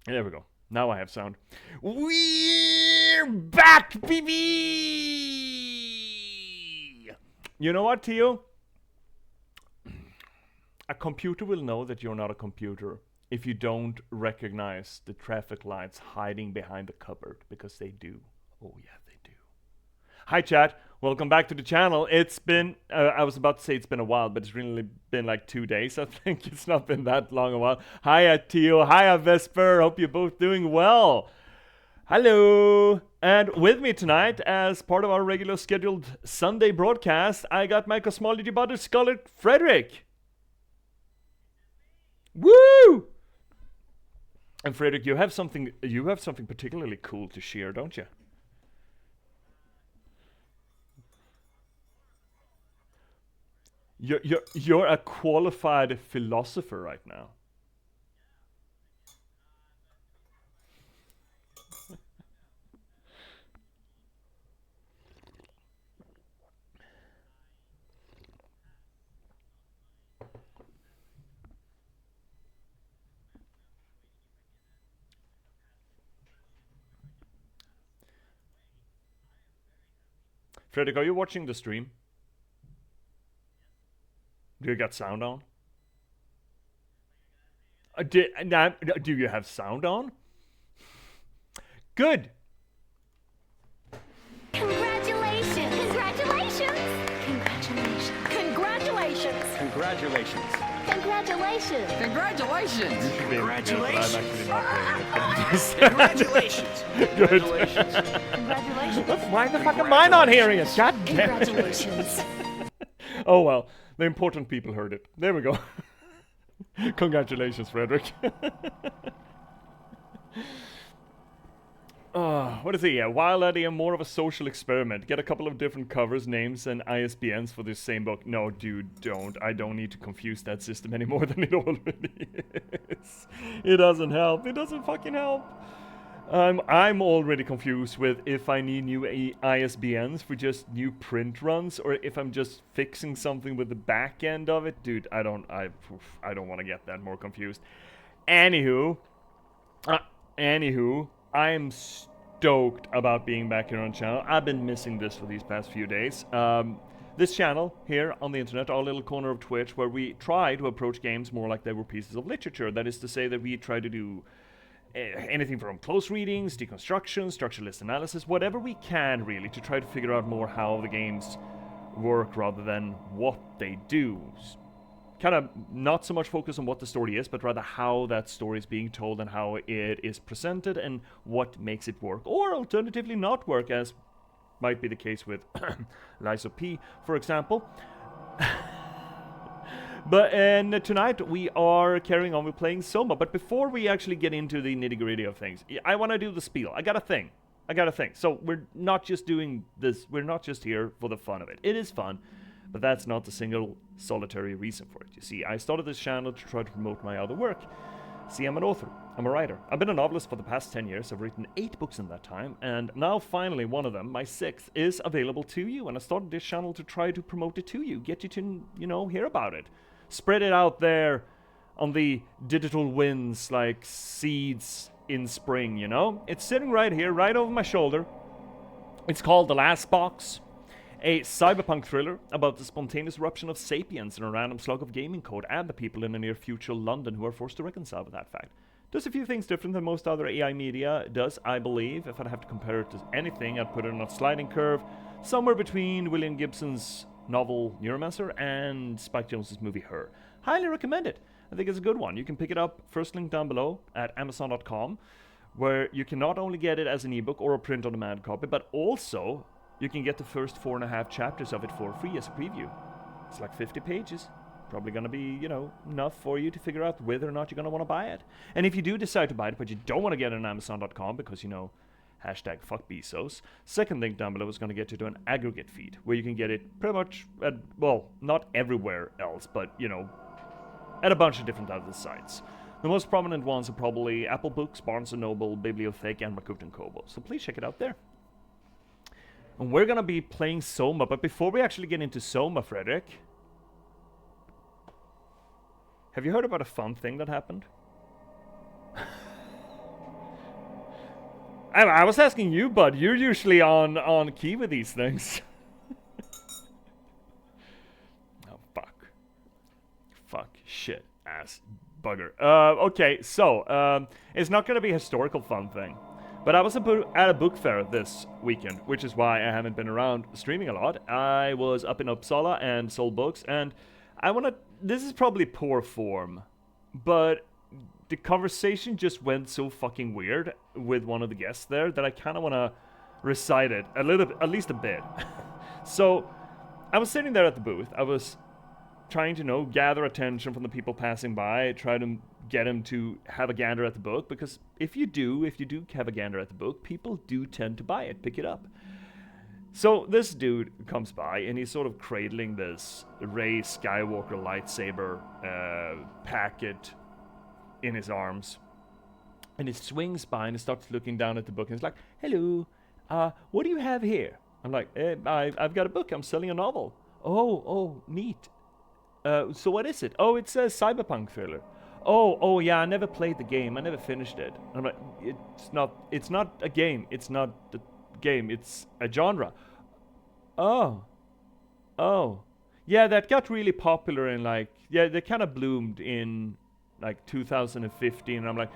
There we go. Now I have sound. We're back, baby! You know what, Tio? A computer will know that you're not a computer if you don't recognize the traffic lights hiding behind the cupboard, because they do. Oh, yeah, they do. Hi, chat. Welcome back to the channel. It's been, I was about to say it's been a while, but it's really been like 2 days. I think it's not been that long a while. Hiya, Tio. Hiya, Vesper. Hope you're both doing well. Hello. And with me tonight, as part of our regular scheduled Sunday broadcast, I got my cosmology butter scholar, Frederick. Woo! And Frederick, you have something particularly cool to share, don't you? You're a qualified philosopher right now. Frederick, are you watching the stream? Do you got sound on? Do you have sound on? Good. Congratulations! Congratulations! Congratulations! Congratulations. Congratulations! Congratulations. You should be able to do it, but I'm actually not Congratulations. Good. Congratulations! Why the fuck am I not hearing it? God damn it. Congratulations! Oh well, the important people heard it. There we go. Congratulations, Frederick. What is it? Yeah, Wild Idea, more of a social experiment. Get a couple of different covers, names, and ISBNs for this same book. No, dude, don't. I don't need to confuse that system any more than it already is. It doesn't help. It doesn't fucking help. I'm already confused with if I need new ISBNs for just new print runs, or if I'm just fixing something with the back end of it. Dude, I don't want to get that more confused. Anywho, I am stoked about being back here on the channel. I've been missing this for these past few days. This channel here on the internet, our little corner of Twitch, where we try to approach games more like they were pieces of literature. That is to say that we try to do anything from close readings, deconstruction, structuralist analysis, whatever we can really to try to figure out more how the games work rather than what they do. Kind of not so much focus on what the story is, but rather how that story is being told and how it is presented and what makes it work, or alternatively not work, as might be the case with Lies of P, for example. But tonight we are carrying on with playing Soma. But before we actually get into the nitty-gritty of things, I want to do the spiel. I got a thing. So we're not just doing this. We're not just here for the fun of it. It is fun, but that's not the single solitary reason for it. You see, I started this channel to try to promote my other work. See, I'm an author. I'm a writer. I've been a novelist for the past 10 years. I've written 8 books in that time, and now finally one of them, my 6th, is available to you. And I started this channel to try to promote it to you, get you to, hear about it. Spread it out there on the digital winds like seeds in spring, It's sitting right here, right over my shoulder. It's called The Last Box, a cyberpunk thriller about the spontaneous eruption of sapiens in a random slug of gaming code and the people in the near future London who are forced to reconcile with that fact. Does a few things different than most other AI media does, I believe. If I'd have to compare it to anything, I'd put it on a sliding curve, somewhere between William Gibson's novel Neuromancer and Spike Jonze's movie Her. Highly recommend it. I think it's a good one. You can pick it up, first link down below, at Amazon.com, where you can not only get it as an ebook or a print-on-demand copy, but also you can get the first 4.5 chapters of it for free as a preview. It's like 50 pages. Probably gonna be, enough for you to figure out whether or not you're gonna want to buy it. And if you do decide to buy it, but you don't want to get it on Amazon.com because, hashtag fuck Bezos, second link down below is going to get you to an aggregate feed where you can get it pretty much at, well, not everywhere else, but, at a bunch of different other sites. The most prominent ones are probably Apple Books, Barnes & Noble, Bibliothek, and Rakuten Kobo. So please check it out there. And we're going to be playing Soma, but before we actually get into Soma, Frederick, have you heard about a fun thing that happened? I was asking you, bud. You're usually on key with these things. Oh, fuck, shit, ass, bugger. Okay, so it's not gonna be a historical fun thing, but I was at a book fair this weekend, which is why I haven't been around streaming a lot. I was up in Uppsala and sold books, and this is probably poor form, but the conversation just went so fucking weird with one of the guests there that I kind of want to recite it a little bit, at least a bit. So I was sitting there at the booth. I was trying to gather attention from the people passing by, try to get them to have a gander at the book, because if you do have a gander at the book, people do tend to buy it, pick it up. So this dude comes by and he's sort of cradling this Rey Skywalker lightsaber packet in his arms, and he swings by and he starts looking down at the book and he's like, "Hello, what do you have here?" I'm like, I've got a book, I'm selling a novel." Oh, neat. So what is it? Oh, it's a cyberpunk thriller. Oh yeah, I never played the game, I never finished it. I'm like, it's not a game, it's not the game, it's a genre. Oh yeah, that got really popular in they kind of bloomed in 2015, and I'm like,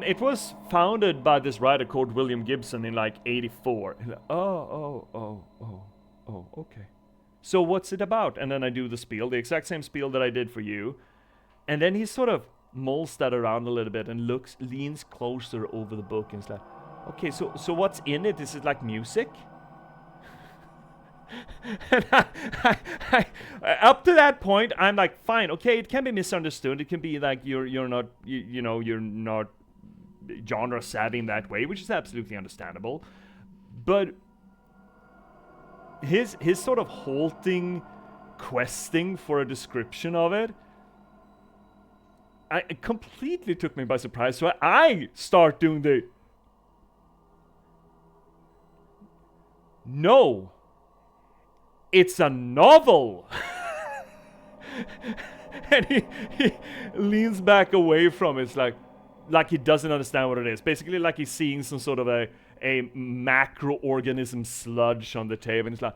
it was founded by this writer called William Gibson in 84. Like, oh, okay. So what's it about? And then I do the spiel, the exact same spiel that I did for you, and then he sort of mulls that around a little bit and leans closer over the book and is like, "Okay, so what's in it? Is it like music?" And I, up to that point, I'm like, fine, okay, it can be misunderstood. It can be like you're not you're not genre savvy in that way, which is absolutely understandable. But his sort of halting questing for a description of it, it completely took me by surprise. So I start doing the no. It's a novel. And he leans back away from it, like he doesn't understand what it is. Basically, like he's seeing some sort of a macroorganism sludge on the table, and he's like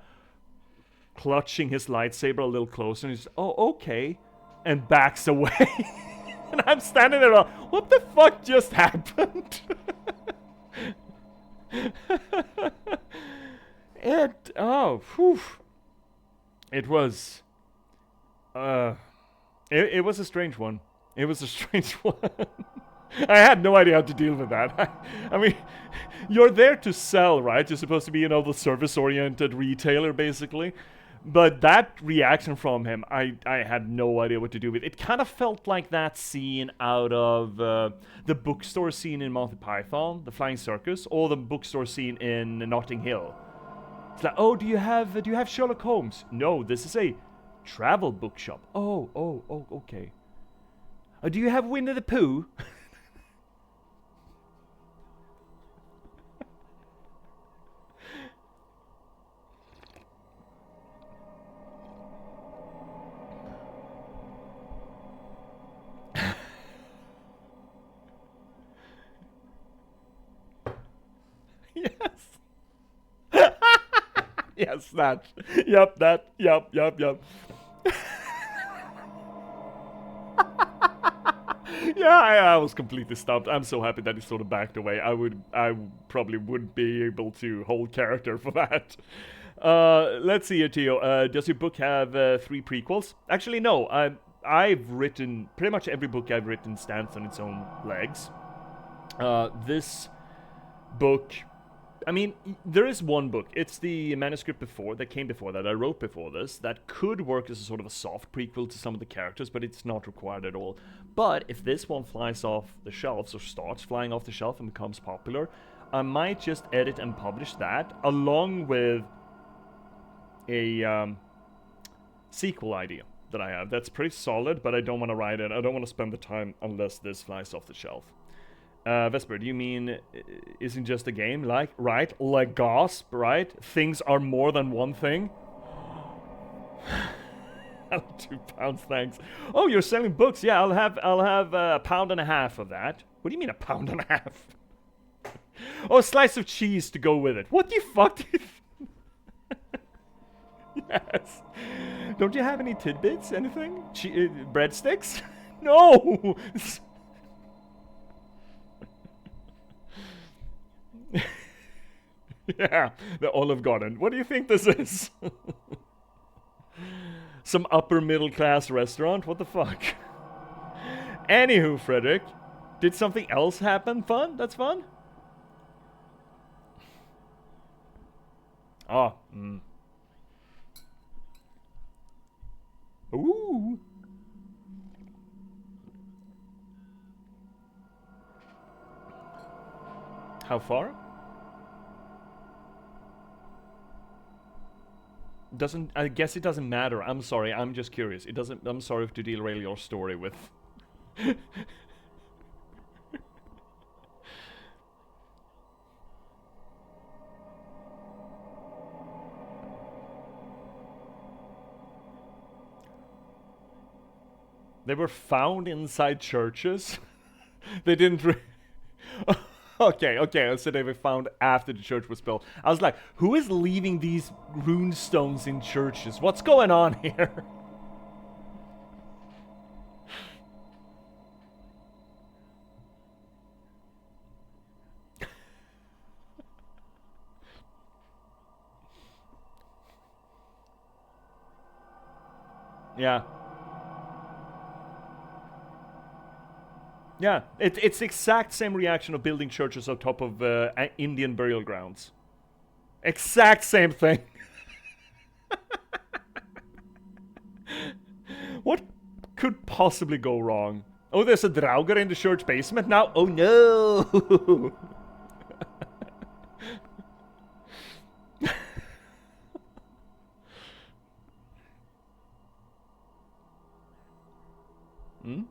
clutching his lightsaber a little closer, and he's, "Oh, okay," and backs away. And I'm standing there, what the fuck just happened? It was, it was a strange one. It was a strange one. I had no idea how to deal with that. I mean, you're there to sell, right? You're supposed to be, the service-oriented retailer, basically. But that reaction from him, I had no idea what to do with. It kind of felt like that scene out of the bookstore scene in Monty Python, the Flying Circus, or the bookstore scene in Notting Hill. It's like, "Oh, do you have Sherlock Holmes?" "No, this is a travel bookshop." Oh, okay. "Do you have Winnie the Pooh?" Yes. Yes, that. Yep, that. Yep. Yeah, I was completely stumped. I'm so happy that he sort of backed away. I probably wouldn't be able to hold character for that. Let's see here, Tio. Does your book have 3 prequels? Actually, no. I've written pretty much every book I've written stands on its own legs. This book, I mean, there is one book. It's the manuscript that came before that I wrote before this, that could work as a sort of a soft prequel to some of the characters, but it's not required at all. But if this one flies off the shelves, or starts flying off the shelf and becomes popular, I might just edit and publish that along with a sequel idea that I have. That's pretty solid, but I don't want to write it. I don't want to spend the time unless this flies off the shelf. Vesper, do you mean isn't just a game? Right? Like gasp, right? Things are more than one thing? £2, thanks. Oh, you're selling books? Yeah, I'll have £1.50 of that. What do you mean £1.50? Oh, a slice of cheese to go with it. What the fuck? Yes. Don't you have any tidbits? Anything? Breadsticks? No! Yeah, the Olive Garden. What do you think this is? Some upper middle class restaurant? What the fuck? Anywho, Frederick, did something else happen? Fun? That's fun? Oh, Ooh. How far? Doesn't, I guess it doesn't matter. I'm sorry, I'm just curious. It doesn't, I'm sorry to derail your story with... They were found inside churches? They didn't okay, so they were found after the church was built. I was like, who is leaving these rune stones in churches? What's going on here? Yeah. Yeah, it's the exact same reaction of building churches on top of Indian burial grounds. Exact same thing. What could possibly go wrong? Oh, there's a Draugr in the church basement now? Oh no! Hmm?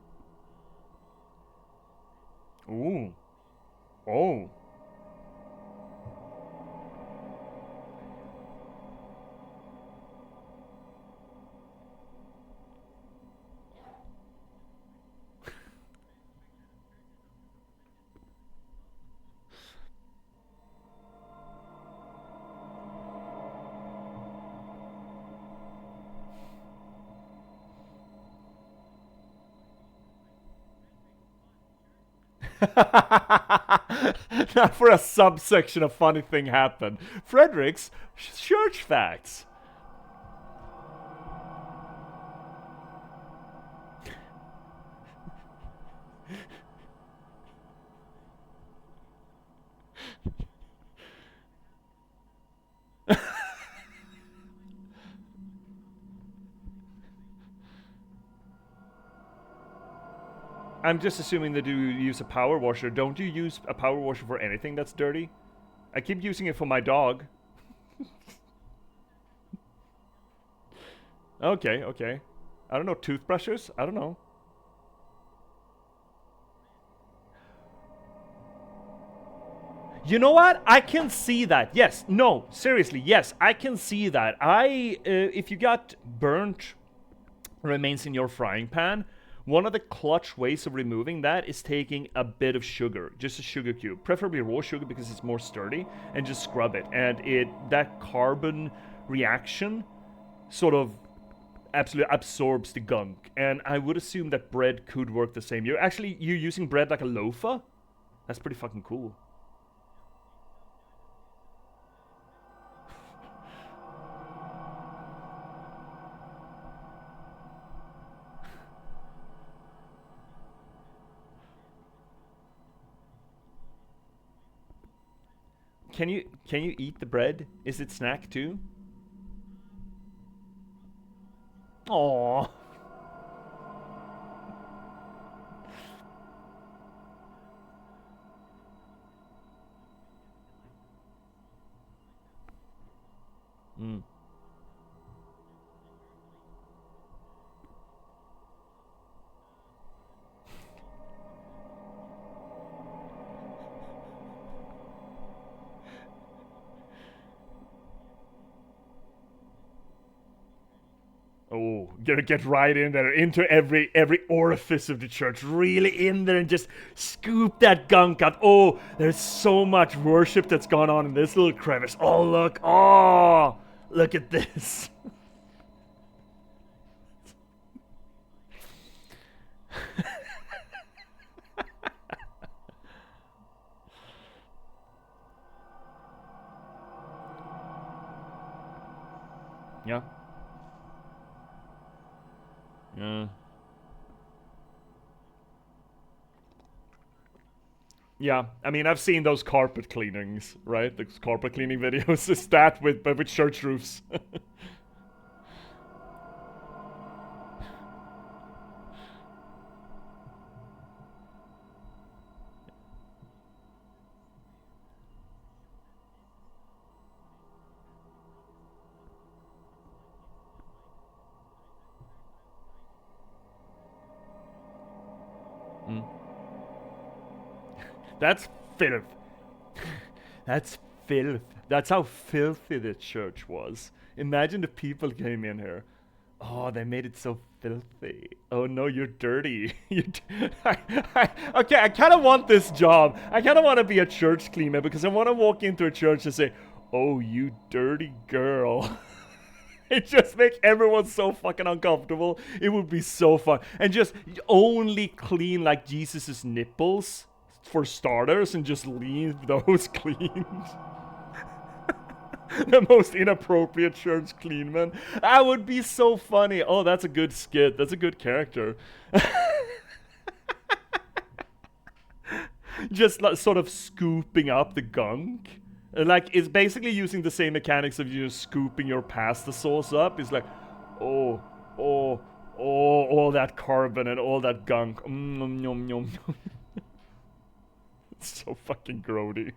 Ooh. Oh. Now for a subsection of funny thing happened. Frederick's church facts. I'm just assuming that you use a power washer. Don't you use a power washer for anything that's dirty? I keep using it for my dog. Okay, okay. I don't know, toothbrushes? I don't know. You know what? I can see that. Yes. No. Seriously. Yes. I can see that. If you got burnt remains in your frying pan, one of the clutch ways of removing that is taking a bit of sugar, just a sugar cube, preferably raw sugar because it's more sturdy, and just scrub it. And that carbon reaction sort of absolutely absorbs the gunk. And I would assume that bread could work the same. You're using bread like a loafa? That's pretty fucking cool. Can you eat the bread? Is it snack too? Aww. Mm. Oh, gonna get right in there, into every orifice of the church, really in there and just scoop that gunk out. Oh, there's so much worship that's gone on in this little crevice. Oh, look. Oh, look at this. Yeah. Yeah. Yeah, I mean, I've seen those carpet cleanings, right? Those carpet cleaning videos. It's that but with church roofs. That's filth. That's filth. That's how filthy the church was. Imagine the people came in here. Oh, they made it so filthy. Oh no, you're dirty. Okay, I kind of want this job. I kind of want to be a church cleaner because I want to walk into a church and say, "Oh, you dirty girl." It just makes everyone so fucking uncomfortable. It would be so fun. And just only clean like Jesus's nipples for starters and just leave those cleaned. The most inappropriate church clean man. That would be so funny. Oh, that's a good skit. That's a good character. Just like, sort of scooping up the gunk. Like, it's basically using the same mechanics of you just scooping your pasta sauce up. It's like, oh, all that carbon and all that gunk. Nom, nom, nom. It's so fucking grody.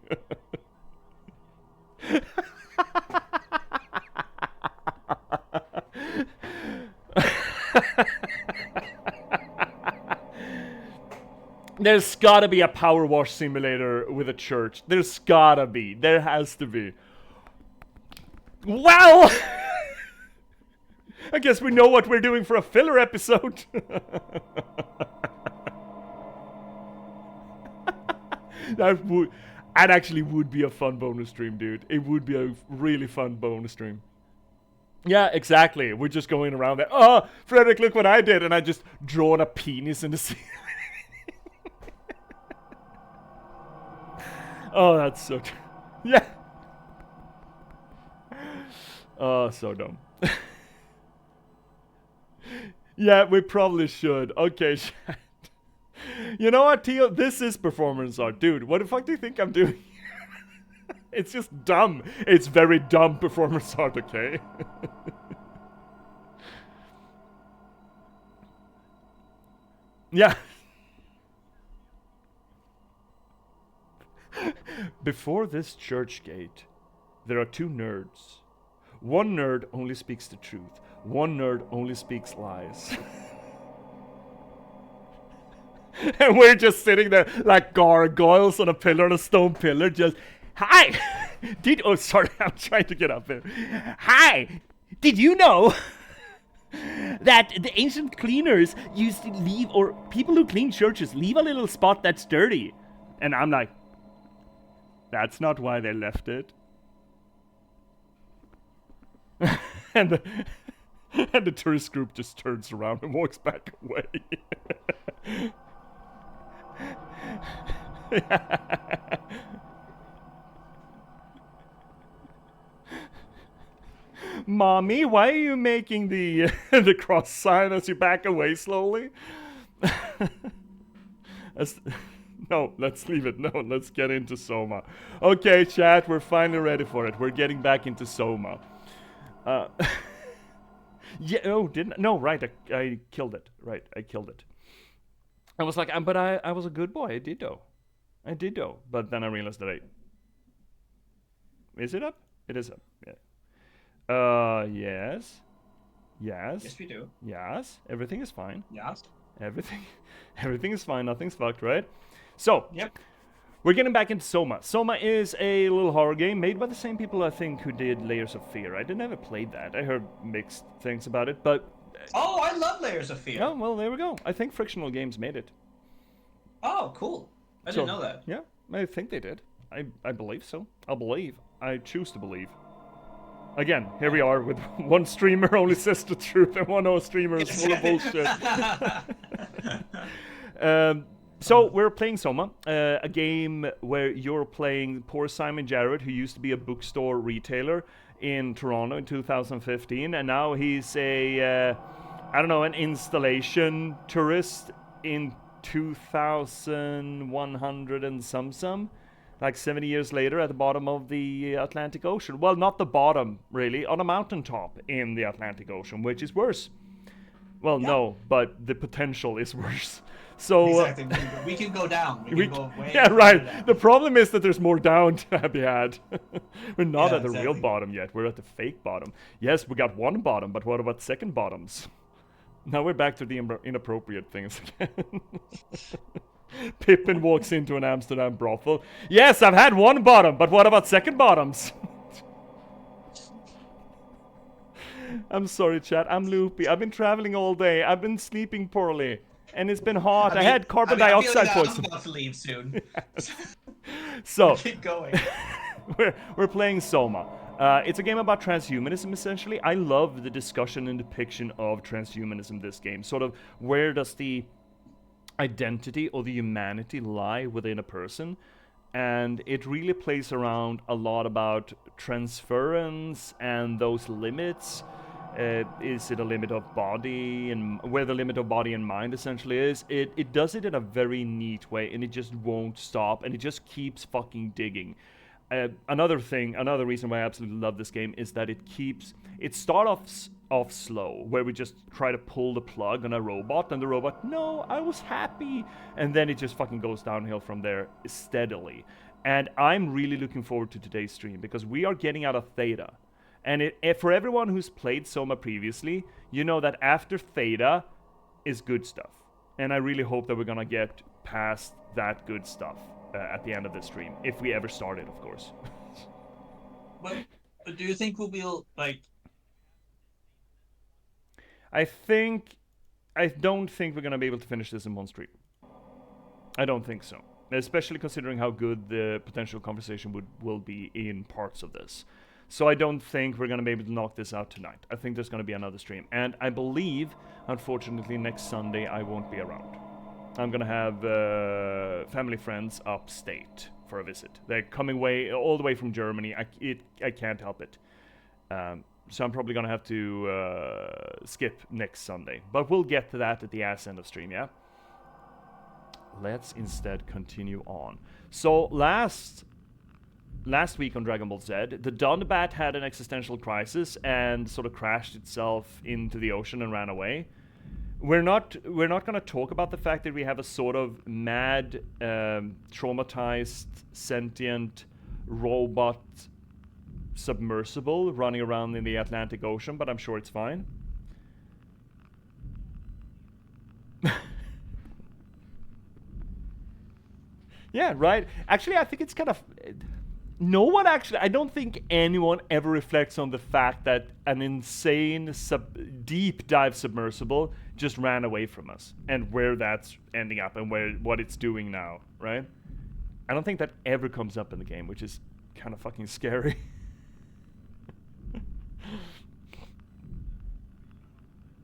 There's gotta be a power wash simulator with a church. There's gotta be. There has to be. Well! I guess we know what we're doing for a filler episode. That actually would be a fun bonus stream, dude. It would be a really fun bonus stream. Yeah, exactly. We're just going around there. Oh, Frederick, look what I did. And I just drawn a penis in the ceiling. Oh, that's so true. Yeah. Oh, so dumb. Yeah, we probably should. Okay, chat. You know what, Teo? This is performance art. Dude, what the fuck do you think I'm doing? It's just dumb. It's very dumb performance art, okay? Yeah. Before this church gate, there are two nerds. One nerd only speaks the truth. One nerd only speaks lies. And we're just sitting there like gargoyles on a pillar, on a stone pillar, just, hi! Oh, sorry, I'm trying to get up there. Hi! Did you know that the ancient cleaners used to leave, or people who clean churches, leave a little spot that's dirty? And I'm like, that's not why they left it. and the tourist group just turns around and walks back away. Mommy, why are you making the the cross sign as you back away slowly? No, let's leave it. No, let's get into SOMA. Okay, chat, we're finally ready for it. We're getting back into SOMA. Yeah, oh, didn't, no, right, I killed it. Right, I killed it. I was like, but I was a good boy. I did though. But then I realized that is it up? It is up, yeah. Yes. Yes, we do. Yes, everything is fine. Yes. Everything is fine. Nothing's fucked, right? So, Yep. we're getting back into SOMA. SOMA is a little horror game made by the same people, I think, who did Layers of Fear. I never played that. I heard mixed things about it, but Oh, I love Layers of Fear. Oh, well, there we go. I think Frictional Games made it. Oh, cool. I didn't know that. Yeah, I think they did. I believe so. I'll believe. I choose to believe. Again, here we are with one streamer only says the truth and one streamer is full of bullshit. So we're playing SOMA, a game where you're playing poor Simon Jarrett, who used to be a bookstore retailer in Toronto in 2015, and now he's a, I don't know, an installation tourist in 2100 and some, like 70 years later at the bottom of the Atlantic Ocean. Well, not the bottom, really, on a mountaintop in the Atlantic Ocean, which is worse. Well, no, but the potential is worse. So exactly. We can go down. We can go way. Yeah, right. The problem is that there's more down to be had. We're not at the exactly. real bottom yet. We're at the fake bottom. Yes, we got one bottom, but what about second bottoms? Now we're back to the inappropriate things again. Pippin walks into an Amsterdam brothel. Yes, I've had one bottom, but what about second bottoms? I'm sorry, chat. I'm loopy. I've been traveling all day. I've been sleeping poorly. And it's been hot. I had carbon dioxide poisoning. I'm about to leave soon. So keep going. we're playing SOMA. It's a game about transhumanism, essentially. I love the discussion and depiction of transhumanism in this game. Sort of, where does the identity or the humanity lie within a person? And it really plays around a lot about transference and those limits. Is it a limit of body, and where the limit of body and mind essentially is? It does it in a very neat way, and it just won't stop, and it just keeps fucking digging. Another reason why I absolutely love this game is that it starts off slow, where we just try to pull the plug on a robot, and the robot, no, I was happy, and then it just fucking goes downhill from there steadily. And I'm really looking forward to today's stream, because we are getting out of Theta. And for everyone who's played SOMA previously, you know that after Theta is good stuff. And I really hope that we're gonna get past that good stuff at the end of the stream, if we ever start it, of course. But do you think we'll be like? I don't think we're gonna be able to finish this in one stream. I don't think so, especially considering how good the potential conversation will be in parts of this. So I don't think we're going to be able to knock this out tonight. I think there's going to be another stream. And I believe, unfortunately, next Sunday I won't be around. I'm going to have family friends upstate for a visit. They're coming all the way from Germany. I can't help it. So I'm probably going to have to skip next Sunday. But we'll get to that at the ass end of stream, yeah? Let's instead continue on. So last week on Dragon Ball Z, the Donbat had an existential crisis and sort of crashed itself into the ocean and ran away. We're not going to talk about the fact that we have a sort of mad, traumatized, sentient robot submersible running around in the Atlantic Ocean, but I'm sure it's fine. Yeah, right. Actually, I think it's kind of... I don't think anyone ever reflects on the fact that an insane deep dive submersible just ran away from us, and where that's ending up and what it's doing now, right? I don't think that ever comes up in the game, which is kind of fucking scary.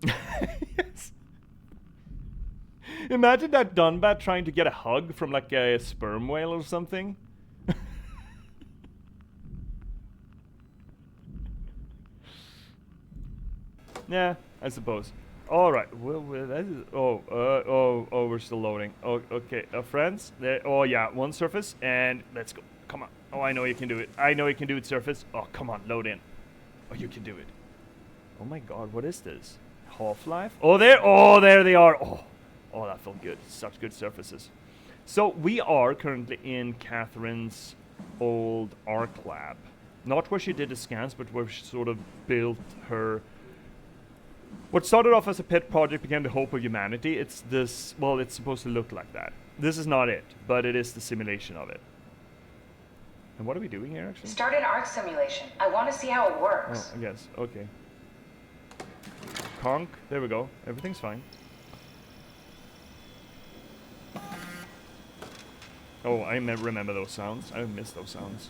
Yes. Imagine that Dunbat trying to get a hug from like a sperm whale or something. Yeah, I suppose. All right. Well, that is. We're still loading. Oh, okay. Friends. There. Oh yeah, one surface, and let's go. Come on. Oh, I know you can do it. I know you can do it, surface. Oh, come on, load in. Oh, you can do it. Oh my God, what is this? Half-Life? Oh, there they are. Oh, that felt good. Such good surfaces. So we are currently in Catherine's old arc lab. Not where she did the scans, but where she sort of built her... What started off as a pet project became the hope of humanity. It's this... Well, it's supposed to look like that. This is not it, but it is the simulation of it. And what are we doing here, actually? Start an arc simulation. I want to see how it works. Oh, I guess. Okay. conk. There we go. Everything's fine. Oh, I remember those sounds. I miss those sounds.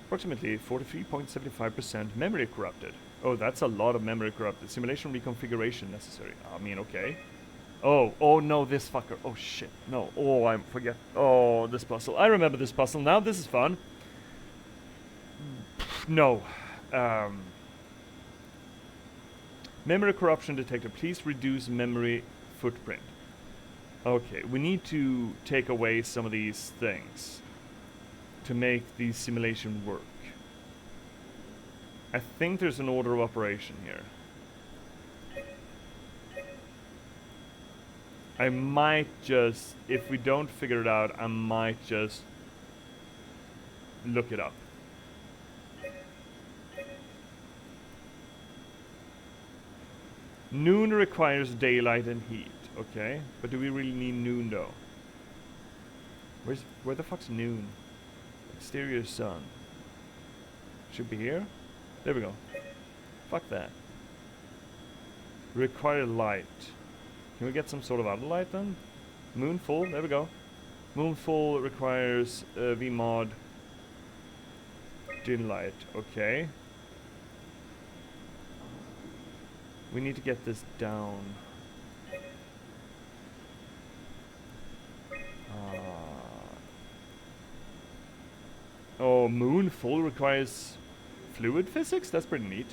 Approximately 43.75% memory corrupted. Oh, that's a lot of memory corrupted. Simulation reconfiguration necessary. I mean, okay. Oh no, this fucker. Oh shit, no. Oh, I forget. Oh, this puzzle. I remember this puzzle now. This is fun. No. Memory corruption detected. Please reduce memory footprint. Okay, we need to take away some of these things to make the simulation work. I think there's an order of operation here. I might just, if we don't figure it out, I might just look it up. Noon requires daylight and heat. Okay, but do we really need noon though? Where the fuck's noon? Exterior sun. Should be here. There we go. Fuck that. Require light. Can we get some sort of other light then? Moon full. There we go. Moon full requires vmod dim light. Okay. We need to get this down. Oh, moon full requires fluid physics? That's pretty neat.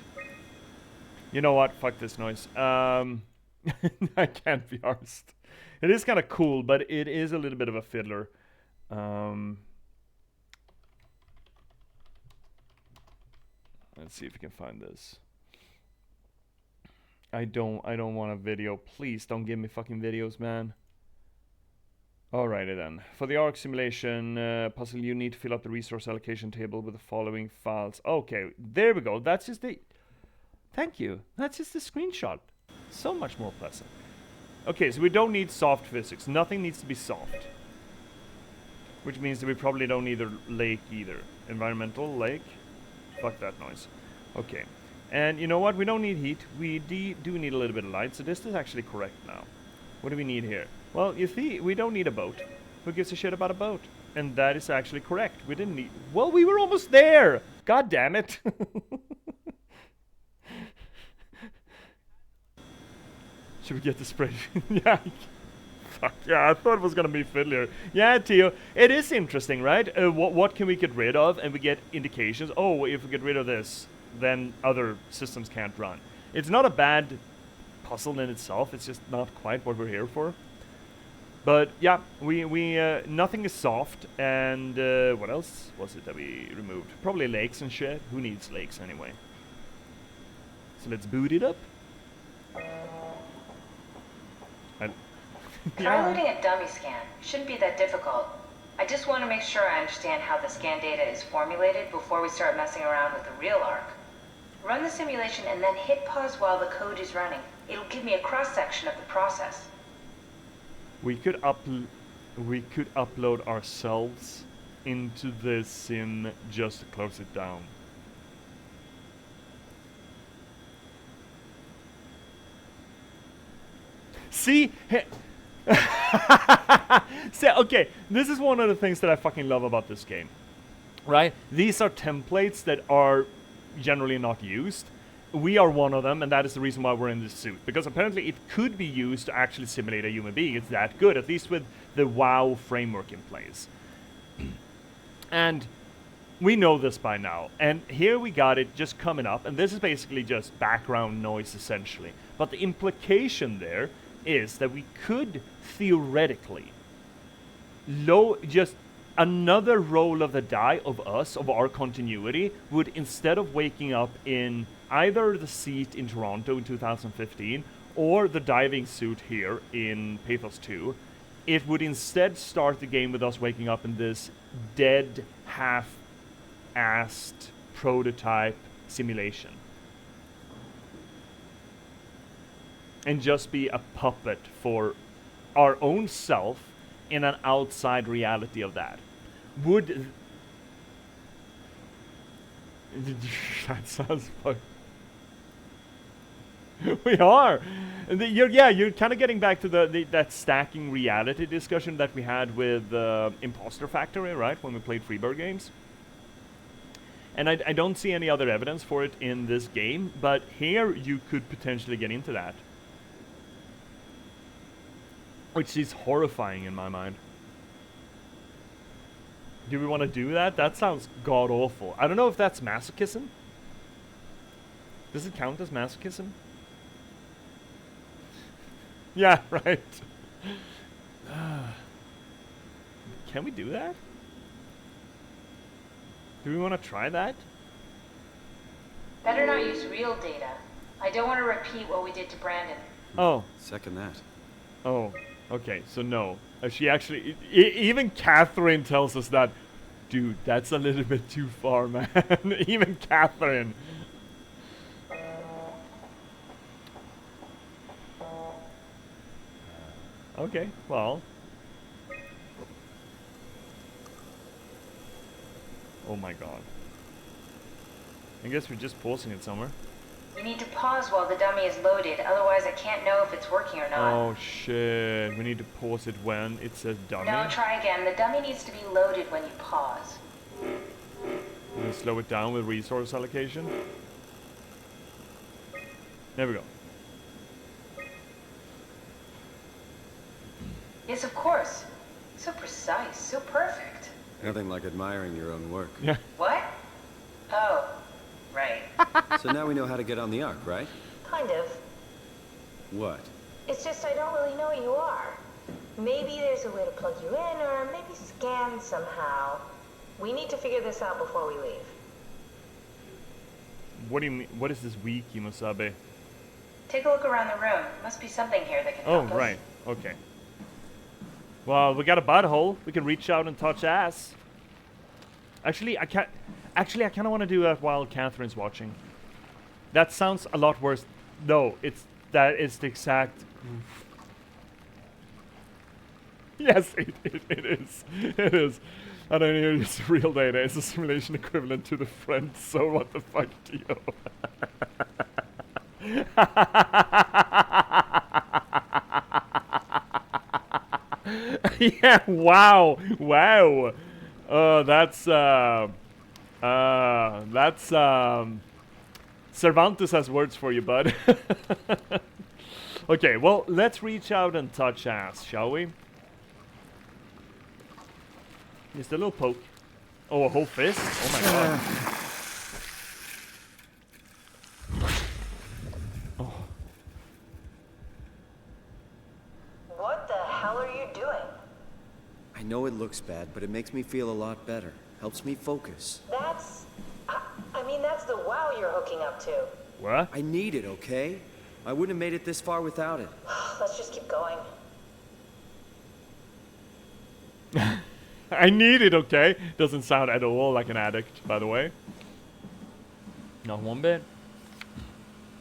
You know what? Fuck this noise. I can't be arsed. It is kind of cool, but it is a little bit of a fiddler. Let's see if we can find this. I don't want a video. Please don't give me fucking videos, man. Alrighty then. For the ARC simulation puzzle, you need to fill up the resource allocation table with the following files. Okay, there we go. That's just the... Thank you. That's just the screenshot. So much more pleasant. Okay, so we don't need soft physics. Nothing needs to be soft. Which means that we probably don't need a lake either. Environmental, lake. Fuck that noise. Okay. And you know what? We don't need heat. We do need a little bit of light, so this is actually correct now. What do we need here? Well, you see, we don't need a boat. Who gives a shit about a boat? And that is actually correct. We didn't need... Well, we were almost there! God damn it! Should we get the spray? Yeah. Fuck, yeah, I thought it was gonna be fiddlier. Yeah, Tio, it is interesting, right? What can we get rid of? And we get indications. Oh, if we get rid of this, then other systems can't run. It's not a bad puzzle in itself. It's just not quite what we're here for. But yeah, we nothing is soft. And what else was it that we removed? Probably lakes and shit. Who needs lakes anyway? So let's boot it up. Try loading a dummy scan. Shouldn't be that difficult. I just want to make sure I understand how the scan data is formulated before we start messing around with the real ARC. Run the simulation and then hit pause while the code is running. It'll give me a cross-section of the process. We could upload ourselves into the sim just to close it down. See? So, okay, this is one of the things that I fucking love about this game. Right? These are templates that are generally not used. We are one of them, and that is the reason why we're in this suit. Because apparently it could be used to actually simulate a human being. It's that good, at least with the WoW framework in place. And we know this by now. And here we got it just coming up, and this is basically just background noise, essentially. But the implication there is that we could theoretically just another roll of the die of us, of our continuity, would, instead of waking up in either the seat in Toronto in 2015 or the diving suit here in Pathos 2, it would instead start the game with us waking up in this dead, half-assed prototype simulation. And just be a puppet for our own self in an outside reality of that. That sounds fun. We are. And you're kind of getting back to that stacking reality discussion that we had with Imposter Factory, right? When we played Freebird games. And I don't see any other evidence for it in this game, but here you could potentially get into that. Which is horrifying in my mind. Do we want to do that? That sounds god-awful. I don't know if that's masochism. Does it count as masochism? Yeah, right. Can we do that? Do we want to try that? Better not use real data. I don't want to repeat what we did to Brandon. Oh. Second that. Oh. Okay, so no. She actually... even Catherine tells us that, dude, that's a little bit too far, man. Even Catherine. Okay, well. Oh my god. I guess we're just pausing it somewhere. You need to pause while the dummy is loaded, otherwise I can't know if it's working or not. Oh shit, we need to pause it when it says dummy. No, try again. The dummy needs to be loaded when you pause. And slow it down with resource allocation. There we go. Yes, of course. So precise, so perfect. Nothing like admiring your own work. Yeah. What? Oh, right. So now we know how to get on the Ark, right? Kind of. What? It's just I don't really know what you are. Maybe there's a way to plug you in, or maybe scan somehow. We need to figure this out before we leave. What do you mean? What is this weak, Imosabe? Take a look around the room. Must be something here that can Oh, help us. right. Okay. Well, we got a butthole. We can reach out and touch ass. Actually, I can't. Actually, I kind of want to do that while Catherine's watching. That sounds a lot worse. No, that is the exact. Yes, it is. It is. I don't know. It's real data. It's a simulation equivalent to the friend. So what the fuck do you? Yeah, wow. That's Cervantes has words for you, bud. Okay, well, let's reach out and touch ass, shall we? Just a little poke. Oh, a whole fist? Oh my god. What the hell are you doing? I know it looks bad, but it makes me feel a lot better. Helps me focus. That's... I mean, that's the wow you're hooking up to. What? I need it, okay? I wouldn't have made it this far without it. Let's just keep going. I need it, okay? Doesn't sound at all like an addict, by the way. Not one bit.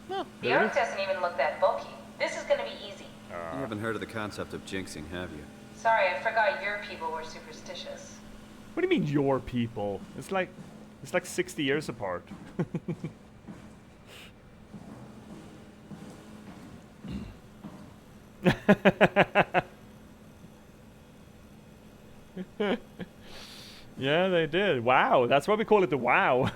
No, The there it arc is. doesn't even look that bulky. This is gonna be easy. You haven't heard of the concept of jinxing, have you? Sorry, I forgot your people were superstitious. What do you mean, your people? It's like 60 years apart. Yeah, they did. Wow, that's why we call it the wow.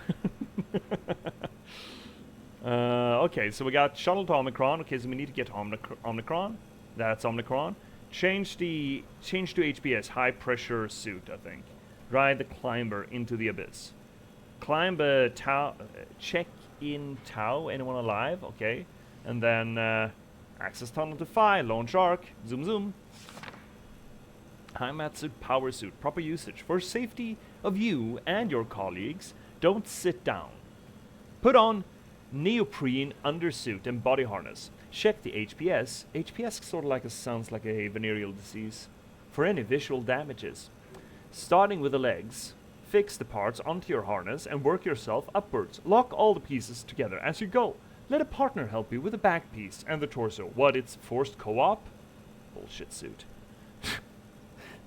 Okay, so we got shuttle to Omicron. Okay, so we need to get Omicron. That's Omicron. Change to J.P.S, high pressure suit, I think. Ride the climber into the abyss. Climb a tower. Check in Tau. Anyone alive? Okay. And then access tunnel to Phi. Launch arc. Zoom zoom. Heimatsu power suit. Proper usage. For safety of you and your colleagues, don't sit down. Put on neoprene undersuit and body harness. Check the J.P.S. J.P.S sort of sounds like a venereal disease. For any visual damages. Starting with the legs, fix the parts onto your harness and work yourself upwards. Lock all the pieces together as you go. Let a partner help you with the back piece and the torso. What, it's forced co-op? Bullshit suit.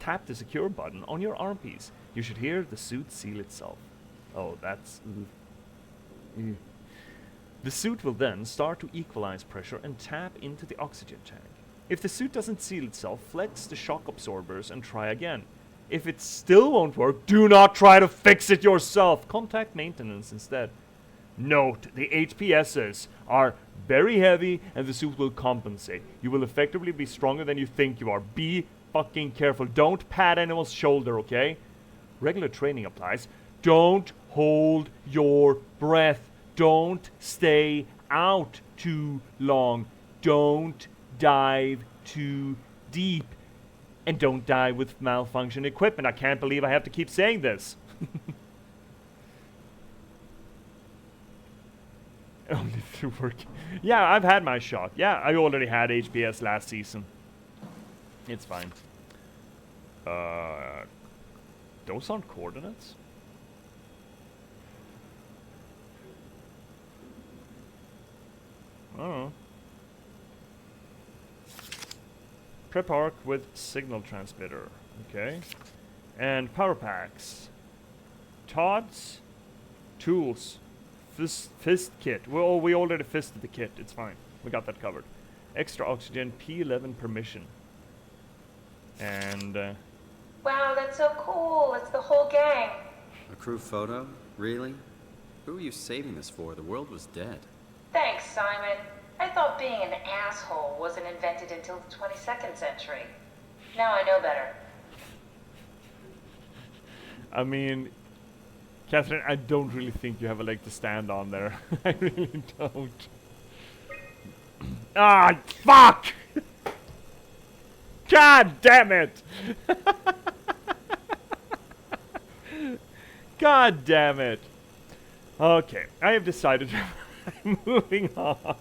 Tap the secure button on your arm piece. You should hear the suit seal itself. Oh, that's... The suit will then start to equalize pressure and tap into the oxygen tank. If the suit doesn't seal itself, flex the shock absorbers and try again. If it still won't work, do not try to fix it yourself. Contact maintenance instead. Note, the J.P.S. are very heavy and the suit will compensate. You will effectively be stronger than you think you are. Be fucking careful. Don't pat anyone's shoulder, okay? Regular training applies. Don't hold your breath. Don't stay out too long. Don't dive too deep. And don't die with malfunction equipment. I can't believe I have to keep saying this. Only through work. Yeah, I've had my shot. Yeah, I already had J.P.S. last season. It's fine. Those aren't coordinates? Oh. Prep arc with signal transmitter. Okay. And power packs. Todd's. Tools. Fist kit. Well, we already fisted the kit. It's fine. We got that covered. Extra oxygen. P11 permission. And... Wow, that's so cool. It's the whole gang. A crew photo? Really? Who are you saving this for? The world was dead. Thanks, Simon. I thought being an asshole wasn't invented until the 22nd century. Now I know better. I mean, Catherine, I don't really think you have a leg to stand on there. I really don't. Ah, fuck! God damn it! God damn it! Okay, I have decided. Moving on.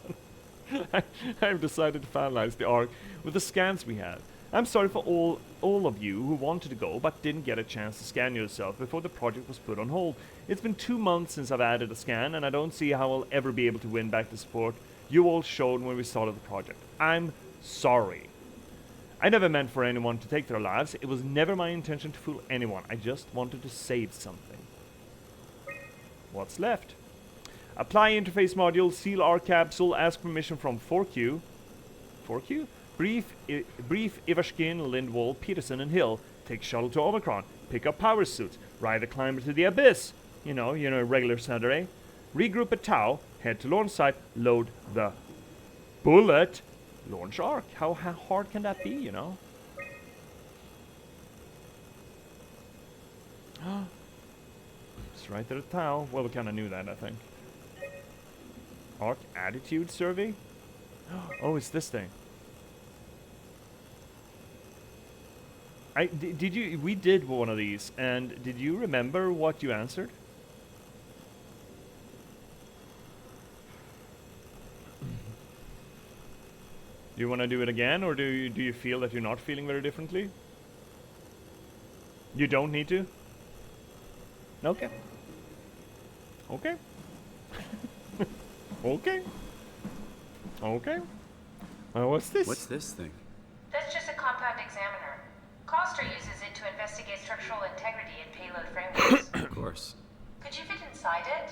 I have decided to finalize the arc with the scans we had. I'm sorry for all of you who wanted to go but didn't get a chance to scan yourself before the project was put on hold. It's been 2 months since I've added a scan, and I don't see how I'll ever be able to win back the support you all showed when we started the project. I'm sorry. I never meant for anyone to take their lives. It was never my intention to fool anyone. I just wanted to save something. What's left? Apply interface module, seal R capsule, ask permission from 4Q. 4Q? Brief Ivershkin, Lindwall, Peterson, and Hill. Take shuttle to Omicron. Pick up power suits. Ride the climber to the abyss. You know, regular Saturday. Regroup at Tau. Head to launch site. Load the bullet. Launch arc. How hard can that be, you know? It's right there at Tau. Well, we kind of knew that, I think. Arc attitude survey? Oh, it's this thing. We did one of these, and did you remember what you answered? Do you want to do it again, or do you feel that you're not feeling very differently? You don't need to? Okay. Okay. Okay. Okay. What's this? What's this thing? That's just a compound examiner. Coster uses it to investigate structural integrity in payload frameworks. Of course. Could you fit inside it?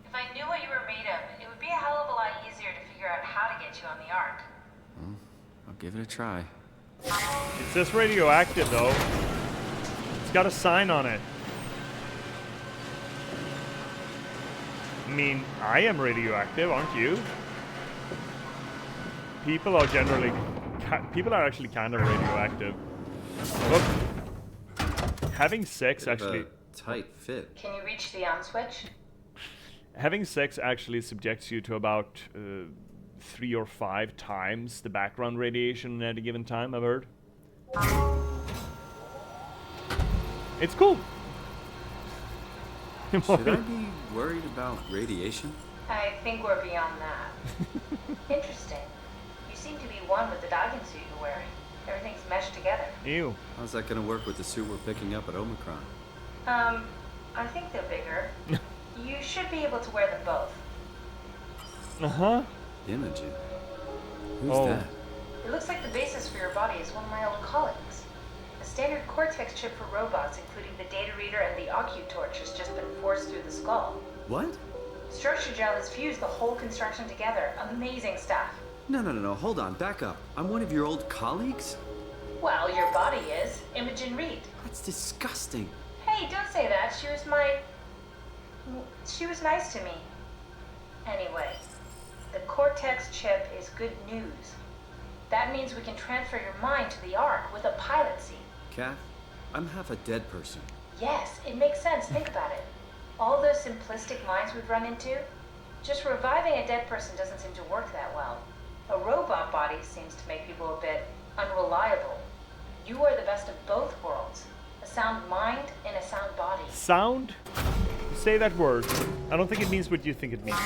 If I knew what you were made of, it would be a hell of a lot easier to figure out how to get you on the Ark. Well, I'll give it a try. It says radioactive, though. It's got a sign on it. I mean, I am radioactive, aren't you? People are actually kind of radioactive. Look, having sex actually... tight fit. Can you reach the on switch? Having sex actually subjects you to about 3 or 5 times the background radiation at a given time, I've heard. It's cool. Should I be worried about radiation? I think we're beyond that. Interesting. You seem to be one with the diving suit you're wearing. Everything's meshed together. Ew. How's that gonna work with the suit we're picking up at Omicron? I think they're bigger. You should be able to wear them both. Uh-huh. Imogen. Who's Oh. that? It looks like the basis for your body is one of my old colleagues. A standard Cortex chip for robots, including the data reader and the OcuTorch, has just been forced through the skull. What? Structure gel has fused the whole construction together. Amazing stuff. No, hold on, back up. I'm one of your old colleagues? Well, your body is. Imogen Reed. That's disgusting. Hey, don't say that. She was nice to me. Anyway, the Cortex chip is good news. That means we can transfer your mind to the Ark with a pilot seat. Kath, I'm half a dead person. Yes, it makes sense. Think about it. All those simplistic minds we've run into, just reviving a dead person doesn't seem to work that well. A robot body seems to make people a bit unreliable. You are the best of both worlds. A sound mind and a sound body. Sound? You say that word. I don't think it means what you think it means.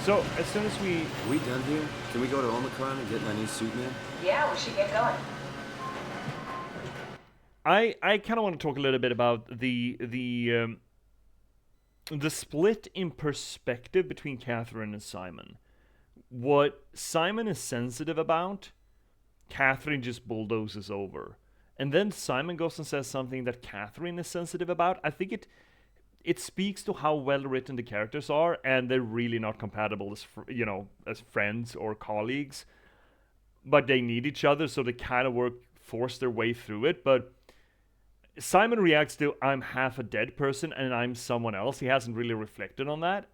So, as soon as we... Are we done here? Can we go to Omicron and get my new suit man? Yeah, we should get going. I kind of want to talk a little bit about the split in perspective between Catherine and Simon. What Simon is sensitive about, Catherine just bulldozes over. And then Simon goes and says something that Catherine is sensitive about. I think it speaks to how well written the characters are, and they're really not compatible as as friends or colleagues. But they need each other, so they kind of force their way through it. But Simon reacts to, I'm half a dead person and I'm someone else. He hasn't really reflected on that.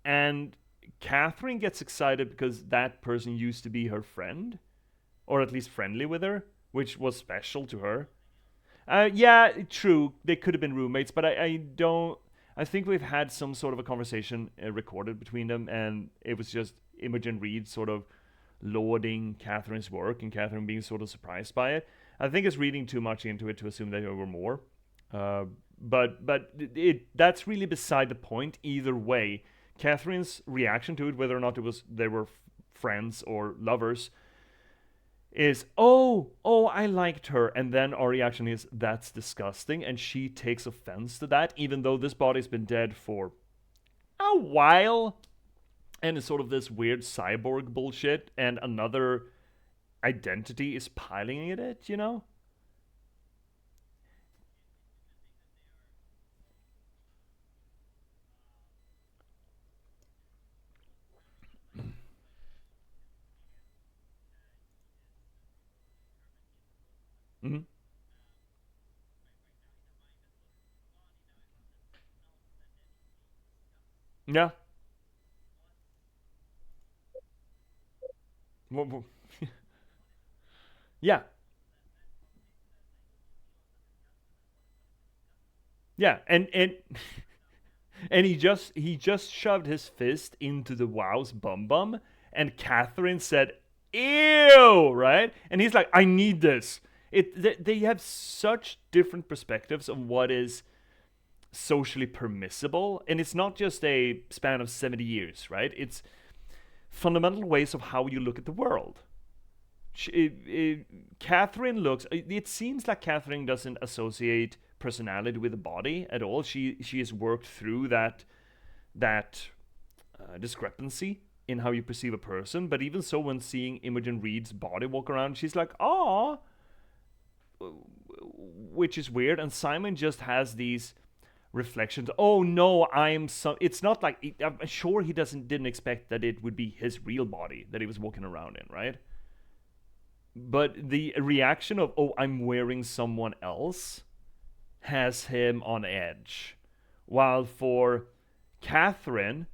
And Catherine gets excited because that person used to be her friend, or at least friendly with her, which was special to her. Yeah, true, they could have been roommates, but I think we've had some sort of a conversation recorded between them, and it was just Imogen Reed sort of lauding Catherine's work and Catherine being sort of surprised by it. I think it's reading too much into it to assume that there were more. But that's really beside the point. Either way, Catherine's reaction to it, whether or not they were friends or lovers, is, oh, I liked her. And then our reaction is, that's disgusting. And she takes offense to that, even though this body's been dead for a while. And it's sort of this weird cyborg bullshit. And another identity is piling at it, you know? Mm-hmm. Yeah. Yeah. Yeah, and and he just shoved his fist into the Wow's bum, and Catherine said, "Ew!" Right? And he's like, "I need this." They have such different perspectives of what is socially permissible, and it's not just a span of 70 years, right? It's fundamental ways of how you look at the world. Catherine looks. It seems like Catherine doesn't associate personality with the body at all. She has worked through that discrepancy in how you perceive a person. But even so, when seeing Imogen Reed's body walk around, she's like, "Ah," which is weird. And Simon just has these reflections. Oh no, it's not like, I'm sure he didn't expect that it would be his real body that he was walking around in, right? But the reaction of, oh, I'm wearing someone else, has him on edge. While for Catherine,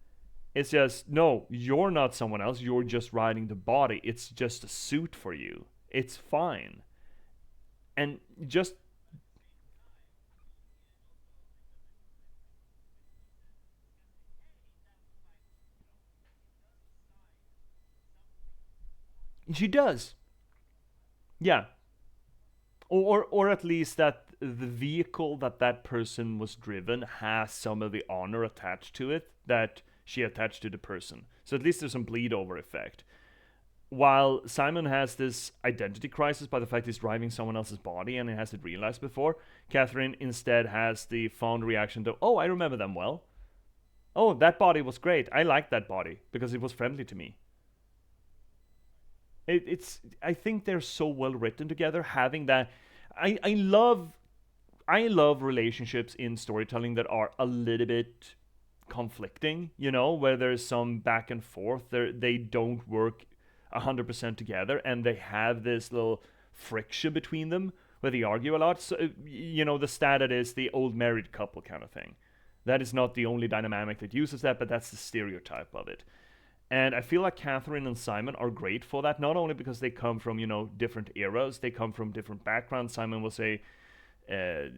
it's just, no, you're not someone else, you're just riding the body. It's just a suit for you. It's fine. And just... She does. Yeah. Or at least that the vehicle that person was driven has some of the honor attached to it that she attached to the person. So at least there's some bleed over effect. While Simon has this identity crisis by the fact he's driving someone else's body and he hasn't realized before, Catherine instead has the fond reaction to, oh, I remember them well. Oh, that body was great. I liked that body because it was friendly to me. I think they're so well written together, having that. I love I love relationships in storytelling that are a little bit conflicting, you know, where there's some back and forth. They don't work 100% together, and they have this little friction between them where they argue a lot. So, you know, the status is the old married couple kind of thing. That is not the only dynamic that uses that, but that's the stereotype of it. And I feel like Catherine and Simon are great for that, not only because they come from, you know, different eras, they come from different backgrounds. Simon will say, a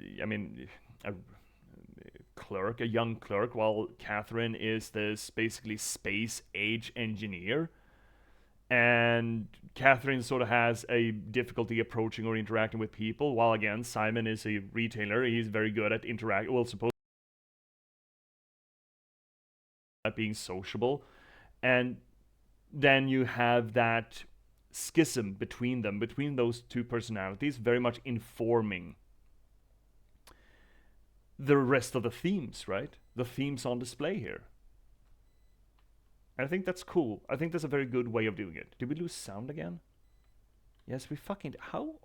clerk, a young clerk, while Catherine is this basically space age engineer. And Catherine sort of has a difficulty approaching or interacting with people, while again, Simon is a retailer. He's very good at interacting, well, supposed at being sociable. And then you have that schism between them, between those two personalities, very much informing the rest of the themes, right? The themes on display here. And I think that's cool. I think that's a very good way of doing it. Did we lose sound again? Yes, we fucking... How?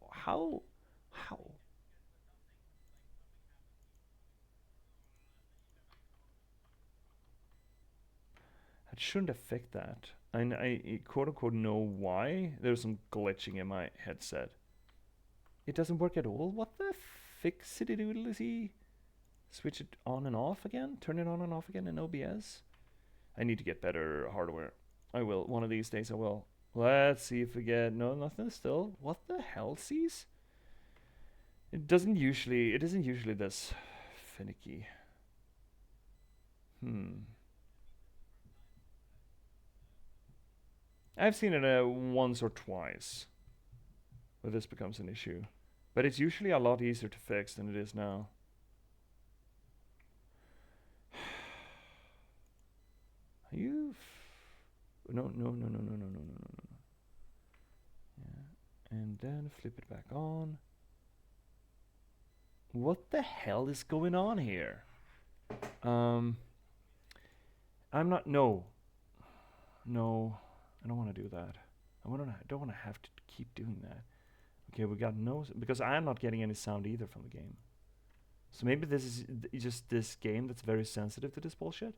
It shouldn't affect that. I quote-unquote know why. There's some glitching in my headset. It doesn't work at all? What the fixity-doodle is he? Switch it on and off again? Turn it on and off again in OBS? I need to get better hardware. I will. One of these days I will. Let's see if we get... No, nothing still. What the hell, sees? It isn't usually this finicky. I've seen it once or twice where this becomes an issue. But it's usually a lot easier to fix than it is now. Are you... No. Yeah. And then flip it back on. What the hell is going on here? I'm not... No. I don't want to do that. I don't want to have to keep doing that. Okay, we got no... Because I'm not getting any sound either from the game. So maybe this is just this game that's very sensitive to this bullshit?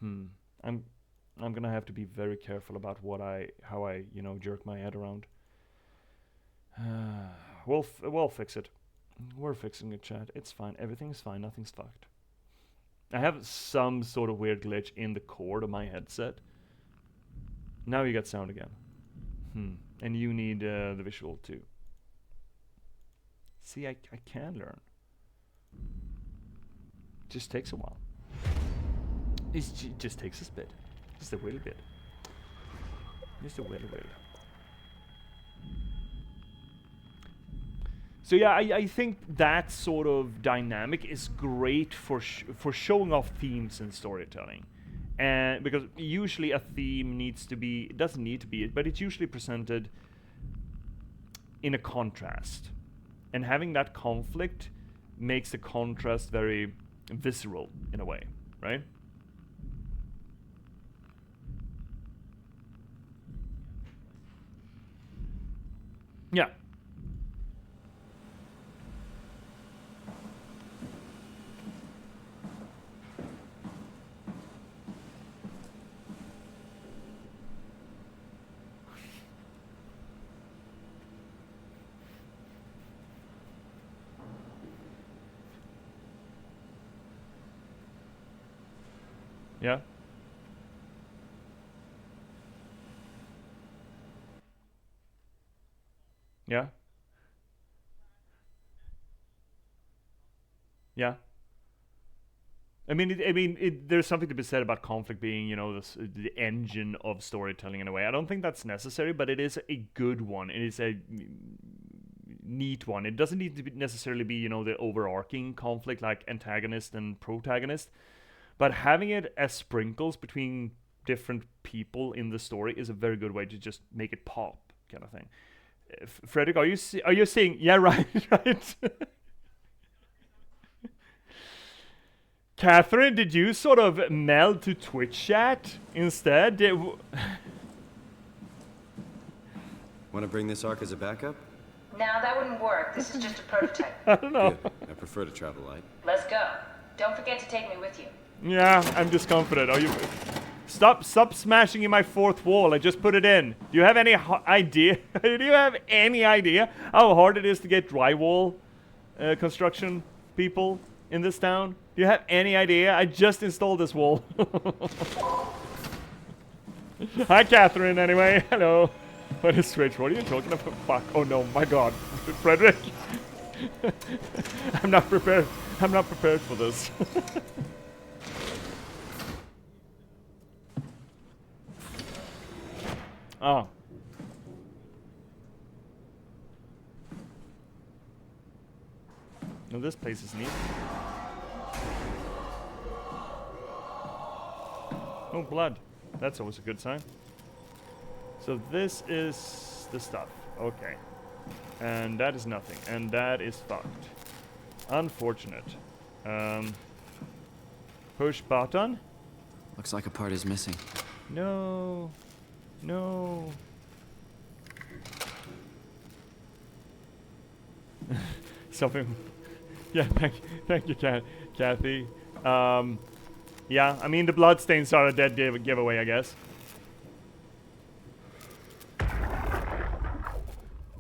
I'm gonna have to be very careful about how I you know, jerk my head around. We'll fix it. We're fixing it, chat. It's fine. Everything's fine. Nothing's fucked. I have some sort of weird glitch in the cord of my headset. Now you got sound again. And you need the visual too. See, I can learn. Just takes a while. It just takes a bit. Just a little bit. Just a little bit. So yeah, I think that sort of dynamic is great for showing off themes in storytelling. And because usually a theme doesn't need to be it, but it's usually presented in a contrast. And having that conflict makes the contrast very visceral in a way, right? Yeah. Yeah. Yeah. Yeah. I mean, there's something to be said about conflict being, you know, the engine of storytelling in a way. I don't think that's necessary, but it is a good one. It is a neat one. It doesn't need to necessarily be, you know, the overarching conflict like antagonist and protagonist, but having it as sprinkles between different people in the story is a very good way to just make it pop, kind of thing. Frederick, are you seeing? Yeah, right, right. Catherine, did you sort of meld to Twitch chat instead? Want to bring this arc as a backup? Now that wouldn't work. This is just a prototype. I don't know. Good. I prefer to travel light. Let's go. Don't forget to take me with you. Yeah, I'm discomforted. Are you... Stop smashing in my fourth wall. I just put it in. Do you have any idea? Do you have any idea how hard it is to get drywall construction people in this town? Do you have any idea? I just installed this wall. Hi, Catherine, anyway. Hello. What is Switch? What are you talking about? Fuck. Oh, no. My God. Frederick. I'm not prepared. I'm not prepared for this. Oh. No, this place is neat. Oh, blood. That's always a good sign. So this is the stuff. Okay. And that is nothing. And that is fucked. Unfortunate. Push button? Looks like a part is missing. No. No. Something. Yeah, thank you, Kathy. Yeah, I mean the bloodstains are a dead giveaway, I guess.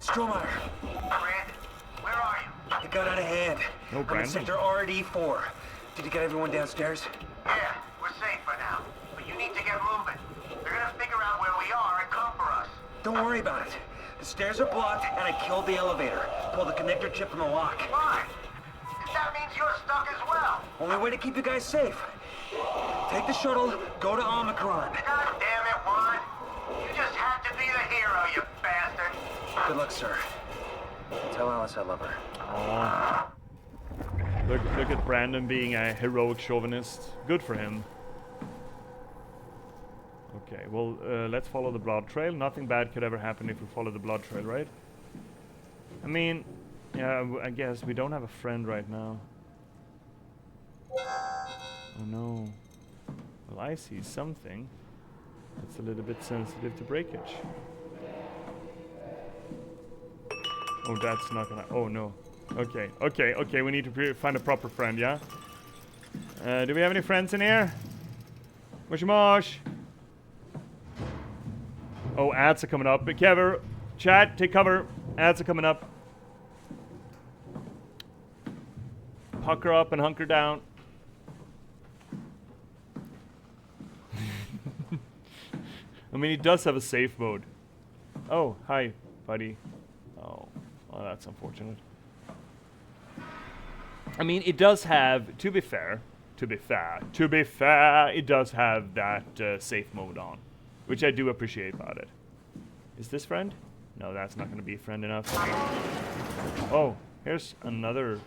Strohmeyer. Brandon, where are you? It got out of hand. No, I'm in Brandon. sector RD4. Did you get everyone downstairs? Yeah, we're safe for now. But you need to get moving. They're gonna figure out where we are and come for us. Don't worry about it. The stairs are blocked, and I killed the elevator. Pulled the connector chip from the lock. Why? That means you're stuck as well. Only way to keep you guys safe. Take the shuttle, go to Omicron. God damn it, Juan. You just had to be the hero, you bastard. Good luck, sir. Tell Alice I love her. Aw. Look at Brandon being a heroic chauvinist. Good for him. Okay, well, let's follow the blood trail. Nothing bad could ever happen if we follow the blood trail, right? I mean, yeah, I guess we don't have a friend right now. Oh no. Well, I see something that's a little bit sensitive to breakage. Oh, that's not gonna... Oh, no. Okay, we need to find a proper friend, yeah? Do we have any friends in here? Mosh mosh! Oh, ads are coming up. Be careful. Chat, take cover. Ads are coming up. Pucker up and hunker down. I mean, he does have a safe mode. Oh, hi, buddy. Oh, well, that's unfortunate. I mean, it does have, to be fair, it does have that safe mode on, which I do appreciate about it. Is this friend? No, that's not going to be friend enough. Oh, here's another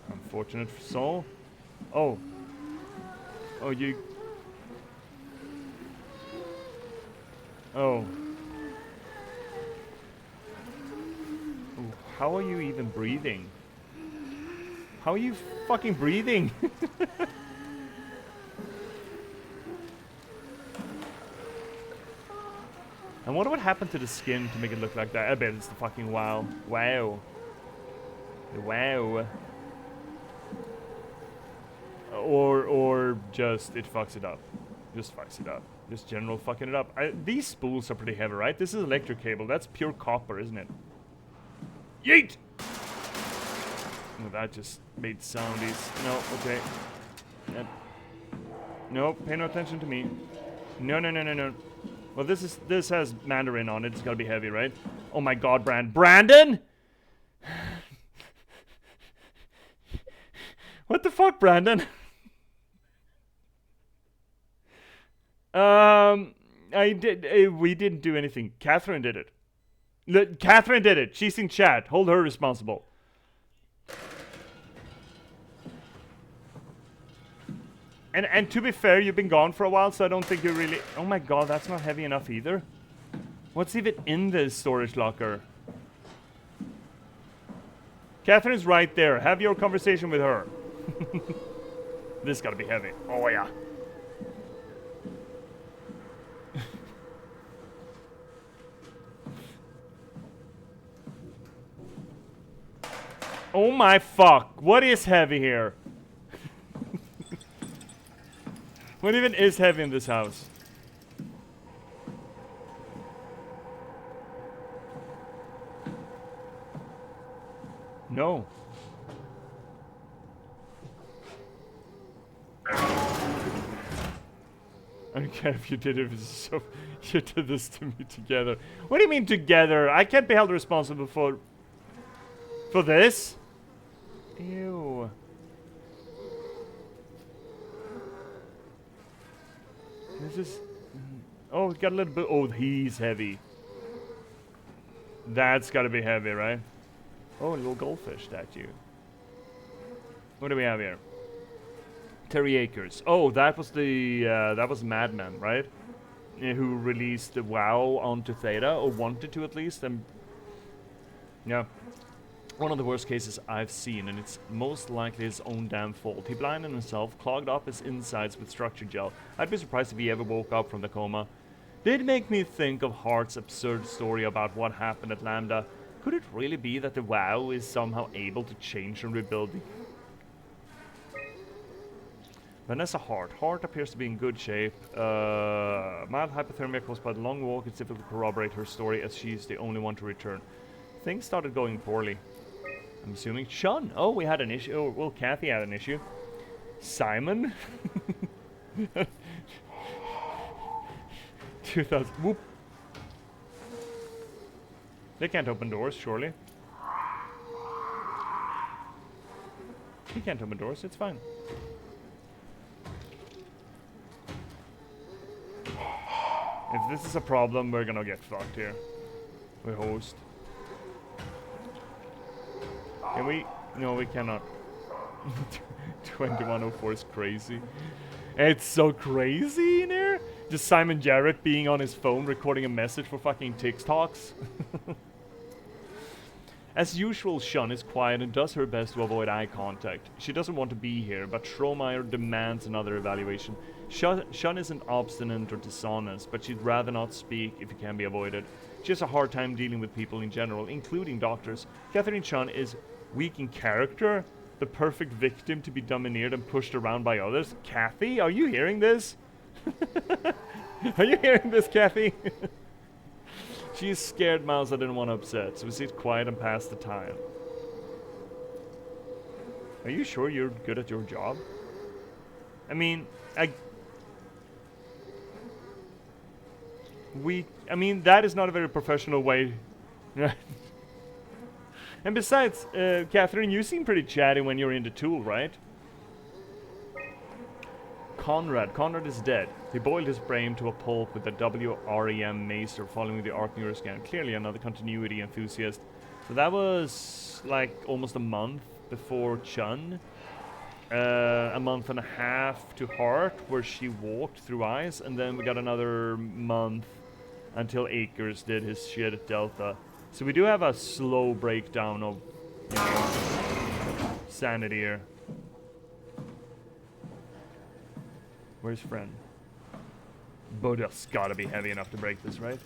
unfortunate soul. Oh. Oh, you... Oh. Ooh, how are you even breathing? How are you fucking breathing? I wonder what happened to the skin to make it look like that. I bet it's the fucking wow. Wow. The wow. Or just it fucks it up. Just fucks it up. Just general fucking it up. These spools are pretty heavy, right? This is electric cable. That's pure copper, isn't it? Yeet! Oh, that just made soundies. No, okay. No, pay no attention to me. No. Well, this has Mandarin on it. It's gotta be heavy, right? Oh my God, Brandon! What the fuck, Brandon? We didn't do anything. Catherine did it. Catherine did it. She's in chat. Hold her responsible. And to be fair, you've been gone for a while, so I don't think you really... Oh my God, that's not heavy enough either. What's even in this storage locker? Catherine's right there. Have your conversation with her. This gotta be heavy. Oh yeah. Oh my fuck! What is heavy here? What even is heavy in this house? No. I don't care if you did it, so you did this to me together. What do you mean together? I can't be held responsible for this. Ew. This is... Oh, it got a little bit... Oh, he's heavy. That's gotta be heavy, right? Oh, a little goldfish statue. What do we have here? Terry Akers. Oh, that was the... that was Madman, right? Who released the WoW onto Theta, or wanted to at least, and... Yeah. One of the worst cases I've seen, and it's most likely his own damn fault. He blinded himself, clogged up his insides with structure gel. I'd be surprised if he ever woke up from the coma. Did make me think of Hart's absurd story about what happened at Lambda. Could it really be that the WoW is somehow able to change and rebuild? Vanessa Hart. Hart appears to be in good shape. Mild hypothermia caused by the long walk. It's difficult to corroborate her story as she's the only one to return. Things started going poorly. I'm assuming Sean. Oh, we had an issue. Oh, well, Kathy had an issue. Simon. 2000. Whoop. They can't open doors, surely. He can't open doors. It's fine. If this is a problem, we're gonna get fucked here. We host. Can we? No, we cannot. 2104 is crazy. It's so crazy in here. Just Simon Jarrett being on his phone recording a message for fucking TikToks. As usual, Shun is quiet and does her best to avoid eye contact. She doesn't want to be here, but Schromeyer demands another evaluation. Shun isn't obstinate or dishonest, but she'd rather not speak if it can be avoided. She has a hard time dealing with people in general, including doctors. Catherine Shun is weak in character, the perfect victim to be domineered and pushed around by others. Kathy, are you hearing this? Are you hearing this, Kathy? She is scared Miles I didn't want to upset, so we sit quiet and pass the time. Are you sure you're good at your job? I mean, I mean, that is not a very professional way. And besides, Catherine, you seem pretty chatty when you're in the tool, right? Conrad is dead. He boiled his brain to a pulp with the WREM maester following the arc neuroscan. Clearly another continuity enthusiast. So that was like almost a month before Chun. A month and a half to Hart, where she walked through ice, and then we got another month until Akers did his shit at Delta. So we do have a slow breakdown of, you know, sanity here. Where's friend? Boda's gotta be heavy enough to break this, right?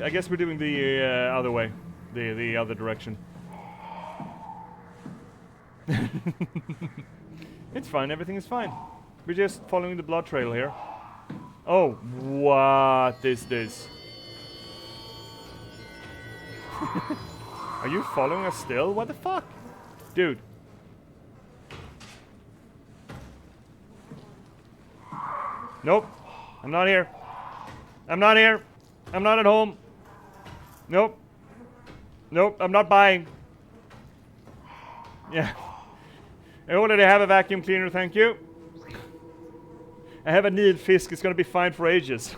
I guess we're doing the other way, the other direction. It's fine, everything is fine. We're just following the blood trail here. Oh, what is this? Are you following us still? What the fuck? Dude. Nope. I'm not here. I'm not here. I'm not at home. Nope. Nope, I'm not buying. Yeah. I already have a vacuum cleaner, thank you. I have a Nil Fisk, it's gonna be fine for ages.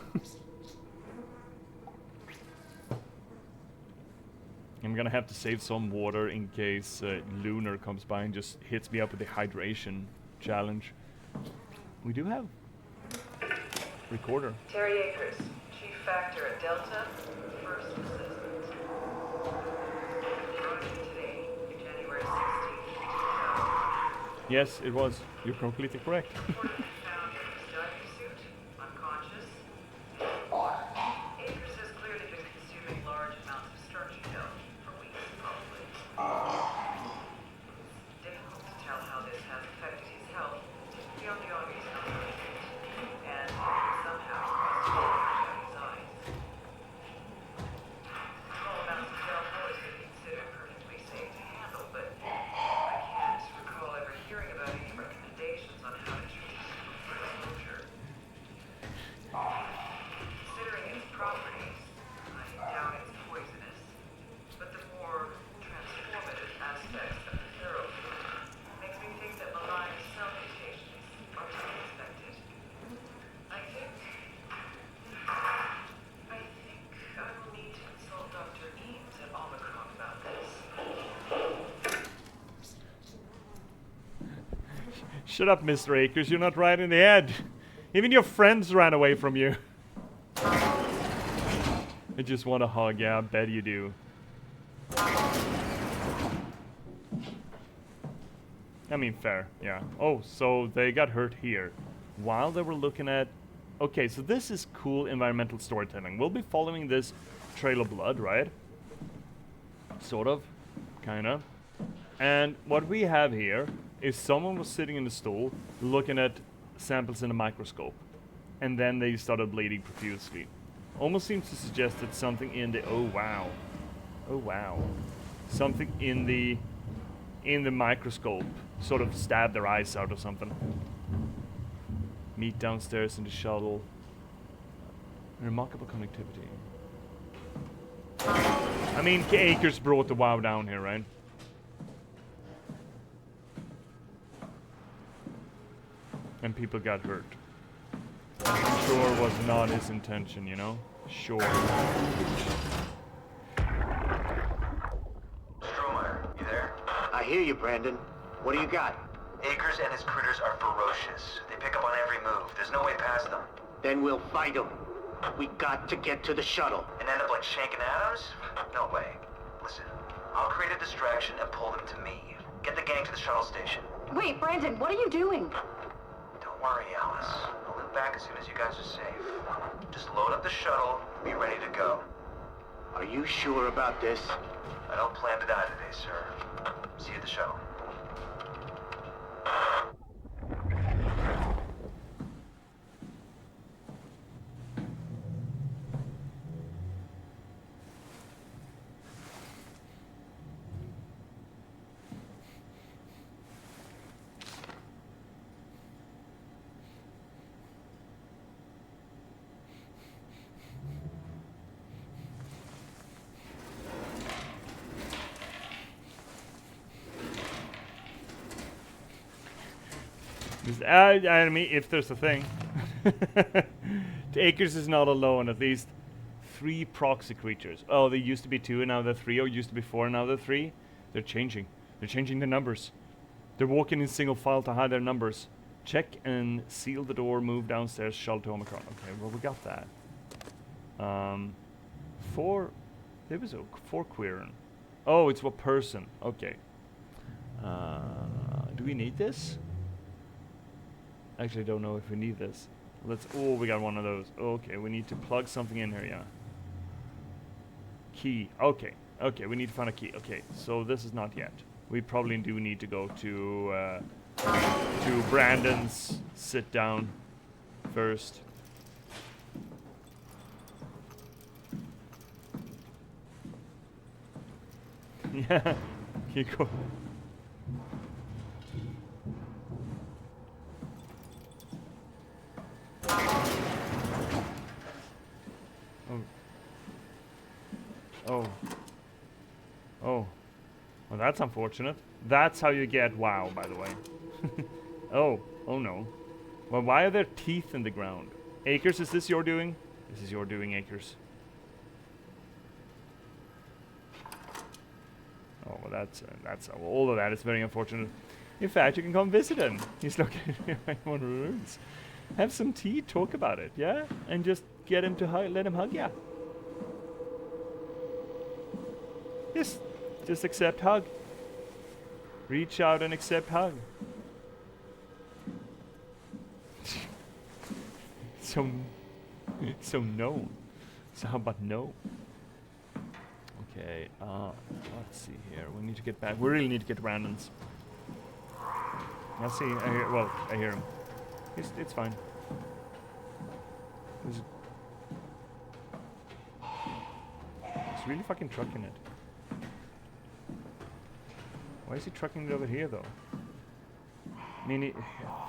I'm gonna have to save some water in case Lunar comes by and just hits me up with the hydration challenge. We do have recorder. Terry Akers, Chief Factor at Delta, First Assistant. Yes, it was. You're completely correct. Akers has clearly been consuming large amounts of starchy milk for weeks, probably. It's difficult to tell how this has affected his health. The only obvious number is and somehow must have out his eyes. Small amounts of gel is considered perfectly safe to handle, but I can't recall ever hearing about any recommendations on how to treat exposure. Considering its properties, I doubt it's poisonous, but the more transformative aspects of the therapy makes me think that malign cell mutations are to be expected. I think I will need to consult Dr. Eames at Omicron about this. Shut up, Mr. Akers. You're not right in the head. Even your friends ran away from you. I just want a hug. Yeah, I bet you do. I mean, fair. Yeah. Oh, so they got hurt here. While they were looking at... Okay, so this is cool environmental storytelling. We'll be following this trail of blood, right? Sort of. Kinda. And what we have here is someone was sitting in the stool looking at samples in a microscope. And then they started bleeding profusely. Almost seems to suggest that something in the... Oh, wow. Oh, wow. Something in the microscope sort of stabbed their eyes out or something. Meet downstairs in the shuttle. Remarkable connectivity. I mean, Akers brought the WoW down here, right? And people got hurt. I'm sure was not his intention, you know? Sure. Stromeyer, you there? I hear you, Brandon. What do you got? Akers and his critters are ferocious. They pick up on every move. There's no way past them. Then we'll fight them. We got to get to the shuttle. And end up like Shank and Adams? No way. Listen, I'll create a distraction and pull them to me. Get the gang to the shuttle station. Wait, Brandon, what are you doing? Don't worry, Alice. I'll loop back as soon as you guys are safe. Just load up the shuttle, be ready to go. Are you sure about this? I don't plan to die today, sir. See you at the shuttle. I mean, if there's a thing. Akers is not alone. At least 3 proxy creatures. Oh, there used to be 2 and now they're 3, or used to be 4 and now they're 3. They're changing. They're changing the numbers. They're walking in single file to hide their numbers. Check and seal the door, move downstairs, shuttle to Omicron. Okay, well, we got that. 4... There was a 4 queeren. Oh, it's what person. Okay. Do we need this? Actually, don't know if we need this. Let's... Oh, we got one of those. Okay, we need to plug something in here, yeah. Key. Okay. Okay, we need to find a key. Okay, so this is not yet. We probably do need to go to Brandon's sit down first. Yeah. Keep going. Oh. Oh. Well, that's unfortunate. That's how you get WoW, by the way. Oh. Oh no. Well, why are there teeth in the ground? Akers, is this your doing? This is your doing, Akers. Oh, well, that's all of that is very unfortunate. In fact, you can come visit him. He's located in one of the rooms. Have some tea, talk about it, yeah? And just get him to let him hug ya. Just accept hug. Reach out and accept hug. So no. So how about no? Okay, let's see here. We need to get back. We really need to get to Brandon's. Let's see. I hear him. It's fine. He's really fucking trucking it. Why is he trucking it over here, though? I mean,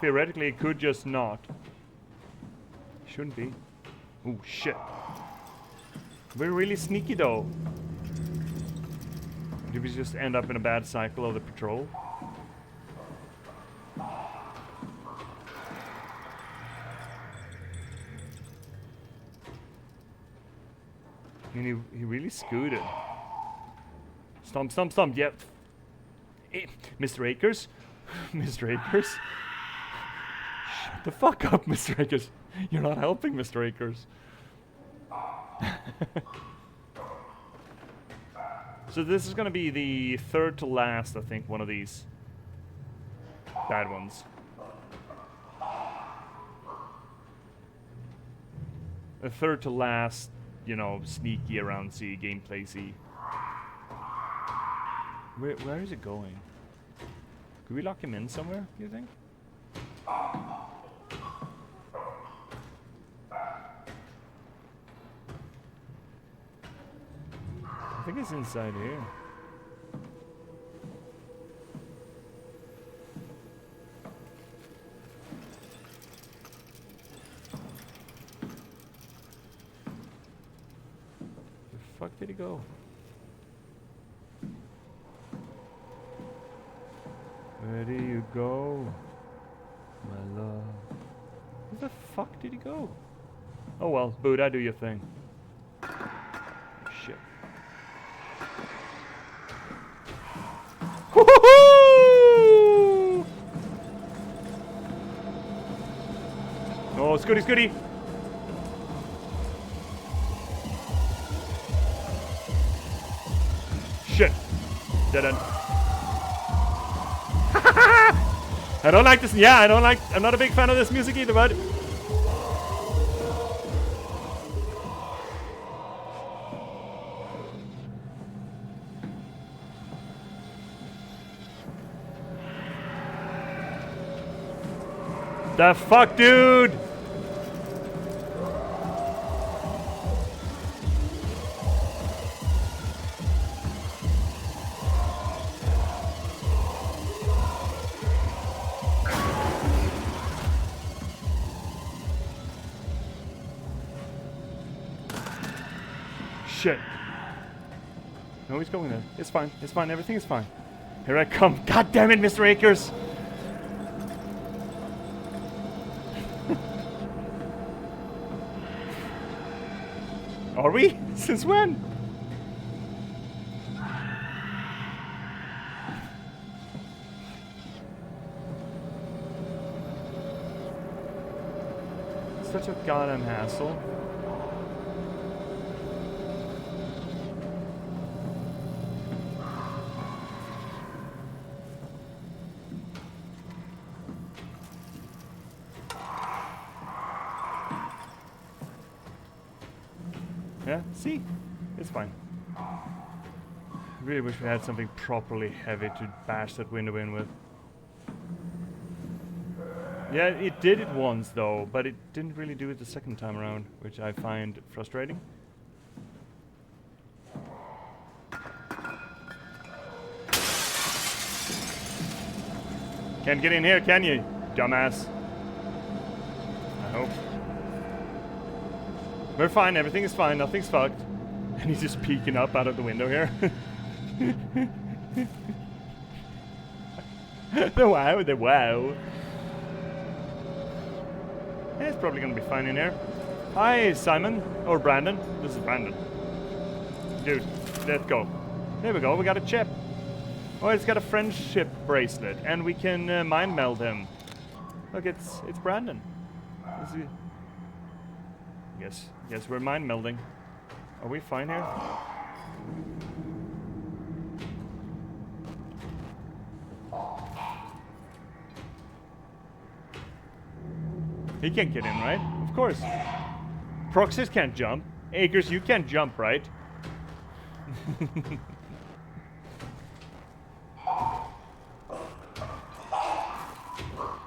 theoretically, it could just not. Shouldn't be. Oh, shit. We're really sneaky, though. Did we just end up in a bad cycle of the patrol? I mean, he really scooted. Stomp, stomp, stomp, yep. Mr. Akers? Mr. Akers? Shut the fuck up, Mr. Akers. You're not helping, Mr. Akers. So this is gonna be the third to last, I think, one of these bad ones. The third to last, you know, sneaky around C, gameplay C. Where is it going? Could we lock him in somewhere, do you think? I think it's inside here. Where the fuck did he go? Where do you go, my love? Where the fuck did he go? Oh well, Buddha, do your thing. Shit. Oh, Scooty, Scooty! Shit! Dead end. I don't like this. Yeah, I'm not a big fan of this music either, bud. The fuck, dude? Shit. No, he's going there. It's fine. It's fine. Everything is fine. Here I come. God damn it, Mr. Akers. Are we? Since when? Such a goddamn hassle. Yeah, see? It's fine. I really wish we had something properly heavy to bash that window in with. Yeah, it did it once though, but it didn't really do it the second time around, which I find frustrating. Can't get in here, can you, dumbass? I hope. We're fine, everything is fine, nothing's fucked. And he's just peeking up out of the window here. The wow, the wow. Yeah, it's probably gonna be fine in here. Hi, Simon. Or Brandon. This is Brandon. Dude, let's go. There we go, we got a chip. Oh, it's got a friendship bracelet. And we can mind meld him. Look, it's Brandon. Yes, we're mind melding. Are we fine here? He can't get in, right? Of course. Proxies can't jump. Akers, you can't jump, right?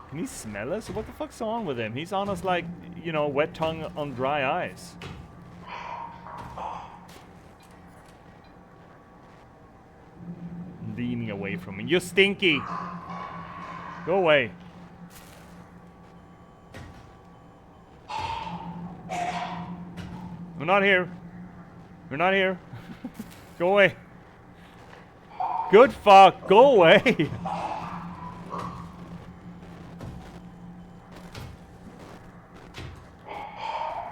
Can he smell us? What the fuck's on with him? He's on us like, you know, wet tongue on dry ice. Leaning away from me. You stinky! Go away. We're not here. We're not here. Go away. Good fuck. Go away.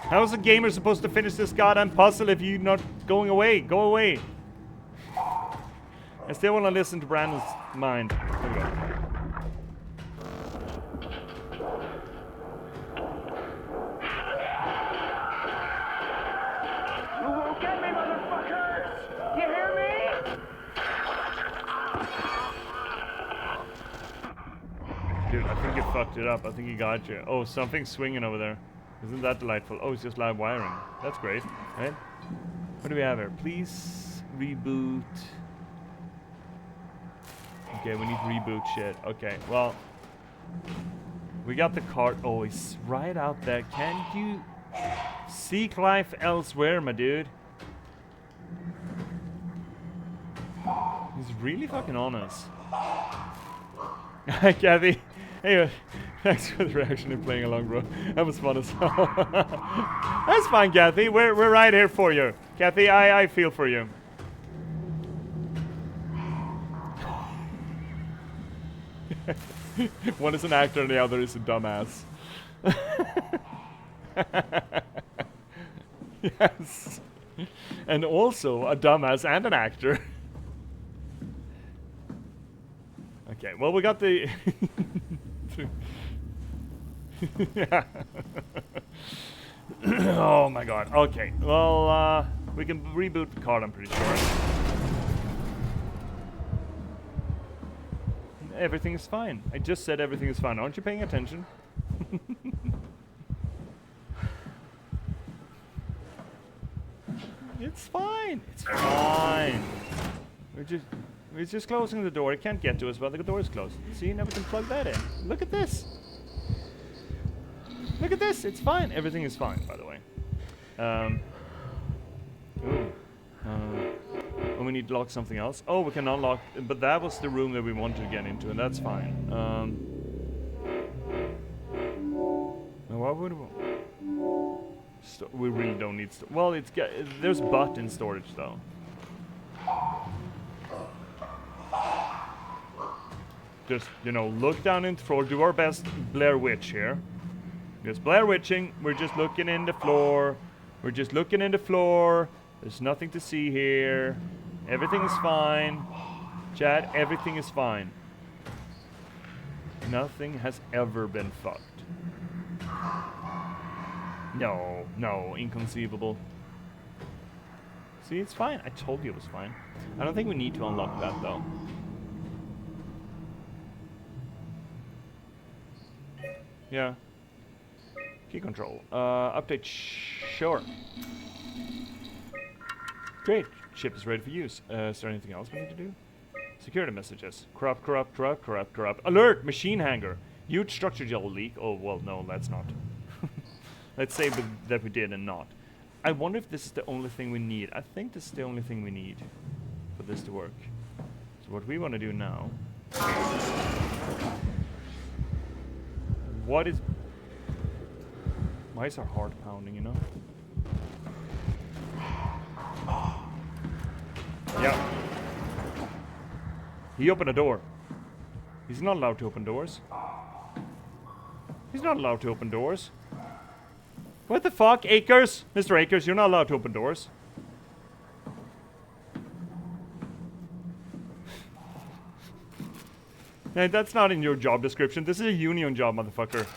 How's a gamer supposed to finish this goddamn puzzle if you're not going away? Go away. I still want to listen to Brandon's mind. There we go. You won't get me, motherfuckers! You hear me? Dude, I think you fucked it up. I think he got you. Oh, something's swinging over there. Isn't that delightful? Oh, it's just live wiring. That's great, right? What do we have here? Please reboot. Okay, we need reboot shit. Okay, well, we got the card. Oh, it's right out there. Can you seek life elsewhere, my dude? He's really fucking on us. Hi, Kathy. Hey, thanks for the reaction and playing along, bro. That was fun as hell. That's fine, Kathy. We're right here for you. Kathy, I feel for you. One is an actor and the other is a dumbass. Yes. And also a dumbass and an actor. Okay, well, we got the... Yeah. Oh my god. Okay, well, we can reboot the card, I'm pretty sure. Everything is fine. I just said everything is fine. Aren't you paying attention? It's fine. It's fine. We're just closing the door. It can't get to us while the door is closed. See, now we can plug that in. Look at this. Look at this. It's fine. Everything is fine, by the way. We need to lock something else. Oh, we can unlock, but that was the room that we wanted to get into, and that's fine. Why would we really don't need well, there's butt in storage though. Just, you know, look down in the floor, do our best Blair Witch here. Just Blair Witching, we're just looking in the floor. We're just looking in the floor. There's nothing to see here. Everything is fine. Chat, everything is fine. Nothing has ever been fucked. No, no, inconceivable. See, it's fine. I told you it was fine. I don't think we need to unlock that, though. Yeah. Key control. Update, sure. Great. Ship is ready for use. Is there anything else we need to do? Security messages. Corrupt, corrupt, corrupt, corrupt, corrupt. Alert! Machine hanger. Huge structure gel leak. Oh, well, no, let's not. Let's say that we did and not. I wonder if this is the only thing we need. I think this is the only thing we need for this to work. So what we want to do now... What is... Why is our heart pounding, you know? Yeah. He opened a door. He's not allowed to open doors. He's not allowed to open doors. What the fuck? Akers? Mr. Akers, you're not allowed to open doors. Hey, that's not in your job description. This is a union job, motherfucker.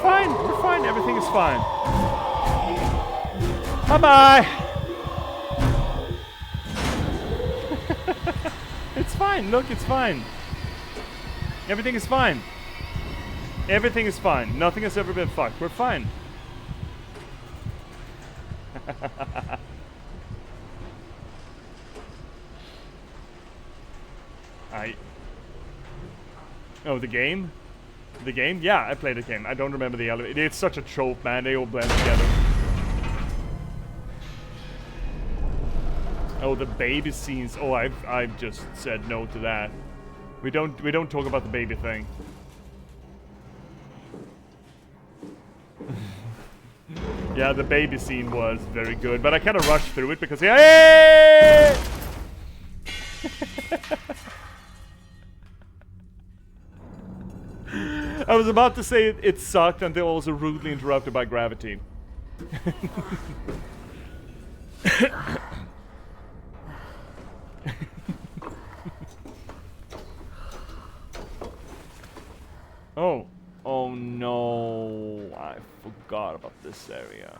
fine. We're fine. Everything is fine. Bye-bye. It's fine. Look, it's fine. Everything is fine. Everything is fine. Nothing has ever been fucked. We're fine. Oh, the game? The game? Yeah, I played the game. I don't remember the elevator. It's such a trope, man. They all blend together. Oh, the baby scenes. Oh, I've just said no to that. We don't talk about the baby thing. Yeah, the baby scene was very good, but I kind of rushed through it because hey! I was about to say it sucked until I was rudely interrupted by gravity. Oh. Oh no. I forgot about this area.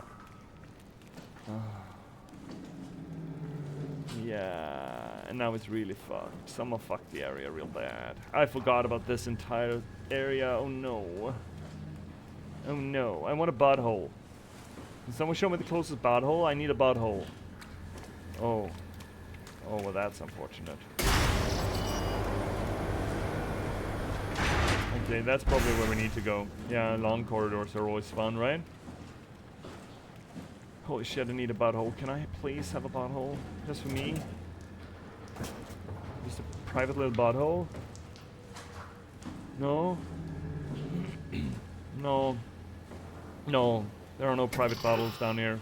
Yeah, and now it's really fucked. Someone fucked the area real bad. I forgot about this entire area. Oh no. Oh no. I want a butthole. Can someone show me the closest butthole? I need a butthole. Oh. Oh, well that's unfortunate. Okay, that's probably where we need to go. Yeah, long corridors are always fun, right? Holy shit, I need a butthole. Can I please have a butthole? Just for me? Just a private little butthole? No? No. No. There are no private buttholes down here.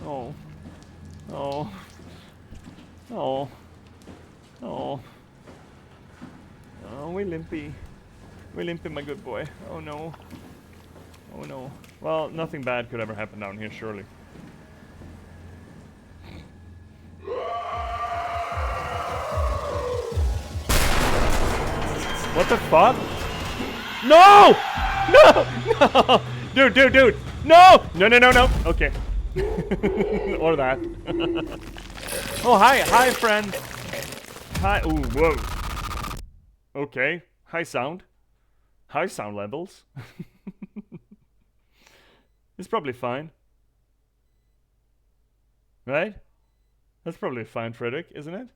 Oh. Oh. Oh. Oh. Oh, we're limpy. We're limpy, my good boy. Oh no. Oh no. Well, nothing bad could ever happen down here, surely. What the fuck? No! No! No! Dude! No! No! Okay. Or that. Oh, hi, friend. Hi. Ooh, whoa. Okay. High sound levels. It's probably fine. Right? That's probably fine, Frederick, isn't it?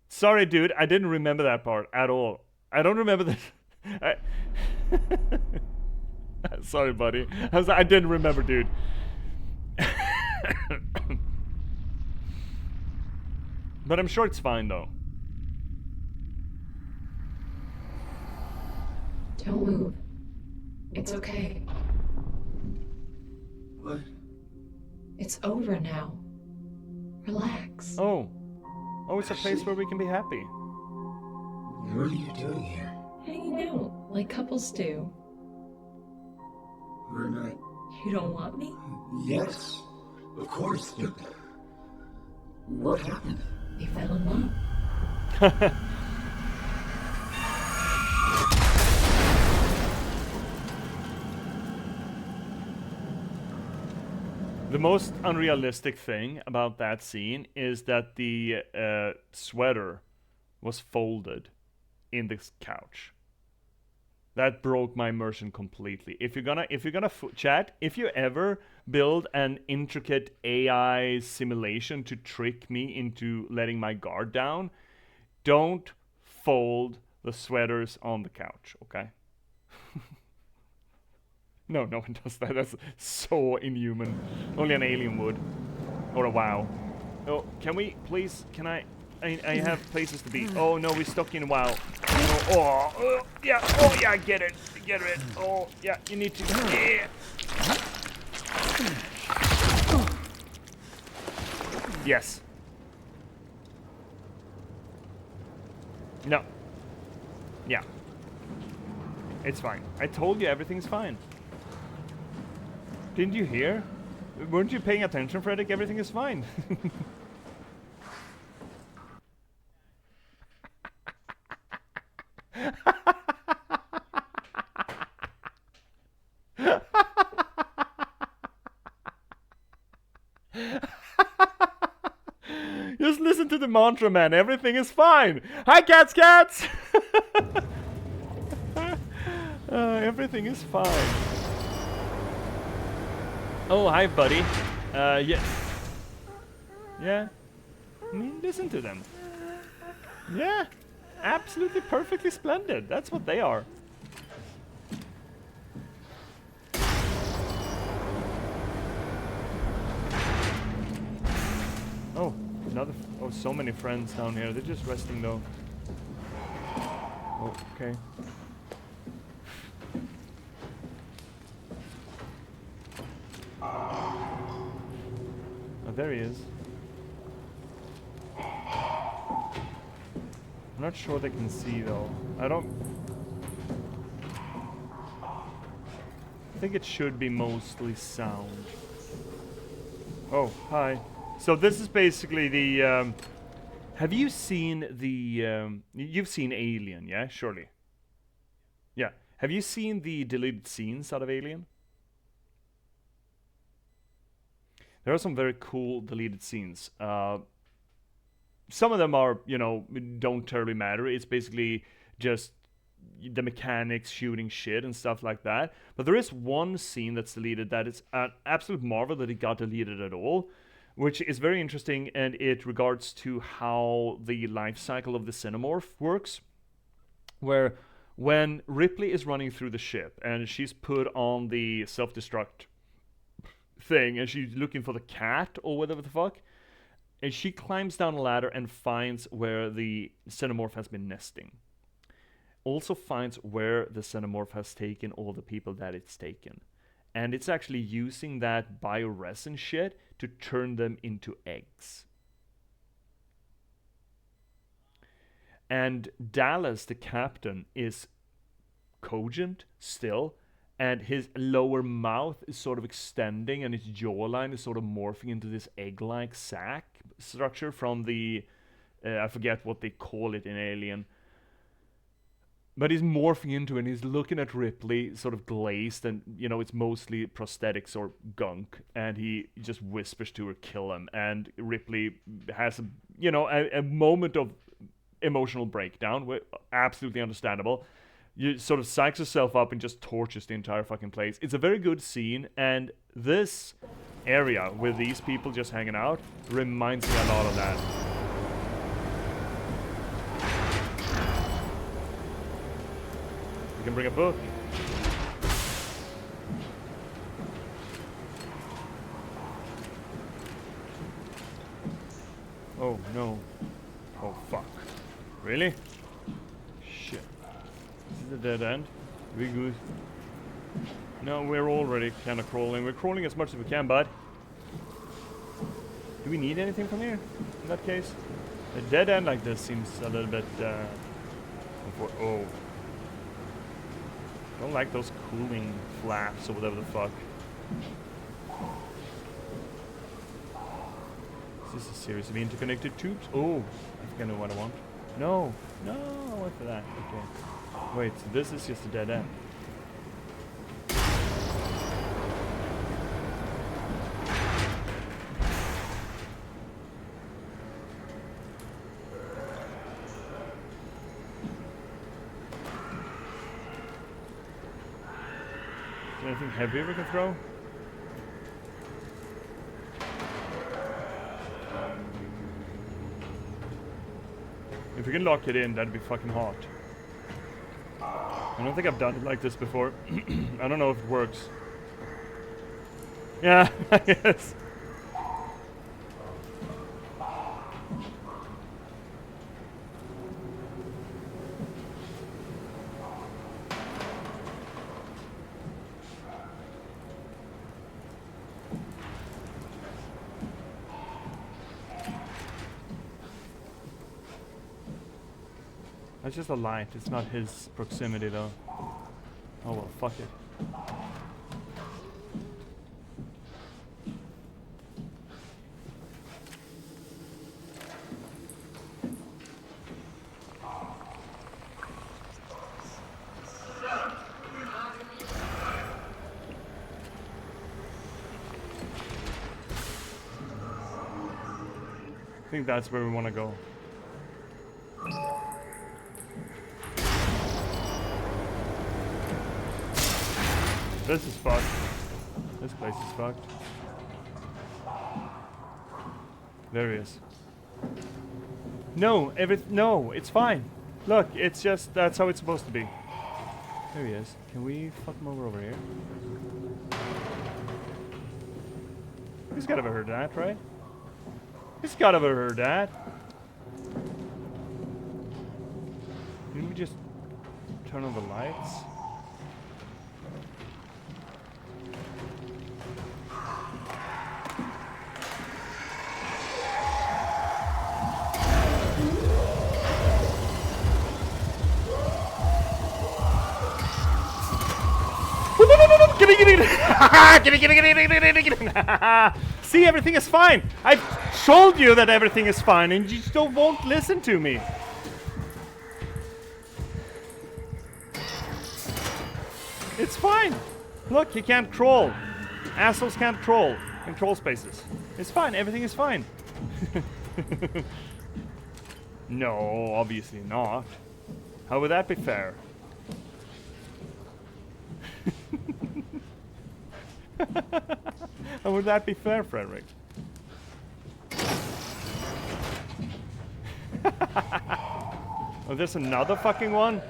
Sorry, dude. I didn't remember that part at all. I don't remember this. Sorry, buddy. I didn't remember, dude. But I'm sure it's fine, though. Don't move. It's okay. What? It's over now. Relax. Oh, it's a place where we can be happy. What are you doing here? Hanging out like couples do. We're not... You don't want me? Yes, of course, but... What happened? We fell in love. The most unrealistic thing about that scene is that the sweater was folded in this couch. That broke my immersion completely. If you're gonna chat, if you ever build an intricate AI simulation to trick me into letting my guard down, don't fold the sweaters on the couch, okay? No one does that. That's so inhuman. Only an alien would. Or a WoW. Oh, can we please? Can I have places to be. Oh no, we're stuck in WoW. Yeah. Oh yeah, get it. Oh yeah, you need to. Yeah. Yes. No. Yeah. It's fine. I told you everything's fine. Didn't you hear? Weren't you paying attention, Frederick? Everything is fine. Just listen to the mantra, man. Everything is fine. Hi, cats! Everything is fine. Oh, hi, buddy. Yeah. Yeah. I mean, listen to them. Yeah. Absolutely perfectly splendid. That's what they are. Oh, another. Oh, so many friends down here. They're just resting though. Oh, okay. Oh, there he is. I'm not sure they can see though. I think it should be mostly sound. Oh, hi. So this is basically the, have you seen the, you've seen Alien, yeah? Surely. Yeah. Have you seen the deleted scenes out of Alien? There are some very cool deleted scenes. Some of them are, you know, don't terribly matter. It's basically just the mechanics shooting shit and stuff like that. But there is one scene that's deleted that is an absolute marvel that it got deleted at all, which is very interesting, and it regards to how the life cycle of the xenomorph works, where when Ripley is running through the ship and she's put on the self-destruct thing and she's looking for the cat or whatever the fuck, and she climbs down a ladder and finds where the xenomorph has been nesting. Also finds where the xenomorph has taken all the people that it's taken. And it's actually using that bioresin shit to turn them into eggs. And Dallas, the captain, is cogent still, and his lower mouth is sort of extending and his jawline is sort of morphing into this egg-like sac structure from the, I forget what they call it in Alien. But he's morphing into it and he's looking at Ripley sort of glazed, and you know it's mostly prosthetics or gunk, and he just whispers to her, kill him, and Ripley has a moment of emotional breakdown, absolutely understandable. You sort of psychs herself up and just tortures the entire fucking place. It's a very good scene, and this area with these people just hanging out reminds me a lot of that. You can bring a book. Oh no. Oh fuck. Really? Shit. This is a dead end. We good? No, we're already kind of crawling. We're crawling as much as we can, bud. Do we need anything from here? In that case? A dead end like this seems a little bit, oh. Don't like those cooling flaps or whatever the fuck. Is this a series of interconnected tubes? Oh, I think I know what I want. No, I went for that. Okay. Wait, so this is just a dead end. Is there anything heavier we can throw? If we can lock it in, that'd be fucking hot. I don't think I've done it like this before. I don't know if it works. Yeah, I guess. That's just a light, it's not his proximity though. Oh well, fuck it. think that's where we want to go. This is fucked. This place is fucked. There he is. No, no, it's fine. Look, it's just, that's how it's supposed to be. There he is. Can we fuck him over here? He's gotta have heard that, right? He's gotta have heard that. Didn't we just turn on the lights? See, everything is fine. I've told you that everything is fine, and you still won't listen to me. It's fine. Look, he can't crawl. Assholes can't crawl in crawl spaces. It's fine. Everything is fine. No, obviously not. How would that be fair? How would that be fair, Frederick? Oh, there's another fucking one?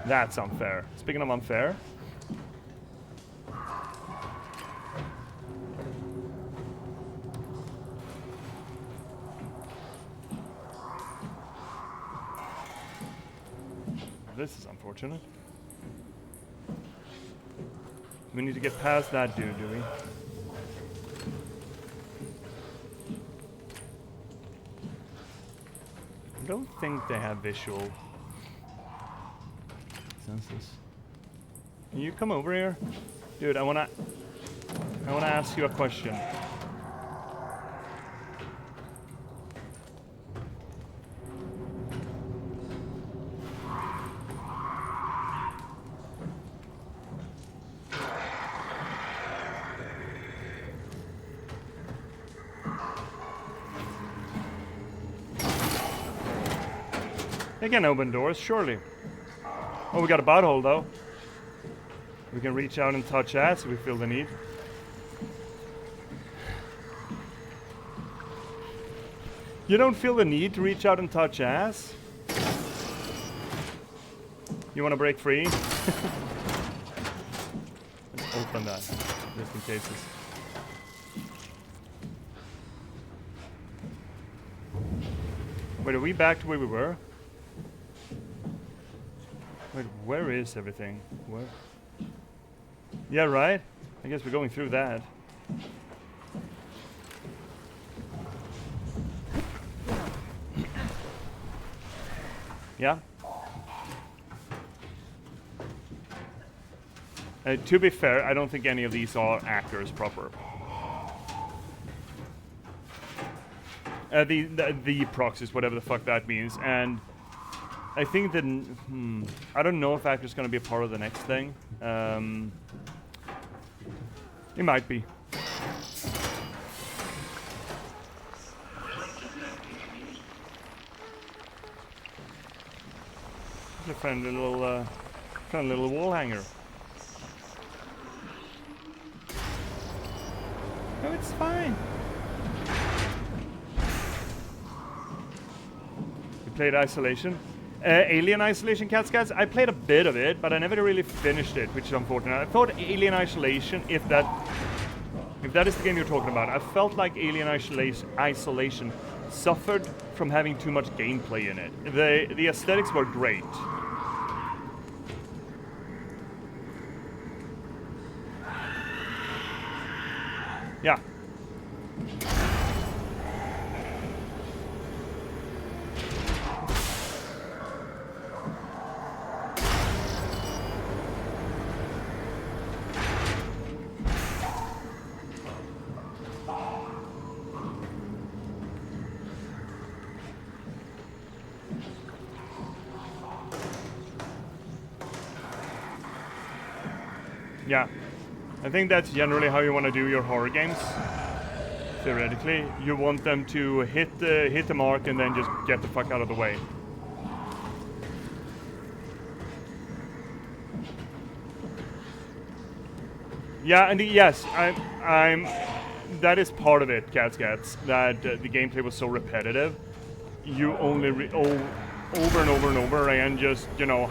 That's unfair. Speaking of unfair. This is unfortunate. We need to get past that dude, do we? I don't think they have visual senses. Can you come over here? Dude, I wanna ask you a question. They can open doors, surely. Oh, we got a butthole, though. We can reach out and touch ass if we feel the need. You don't feel the need to reach out and touch ass? You want to break free? Let's open that, just in cases. Wait, are we back to where we were? Wait, where is everything? Where? Yeah, right? I guess we're going through that. Yeah? To be fair, I don't think any of these are actors proper. The proxies, whatever the fuck that means, and I think that I don't know if actor's gonna be a part of the next thing. It might be. It's a friendly little wall hanger. No, it's fine. You played Isolation. Alien Isolation, cats. I played a bit of it, but I never really finished it, which is unfortunate. I thought Alien Isolation, if that is the game you're talking about, I felt like Alien Isolation suffered from having too much gameplay in it. The aesthetics were great. Yeah. Yeah, I think that's generally how you want to do your horror games. theoretically. You want them to hit the mark and then just get the fuck out of the way. Yeah, and yes, I'm. That is part of it, Cats. That the gameplay was so repetitive. You only over and over and over again, just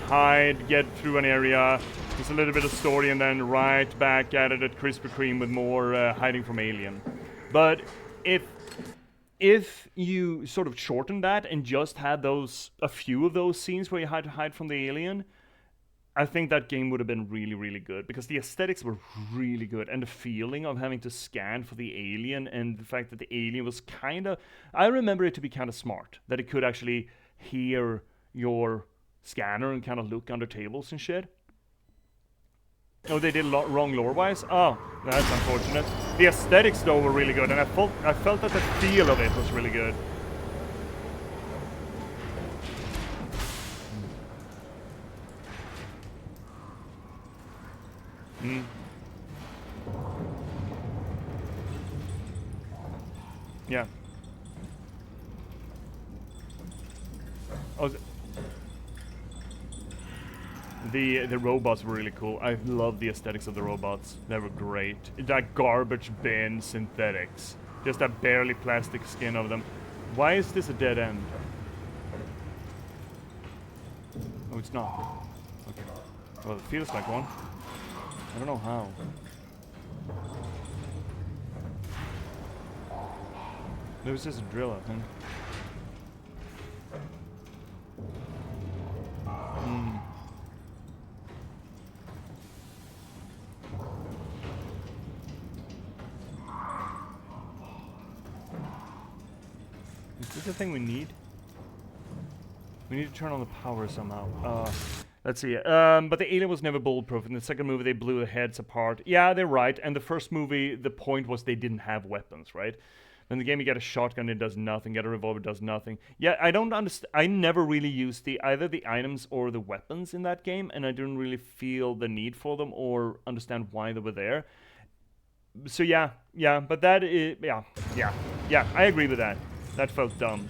hide, get through an area. There's a little bit of story, and then right back at it at Krispy Kreme with more hiding from alien. But if you sort of shortened that and just had a few of those scenes where you had to hide from the alien, I think that game would have been really, really good, because the aesthetics were really good, and the feeling of having to scan for the alien, and the fact that the alien was kind of... I remember it to be kind of smart, that it could actually hear your scanner and kind of look under tables and shit. Oh, they did a lot wrong lore-wise? Oh, that's unfortunate. The aesthetics, though, were really good, and I felt that the feel of it was really good. Yeah. Oh, the robots were really cool. I love the aesthetics of the robots. They were great. That garbage bin synthetics. Just that barely plastic skin of them. Why is this a dead end? Oh, it's not. Okay. Well, it feels like one. I don't know how. There was just a drill, I think. Is this the thing we need? We need to turn on the power somehow. Let's see. But the alien was never bulletproof. In the second movie, they blew the heads apart. Yeah, they're right. And the first movie, the point was they didn't have weapons, right? In the game, you get a shotgun, it does nothing. Get a revolver, does nothing. Yeah, I don't understand. I never really used either the items or the weapons in that game, and I didn't really feel the need for them or understand why they were there. So yeah. But that is yeah. I agree with that. That felt dumb.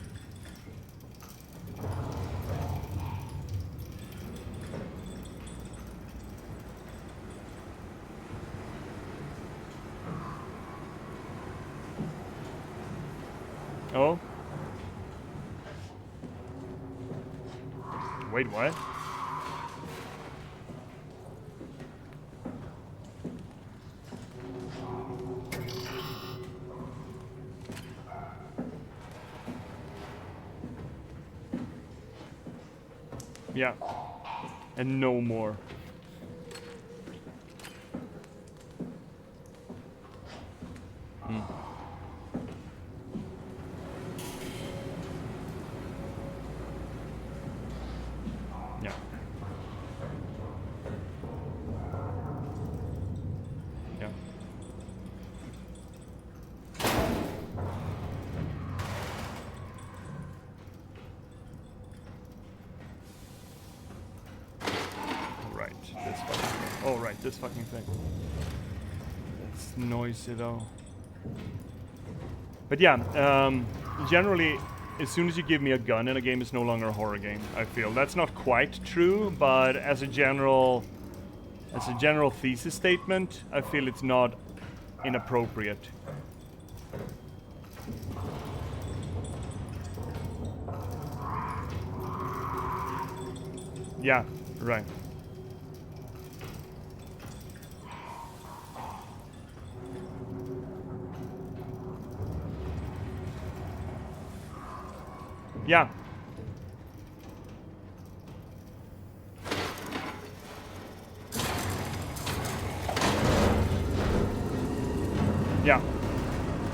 Oh. Wait, what? Yeah. And no more. Yeah. Yeah. This fucking thing. It's noisy though. But yeah, generally, as soon as you give me a gun in a game, it's no longer a horror game, I feel. That's not quite true, but as a general thesis statement, I feel it's not inappropriate. Yeah, right. Yeah. Yeah.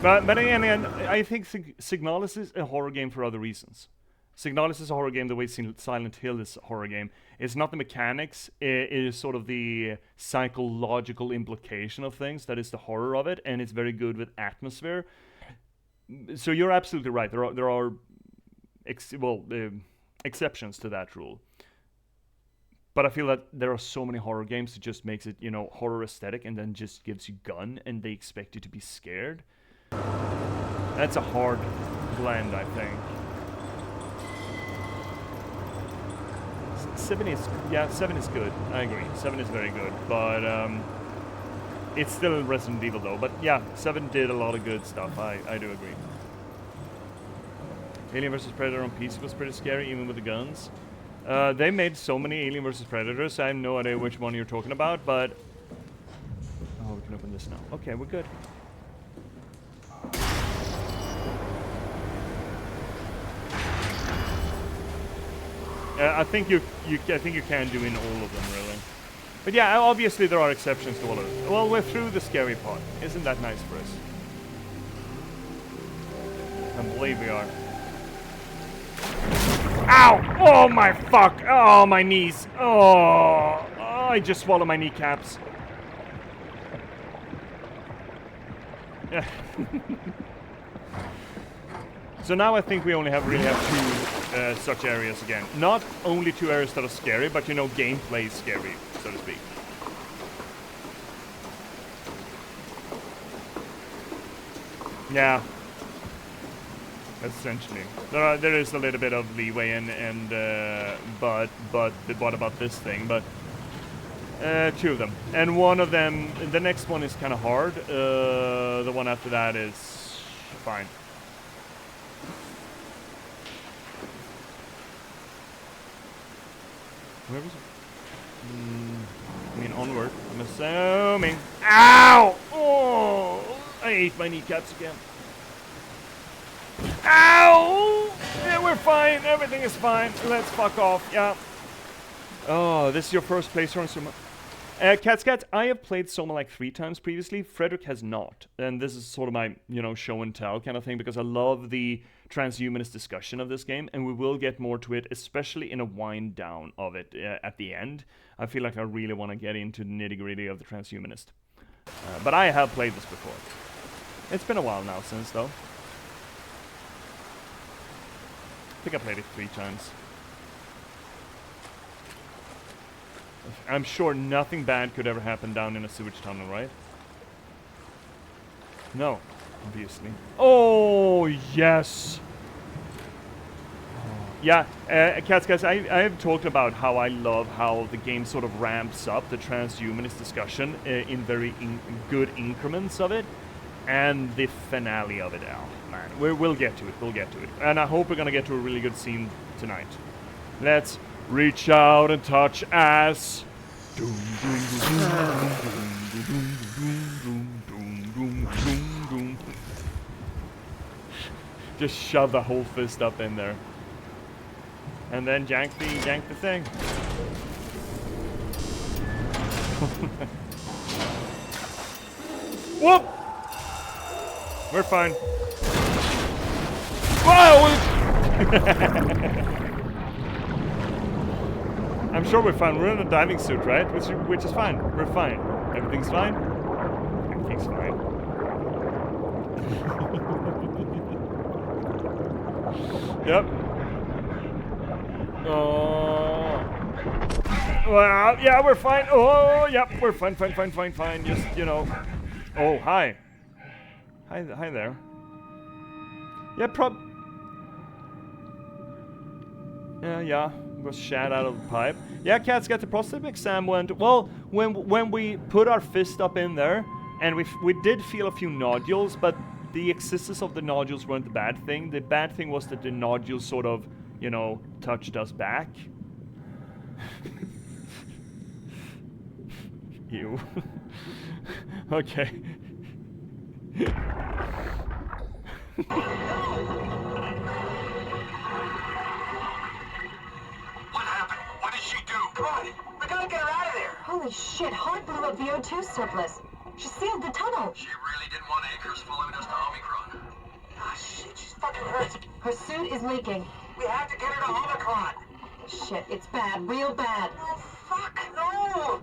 But again, I think Signalis is a horror game for other reasons. Signalis is a horror game the way Silent Hill is a horror game. It's not the mechanics, it is sort of the psychological implication of things that is the horror of it, and it's very good with atmosphere. So you're absolutely right. There are exceptions to that rule. But I feel that there are so many horror games that just makes it, horror aesthetic, and then just gives you gun, and they expect you to be scared. That's a hard blend, I think. 7 is, yeah, 7 is good. I agree. 7 is very good, but it's still Resident Evil though. But yeah, 7 did a lot of good stuff. I do agree. Alien vs Predator on PC was pretty scary, even with the guns. They made so many Alien vs Predators. I have no idea which one you're talking about, but oh, we can open this now. Okay, we're good. I think you can do in all of them, really. But yeah, obviously there are exceptions to all of it. Well, we're through the scary part. Isn't that nice for us? I believe we are. Ow! Oh my fuck! Oh, my knees! Oh, I just swallowed my kneecaps. Yeah. So now I think we only really have 2 such areas again. Not only 2 areas that are scary, but you know, gameplay is scary, so to speak. Yeah. Essentially. There is a little bit of leeway but what about this thing? But 2 of them. And one of them, the next one is kind of hard. The one after that is fine. Where was it? I mean, onward. I'm assuming. Ow! Oh! I ate my kneecaps again. Ow! Yeah, we're fine. Everything is fine. Let's fuck off. Yeah. Oh, this is your first playthrough on Soma. Cats, I have played Soma like 3 times previously. Frederick has not. And this is sort of my, you know, show and tell kind of thing, because I love the transhumanist discussion of this game, and we will get more to it, especially in a wind down of it at the end. I feel like I really want to get into the nitty-gritty of the transhumanist. But I have played this before. It's been a while now since, though. I think I played it 3 times. I'm sure nothing bad could ever happen down in a sewage tunnel, right? No, obviously. Oh, yes! Yeah, Cats, I have talked about how I love how the game sort of ramps up the transhumanist discussion in very good increments of it. And the finale of it, oh man, we'll get to it, And I hope we're gonna get to a really good scene tonight. Let's reach out and touch ass. Just shove the whole fist up in there. And then yank the thing. Whoop! We're fine. Whoa! I'm sure we're fine. We're in a diving suit, right? Which is fine. We're fine. Everything's fine. Everything's fine. Yep. Oh. Well, yeah, we're fine. Oh, yep, we're fine. Just, you know. Oh, hi. Hi there. Yeah, yeah. Was shat out of the pipe. Yeah, Cats, got the prostate exam went well. When we put our fist up in there, and we did feel a few nodules, but the existence of the nodules weren't the bad thing. The bad thing was that the nodules sort of, you know, touched us back. Ew. Okay. Come on, we gotta get her out of there. Holy shit, Hart blew up the O2 surplus. She sealed the tunnel. She really didn't want anchors following us to Omicron. Ah, shit, she's fucking hurt. Her suit is leaking. We have to get her to Omicron. Shit, it's bad, real bad. Oh, fuck, no!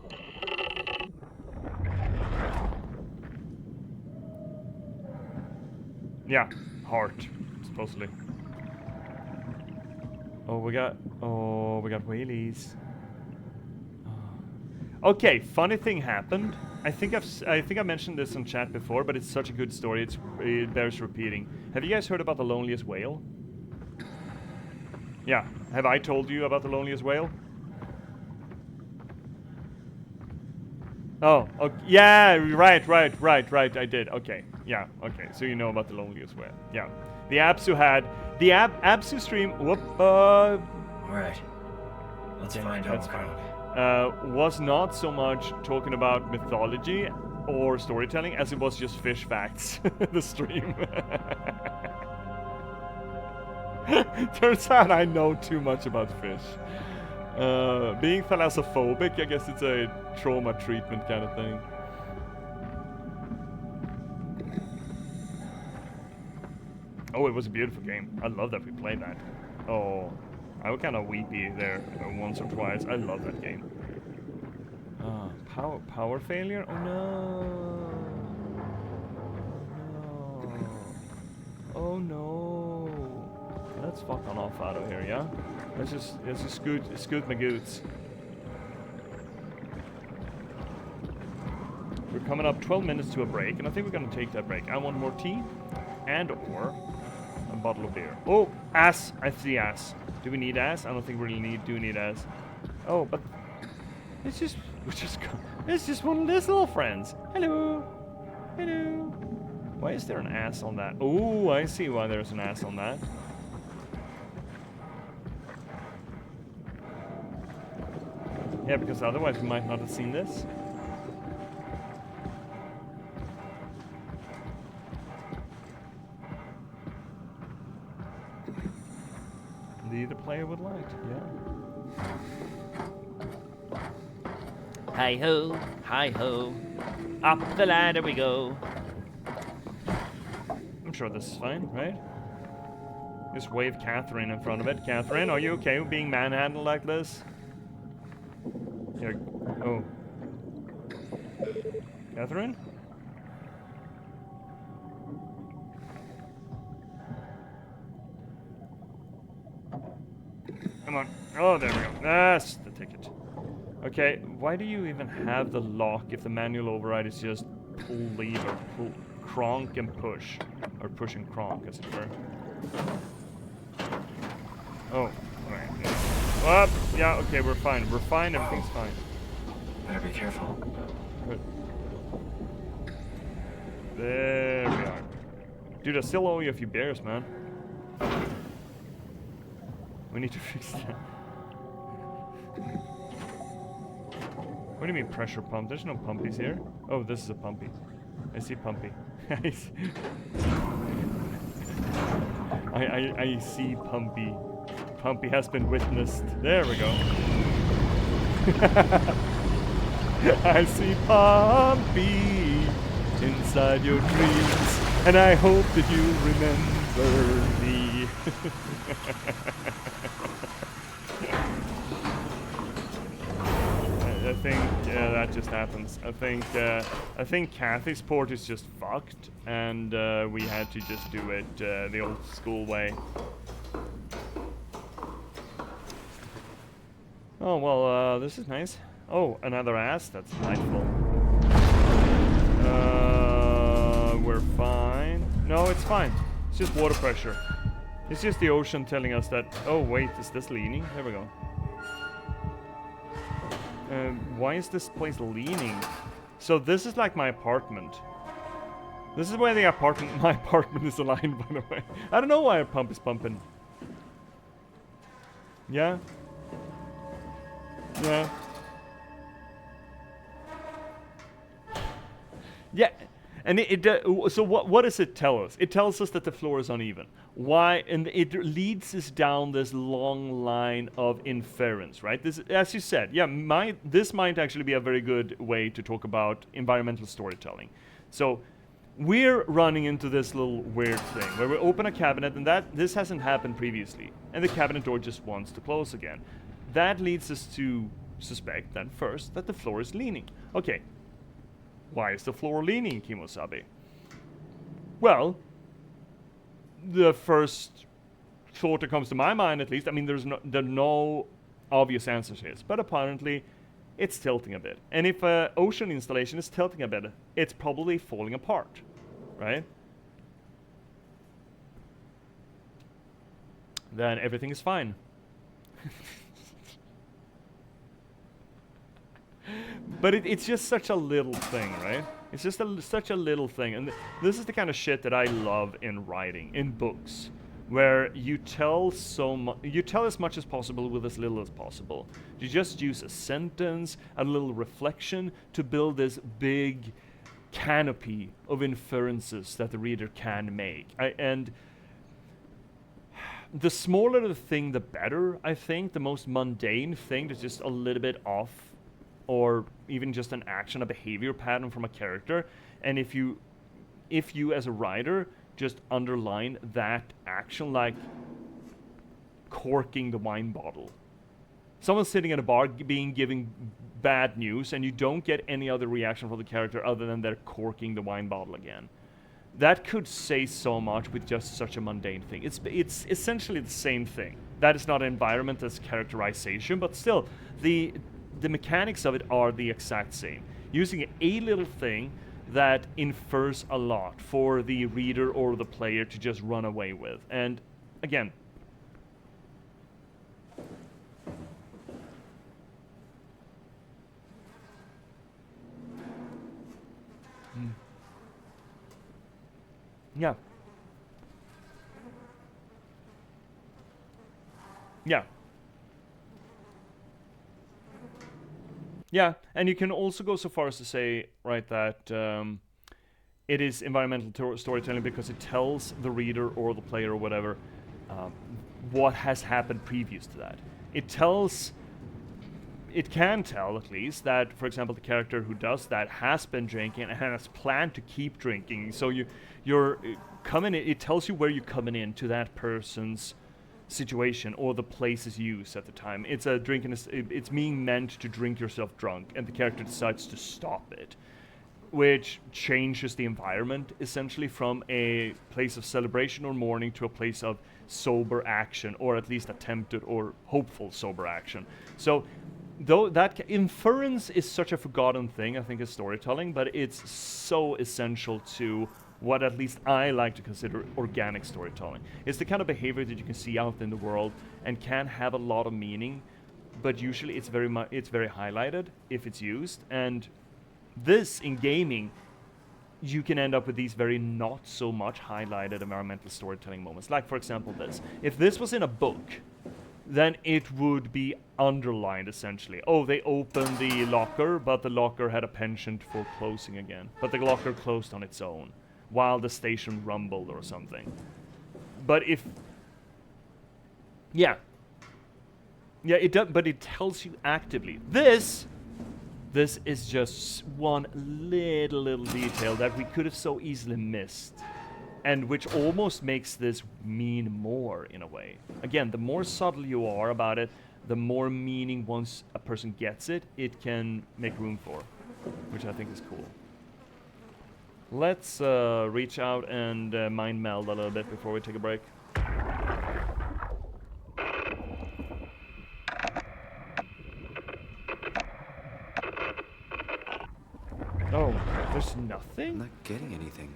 Yeah, Hart, supposedly. Oh, we got wheelies. Okay, funny thing happened, I think I mentioned this in chat before, but it's such a good story. It bears repeating. Have you guys heard about the loneliest whale? Yeah. Have I told you about the loneliest whale? Oh, okay. Yeah, right. I did. Okay. Yeah. Okay. So you know about the loneliest whale. Yeah. The Absu had the Absu stream. Whoop. All right. Let's Okay, find that's out. fine. Was not so much talking about mythology or storytelling as it was just fish facts. The stream. Turns out I know too much about fish. Being thalassophobic, I guess it's a trauma treatment kind of thing. Oh, it was a beautiful game. I love that we played that. Oh, I was kind of weepy there once or twice. I love that game. Power failure? Oh no! Oh no! Let's fuck on off out of here, yeah? Let's just scoot my goots. We're coming up 12 minutes to a break, and I think we're gonna take that break. I want more tea and/or a bottle of beer. Oh, ass! I see ass. Do we need ass? I don't think we really do need ass. Oh, but it's just it's just one of these little friends. Hello, hello. Why is there an ass on that? Oh, I see why there's an ass on that. Yeah, because otherwise we might not have seen this. The player would like, yeah. Hi ho, up the ladder we go. I'm sure this is fine, right? Just wave Catherine in front of it. Catherine, are you okay with being manhandled like this? Here. Oh. Catherine? Come on. Oh, there we go. That's the ticket. Okay, why do you even have the lock if the manual override is just pull lever, pull, cronk and push? Or push and cronk, as it were. Oh, alright. Yeah. Yeah, okay, we're fine. We're fine, everything's fine. Better be careful. Good. There we are. Dude, I still owe you a few beers, man. We need to fix that. What do you mean pressure pump? There's no pumpies here. Oh, this is a pumpy. I see pumpy. I see pumpy. Pumpy has been witnessed. There we go. I see pumpy inside your dreams, and I hope that you remember me. I think that just happens. I think Kathy's port is just fucked, and we had to just do it the old school way. Oh well, this is nice. Oh, another ass. That's delightful. We're fine. No, it's fine. It's just water pressure. It's just the ocean telling us that. Oh wait, is this leaning? There we go. Why is this place leaning? So this is like my apartment. This is where the apartment, my apartment is aligned, by the way. I don't know why a pump is pumping. Yeah? Yeah. Yeah. And so what does it tell us? It tells us that the floor is uneven. Why? And it leads us down this long line of inference, right? This, as you said, yeah, this might actually be a very good way to talk about environmental storytelling. So we're running into this little weird thing where we open a cabinet, and this hasn't happened previously, and the cabinet door just wants to close again. That leads us to suspect that first that the floor is leaning. Okay. Why is the floor leaning, Kimosabe? Well, the first thought that comes to my mind, at least, I mean, there are no obvious answers here, but apparently it's tilting a bit. And if an ocean installation is tilting a bit, it's probably falling apart, right? Then everything is fine. But it's just such a little thing, right? It's just such a little thing. And this is the kind of shit that I love in writing, in books, where you tell you tell as much as possible with as little as possible. You just use a sentence, a little reflection to build this big canopy of inferences that the reader can make. And the smaller the thing, the better, I think. The most mundane thing that's just a little bit off, or even just an action, a behavior pattern from a character. And if you as a writer just underline that action, like corking the wine bottle. Someone's sitting at a bar giving bad news, and you don't get any other reaction from the character other than they're corking the wine bottle again. That could say so much with just such a mundane thing. It's essentially the same thing. That is not environment as characterization, but still, the mechanics of it are the exact same. Using a little thing that infers a lot for the reader or the player to just run away with. And again, yeah. Yeah. Yeah, and you can also go so far as to say, right, that it is environmental storytelling because it tells the reader or the player or whatever what has happened previous to that. It can tell at least that, for example, the character who does that has been drinking and has planned to keep drinking. So you're coming in, it tells you where you're coming into that person's situation or the places used at the time. It's a drinking. It's being meant to drink yourself drunk, and the character decides to stop it, which changes the environment essentially from a place of celebration or mourning to a place of sober action, or at least attempted or hopeful sober action. So, though that inference is such a forgotten thing, I think, in storytelling, but it's so essential to what at least I like to consider organic storytelling. It's the kind of behavior that you can see out in the world and can have a lot of meaning, but usually it's very highlighted if it's used. And this in gaming, you can end up with these very not so much highlighted environmental storytelling moments. Like, for example, this. If this was in a book, then it would be underlined essentially. Oh, they opened the locker, but the locker had a penchant for closing again. But the locker closed on its own while the station rumbled or something. But if... Yeah, it does, but it tells you actively. This is just one little detail that we could have so easily missed, and which almost makes this mean more in a way. Again, the more subtle you are about it, the more meaning once a person gets it, it can make room for, which I think is cool. Let's reach out and mind meld a little bit before we take a break. Oh, there's nothing? I'm not getting anything.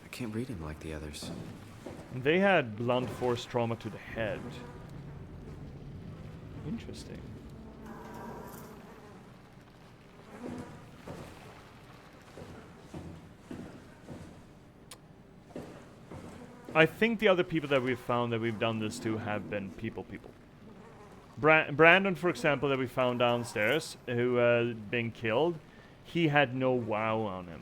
I can't read him like the others. They had blunt force trauma to the head. Interesting. I think the other people that we've found that we've done this to have been people. Brandon, for example, that we found downstairs, who had been killed, he had no wow on him.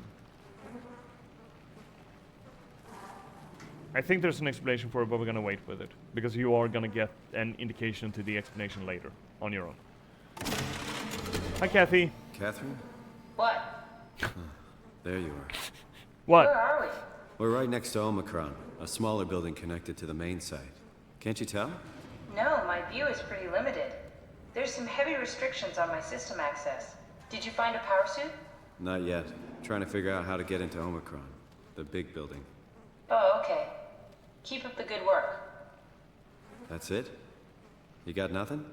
I think there's an explanation for it, but we're going to wait with it, because you are going to get an indication to the explanation later, on your own. Hi, Kathy. Catherine? What? There you are. What? Where are we? We're right next to Omicron, a smaller building connected to the main site. Can't you tell? No, my view is pretty limited. There's some heavy restrictions on my system access. Did you find a power suit? Not yet. Trying to figure out how to get into Omicron, the big building. Oh, okay. Keep up the good work. That's it? You got nothing?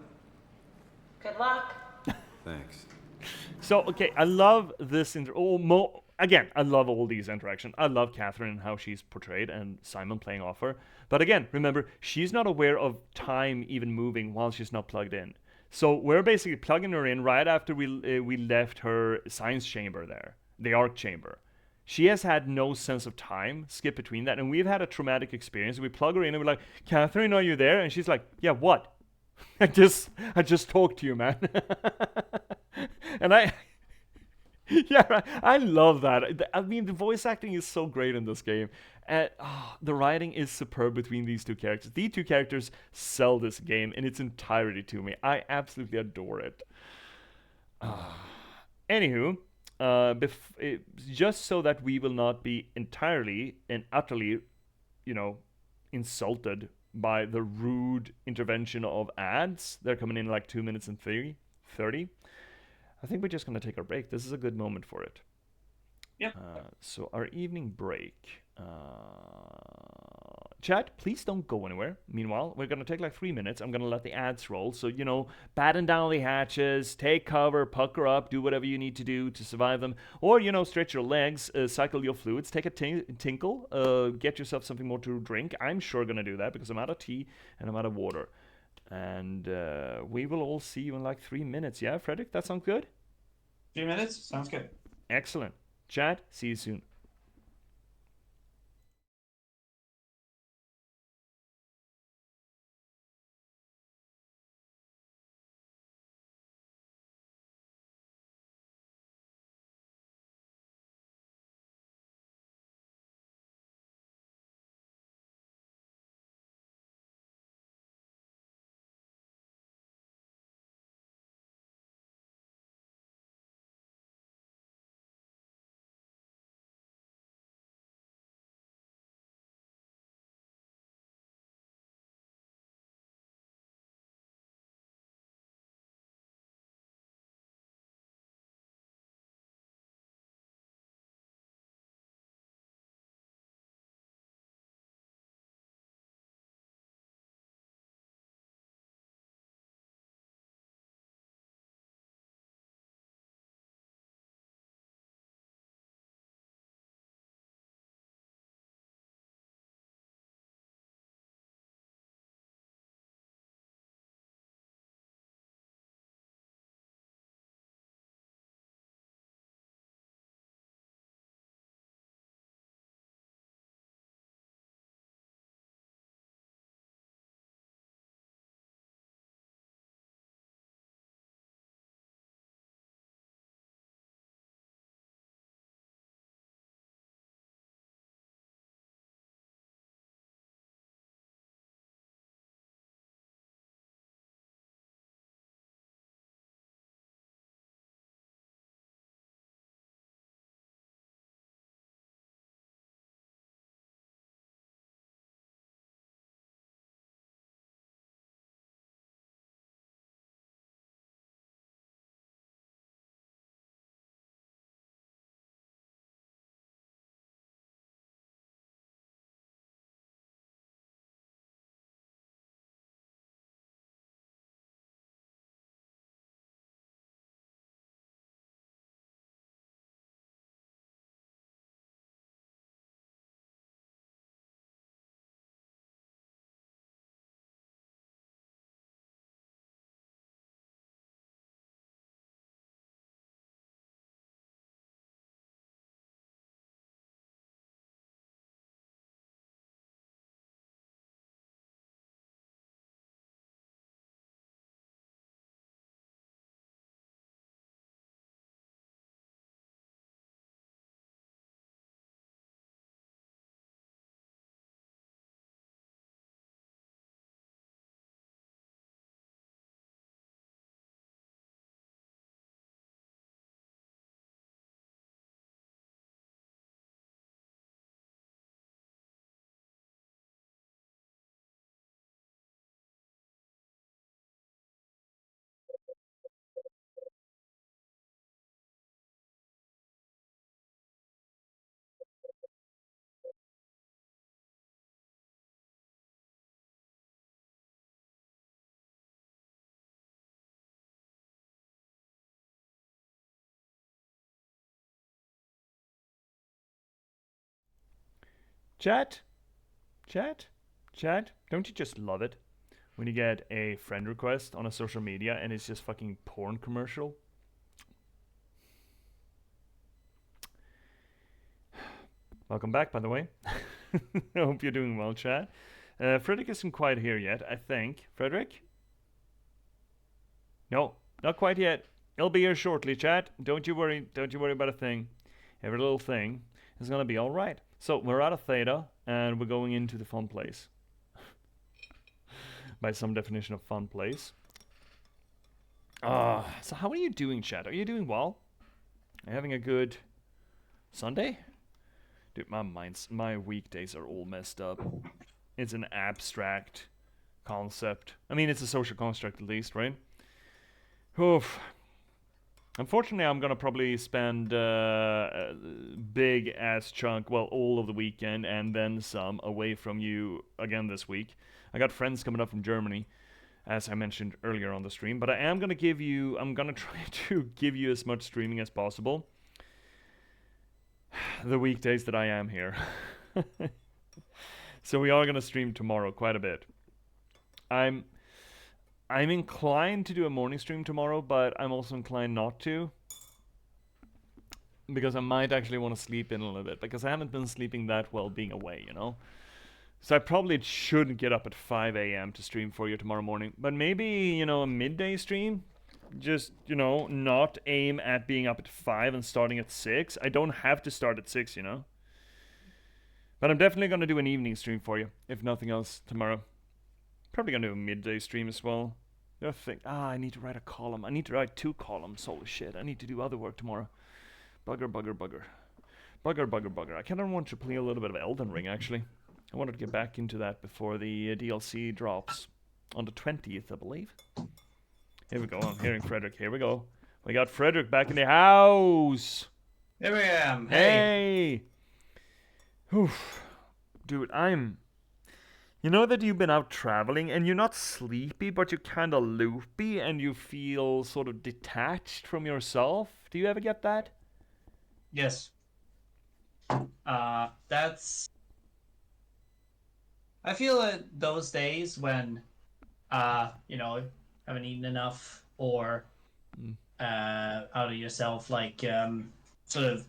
Good luck. Thanks. So, okay, I love this. Again, I love all these interactions. I love Catherine and how she's portrayed, and Simon playing off her. But again, remember, she's not aware of time even moving while she's not plugged in. So we're basically plugging her in right after we left her science chamber there, the arc chamber. She has had no sense of time, skip between that, and we've had a traumatic experience. We plug her in and we're like, Catherine, are you there? And she's like, yeah, what? I just talked to you, man. And yeah, I love that. I mean, the voice acting is so great in this game. And the writing is superb between these two characters. These two characters sell this game in its entirety to me. I absolutely adore it. Anywho, just so that we will not be entirely and utterly, insulted by the rude intervention of ads. They're coming in like 2 minutes and 30. I think we're just going to take our break. This is a good moment for it. Yep. So our evening break. Chat, please don't go anywhere. Meanwhile, we're going to take like 3 minutes. I'm going to let the ads roll. So, batten down the hatches, take cover, pucker up, do whatever you need to do to survive them. Or, stretch your legs, cycle your fluids, take a tinkle, get yourself something more to drink. I'm sure going to do that because I'm out of tea and I'm out of water. And we will all see you in like 3 minutes. Yeah, Frederick, that sounds good? 3 minutes? Sounds good. Excellent. Chat, see you soon. Chat? Chat? Chat? Don't you just love it when you get a friend request on a social media and it's just fucking porn commercial? Welcome back, by the way. I hope you're doing well, chat. Frederick isn't quite here yet, I think. Frederick? No, not quite yet. He'll be here shortly, chat. Don't you worry. Don't you worry about a thing. Every little thing is gonna be all right. So we're out of theta, and we're going into the fun place. By some definition of fun place. So how are you doing, chat? Are you doing well? Are you having a good Sunday? Dude, my weekdays are all messed up. It's an abstract concept. I mean, it's a social construct at least, right? Oof. Unfortunately, I'm gonna probably spend a big ass chunk, well, all of the weekend and then some away from you again this week. I got friends coming up from Germany, as I mentioned earlier on the stream, but I'm gonna try to give you as much streaming as possible the weekdays that I am here. So we are gonna stream tomorrow quite a bit. I'm inclined to do a morning stream tomorrow, but I'm also inclined not to. Because I might actually want to sleep in a little bit, because I haven't been sleeping that well being away, you know? So I probably shouldn't get up at 5 a.m. to stream for you tomorrow morning. But maybe, you know, a midday stream? Just, you know, not aim at being up at 5 and starting at 6. I don't have to start at 6, you know? But I'm definitely going to do an evening stream for you, if nothing else, tomorrow. Probably gonna do a midday stream as well. I need to write a column. I need to write 2 columns. Holy shit, I need to do other work tomorrow. Bugger. I kind of want to play a little bit of Elden Ring, actually. I wanted to get back into that before the DLC drops. On the 20th, I believe. Here we go, I'm hearing Frederick. Here we go. We got Frederick back in the house! Here I am. Hey! Oof. Dude, You know that you've been out traveling and you're not sleepy, but you're kind of loopy and you feel sort of detached from yourself? Do you ever get that? Yes. That's... I feel that those days when, you know, haven't eaten enough or out of yourself, like, sort of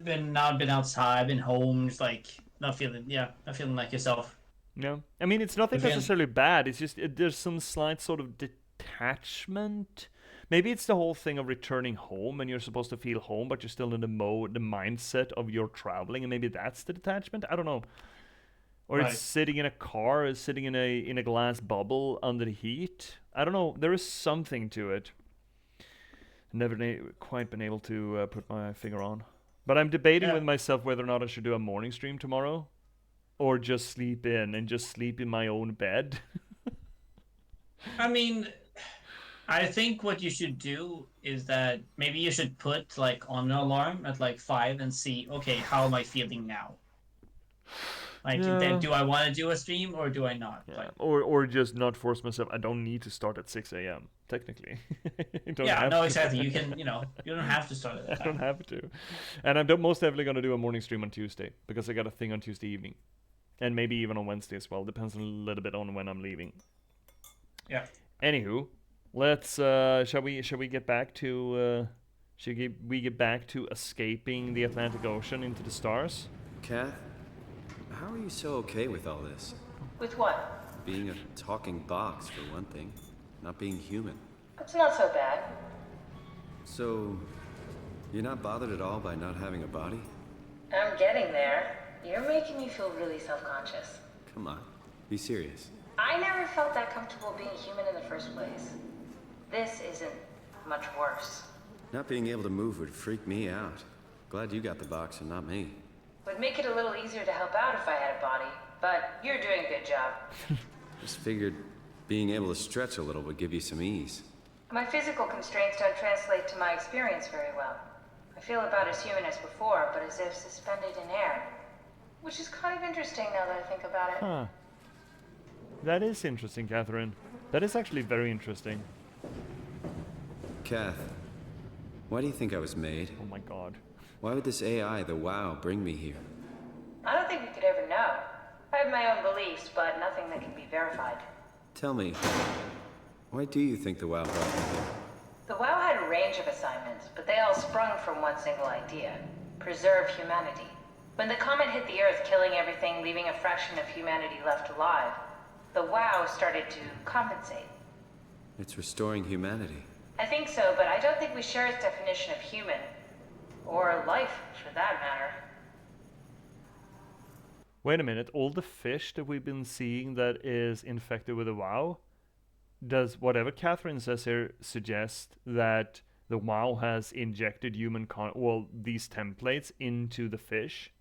been outside, been home, just like not feeling like yourself. No, I mean, it's nothing necessarily bad. It's just there's some slight sort of detachment. Maybe it's the whole thing of returning home and you're supposed to feel home, but you're still in the mindset of your traveling, and maybe that's the detachment. I don't know. Or Right. It's sitting in a car, or sitting in a glass bubble under the heat. I don't know. There is something to it. Never quite been able to put my finger on. But I'm debating with myself whether or not I should do a morning stream tomorrow. Or just sleep in and just sleep in my own bed. I mean, I think what you should do is that maybe you should put like on an alarm at like 5 and see, okay, how am I feeling now? Like, do I want to do a stream or do I not? Yeah. Like, Or just not force myself. I don't need to start at 6 a.m. technically. Exactly. You can, you don't have to start at that I don't have to. And I'm most definitely going to do a morning stream on Tuesday because I got a thing on Tuesday evening. And maybe even on Wednesday as well. Depends a little bit on when I'm leaving. Yeah. Anywho, let's shall we get back to we get back to escaping the Atlantic Ocean into the stars? Kath, how are you so okay with all this? With what? Being a talking box, for one thing. Not being human. It's not so bad. So, you're not bothered at all by not having a body? I'm getting there. You're making me feel really self-conscious. Come on, be serious. I never felt that comfortable being human in the first place. This isn't much worse. Not being able to move would freak me out. Glad you got the box and not me. Would make it a little easier to help out if I had a body, but you're doing a good job. Just figured being able to stretch a little would give you some ease. My physical constraints don't translate to my experience very well. I feel about as human as before, but as if suspended in air. Which is kind of interesting now that I think about it. Huh. That is interesting, Catherine. That is actually very interesting. Kath, why do you think I was made? Oh my god. Why would this AI, the WoW, bring me here? I don't think we my own beliefs, but nothing that can be verified. Tell me, why do you think the WoW brought me here? The WoW had a range of assignments, but they all sprung from one single idea: preserve humanity. When the comet hit the Earth, killing everything, leaving a fraction of humanity left alive, the WoW started to compensate. It's restoring humanity. I think so, but I don't think we share its definition of human. Or life, for that matter. Wait a minute, all the fish that we've been seeing that is infected with the WoW, does whatever Catherine says here suggest that the WoW has injected these templates into the fish?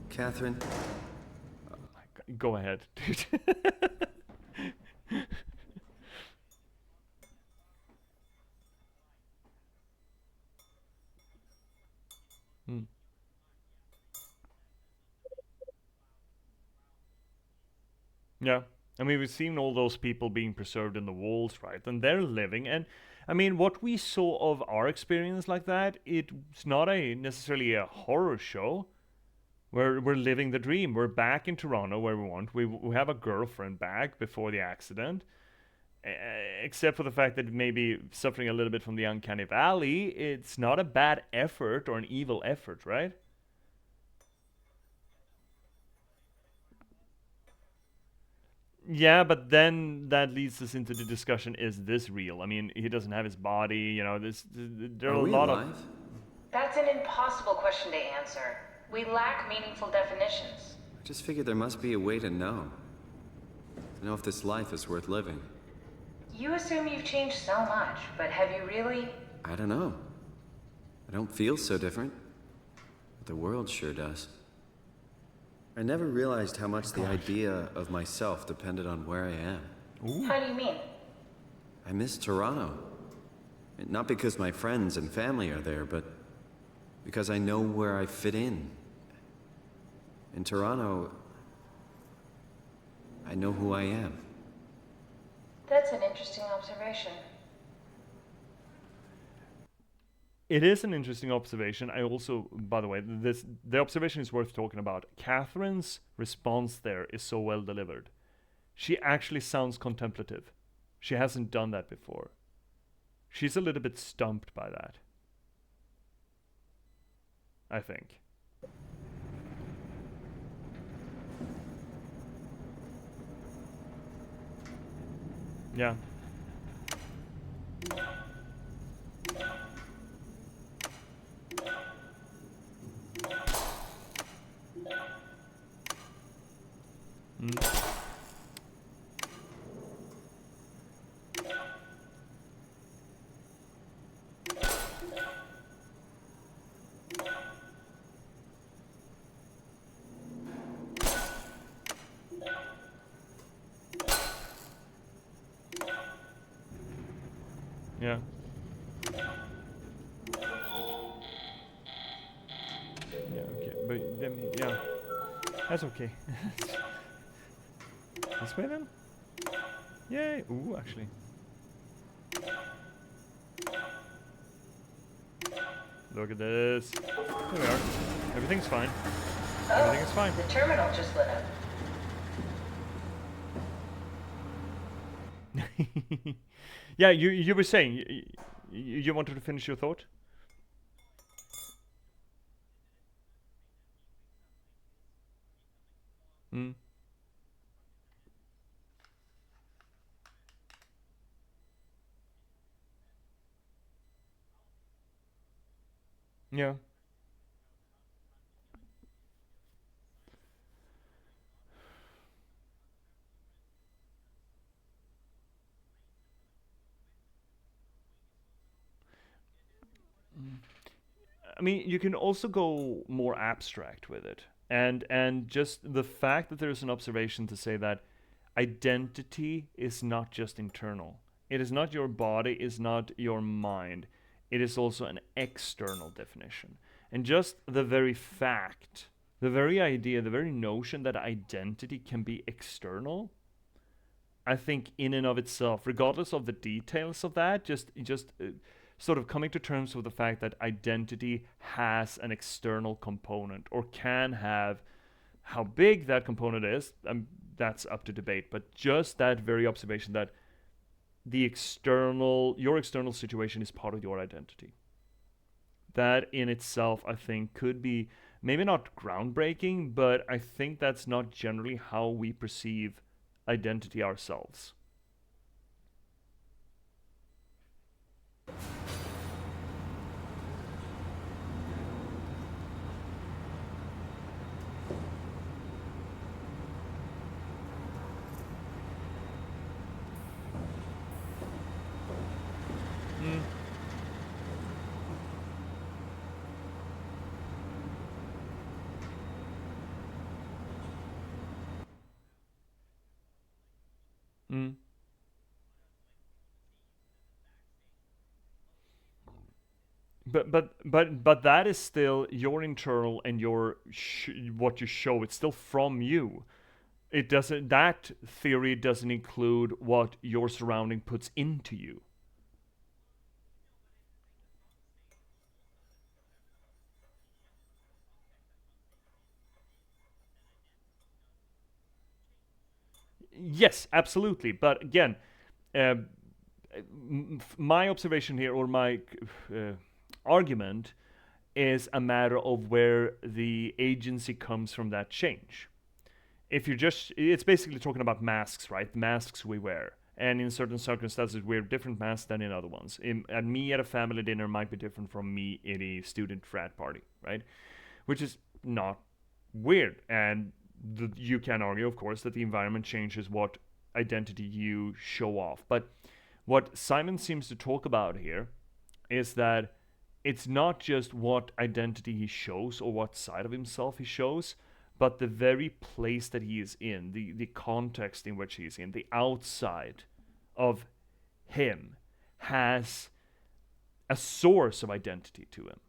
Catherine? Go ahead, dude. Hmm. Yeah. I mean, we've seen all those people being preserved in the walls, right? And they're living. And I mean, what we saw of our experience like that, it's not necessarily a horror show. We're living the dream. We're back in Toronto where we want. We have a girlfriend back before the accident. Except for the fact that maybe suffering a little bit from the uncanny valley, it's not a bad effort or an evil effort, right? Yeah, but then that leads us into the discussion: is this real? I mean, he doesn't have his body. You know, there are Are a we lot alive? of. That's an impossible question to answer. We lack meaningful definitions. I just figured there must be a way to know. To know if this life is worth living. You assume you've changed so much, but have you really? I don't know. I don't feel so different. But the world sure does. I never realized how much the idea of myself depended on where I am. Ooh. How do you mean? I miss Toronto. Not because my friends and family are there, but because I know where I fit in. In Toronto, I know who I am. That's an interesting observation. It is an interesting observation. I also, by the way, the observation is worth talking about. Catherine's response there is so well delivered. She actually sounds contemplative. She hasn't done that before. She's a little bit stumped by that, I think. Yeah. Mm. Yeah. Yeah, okay. But then, yeah. That's okay. This way then? Yay! Ooh, actually. Look at this. Here we are. Everything's fine. Everything is fine. The terminal just lit up. Yeah, you were saying you wanted to finish your thought? Mm. Yeah. I mean, you can also go more abstract with it, and just the fact that there's an observation to say that identity is not just internal. It is not your body, is not your mind. It is also an external definition. And just the very fact, the very idea, the very notion that identity can be external, I think in and of itself, regardless of the details of that, just sort of coming to terms with the fact that identity has an external component, or can have. How big that component is, that's up to debate, but just that very observation that your external situation is part of your identity. That in itself, I think, could be maybe not groundbreaking, but I think that's not generally how we perceive identity ourselves. Mm. But that is still your internal and your what you show. It's still from you. It doesn't. That theory doesn't include what your surrounding puts into you. Yes, absolutely. But again, my observation here, or my argument, is a matter of where the agency comes from that change. If you're just, it's basically talking about masks, right? Masks we wear. And in certain circumstances, we wear different masks than in other ones. And me at a family dinner might be different from me at a student frat party, right? Which is not weird. And you can argue, of course, that the environment changes what identity you show off. But what Simon seems to talk about here is that it's not just what identity he shows or what side of himself he shows, but the very place that he is in, the context in which he is in, the outside of him has a source of identity to him.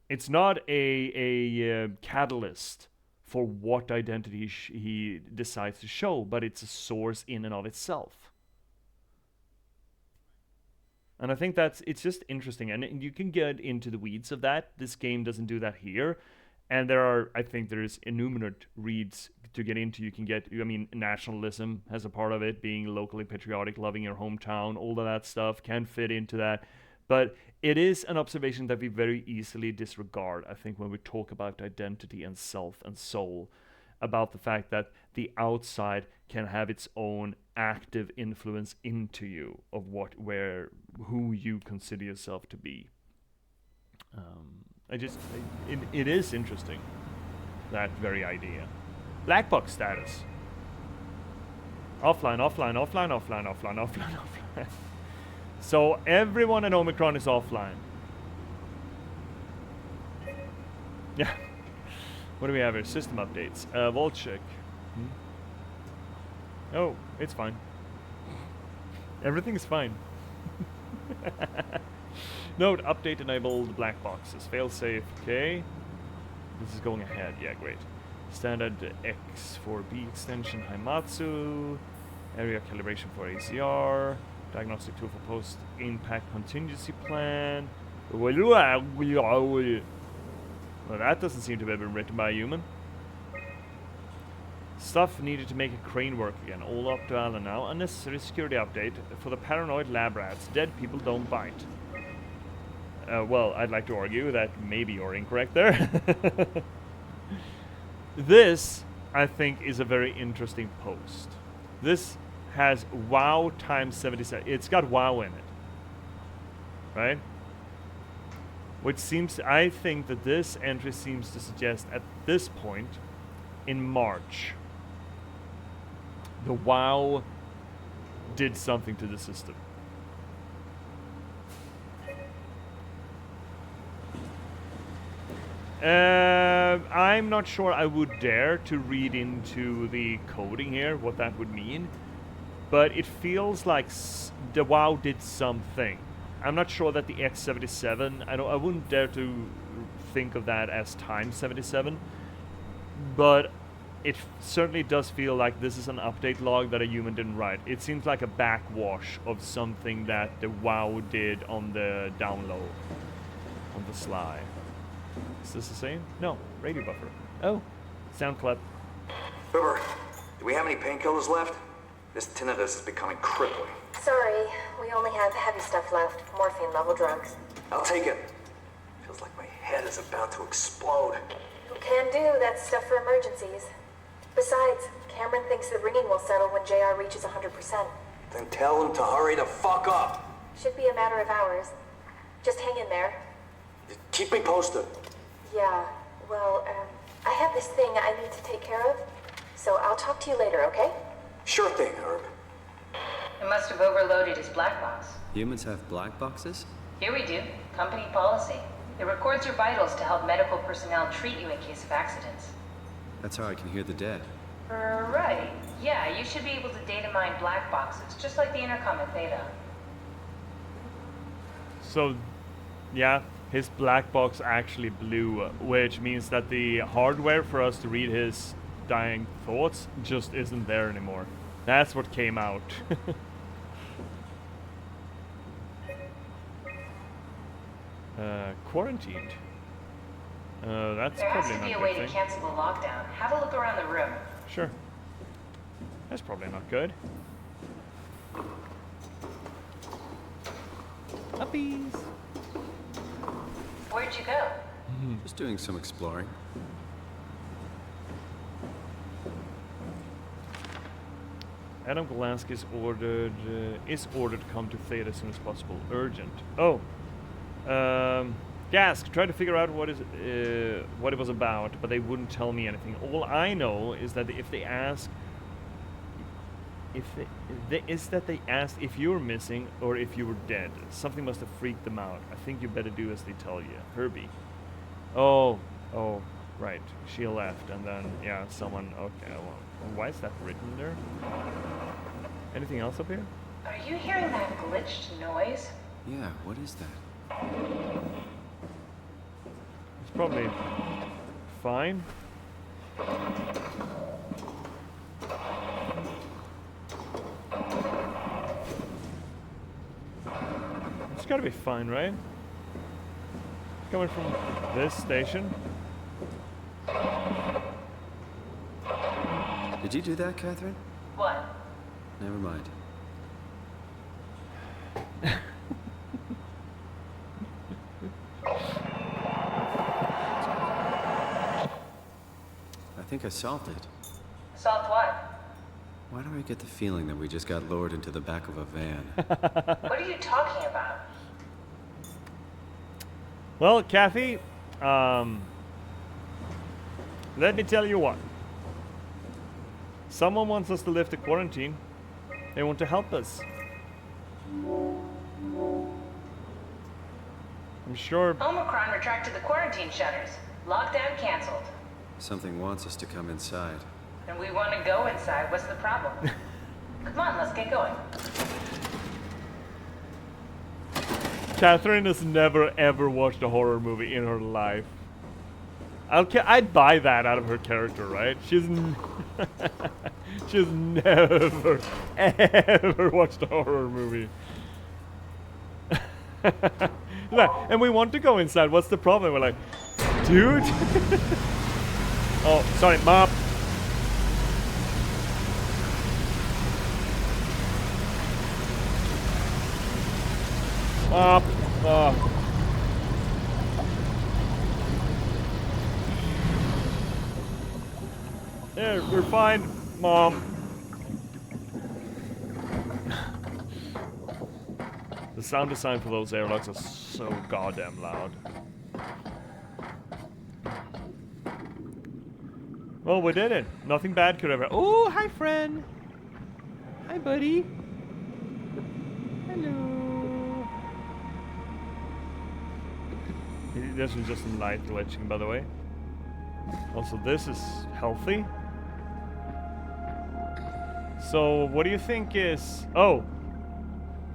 It's not a catalyst for what identity he decides to show, but it's a source in and of itself. And I think it's just interesting, and you can get into the weeds of that. This game doesn't do that here. And I think there's innumerate reads to get into. You can get, nationalism has a part of it, being locally patriotic, loving your hometown, all of that stuff can fit into that. But it is an observation that we very easily disregard, I think, when we talk about identity and self and soul, about the fact that the outside can have its own active influence into you of who you consider yourself to be. It is interesting, that very idea. Black box status. Offline, offline, offline, offline, offline, offline, offline. So everyone at Omicron is offline. Yeah. What do we have here? System updates. Vault check. Oh, it's fine. Everything's fine. Note, update enabled black boxes. Failsafe, okay. This is going ahead, yeah, great. Standard X4B extension Haimatsu. Area calibration for ACR. Diagnostic tool for post-impact contingency plan. Well, that doesn't seem to have been written by a human. Stuff needed to make a crane work again. All up to Alan now. Unnecessary security update for the paranoid lab rats. Dead people don't bite. Well, I'd like to argue that maybe you're incorrect there. This, I think, is a very interesting post. This has WoW times 77. It's got WoW in it. Right? Which seems, I think that this entry seems to suggest at this point in March, the WoW did something to the system. I'm not sure I would dare to read into the coding here, what that would mean. But it feels like the WoW did something. I'm not sure that the X77, I wouldn't dare to think of that as times 77. But it certainly does feel like this is an update log that a human didn't write. It seems like a backwash of something that the WoW did on the down low, on the sly. Is this the same? No, radio buffer. Oh, sound clip. River, do we have any painkillers left? This tinnitus is becoming crippling. Sorry, we only have heavy stuff left. Morphine level drugs. I'll take it. Feels like my head is about to explode. Can do, that's stuff for emergencies. Besides, Cameron thinks the ringing will settle when JR reaches 100%. Then tell him to hurry the fuck up. Should be a matter of hours. Just hang in there. Keep me posted. Yeah, well, I have this thing I need to take care of, so I'll talk to you later, okay? Sure thing, Herb. It must have overloaded his black box. Humans have black boxes? Here we do. Company policy. It records your vitals to help medical personnel treat you in case of accidents. That's how I can hear the dead. Right. Yeah, you should be able to data mine black boxes, just like the intercom at Theta. So, yeah, his black box actually blew, which means that the hardware for us to read his dying thoughts just isn't there anymore. That's what came out. Quarantined. That's There has probably to not be a a good way thing. to cancel the lockdown. Have a look around the room. Sure. That's probably not good. Puppies. Where'd you go? Just doing some exploring. Adam Golansky is ordered to come to Theta as soon as possible. Urgent. Oh. Gask tried to figure out what it was about, but they wouldn't tell me anything. All I know is that if they ask, they asked if you were missing or if you were dead. Something must have freaked them out. I think you better do as they tell you. Herbie. Oh, right. She left, and then yeah, someone. Okay, well, why is that written there? Anything else up here? Are you hearing that glitched noise? Yeah, what is that? It's probably fine. It's gotta be fine, right? Coming from this station. Did you do that, Catherine? What? Never mind. I think I solved it. Solved what? Why do I get the feeling that we just got lowered into the back of a van? What are you talking about? Well, Kathy, let me tell you what. Someone wants us to lift the quarantine. They want to help us. I'm sure. Omicron retracted the quarantine shutters. Lockdown canceled. Something wants us to come inside. And we want to go inside. What's the problem? Come on, let's get going. Catherine has never ever watched a horror movie in her life. I'd buy that out of her character, right? She's never ever watched a horror movie. And we want to go inside. What's the problem? We're like, dude. Oh, sorry, mop. Mop. Yeah, we're fine, Mom. The sound design for those airlocks is so goddamn loud. Well, we did it. Nothing bad could ever. Oh, hi, friend. Hi, buddy. Hello. This is just some light glitching, by the way. Also, this is healthy. So, what do you think is... Oh,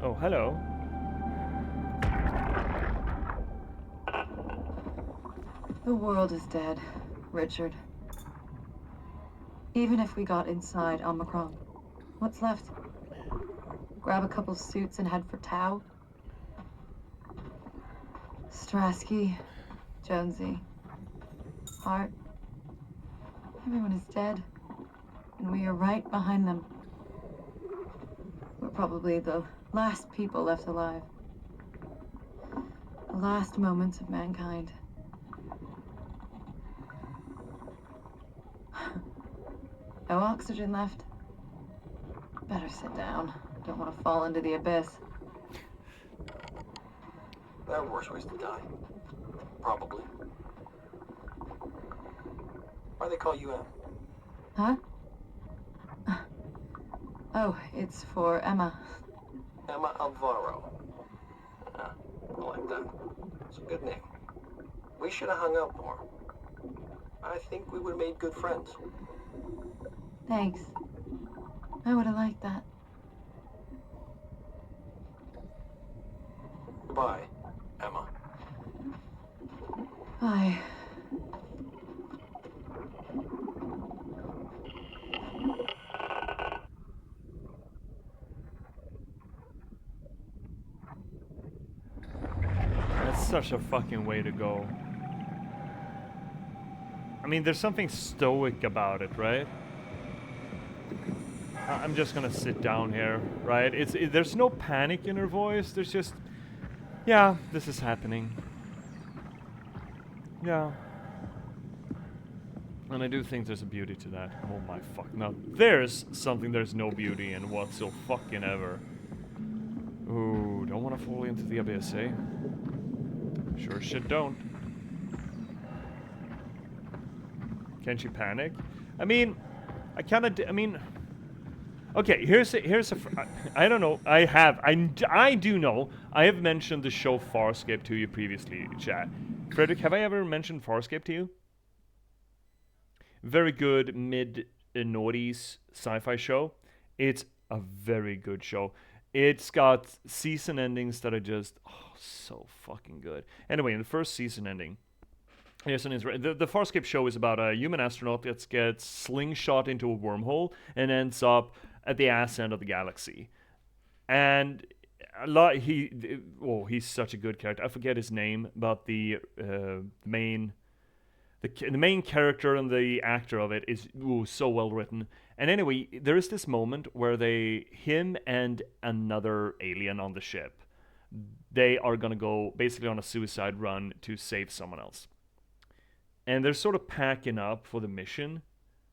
hello. The world is dead, Richard. Even if we got inside Omicron, what's left? Grab a couple suits and head for Tau? Strasky, Jonesy, Hart. Everyone is dead, and we are right behind them. We're probably the last people left alive. The last moments of mankind. No oxygen left. Better sit down. Don't want to fall into the abyss. There are worse ways to die. Probably. Why do they call you Em? Huh? Oh, it's for Emma. Emma Alvaro. I like that. It's a good name. We should have hung out more. I think we would have made good friends. Thanks. I would have liked that. Goodbye, Emma. Bye. That's such a fucking way to go. I mean, there's something stoic about it, right? I'm just gonna sit down here, right? There's no panic in her voice. There's just, yeah, this is happening. Yeah. And I do think there's a beauty to that. Oh my fuck. Now, there's something there's no beauty in whatsoever fucking ever. Ooh, don't want to fall into the abyss, eh? Sure as shit don't. Can she panic? I mean, I kind of. I mean, okay. Here's a. I don't know. I do know. I have mentioned the show Farscape to you previously, chat. Frederick, have I ever mentioned Farscape to you? Very good mid-noughties sci-fi show. It's a very good show. It's got season endings that are just so fucking good. Anyway, in the first season ending, here's the Farscape show is about a human astronaut that gets slingshot into a wormhole and ends up at the ass end of the galaxy. And he's such a good character. I forget his name, but the main character and the actor of it is so well written. And anyway, there is this moment where him and another alien on the ship, they are gonna go basically on a suicide run to save someone else. And they're sort of packing up for the mission,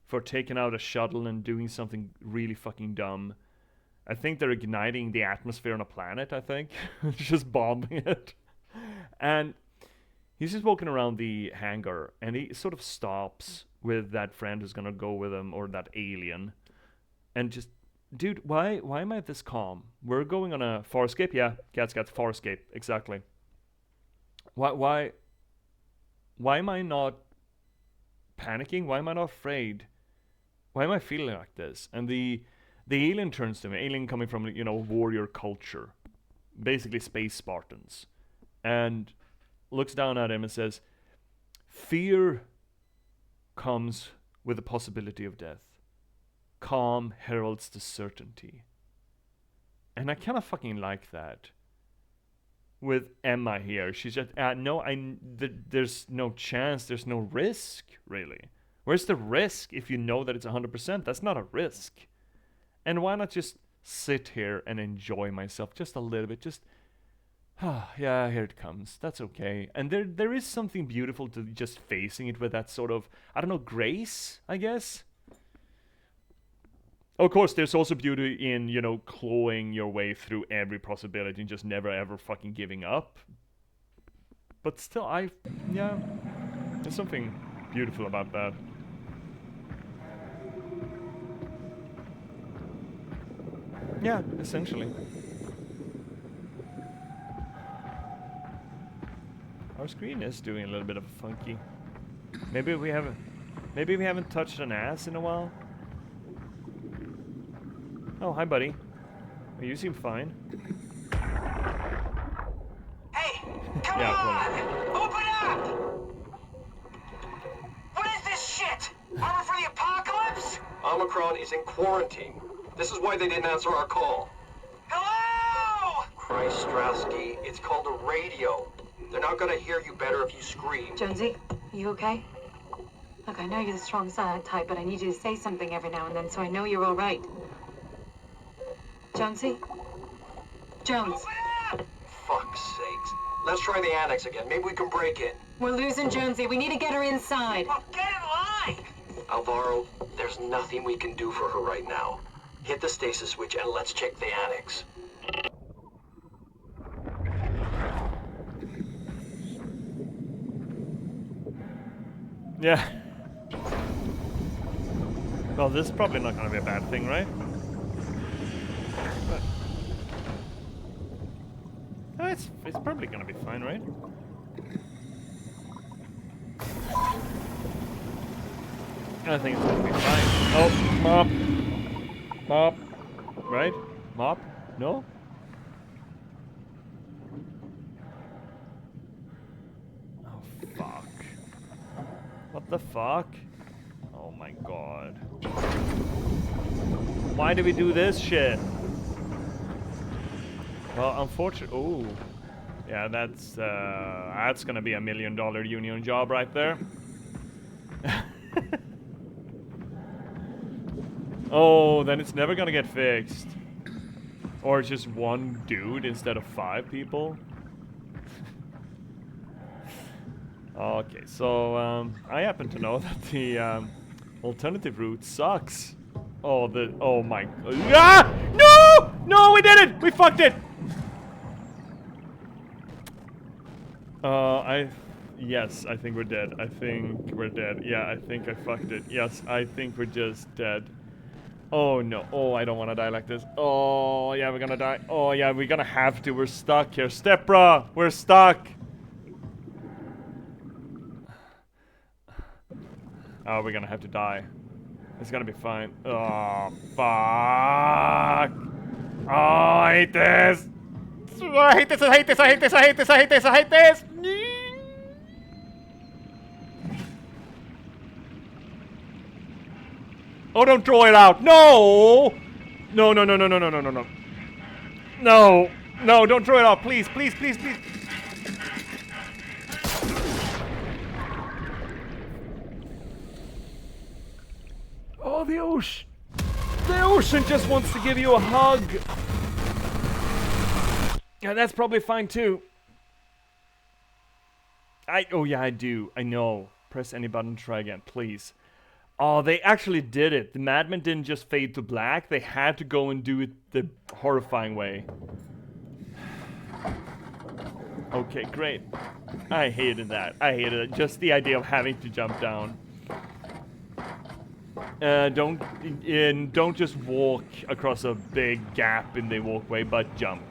for taking out a shuttle and doing something really fucking dumb. I think they're igniting the atmosphere on a planet, I think. Just bombing it. And he's just walking around the hangar, and he sort of stops with that friend who's gonna go with him, or that alien. And just, dude, why am I this calm? We're going on a Farscape? Yeah, Cat's Farscape, exactly. Why am I not panicking? Why am I not afraid? Why am I feeling like this? And the alien turns to me, alien coming from, warrior culture. Basically space Spartans. And looks down at him and says, "Fear comes with the possibility of death. Calm heralds the certainty." And I kind of fucking like that. With Emma here, she's just, there's no chance, there's no risk, really. Where's the risk if you know that it's 100%? That's not a risk. And why not just sit here and enjoy myself just a little bit? Just, yeah, here it comes. That's okay. And there is something beautiful to just facing it with that sort of, I don't know, grace, I guess. Of course, there's also beauty in, clawing your way through every possibility and just never ever fucking giving up. But still, there's something beautiful about that. Yeah, essentially. Our screen is doing a little bit of a funky. Maybe we haven't touched an ass in a while. Oh, hi, buddy. Oh, you seem fine. Hey, come Yeah, on! Open up! What is this shit? Armor for the apocalypse? Omicron is in quarantine. This is why they didn't answer our call. Hello! Christ, Strasky, it's called a radio. They're not gonna hear you better if you scream. Jonesy, you okay? Look, I know you're the strong silent type, but I need you to say something every now and then so I know you're all right. Jonesy? Jones. Fuck's sakes. Let's try the annex again. Maybe we can break in. We're losing Jonesy. We need to get her inside. Well, get in line! Alvaro, there's nothing we can do for her right now. Hit the stasis switch and let's check the annex. Yeah. Well, this is probably not gonna be a bad thing, right? But it's probably gonna be fine, right? I think it's gonna be fine. Oh, mop. Mop. Right? Mop? No? Oh, fuck. What the fuck? Oh my god. Why do we do this shit? Well, unfortunately, oh, yeah, that's gonna be $1 million union job right there. Oh, then it's never gonna get fixed, or it's just one dude instead of 5 people. Okay, so I happen to know that the alternative route sucks. Oh my, ah! No! No, we did it! We fucked it! Yes, I think we're dead. I think we're dead. Yeah, I think I fucked it. Yes, I think we're just dead. Oh no, oh, I don't want to die like this. Oh, yeah, we're gonna die. Oh yeah, we're gonna have to. We're stuck here. Stepbra, we're stuck. Oh, we're gonna have to die. It's gonna be fine. Oh, fuck. Oh, I hate this. I hate this, I hate this, I hate this, I hate this, I hate this, I hate this. Oh, don't throw it out. No. No, no, no, no, no, no, no, no, no. No. No, don't throw it out. Please, please, please, please. Oh, the ocean. The ocean just wants to give you a hug. Yeah, that's probably fine too. Oh yeah, I do. I know. Press any button, try again, please. Oh, they actually did it. The Madman didn't just fade to black. They had to go and do it the horrifying way. Okay, great. I hated that. I hated it. Just the idea of having to jump down. Don't just walk across a big gap in the walkway, but jump.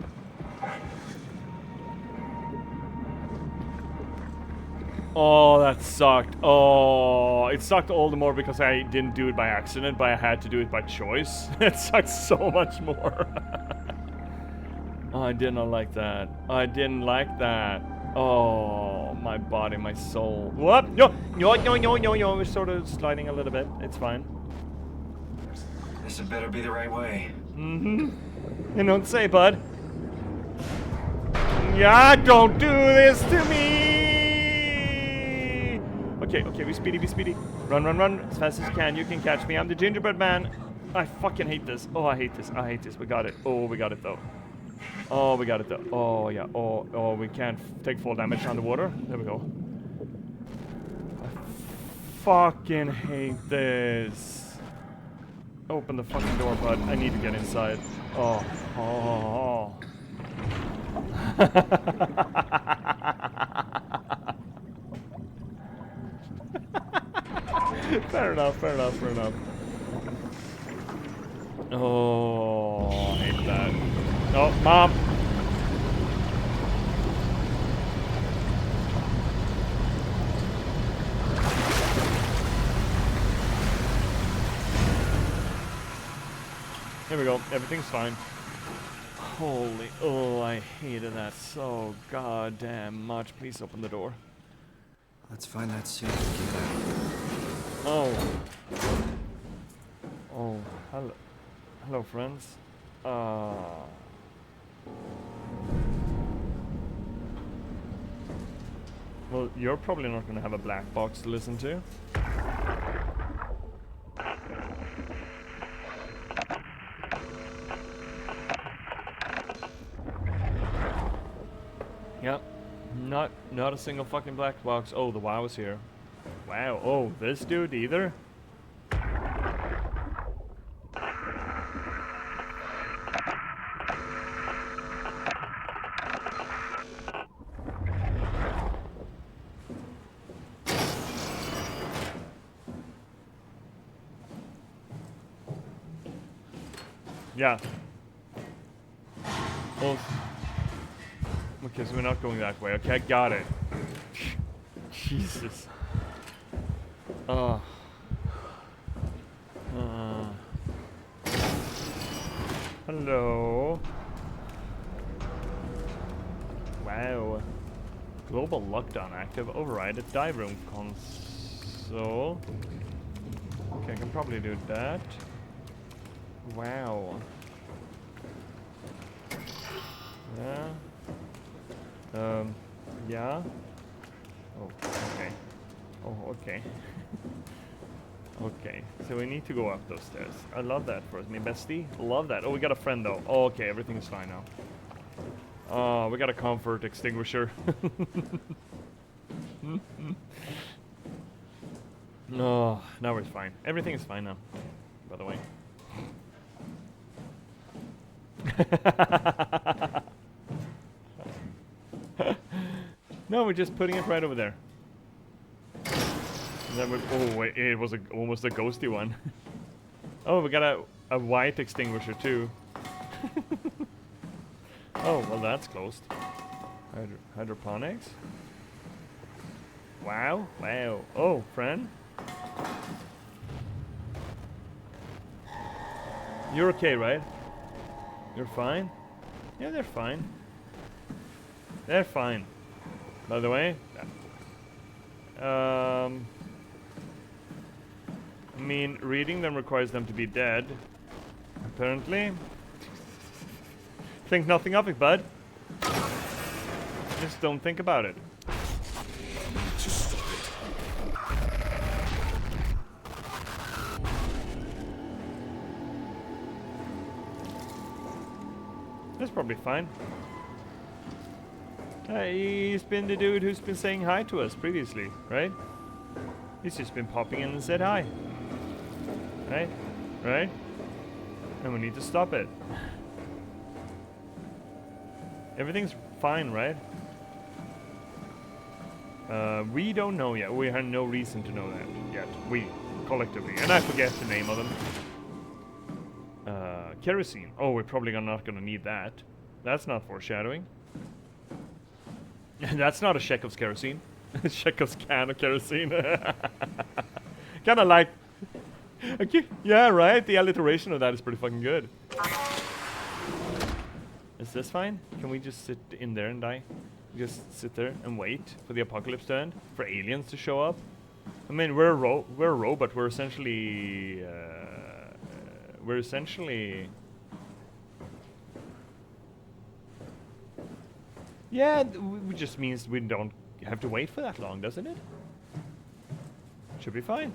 Oh, that sucked. Oh, it sucked all the more because I didn't do it by accident, but I had to do it by choice. It sucked so much more. Oh, I did not like that. I didn't like that. Oh, my body, my soul. Whoop! No, no, no, no, no, no. We're sort of sliding a little bit. It's fine. This had better be the right way. Mm-hmm. You don't say, bud. Yeah, don't do this to me. Okay, okay, be speedy, be speedy. Run, run, run as fast as you can. You can catch me. I'm the gingerbread man. I fucking hate this. Oh, I hate this. I hate this. We got it. Oh, we got it though. Oh, we got it though. Oh, yeah. Oh, oh, we can't take full damage underwater. There we go. I fucking hate this. Open the fucking door, bud. I need to get inside. Oh, oh, oh. Fair enough, fair enough, fair enough. Oh, I hate that. Oh, Mom! There we go, everything's fine. Holy, oh, I hated that so goddamn much. Please open the door. Let's find that suit and get out. Oh. Hello, friends. Well, you're probably not going to have a black box to listen to. Yep. Not a single fucking black box. Oh, the WoW is here. Wow. Oh, this dude either? Yeah. Well, okay, so we're not going that way. Okay, I got it. Jesus. Hello. Wow. Global lockdown active. Override at dive room console. Okay, I can probably do that. Wow. Yeah. Yeah. Oh, okay. Oh, okay. Okay, so we need to go up those stairs. I love that for me, bestie. Love that. Oh, we got a friend though. Oh, okay, everything's fine now. Oh, we got a comfort extinguisher. No, now we're fine. Everything is fine now, by the way. No, we're just putting it right over there. And then oh, wait, it was almost a ghosty one. Oh, we got a white extinguisher too. Oh, well that's closed. Hydroponics. Wow, wow. Oh, friend. You're okay, right? You're fine? Yeah, they're fine. They're fine. By the way, I mean, reading them requires them to be dead. Apparently. Think nothing of it, bud. Just don't think about it. That's probably fine. He's been the dude who's been saying hi to us previously, right? He's just been popping in and said hi. Right? Right? And we need to stop it. Everything's fine, right? We don't know yet. We have no reason to know that yet. We, collectively. And I forget the name of them. Kerosene. Oh, we're probably not gonna need that. That's not foreshadowing. That's not a Chekhov's kerosene. Chekhov's can of kerosene. Kinda like... Okay. Yeah, right? The alliteration of that is pretty fucking good. Is this fine? Can we just sit in there and die? Just sit there and wait for the apocalypse to end? For aliens to show up? I mean, we're a robot. We're essentially... Yeah, it just means we don't have to wait for that long, doesn't it? Should be fine.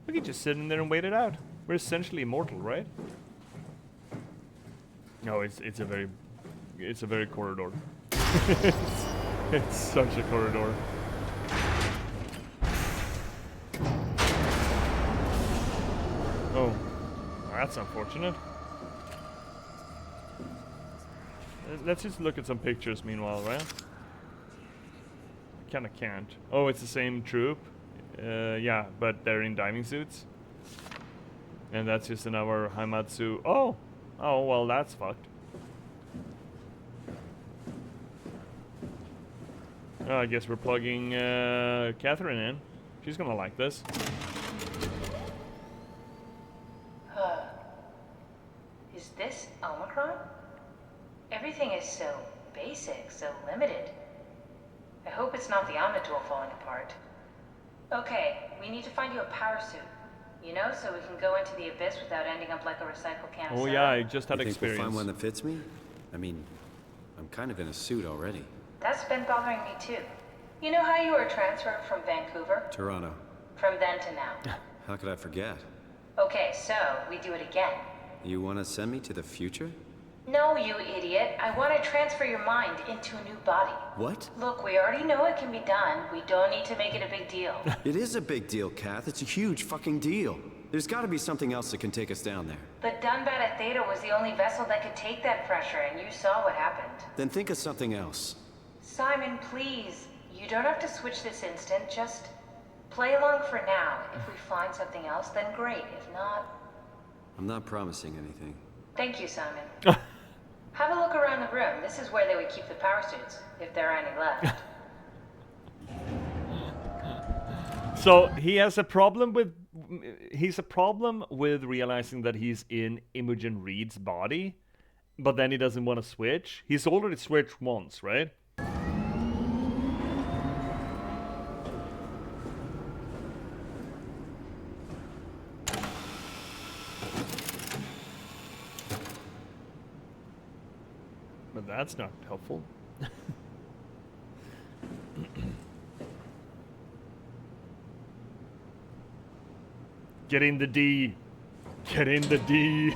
We can just sit in there and wait it out. We're essentially immortal, right? No, it's a very corridor. it's such a corridor. Oh, that's unfortunate. Let's just look at some pictures meanwhile, right? Kinda can't. Oh, it's the same troop. Yeah, but they're in diving suits. And that's just another Haimatsu. Oh! Oh, well, that's fucked. I guess we're plugging Catherine in. She's gonna like this. Is this Omicron? Everything is so basic, so limited. I hope it's not the Omnitool falling apart. Okay, we need to find you a power suit. You know, so we can go into the abyss without ending up like a recycle can of Oh soda. yeah, I just had You think experience. we'll find one that fits me? I mean, I'm kind of in a suit already. That's been bothering me too. You know how you were transferred from Vancouver? Toronto. From then to now. How could I forget? Okay, so we do it again. You want to send me to the future? No, you idiot. I want to transfer your mind into a new body. What? Look, we already know it can be done. We don't need to make it a big deal. It is a big deal, Kath. It's a huge fucking deal. There's got to be something else that can take us down there. But Dunbat at Theta was the only vessel that could take that pressure, and you saw what happened. Then think of something else. Simon, please. You don't have to switch this instant. Just play along for now. If we find something else, then great. If not... I'm not promising anything. Thank you, Simon. Have a look around the room. This is where they would keep the power suits, if there are any left. So he has a problem with realizing that he's in Imogen Reed's body, but then he doesn't want to switch. He's already switched once, right? But that's not helpful. Get in the D. Get in the D.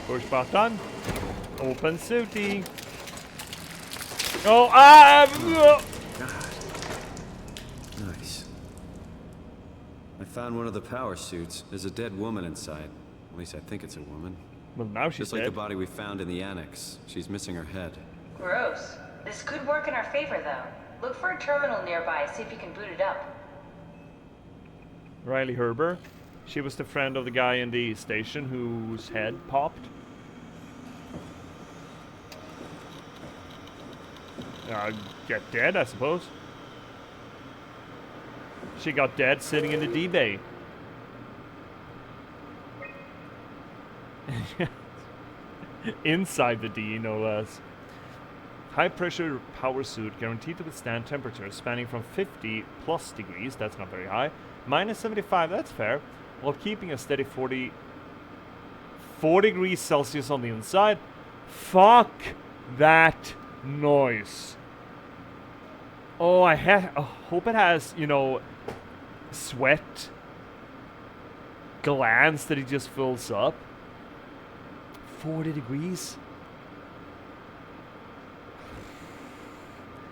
Push button. Open suitie. Oh, Nice. I found one of the power suits. There's a dead woman inside. At least I think it's a woman. Well, now she's just like dead. the body we found in the annex. She's missing her head. Gross. This could work in our favor, though. Look for a terminal nearby, see if you can boot it up. Riley Herber. She was the friend of the guy in the station whose head popped. Get dead, I suppose. She got dead sitting in the D-Bay. Inside the D, no less. High pressure power suit guaranteed to withstand temperatures spanning from 50 plus degrees, that's not very high, minus 75, that's fair, while keeping a steady 4 degrees Celsius on the inside. Fuck that noise. Oh, I hope it has, you know, sweat glands that it just fills up. 40 degrees?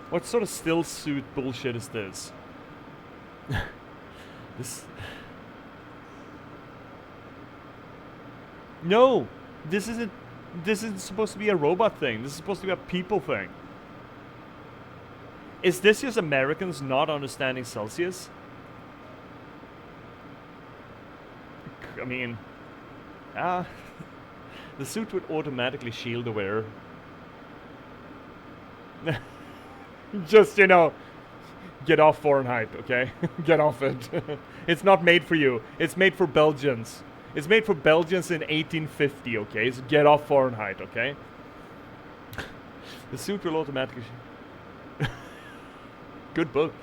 What sort of still suit bullshit is this? No! This isn't supposed to be a robot thing. This is supposed to be a people thing. Is this just Americans not understanding Celsius? I mean... the suit would automatically shield the wearer. Just, you know, get off Fahrenheit, okay? Get off it. It's not made for you. It's made for Belgians. It's made for Belgians in 1850, okay? So get off Fahrenheit, okay? The suit will automatically... Good book.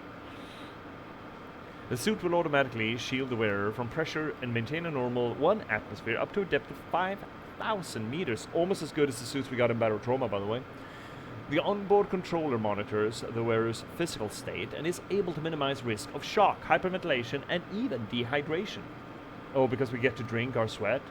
The suit will automatically shield the wearer from pressure and maintain a normal 1 atmosphere up to a depth of 5,000 meters. Almost as good as the suits we got in Battle Trauma, by the way. The onboard controller monitors the wearer's physical state and is able to minimize risk of shock, hyperventilation, and even dehydration. Oh, because we get to drink our sweat?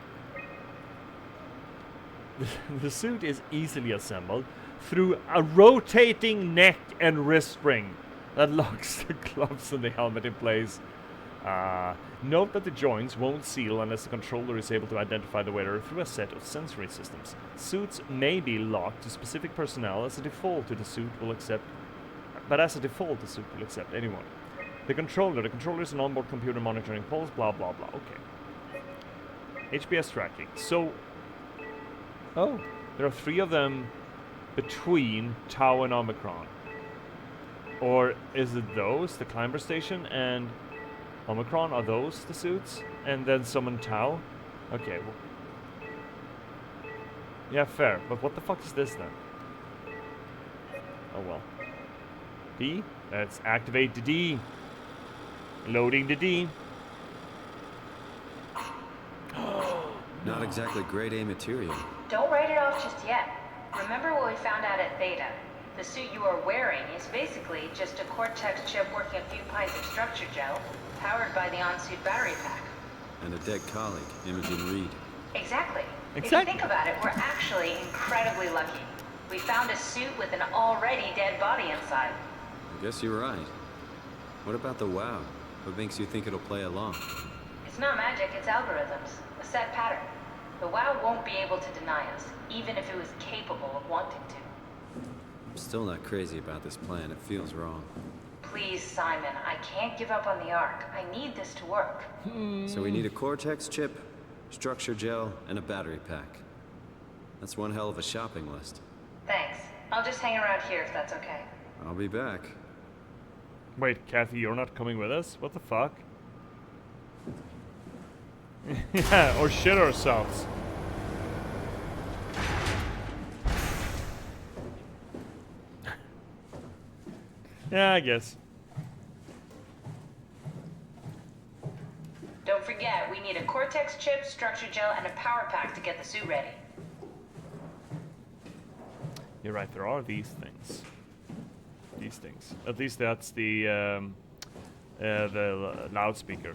The suit is easily assembled through a rotating neck and wrist spring that locks the gloves and the helmet in place. Note that the joints won't seal unless the controller is able to identify the wearer through a set of sensory systems. Suits may be locked to specific personnel as a default the suit will accept anyone. The controller is an onboard computer monitoring pulse, blah blah blah. Okay. J.P.S tracking. So, oh, there are 3 of them between Tau and Omicron. Or is it those, the climber station and Omicron, are those the suits? And then summon Tau? Okay, well. Yeah, fair. But what the fuck is this then? Oh well. D? Let's activate the D. Loading the D. Not exactly grade A material. Don't write it off just yet. Remember what we found out at Theta? The suit you are wearing is basically just a Cortex chip working a few pints of structure gel, powered by the on-suit battery pack. And a dead colleague, Imogen Reed. Exactly. If you Exactly. think about it, we're actually incredibly lucky. We found a suit with an already dead body inside. I guess you're right. What about the WoW? What makes you think it'll play along? It's not magic, it's algorithms. A set pattern. The WoW won't be able to deny us, even if it was capable of wanting to. I'm still not crazy about this plan. It feels wrong. Please, Simon, I can't give up on the Ark. I need this to work. So we need a Cortex chip, structure gel, and a battery pack. That's one hell of a shopping list. Thanks. I'll just hang around here if that's okay. I'll be back. Wait, Kathy, you're not coming with us? What the fuck? Yeah, or shit ourselves. Yeah, I guess. Don't forget, we need a Cortex chip, structure gel, and a power pack to get the suit ready. You're right, there are these things. These things. At least that's the loudspeaker.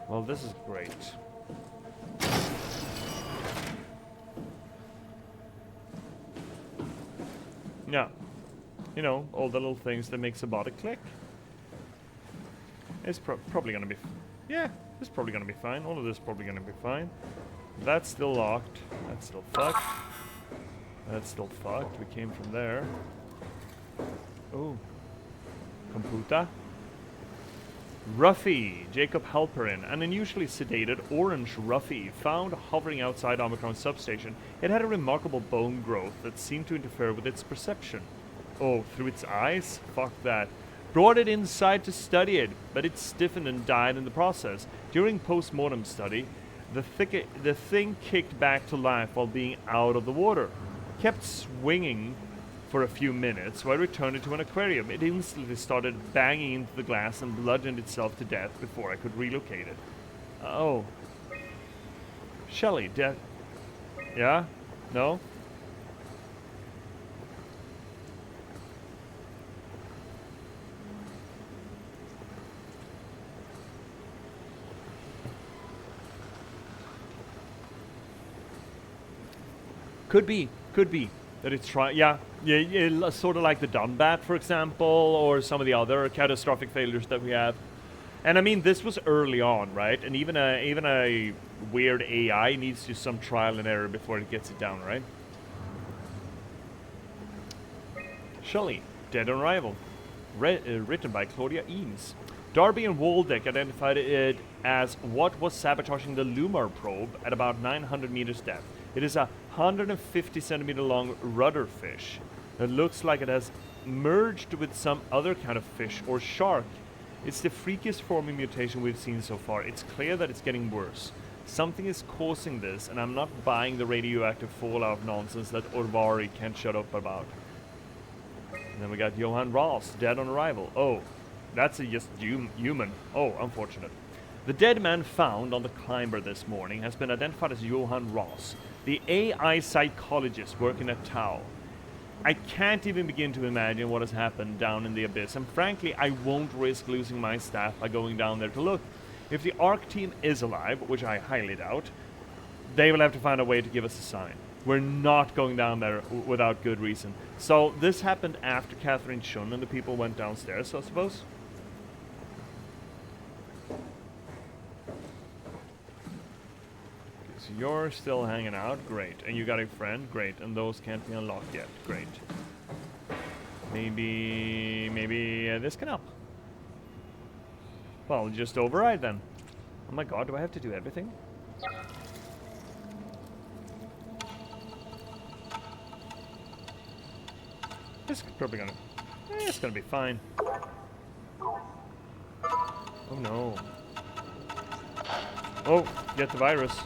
Well, this is great. Yeah. You know, all the little things that makes a body click. It's probably gonna be... yeah, it's probably gonna be fine. All of this is probably gonna be fine. That's still locked. That's still fucked. That's still fucked. We came from there. Oh. Computer. Ruffy, Jacob Halperin, an unusually sedated orange Ruffy found hovering outside Omicron substation. It had a remarkable bone growth that seemed to interfere with its perception. Oh, through its eyes? Fuck that. Brought it inside to study it, but it stiffened and died in the process. During post-mortem study, the thing kicked back to life while being out of the water. Kept swinging for a few minutes, so I returned it to an aquarium. It instantly started banging into the glass and bludgeoned itself to death before I could relocate it. Oh. Shelly, death. Yeah? No? Could be that it's yeah, sort of like the Dunbat, for example, or some of the other catastrophic failures that we have. And I mean, this was early on, right? And even a weird AI needs to some trial and error before it gets it down, right? Shelley, Dead on Arrival, written by Claudia Eames. Darby and Waldeck identified it as what was sabotaging the Lumar probe at about 900 meters depth. It is a 150 centimeter long rudder fish. It looks like it has merged with some other kind of fish or shark. It's the freakiest forming mutation we've seen so far. It's clear that it's getting worse. Something is causing this, and I'm not buying the radioactive fallout nonsense that Orvari can't shut up about. And then we got Johan Ross, Dead on Arrival. Oh, that's just human. Oh, unfortunate. The dead man found on the climber this morning has been identified as Johan Ross, the AI psychologist working at Tau. I can't even begin to imagine what has happened down in the abyss, and frankly, I won't risk losing my staff by going down there to look. If the ARC team is alive, which I highly doubt, they will have to find a way to give us a sign. We're not going down there without good reason. So this happened after Catherine Chun and the people went downstairs, I suppose. So you're still hanging out, great. And you got a friend, great. And those can't be unlocked yet, great. Maybe this can help. Well, just override then. Oh my god, do I have to do everything? It's probably gonna... it's gonna be fine. Oh no. Oh, get the virus.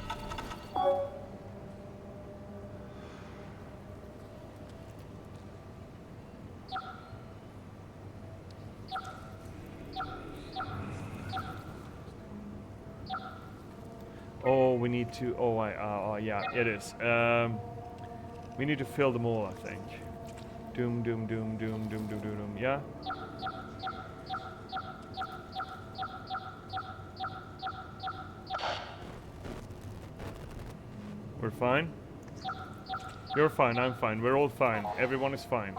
we need to. Yeah, it is. We need to fill them all, I think. Doom, doom, doom, doom, doom, doom, doom, doom. Yeah. We're fine. You're fine. I'm fine. We're all fine. Everyone is fine.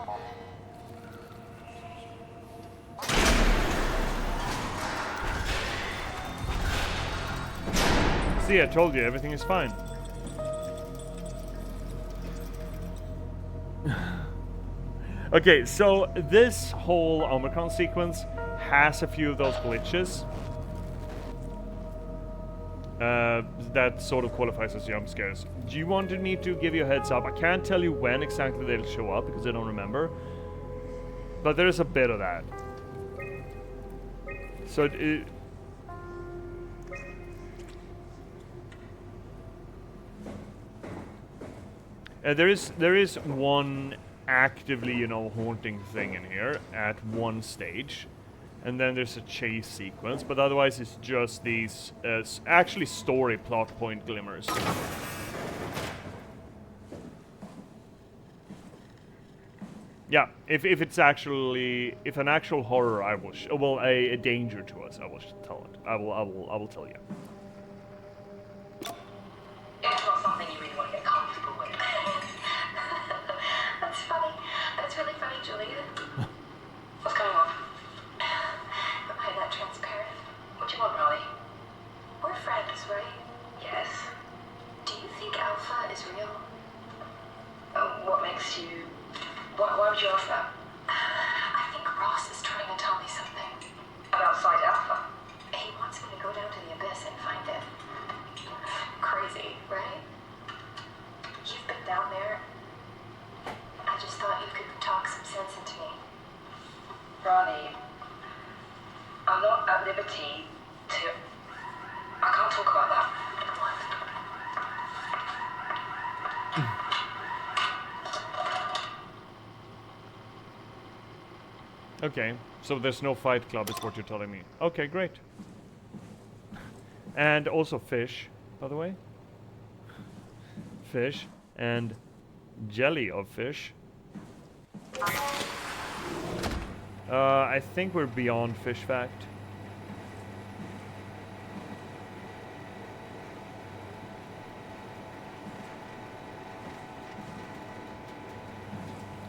See, I told you, everything is fine. Okay, so this whole Omicron sequence has a few of those glitches. That sort of qualifies as jump scares. Do you wanted me to give you a heads up? I can't tell you when exactly they'll show up because I don't remember. But there is a bit of that. So there is one actively, you know, haunting thing in here at one stage, and then there's a chase sequence. But otherwise, it's just these actually story plot point glimmers. Yeah, if it's actually an actual horror, I will well a danger to us, I will tell it. I will tell you. It's not something you really want to get comfortable with. That's funny. That's really funny, Julia. What's going on? Am I that transparent? What do you want, Riley? We're friends, right? Yes. Do you think Alpha is real? What makes you... Why would you ask that? I think Ross is trying to tell me something. About Site Alpha? He wants me to go down to the abyss and find it. Crazy, right? You've been down there. I just thought you could talk some sense into me. Ronnie, I'm not at liberty to... I can't talk about that. Okay, so there's no fight club is what you're telling me. Okay, great. And also fish, by the way. Fish and jelly of fish. I think we're beyond fish fact.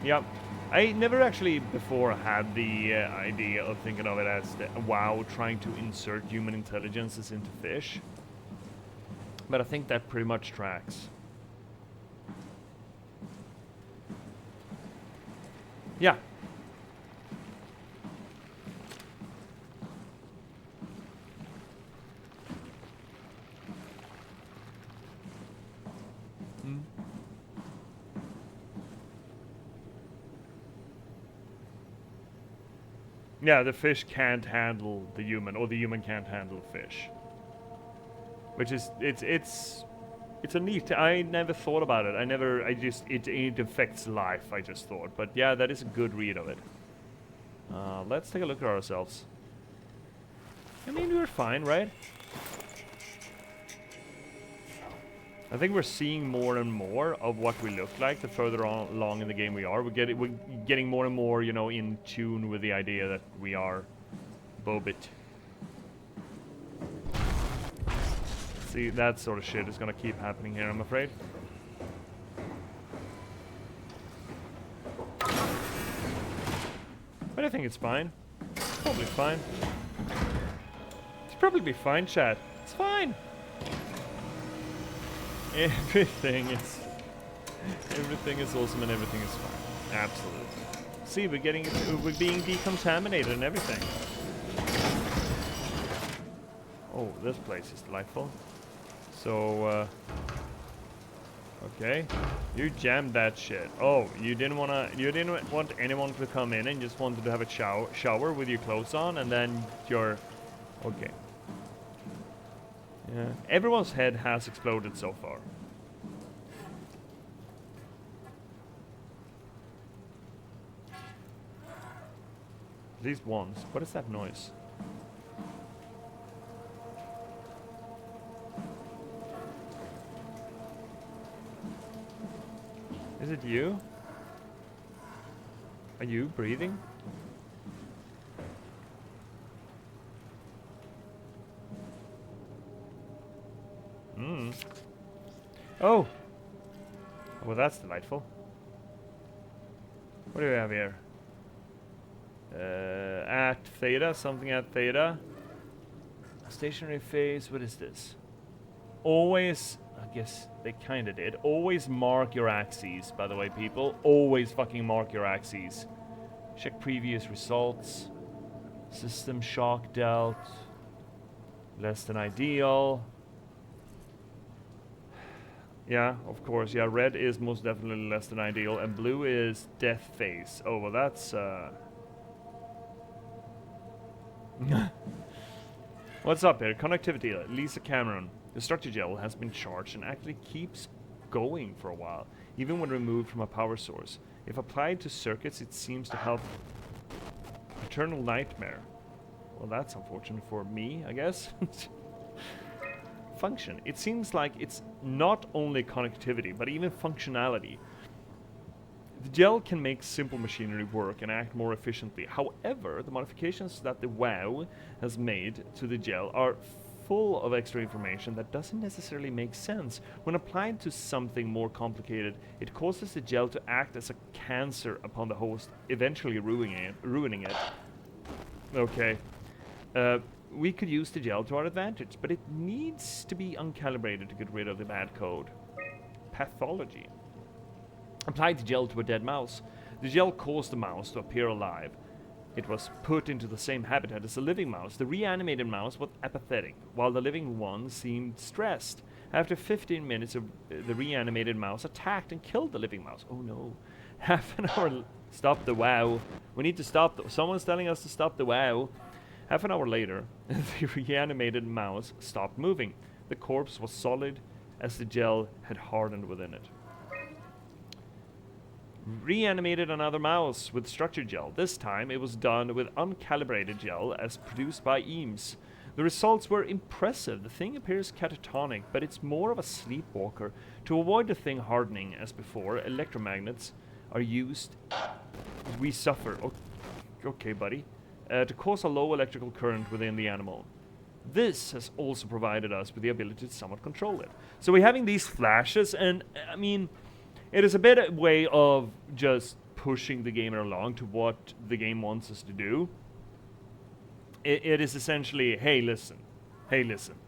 Yep. I never actually before had the idea of thinking of it as WoW trying to insert human intelligences into fish. But I think that pretty much tracks. Yeah. Yeah, the fish can't handle the human, or the human can't handle fish. Which is, it's a neat, I never thought about it. It affects life, I just thought. But yeah, that is a good read of it. Let's take a look at ourselves. I mean, we're fine, right? I think we're seeing more and more of what we look like the further along in the game we are. We're getting more and more, you know, in tune with the idea that we are Bobit. See, that sort of shit is gonna keep happening here, I'm afraid. But I think it's fine. It's probably fine. It's probably fine, chat. It's fine. Everything is awesome and everything is fine. Absolutely. See, we're being decontaminated and everything. Oh, this place is delightful. So, okay, you jammed that shit. Oh, you didn't want anyone to come in and just wanted to have a shower with your clothes on, and then you're okay. Yeah, everyone's head has exploded so far. At least once. What is that noise? Is it you? Are you breathing? Hmm. Oh! Well, that's delightful. What do we have here? At theta, something at theta. Stationary phase, what is this? Always, I guess they kinda did. Always mark your axes, by the way, people. Always fucking mark your axes. Check previous results. System shock dealt. Less than ideal. Yeah, of course. Yeah, red is most definitely less than ideal, and blue is death phase. Oh, well, that's What's up here? Connectivity. Lisa Cameron. The structure gel has been charged and actually keeps going for a while, even when removed from a power source. If applied to circuits, it seems to help Eternal Nightmare. Well, that's unfortunate for me, I guess. Function. It seems like it's not only connectivity, but even functionality. The gel can make simple machinery work and act more efficiently. However, the modifications that the WoW has made to the gel are full of extra information that doesn't necessarily make sense. When applied to something more complicated, it causes the gel to act as a cancer upon the host, eventually ruining it. Okay. We could use the gel to our advantage, but it needs to be uncalibrated to get rid of the bad code. Pathology. Applied the gel to a dead mouse. The gel caused the mouse to appear alive. It was put into the same habitat as the living mouse. The reanimated mouse was apathetic, while the living one seemed stressed. After 15 minutes, the reanimated mouse attacked and killed the living mouse. Oh no. Half an hour... Stop the WoW. We need to stop... Someone's telling us to stop the WoW. Half an hour later, the reanimated mouse stopped moving. The corpse was solid, as the gel had hardened within it. Reanimated another mouse with structured gel. This time it was done with uncalibrated gel as produced by Eames. The results were impressive. The thing appears catatonic, but it's more of a sleepwalker. To avoid the thing hardening as before, electromagnets are used. We suffer. Okay, buddy. To cause a low electrical current within the animal. This has also provided us with the ability to somewhat control it. So we're having these flashes, and I mean, it is a bit a way of just pushing the gamer along to what the game wants us to do. It is essentially, hey, listen.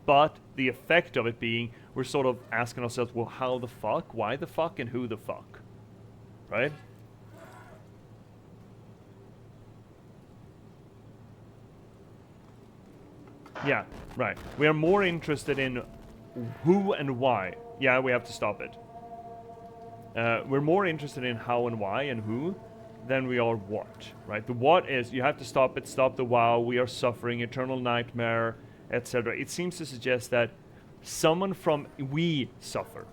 But the effect of it being, we're sort of asking ourselves, well, how the fuck, why the fuck, and who the fuck? Right? Yeah, right. We are more interested in who and why. Yeah, we have to stop it. We're more interested in how and why and who than we are what, right? The what is, you have to stop it, stop the WoW, we are suffering, eternal nightmare, etc. It seems to suggest that we suffer.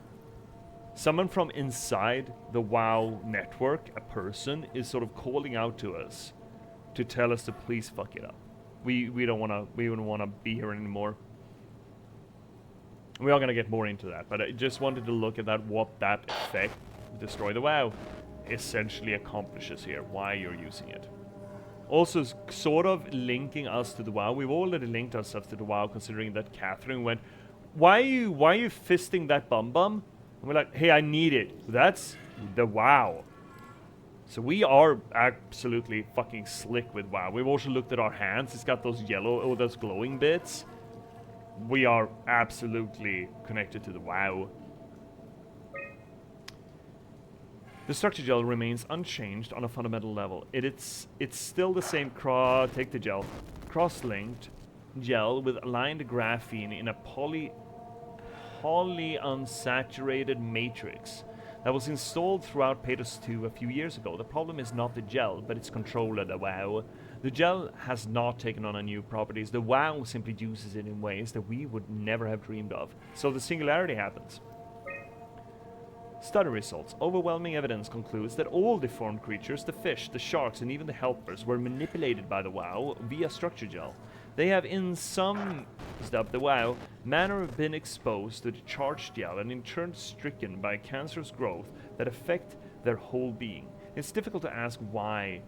Someone from inside the WoW network, a person, is sort of calling out to us to tell us to please fuck it up. We don't wanna be here anymore. We are gonna get more into that, but I just wanted to look at that, what that effect, destroy the WoW, essentially accomplishes here, why you're using it. Also, sort of linking us to the WoW. We've already linked ourselves to the WoW, considering that Catherine went, why are you fisting that bum? And we're like, hey, I need it. That's the WoW. So we are absolutely fucking slick with WoW. We've also looked at our hands. It's got those yellow, or those glowing bits. We are absolutely connected to the WoW. The structure gel remains unchanged on a fundamental level. It's still the same take the gel. Cross-linked gel with aligned graphene in a polyunsaturated matrix that was installed throughout pt.3 a few years ago. The problem is not the gel, but its controller, the WoW. The gel has not taken on new properties. The WoW simply uses it in ways that we would never have dreamed of. So the singularity happens. Study results. Overwhelming evidence concludes that all deformed creatures, the fish, the sharks, and even the helpers, were manipulated by the WoW via structure gel. They have in some the WoW manner been exposed to the charged gel and in turn stricken by cancerous growth that affect their whole being. It's difficult to ask why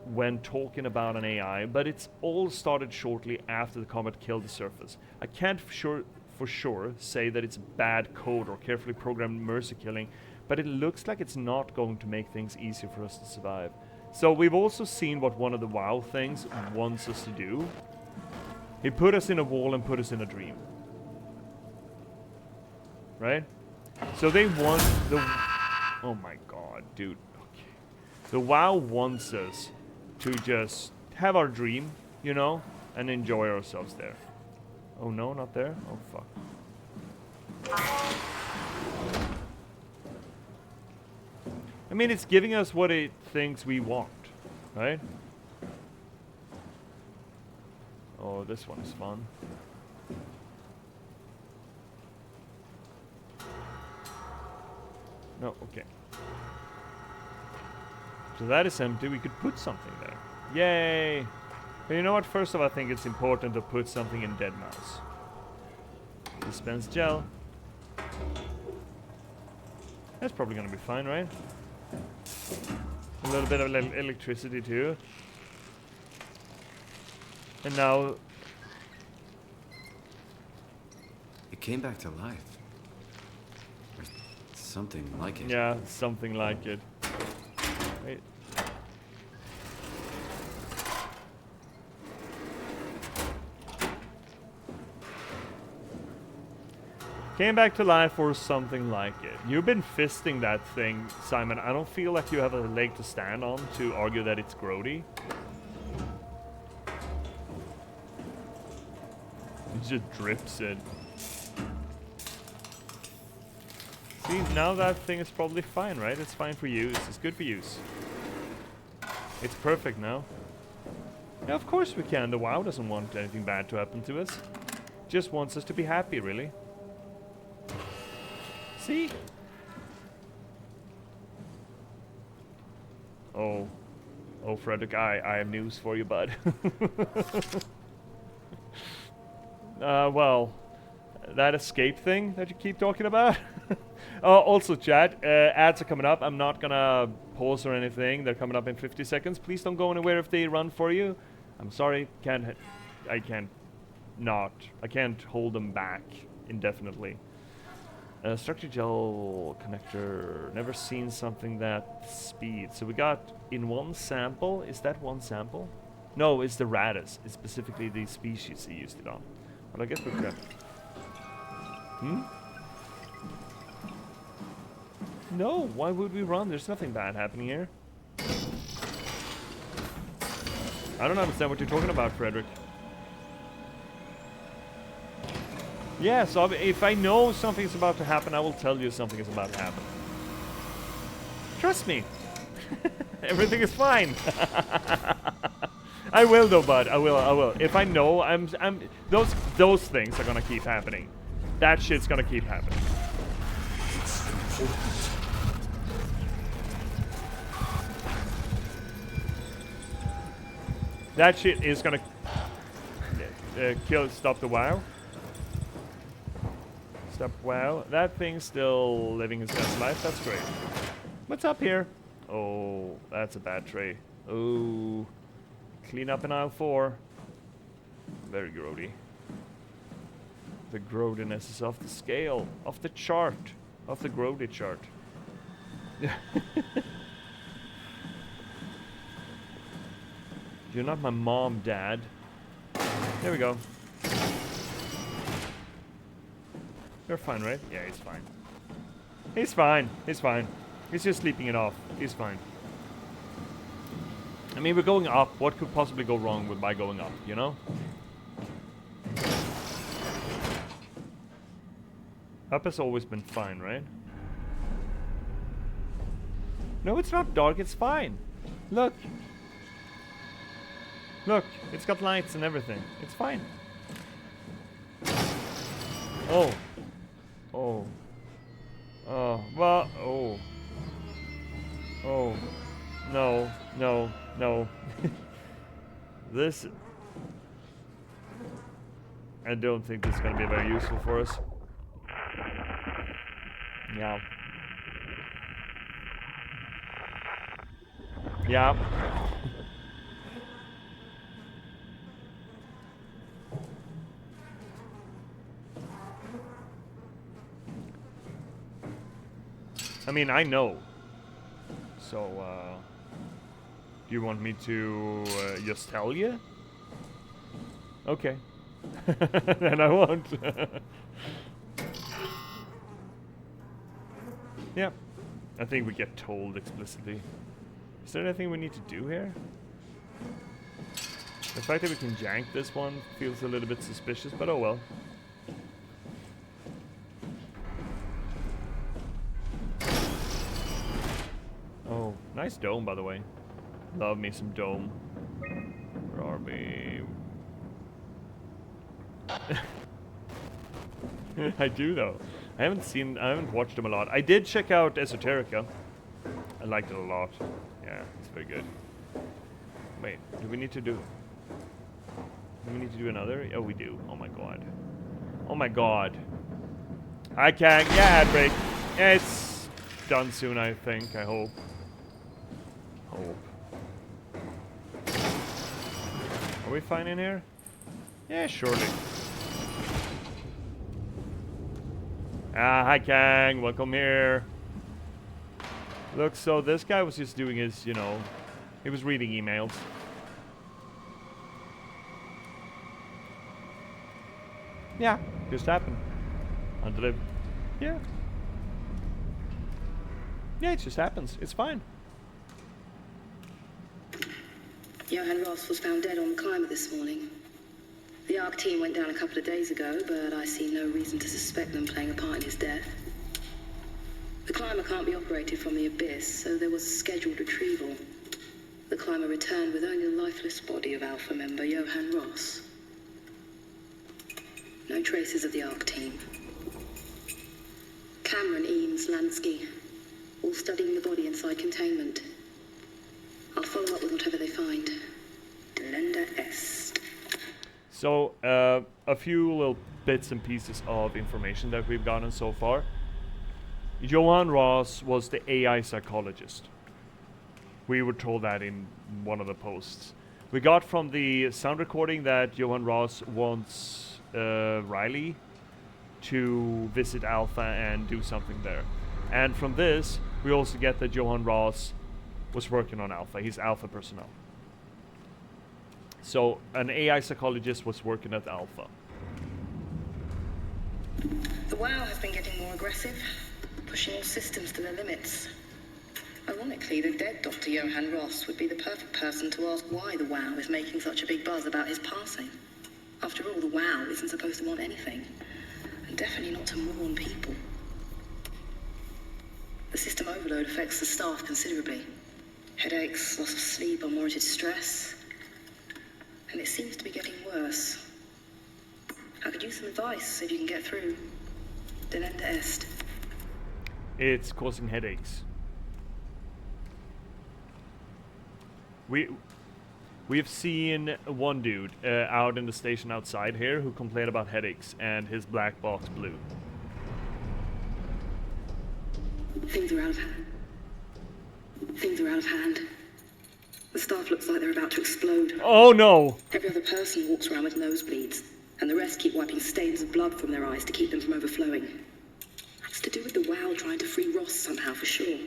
when talking about an AI, but it's all started shortly after the comet killed the surface. I can't for sure say that it's bad code or carefully programmed mercy killing, but it looks like it's not going to make things easier for us to survive. So we've also seen what one of the WoW things wants us to do. He put us in a wall and put us in a dream. Right? So they want the... Oh my god, dude. Okay. The WoW wants us to just have our dream, you know, and enjoy ourselves there. Oh no, not there? Oh fuck. I mean, it's giving us what it thinks we want, right? Oh, this one is fun. No, okay. So that is empty. We could put something there. Yay! But you know what? First of all, I think it's important to put something in Dead Mouse. Dispense gel. That's probably gonna be fine, right? A little bit of electricity too. And now... It came back to life. Or something like it. Yeah, something like it. Wait. Came back to life or something like it. You've been fisting that thing, Simon. I don't feel like you have a leg to stand on to argue that it's grody. It just drips it. See, now that thing is probably fine, right? It's fine for use. It's good for use. It's perfect now. Yeah, of course we can. The WoW doesn't want anything bad to happen to us. Just wants us to be happy, really. See? Oh. Oh, Frederick, I have news for you, bud. Well, that escape thing that you keep talking about. Also, chat, ads are coming up. I'm not gonna pause or anything. They're coming up in 50 seconds. Please don't go anywhere if they run for you. I'm sorry, I can't hold them back indefinitely. Structure gel connector. Never seen something that speed. So we got in one sample. Is that one sample? No, it's the Radis. It's specifically the species he used it on. But I guess we could. No, why would we run? There's nothing bad happening here. I don't understand what you're talking about, Frederick. Yeah, so if I know something's about to happen, I will tell you something is about to happen. Trust me. Everything is fine. I will though, bud. I will. If I know, those things are gonna keep happening. That shit's gonna keep happening. That shit is gonna stop the WoW. Stop WoW. That thing's still living his best life. That's great. What's up here? Oh, that's a bad tray. Oh, clean up in aisle 4. Very grody. The grodiness is off the scale, off the chart, off the grody chart. You're not my mom, Dad. There we go. You're fine, right? Yeah, he's fine. He's fine. He's fine. He's just sleeping it off. He's fine. I mean, we're going up. What could possibly go wrong by going up, you know? Up has always been fine, right? No, it's not dark. It's fine. Look. Look. It's got lights and everything. It's fine. Oh. Oh. Oh. Well. Oh. Oh. No. No. No. This... I don't think this is going to be very useful for us. Yeah. Yeah. I mean, I know. So, do you want me to just tell you? Okay. Then I won't. Yeah. I think we get told explicitly. Is there anything we need to do here? The fact that we can jank this one feels a little bit suspicious, but oh well. Oh, nice dome, by the way. Love me some dome. Where are we? I do though. I haven't watched them a lot. I did check out Esoterica. I liked it a lot. Yeah, it's very good. Wait, do we need to do another? Oh, we do. Oh my god. Oh my god. I can't. Yeah, ad break. Yeah, it's done soon, I think. I hope. Are we fine in here? Yeah, surely. Ah, hi Kang, welcome here. Look, so this guy was just doing his, you know, he was reading emails. Yeah, just happened. Undelivered. Yeah. Yeah, it just happens. It's fine. Johan Ross was found dead on the climber this morning. The ARC team went down a couple of days ago, but I see no reason to suspect them playing a part in his death. The climber can't be operated from the abyss, so there was a scheduled retrieval. The climber returned with only the lifeless body of Alpha member Johan Ross. No traces of the ARC team. Cameron, Eames, Lansky, all studying the body inside containment. I'll follow up with whatever they find. Delenda Est. So, a few little bits and pieces of information that we've gotten so far. Johan Ross was the AI psychologist. We were told that in one of the posts. We got from the sound recording that Johan Ross wants Riley to visit Alpha and do something there. And from this, we also get that Johan Ross was working on Alpha. He's Alpha personnel. So an AI psychologist was working at Alpha. The WoW has been getting more aggressive, pushing all systems to their limits. Ironically, the dead Dr. Johan Ross would be the perfect person to ask why the WoW is making such a big buzz about his passing. After all, the WoW isn't supposed to want anything, and definitely not to mourn people. The system overload affects the staff considerably. Headaches, loss of sleep, unwarranted stress. And it seems to be getting worse. I could use some advice if you can get through. Delenda Est. It's causing headaches. We've seen one dude out in the station outside here who complained about headaches and his black box blew. Things are out of hand. Things are out of hand. The staff looks like they're about to explode. Oh no! Every other person walks around with nosebleeds, and the rest keep wiping stains of blood from their eyes to keep them from overflowing. That's to do with the WoW trying to free Ross somehow, for sure.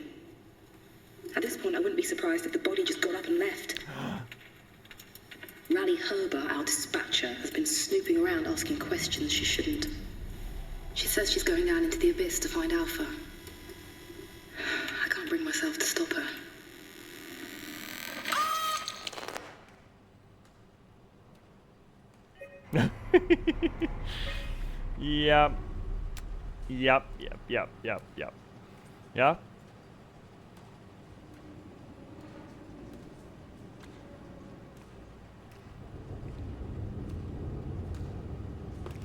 At this point, I wouldn't be surprised if the body just got up and left. Rally Herber, our dispatcher, has been snooping around asking questions she shouldn't. She says she's going down into the abyss to find Alpha. I can't bring myself to stop her. Yep. Yeah?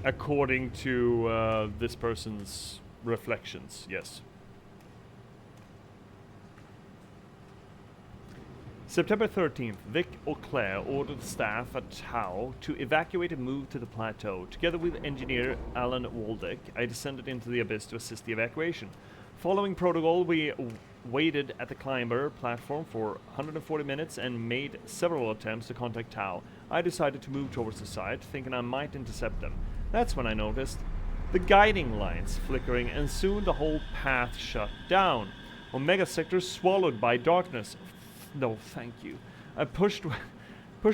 According to this person's reflections, yes. September 13th, Vic Auclair ordered the staff at Tau to evacuate and move to the plateau. Together with engineer Alan Waldeck, I descended into the abyss to assist the evacuation. Following protocol, we waited at the climber platform for 140 minutes and made several attempts to contact Tau. I decided to move towards the site, thinking I might intercept them. That's when I noticed the guiding lights flickering, and soon the whole path shut down. Omega sector swallowed by darkness. No, thank you. I pushed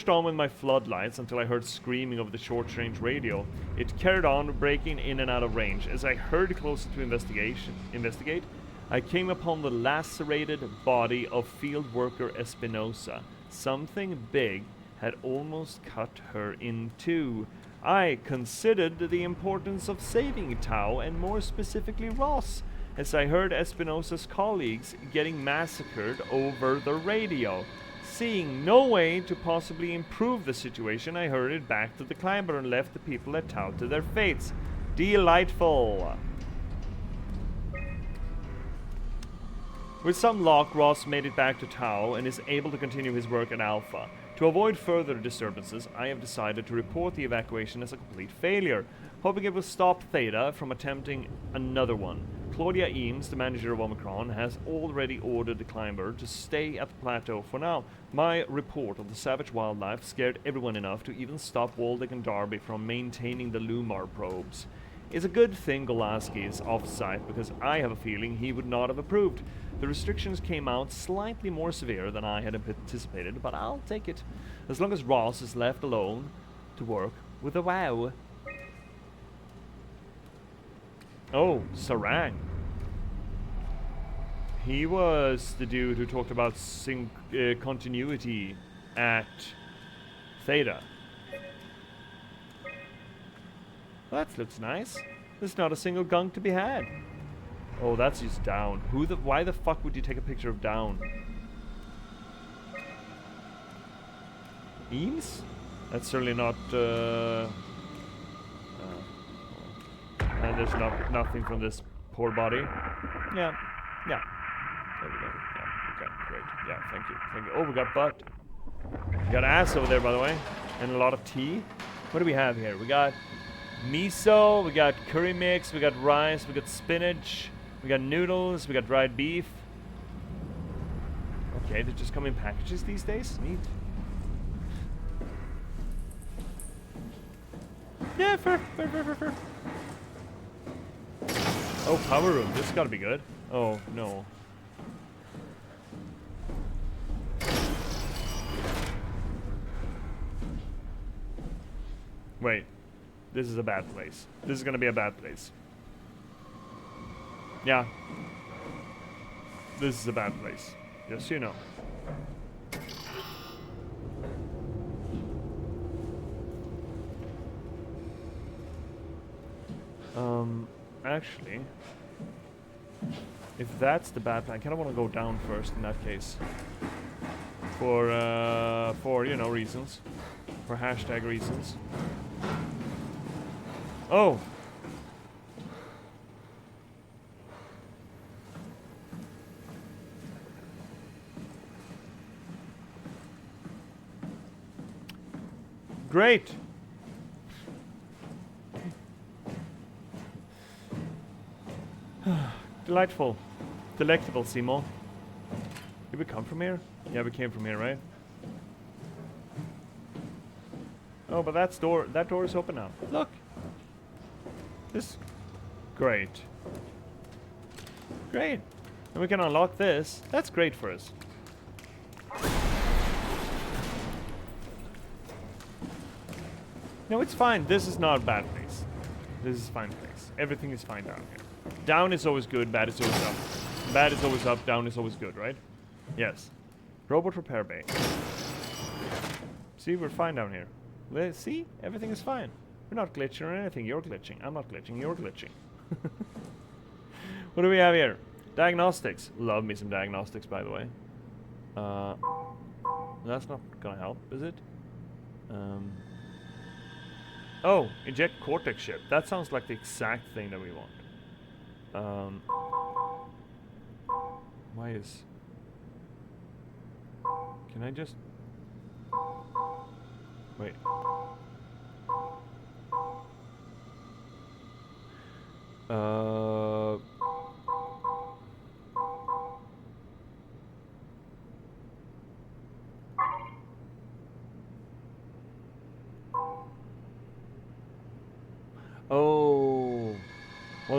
on with my floodlights until I heard screaming over the short-range radio. It carried on, breaking in and out of range. As I hurried closer to investigate, I came upon the lacerated body of field worker Espinosa. Something big had almost cut her in two. I considered the importance of saving Tau, and more specifically Ross, as I heard Espinosa's colleagues getting massacred over the radio. Seeing no way to possibly improve the situation, I hurried back to the climber and left the people at Tau to their fates. Delightful! With some luck, Ross made it back to Tau and is able to continue his work at Alpha. To avoid further disturbances, I have decided to report the evacuation as a complete failure, hoping it will stop Theta from attempting another one. Claudia Eames, the manager of Omicron, has already ordered the climber to stay at the plateau for now. My report of the savage wildlife scared everyone enough to even stop Waldeck and Darby from maintaining the Lumar probes. It's a good thing Golaski is off-site, because I have a feeling he would not have approved. The restrictions came out slightly more severe than I had anticipated, but I'll take it, as long as Ross is left alone to work with a WoW. Oh, Sarang. He was the dude who talked about continuity at Theta. Well, that looks nice. There's not a single gunk to be had. Oh, that's just Down. Why the fuck would you take a picture of Down? Eames? That's certainly not, and there's nothing from this poor body. Yeah. Yeah. There we go. Yeah. Okay, great. Yeah, thank you. Thank you. Oh, we got butt. We got ass over there, by the way. And a lot of tea. What do we have here? We got miso, we got curry mix, we got rice, we got spinach, we got noodles, we got dried beef. Okay, they just come in packages these days? Neat. Yeah, fair. Oh, power room. This has got to be good. Oh, no. Wait. This is a bad place. This is going to be a bad place. Yeah. This is a bad place. Yes, you know. Actually, if that's the bad plan, I kind of want to go down first in that case. For you know, reasons. For hashtag reasons. Oh! Great! Delightful. Delectable, Seymour. Did we come from here? Yeah, we came from here, right? Oh, but that door is open now. Look! This... Great. Great. And we can unlock this. That's great for us. No, it's fine. This is not a bad place. This is a fine place. Everything is fine down here. Down is always good, bad is always up. Bad is always up, down is always good, right? Yes. Robot repair bay. See, we're fine down here. See? Everything is fine. We're not glitching or anything. You're glitching. I'm not glitching. You're glitching. What do we have here? Diagnostics. Love me some diagnostics, by the way. That's not gonna help, is it? Oh, inject cortex chip. That sounds like the exact thing that we want. Why is... Can I just... Wait.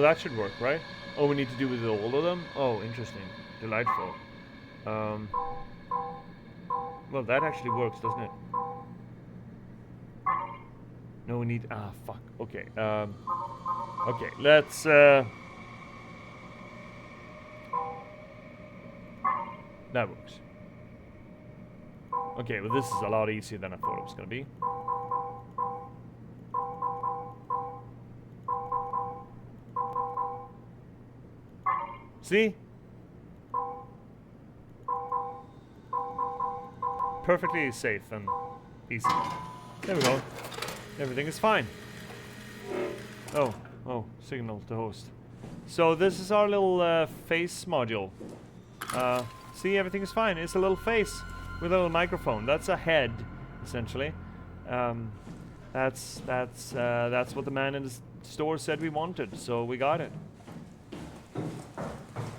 that should work, right? Oh, we need to do with all of them? Oh, interesting. Delightful. Well, that actually works, doesn't it? No, we need... Ah, fuck. Okay, okay, let's, that works. Okay, well this is a lot easier than I thought it was gonna be. See? Perfectly safe and easy. There we go. Everything is fine. Oh, signal to host. So this is our little face module. See, everything is fine. It's a little face with a little microphone. That's a head, essentially. That's what the man in the store said we wanted, so we got it.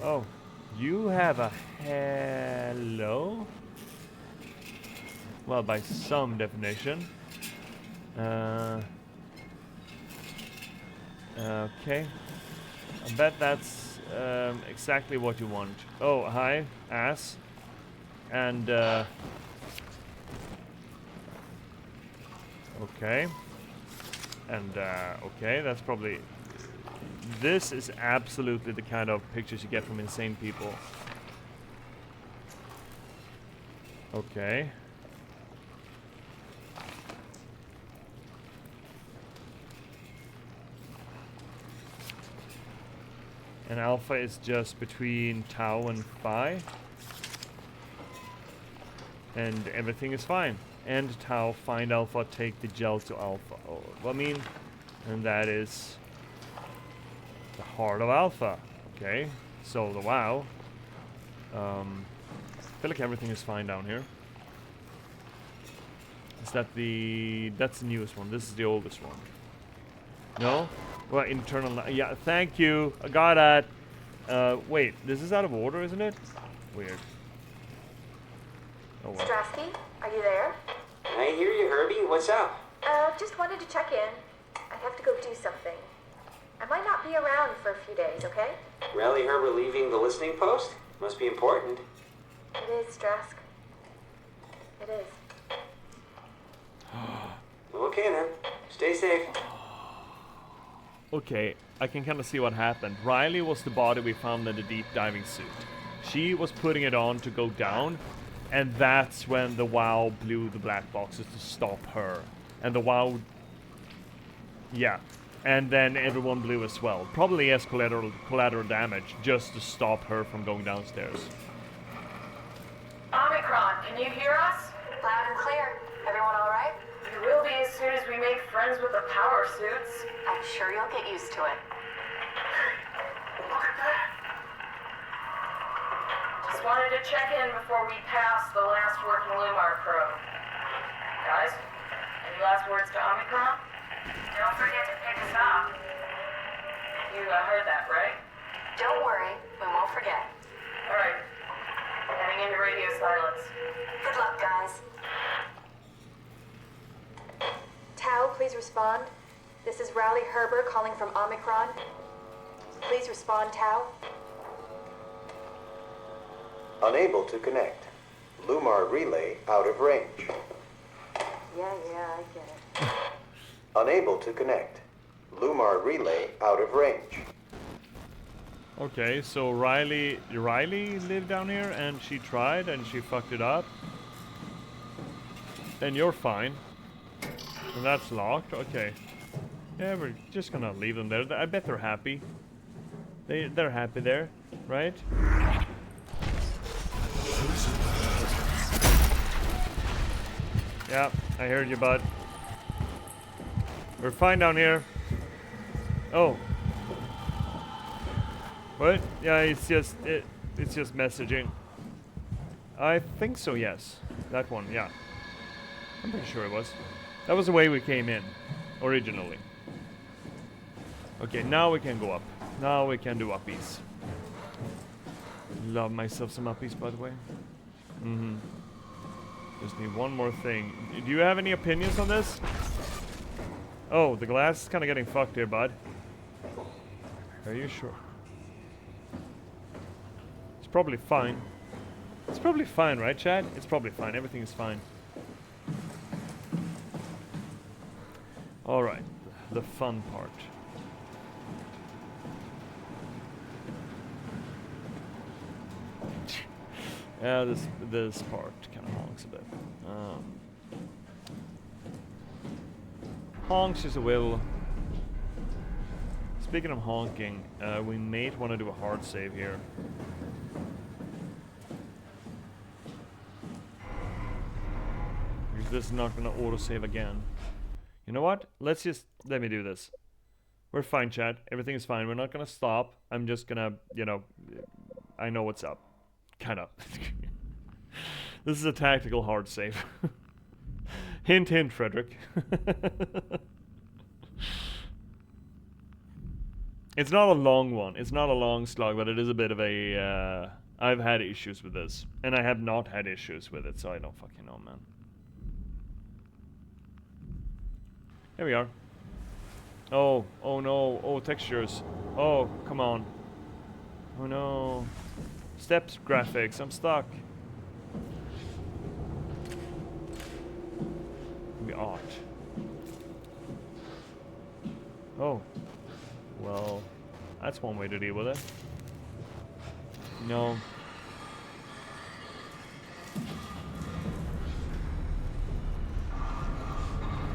Oh, you have a hello? Well, by some definition. Okay. I bet that's exactly what you want. Oh, hi, ass. And, okay. And, okay, that's probably... This is absolutely the kind of pictures you get from insane people. Okay. And alpha is just between tau and phi. And everything is fine. And tau, find alpha, take the gel to alpha. Oh, I mean, and that is the heart of alpha. Okay, so the wow. I feel like everything is fine down here. Is that that's the newest one? This is the oldest one. No? Well, internal, yeah, thank you. I got that. Wait, this is out of order, isn't it? Weird. Oh, well. Strasky, are you there? I hear you, Herbie. What's up? Just wanted to check in. I have to go do something. I might not be around for a few days, okay? Rally Herbert leaving the listening post? Must be important. It is, Strask. It is. Okay then. Stay safe. Okay, I can kind of see what happened. Riley was the body we found in the deep diving suit. She was putting it on to go down, and that's when the WoW blew the black boxes to stop her. And the WoW... Yeah. And then everyone blew as well. Probably as collateral damage, just to stop her from going downstairs. Omicron, can you hear us? Loud and clear. Everyone all right? We will be as soon as we make friends with the power suits. I'm sure you'll get used to it. Look at that! Just wanted to check in before we pass the last working Lumar probe. Guys, any last words to Omicron? Don't forget to pick us up. You heard that, right? Don't worry, we won't forget. All right. Heading into radio silence. Good luck, guys. Tau, please respond. This is Rowley Herber calling from Omicron. Please respond, Tau. Unable to connect. Lumar relay out of range. Yeah, I get it. Unable to connect. Lumar relay out of range. Okay, so Riley lived down here, and she tried, and she fucked it up. And you're fine. And that's locked, okay. Yeah, we're just gonna leave them there. I bet they're happy. They're happy there, right? Yeah, I heard you, bud. We're fine down here. Oh. What? Yeah, it's just messaging. I think so, yes. That one, yeah. I'm pretty sure it was. That was the way we came in, originally. Okay, now we can go up. Now we can do uppies. Love myself some uppies, by the way. Mm-hmm. Just need one more thing. Do you have any opinions on this? Oh, the glass is kind of getting fucked here, bud. Are you sure? It's probably fine. It's probably fine, right, Chad? It's probably fine. Everything is fine. Alright. The fun part. Yeah, this part kind of honks a bit. Honks is a will. Speaking of honking, we may want to do a hard save here. Because this is not going to auto-save again. You know what? Let me do this. We're fine, chat. Everything is fine. We're not going to stop. I'm just going to, you know, I know what's up. Kind of. This is a tactical hard save. Hint, hint, Frederick. It's not a long one. It's not a long slog, but it is a bit of a... I've had issues with this. And I have not had issues with it, so I don't fucking know, man. Here we are. Oh, oh no. Oh, textures. Oh, come on. Oh no. Steps graphics. I'm stuck. Maybe art. Oh. Well, that's one way to deal with it. No.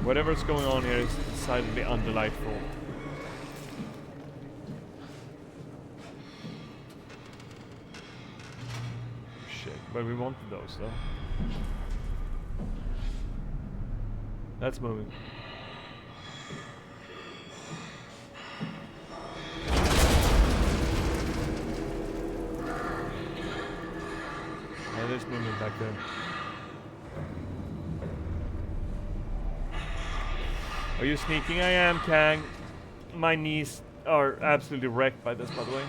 Whatever's going on here is decidedly undelightful. Shit, but we wanted those though. That's moving. Yeah, there's movement back there. Are you sneaking? I am, Kang. My knees are absolutely wrecked by this, by the way.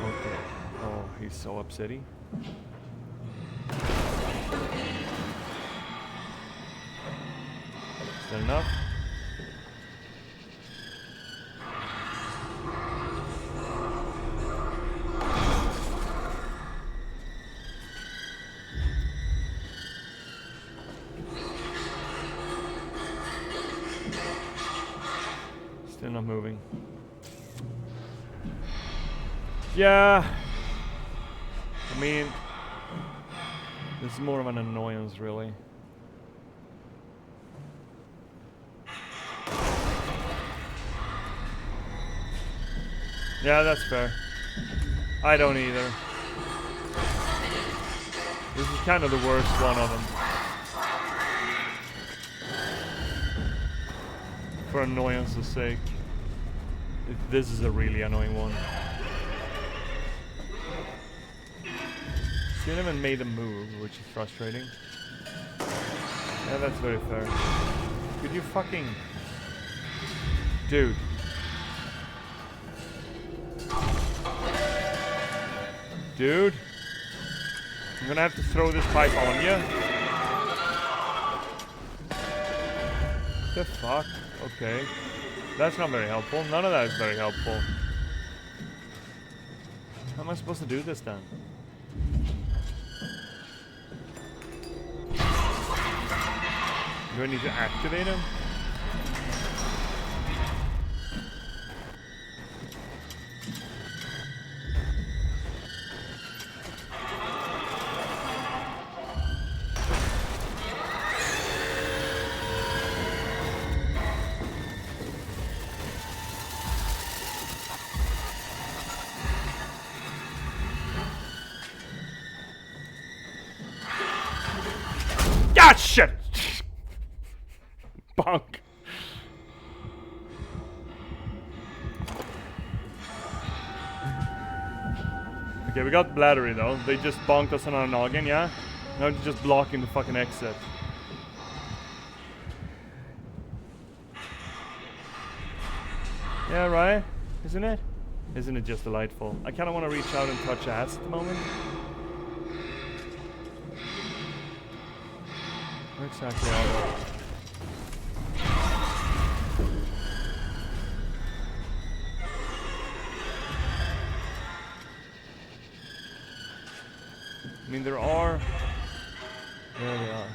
Okay. Oh, he's so upsetty. Is that enough? Still not moving. Yeah. I mean, this is more of an annoyance, really. Yeah, that's fair. I don't either. This is kind of the worst one of them. For annoyance's sake. This is a really annoying one. She haven't made a move, which is frustrating. Yeah, that's very fair. Could you fucking... Dude. Dude. I'm gonna have to throw this pipe on you. The fuck? Okay. That's not very helpful. None of that is very helpful. How am I supposed to do this then? Do I need to activate him? Ah, shit! Bonk. Okay, we got bladdery though. They just bonked us on our noggin, yeah? Now they're just blocking the fucking exit. Yeah, right? Isn't it? Isn't it just delightful? I kind of want to reach out and touch ass at the moment. Where exactly are they? I mean, there are... There they are.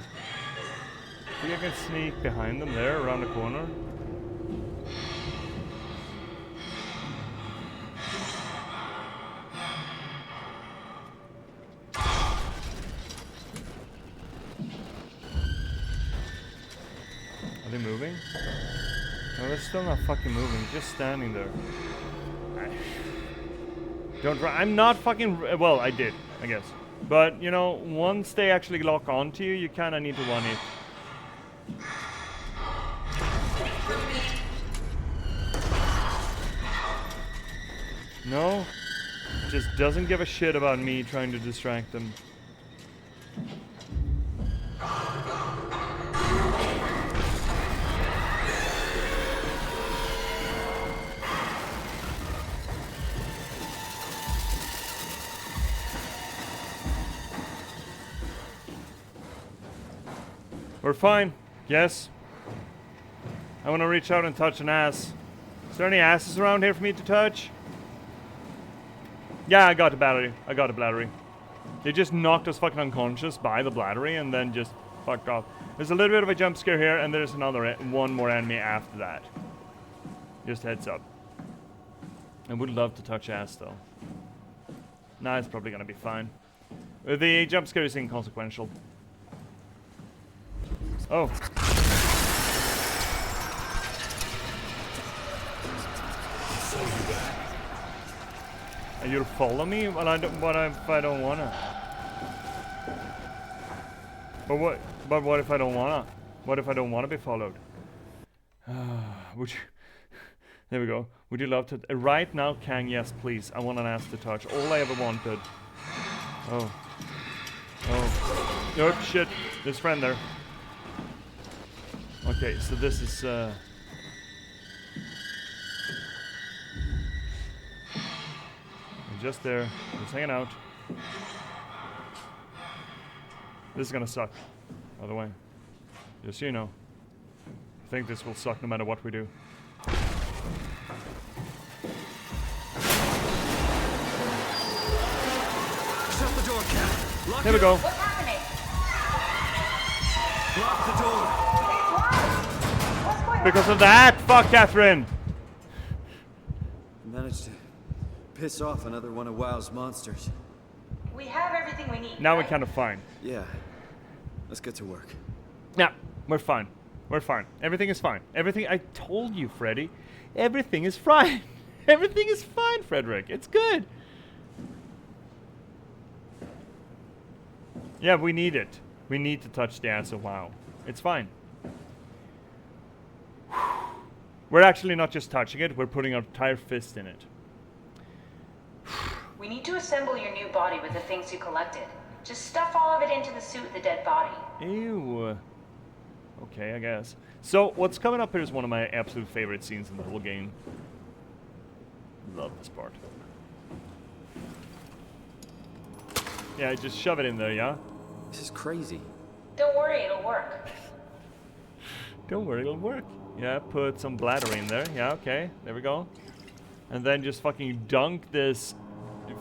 I think I can sneak behind them there, around the corner. Are they moving? No, they're still not fucking moving, just standing there. Don't run. I'm not fucking... Well, I did, I guess. But, you know, once they actually lock onto you, you kind of need to run it. No, just doesn't give a shit about me trying to distract them. We're fine. Yes. I want to reach out and touch an ass. Is there any asses around here for me to touch? Yeah, I got the battery. I got the battery. They just knocked us fucking unconscious by the battery and then just fucked off. There's a little bit of a jump scare here, and there's one more enemy after that. Just heads up. I would love to touch ass though. Nah, it's probably gonna be fine. The jump scare is inconsequential. Oh. And you'll follow me? Well, what if I don't wanna? But what if I don't wanna? What if I don't wanna be followed? Would you? There we go. Would you love to? Right now, Kang, yes, please. I want an ass to touch. All I ever wanted. Oh. Oh. Nope, shit. There's a friend there. Okay, so this is, just there, just hanging out. This is gonna suck, by the way. Just so you know. I think this will suck no matter what we do. Shut the door, Cat. Lock Here we go. What's happening? Lock the door. What's going Because of that! Fuck, Catherine! Managed to piss off another one of WoW's monsters. We have everything we need. Now we're right? kind of fine. Yeah. Let's get to work. Yeah, we're fine. We're fine. Everything is fine. Everything... I told you, Freddy. Everything is fine. Everything is fine, Frederick. It's good. Yeah, we need it. We need to touch the ass of WoW. It's fine. We're actually not just touching it, we're putting our entire fist in it. We need to assemble your new body with the things you collected. Just stuff all of it into the suit with the dead body. Ew. Okay, I guess. So, what's coming up here is one of my absolute favorite scenes in the whole game. Love this part. Yeah, just shove it in there, yeah? This is crazy. Don't worry, it'll work. Don't worry, it'll work. Yeah, put some bladder in there. Yeah, okay. There we go. And then just fucking dunk this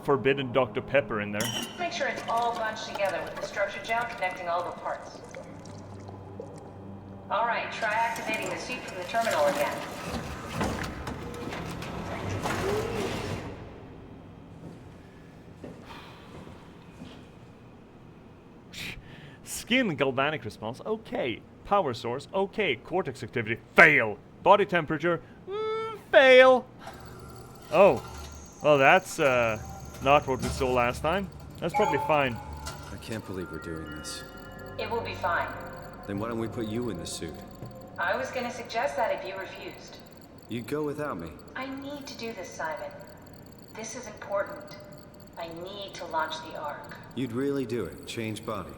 forbidden Dr. Pepper in there. Make sure it's all bunched together with the structure gel connecting all the parts. Alright, try activating the suit from the terminal again. Skin galvanic response, okay. Power source, okay. Cortex activity, fail. Body temperature, fail. Oh, well that's not what we saw last time. That's probably fine. I can't believe we're doing this. It will be fine. Then why don't we put you in the suit? I was gonna suggest that if you refused. You'd go without me. I need to do this, Simon. This is important. I need to launch the Ark. You'd really do it. Change body.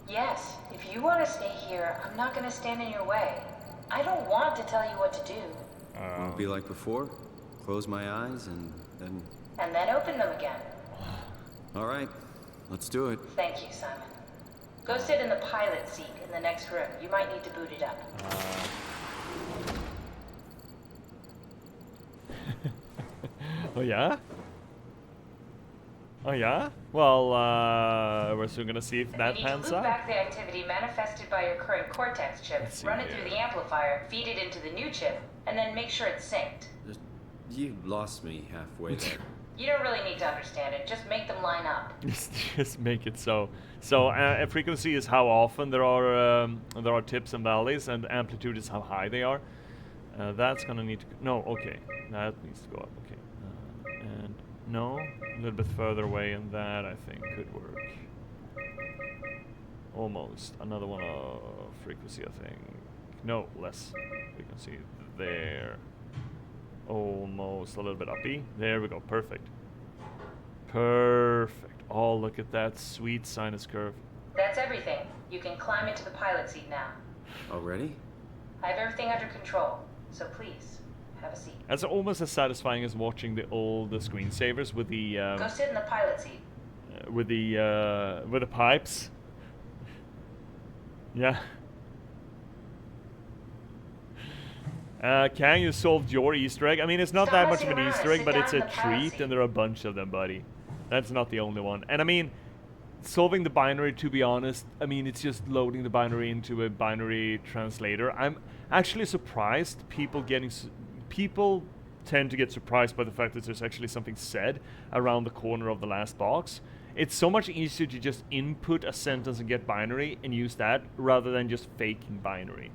Yes, if you want to stay here, I'm not gonna stand in your way. I don't want to tell you what to do. Won't be like before? Close my eyes and then... And then open them again. All right, let's do it. Thank you, Simon. Go sit in the pilot seat in the next room. You might need to boot it up. Oh yeah? Oh yeah? Well, we're soon gonna see if that You need pans to loop out. back the activity manifested by your current Cortex chip, Let's see run it here. through the amplifier, feed it into the new chip, and then make sure it's synced. You lost me halfway there. You don't really need to understand it, just make them line up. Just make it so. So frequency is how often there are tips and valleys, and amplitude is how high they are. That's gonna need to no. Okay, that needs to go up. Okay, and no, a little bit further away, and that I think could work. Almost another one of frequency, I think. No, less frequency there. Almost a little bit uppy. There we go. Perfect. Perfect. Oh, look at that sweet sinus curve. That's everything. You can climb into the pilot seat now. Already? I have everything under control, so please, have a seat. That's almost as satisfying as watching the old screensavers with the Go sit in the pilot seat. with the pipes. Yeah. Kang, you solved your Easter egg. I mean, it's not Stop that much of messing an around Easter and egg, sit but down it's in a the pilot treat, seat. and there are a bunch of them, buddy. That's not the only one. And I mean, solving the binary, to be honest, I mean, it's just loading the binary into a binary translator. I'm actually surprised people tend to get surprised by the fact that there's actually something said around the corner of the last box. It's so much easier to just input a sentence and get binary and use that rather than just faking binary.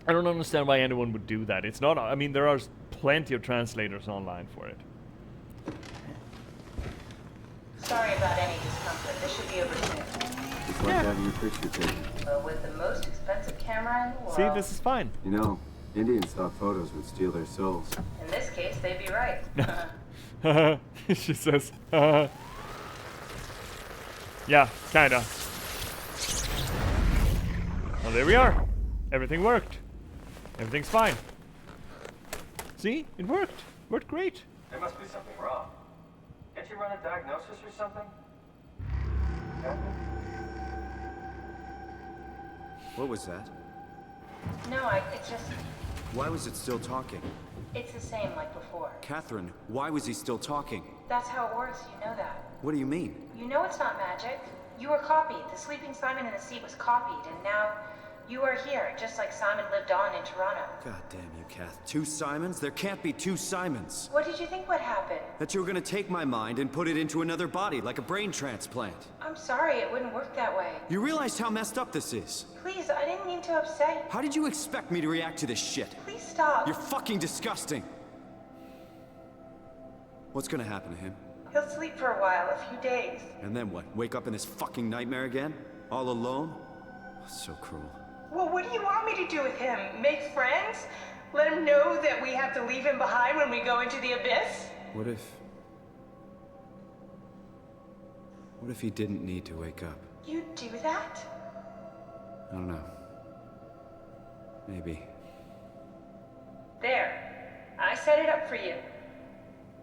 I don't understand why anyone would do that. It's not, I mean, there are plenty of translators online for it. Sorry about any discomfort. This should be over soon. It's like having your picture taken. But with the most expensive camera in the world. See, this is fine. You know, Indian stock photos would steal their souls. In this case, they'd be right. She says, yeah, kinda. Well, there we are. Everything worked. Everything's fine. See? It worked. Worked great. There must be something wrong. Can't you run a diagnosis or something? What was that? No, it's just, Why was it still talking? it's the same like before. Catherine, why was he still talking? That's how it works, you know that. What do you mean? You know it's not magic. You were copied. The sleeping Simon in the seat was copied, and now you are here, just like Simon lived on in Toronto. God damn you, Kath. 2 Simons? There can't be 2 Simons. What did you think would happen? That you were gonna take my mind and put it into another body, like a brain transplant. I'm sorry, it wouldn't work that way. You realize how messed up this is? Please, I didn't mean to upset you. How did you expect me to react to this shit? Please stop. You're fucking disgusting. What's gonna happen to him? He'll sleep for a while, a few days. And then what? Wake up in this fucking nightmare again? All alone? So cruel. Well, what do you want me to do with him? Make friends? Let him know that we have to leave him behind when we go into the abyss? What if he didn't need to wake up? You'd do that? I don't know. Maybe. There. I set it up for you.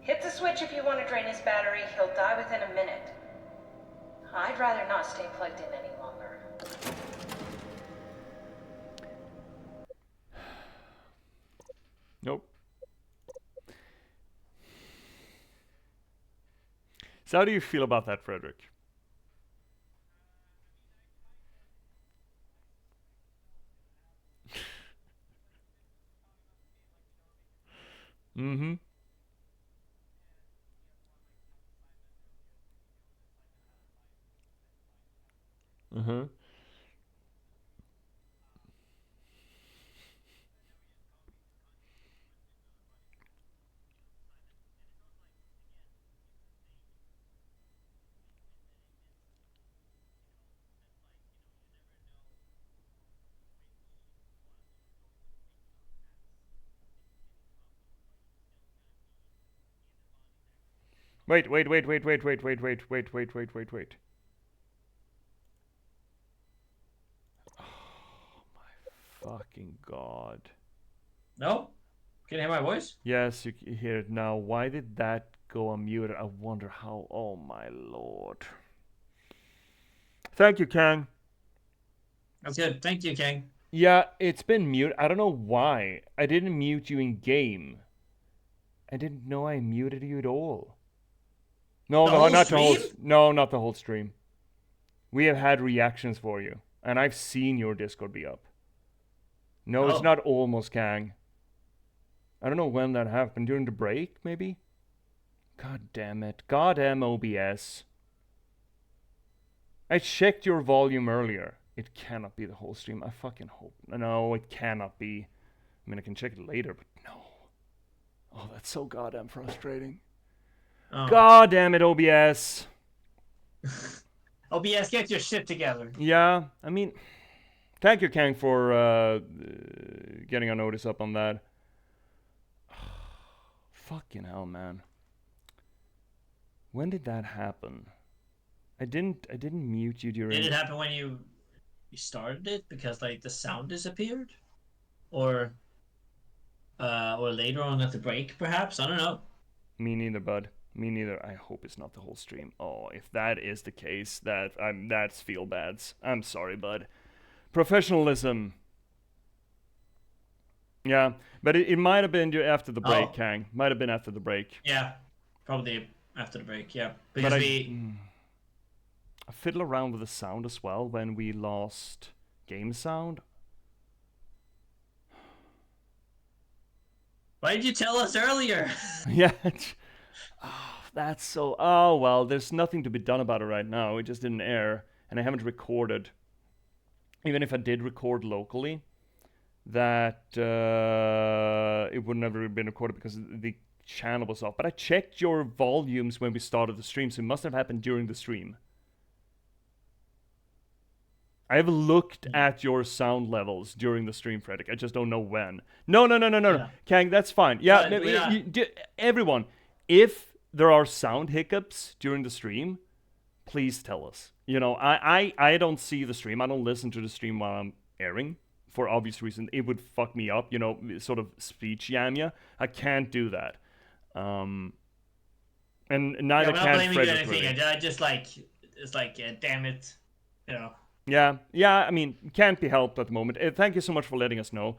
Hit the switch if you want to drain his battery. He'll die within a minute. I'd rather not stay plugged in any longer. Nope. So how do you feel about that, Frederick? Mm-hmm. Uh-huh. Wait. Oh my fucking god. No? Can you hear my voice? Yes, you hear it now. Why did that go unmuted. I wonder how. Oh my lord. Thank you, Kang. That's good. Thank you, King. Yeah, it's been mute. I don't know why. I didn't mute you in game. I didn't know I muted you at all. No, The whole not the whole. stream? No, not the whole stream. We have had reactions for you, and I've seen your Discord be up. No, it's Oh. not almost Kang. I don't know when that happened. During the break, maybe? God damn it. Goddamn OBS. I checked your volume earlier. It cannot be the whole stream. I fucking hope. No, it cannot be. I mean, I can check it later, but no. Oh, that's so goddamn frustrating. Oh. God damn it, OBS. OBS, get your shit together. Yeah, I mean, thank you, Kang, for getting a notice up on that. Fucking hell, man. When did that happen? I didn't mute you during. Did it happen when you started it because like the sound disappeared, or later on at the break, perhaps? I don't know. Me neither, bud. Me neither. I hope it's not the whole stream. Oh, if that is the case, that's feel bads. I'm sorry, bud. Professionalism. Yeah, but it might have been after the break, Kang. Might have been after the break. Yeah, probably after the break. Yeah, because I fiddle around with the sound as well when we lost game sound. Why did you tell us earlier? Yeah. Oh, that's so. Oh well, there's nothing to be done about it right now. It just didn't air, and I haven't recorded. Even if I did record locally, that it would never have been recorded because the channel was off. But I checked your volumes when we started the stream, so it must have happened during the stream. I have looked at your sound levels during the stream, Frederick. I just don't know when. No. Yeah. Kang, that's fine. Yeah, everyone, if there are sound hiccups during the stream, please tell us. You know, I don't see the stream. I don't listen to the stream while I'm airing. For obvious reasons. It would fuck me up, you know, sort of speech jam ya. I can't do that. And neither can Frederick. I'm not blaming you or anything. Really. I just like, it's like, damn it, you know. Yeah, I mean, can't be helped at the moment. Thank you so much for letting us know.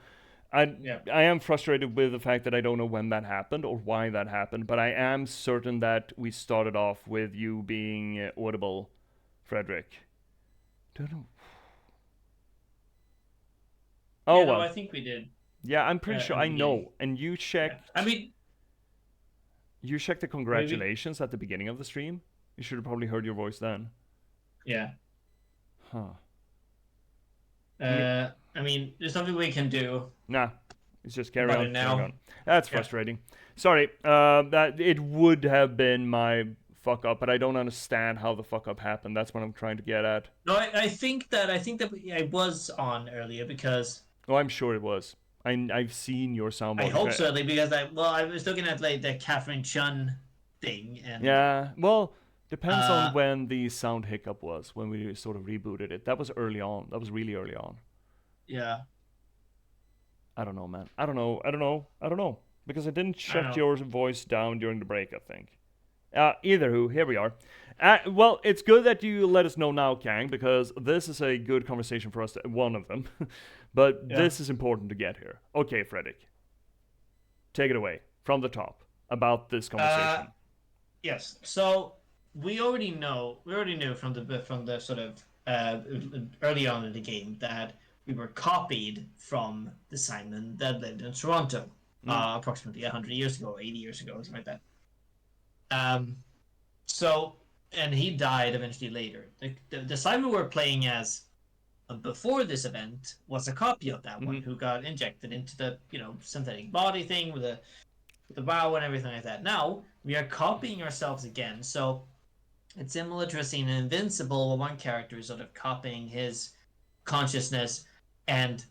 I am frustrated with the fact that I don't know when that happened or why that happened, but I am certain that we started off with you being audible, Frederick. Don't know. Oh, well. I think we did. Yeah, I'm pretty sure. I know. And you checked... Yeah. I mean... You checked the congratulations at the beginning of the stream? You should have probably heard your voice then. Yeah. Huh. I mean, there's nothing we can do. Nah. It's just carry on. Now. Carry on. That's frustrating. Sorry. That it would have been my fuck up, but I don't understand how the fuck up happened. That's what I'm trying to get at. No, I think that I was on earlier because... Oh, I'm sure it was. I've seen your sound. I hope so, because I was looking at like the Catherine Chun thing, and yeah, well, depends on when the sound hiccup was when we sort of rebooted it. That was early on. That was really early on. Yeah. I don't know, man. I don't know because I didn't shut your voice down during the break. I think. Either who, here we are. Well, it's good that you let us know now, Kang, because this is a good conversation for us. One of them. But this is important to get here. Okay, Frederick. Take it away from the top about this conversation. Yes. So we already knew from the sort of early on in the game that we were copied from the Simon that lived in Toronto approximately 100 years ago, 80 years ago, something like that. So, and he died eventually later. The Simon we're playing as before this event was a copy of that one who got injected into the synthetic body thing with the bow and everything like that. Now we are copying ourselves again. So it's similar to a scene in Invincible where one character is sort of copying his consciousness, and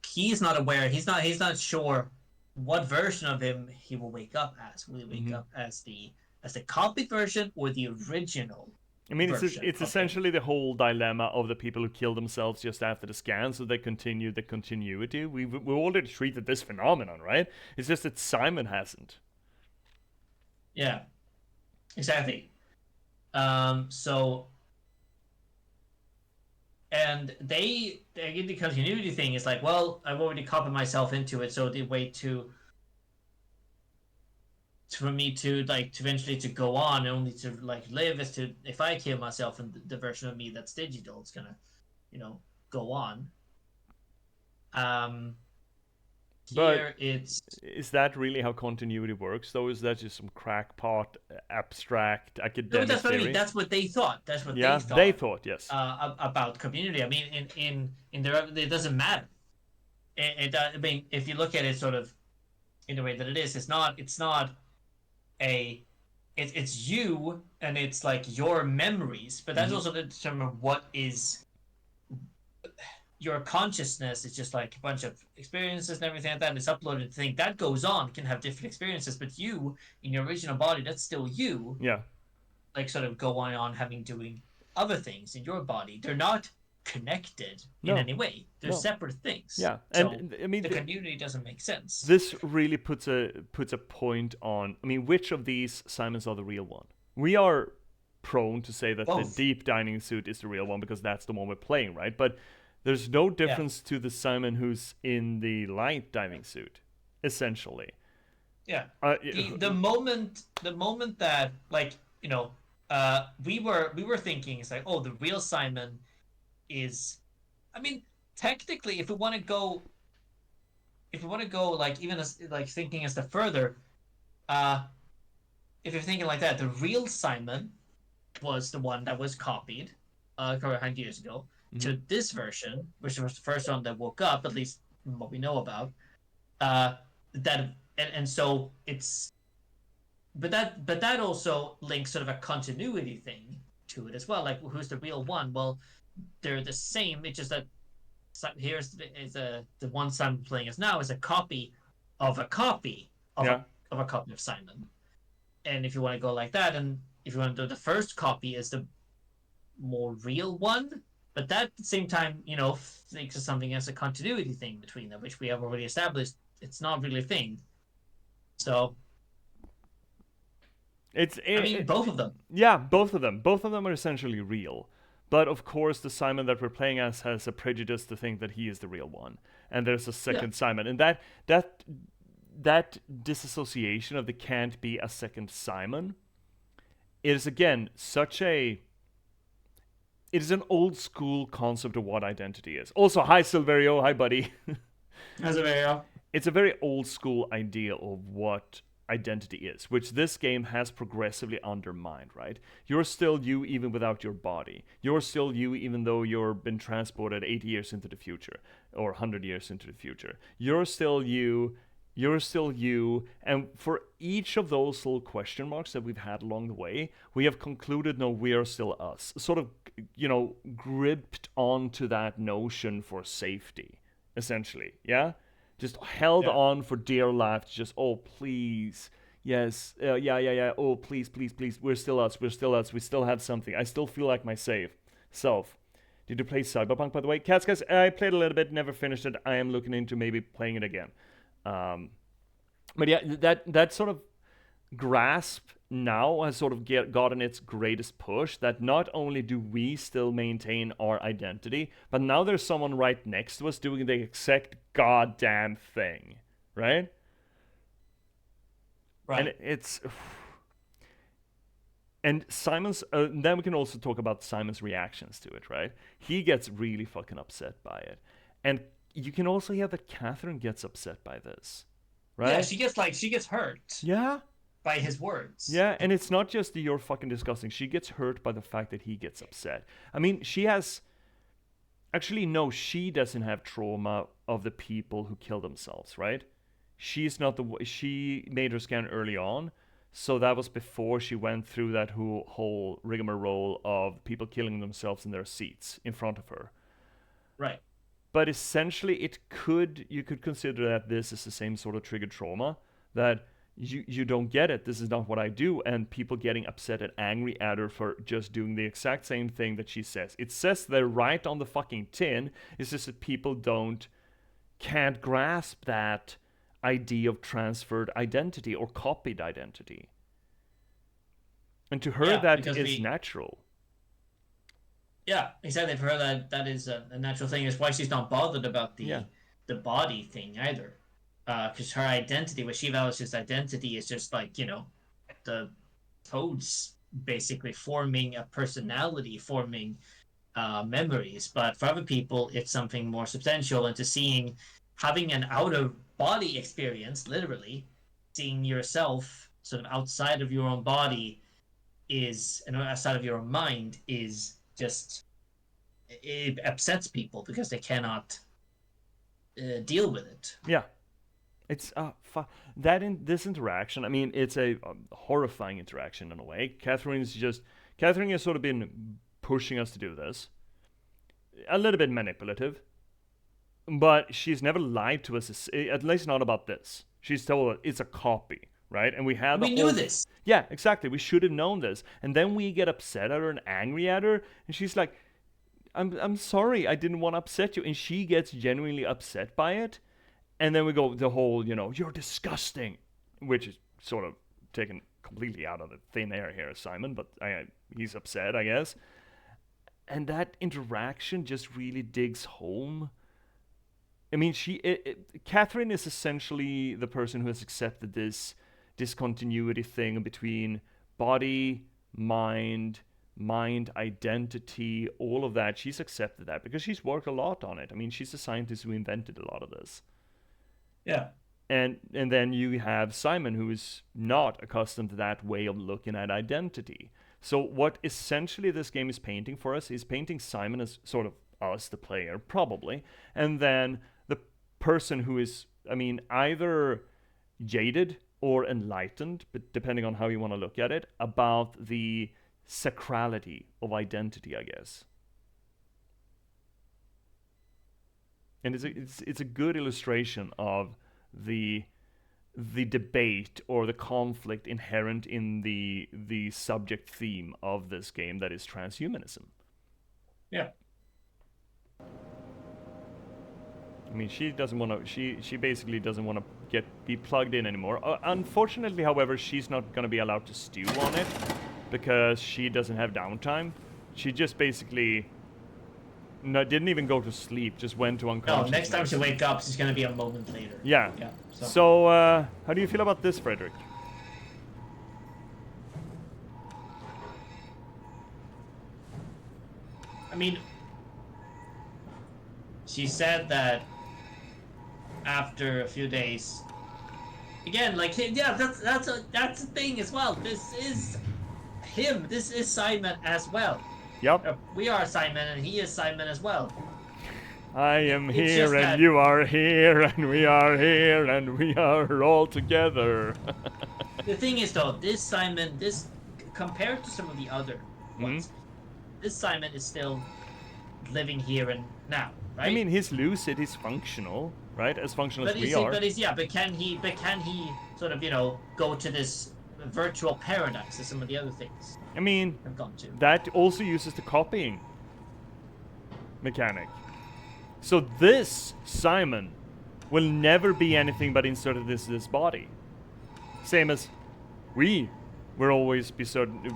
he's not aware. He's not sure what version of him he will wake up as. Will he wake up as the copied version or the original? I mean, it's essentially the whole dilemma of the people who kill themselves just after the scan, so they continue the continuity. We've already treated this phenomenon, right? It's just that Simon hasn't. Yeah, exactly. So, and the continuity thing is like, well, I've already copied myself into it, so the way for me to like to eventually to go on and only to like live is to, if I kill myself and the version of me that's digital, it's gonna, go on. Um, But Here it's is that really how continuity works, though? Is that just some crackpot, abstract no, but academic that's what I mean. theory? That's what they thought. That's what they Yeah, they thought thought, yes. about community. I mean, in their, it doesn't matter. I mean, if you look at it sort of in the way that it is, it's not a it's you, and it's like your memories, but that's also to determine what is your consciousness. Is just like a bunch of experiences and everything like that, and it's uploaded to think that goes on, can have different experiences, but you in your original body, that's still you, Yeah. like sort of go on having doing other things in your body. They're not connected in No. any way. They're No. separate things. Yeah, So and I mean the community doesn't make sense. this really puts a point on. I mean, which of these Simons are the real one? We are prone to say that Both. the deep dining suit is the real one because that's the one we're playing, right? But there's no difference to the Simon who's in the light diving suit, essentially. Yeah. The moment that, like, we were thinking, it's like, oh, the real Simon is, I mean, technically, if we want to go like even as like thinking a step further, if you're thinking like that, the real Simon was the one that was copied a couple of 100 years ago to this version, which was the first one that woke up, at least what we know about. That and so it's, but that also links sort of a continuity thing to it as well. Like, who's the real one? Well, they're the same. It's just that here's the one Simon playing as now is a copy of a copy of a copy of Simon. And if you want to go like that, and if you want to do the first copy is the more real one, but that at the same time, thinks of something as a continuity thing between them, which we have already established. It's not really a thing. So I mean, both of them. Yeah, both of them. Both of them are essentially real. But of course, the Simon that we're playing as has a prejudice to think that he is the real one, and there's a second Simon, and that disassociation of the can't be a second Simon is again it is an old school concept of what identity is. Also, hi Silverio, hi buddy. Hi Silverio. It's a very old school idea of what identity is, which this game has progressively undermined, right? You're still you even without your body. You're still you even though you've been transported 80 years into the future or 100 years into the future. You're still you. You're still you. And for each of those little question marks that we've had along the way, we have concluded, no, we are still us. Sort of, gripped onto that notion for safety, essentially, yeah? Just held on for dear life. Just, oh, please. Yes. Yeah. Oh, please. We're still us. We still have something. I still feel like my self. Did you play Cyberpunk, by the way? Cats, guys, I played a little bit, never finished it. I am looking into maybe playing it again. But yeah, that sort of grasp now has sort of gotten its greatest push, that not only do we still maintain our identity, but now there's someone right next to us doing the exact goddamn thing, right? Right. And Simon's then we can also talk about Simon's reactions to it, right? He gets really fucking upset by it, and you can also hear that Catherine gets upset by this, right? Yeah, she gets hurt. Yeah. By his words. Yeah, and it's not just the you're fucking disgusting. She gets hurt by the fact that he gets upset. I mean, she has... Actually, no, she doesn't have trauma of the people who kill themselves, right? She's not the... She made her scan early on, so that was before she went through that whole rigmarole of people killing themselves in their seats in front of her. Right. But essentially, you could consider that this is the same sort of triggered trauma, that... You don't get it. This is not what I do. And people getting upset and angry at her for just doing the exact same thing that she says. It says there right on the fucking tin. It's just that people can't grasp that idea of transferred identity or copied identity. And to her, Yeah, that because is natural. Yeah, exactly. For her, that is a natural thing. It's why she's not bothered about the body thing either. Because her identity, what she values as identity, is just like, the codes basically forming a personality, forming memories. But for other people, it's something more substantial. And having an out of body experience, literally, seeing yourself sort of outside of your own body and outside of your own mind is just, it upsets people because they cannot deal with it. Yeah. It's this interaction. I mean, it's a horrifying interaction in a way. Catherine has sort of been pushing us to do this. A little bit manipulative, but she's never lied to us. At least not about this. She's told us it's a copy, right? And we knew this. Yeah, exactly. We should have known this. And then we get upset at her and angry at her, and she's like, "I'm sorry. I didn't want to upset you." And she gets genuinely upset by it. And then we go the whole, "You're disgusting," which is sort of taken completely out of the thin air here, Simon, but he's upset, I guess. And that interaction just really digs home. I mean, Catherine is essentially the person who has accepted this discontinuity thing between body, mind, identity, all of that. She's accepted that because she's worked a lot on it. I mean, she's the scientist who invented a lot of this. Yeah. And then you have Simon, who is not accustomed to that way of looking at identity. So what essentially this game is painting for us is painting Simon as sort of us, the player, probably, and then the person who is, I mean, either jaded or enlightened, but depending on how you want to look at it, about the sacrality of identity, I guess. And it's a good illustration of the debate or the conflict inherent in the subject theme of this game, that is transhumanism. Yeah. I mean, she doesn't want to. She basically doesn't want to be plugged in anymore. Unfortunately, however, she's not going to be allowed to stew on it because she doesn't have downtime. She just basically didn't even go to sleep. Just went to unconsciousness. No, next time she wakes up, she's going to be a moment later. Yeah. So how do you feel about this, Frederick? I mean, she said that after a few days, again, like, yeah, that's the thing as well. This is him. This is Simon as well. Yep. We are Simon, and he is Simon as well. I am here, and you are here, and we are here, and we are all together. The thing is, though, this Simon, compared to some of the other ones, this Simon is still living here and now, right? I mean, he's lucid, he's functional, right? As functional as we are. But can he sort of, go to this virtual paradise as some of the other things? I mean, I've gone to. That also uses the copying mechanic. So this Simon will never be anything but inserted into this body. Same as will always be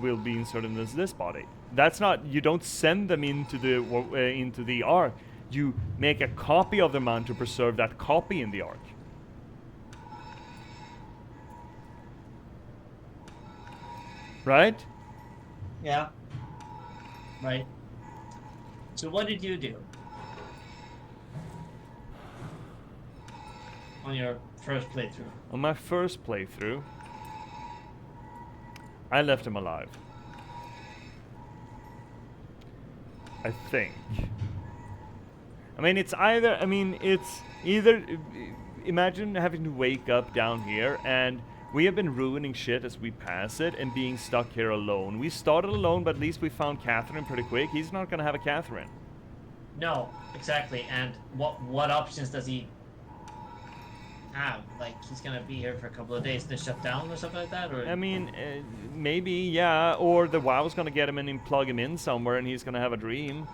will be inserted into this body. That's not, you don't send them into the ark. You make a copy of them to preserve that copy in the ark. Right? Yeah. Right. So what did you do on your first playthrough? On my first playthrough, I left him alive. I think. I mean, it's either, imagine having to wake up down here and we have been ruining shit as we pass it and being stuck here alone. We started alone, but at least we found Catherine pretty quick. He's not gonna have a Catherine. No, exactly. And what options does he have? Like, he's gonna be here for a couple of days to shut down or something like that? Or I mean, maybe, yeah. Or the WoW's gonna get him and plug him in somewhere and he's gonna have a dream.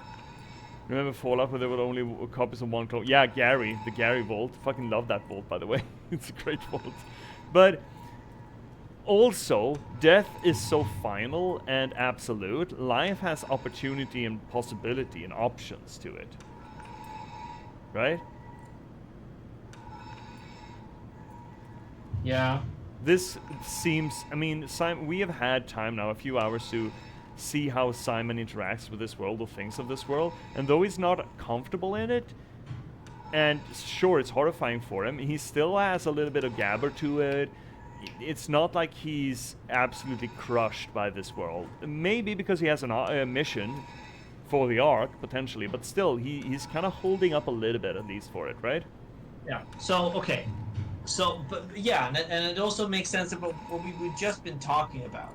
Remember Fallout where there were only copies of one clone? Yeah, Gary, the Gary vault. Fucking love that vault, by the way. It's a great vault. But Also, death is so final and absolute. Life has opportunity and possibility and options to it. Right? Yeah. This seems, I mean, Simon, we have had time now, a few hours, to see how Simon interacts with this world or thinks of this world. And though he's not comfortable in it, and sure, it's horrifying for him, he still has a little bit of gabber to it. It's not like he's absolutely crushed by this world. Maybe because he has a mission for the Ark, potentially, but still, he's kind of holding up a little bit, at least, for it, right? Yeah. So, okay. So, but yeah, and it also makes sense about what we've just been talking about.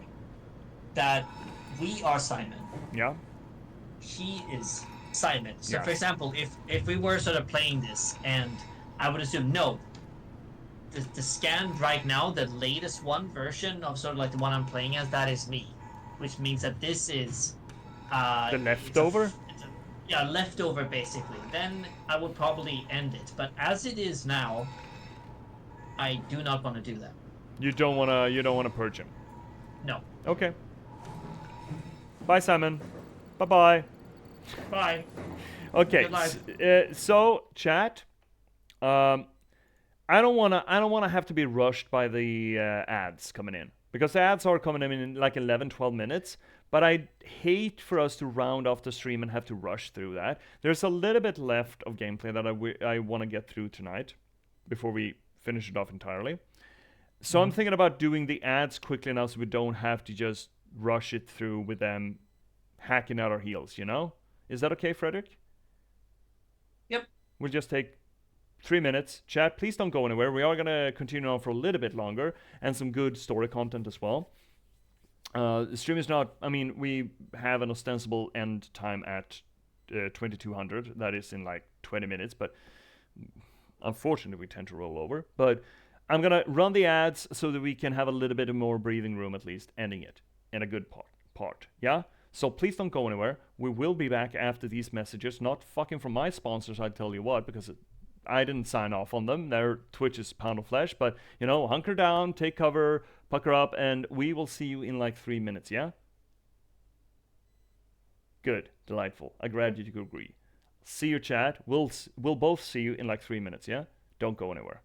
That we are Simon. Yeah. He is Simon. So, for Yes. example, if we were sort of playing this, and I would assume, no, the scan right now, the latest one version of sort of like the one I'm playing as, that is me. Which means that this is... The leftover? Yeah, leftover, basically. Then I would probably end it. But as it is now... I do not want to do that. You don't wanna purge him. No. Okay. Bye, Simon. Bye-bye. Bye. Okay. So chat. I don't wanna have to be rushed by the ads coming in, because the ads are coming in like 11-12 minutes. But I hate for us to round off the stream and have to rush through that. There's a little bit left of gameplay that I want to get through tonight before we finish it off entirely. So I'm thinking about doing the ads quickly now, so we don't have to just rush it through with them hacking at our heels, you know? Is that okay, Frederick? Yep. We'll just take 3 minutes. Chat, please don't go anywhere. We are going to continue on for a little bit longer, and some good story content as well. The stream is not... I mean, we have an ostensible end time at 2200. That is in like 20 minutes, but... Unfortunately, we tend to roll over, but I'm gonna run the ads so that we can have a little bit more breathing room, at least, ending it in a good part. Yeah? So please don't go anywhere. We will be back after these messages. Not fucking from my sponsors, I tell you what, because I didn't sign off on them. Their Twitch is pound of flesh, but, you know, hunker down, take cover, pucker up, and we will see you in like 3 minutes, yeah? Good. Delightful. I glad you agree. See you, chat. We'll both see you in like 3 minutes, yeah? Don't go anywhere.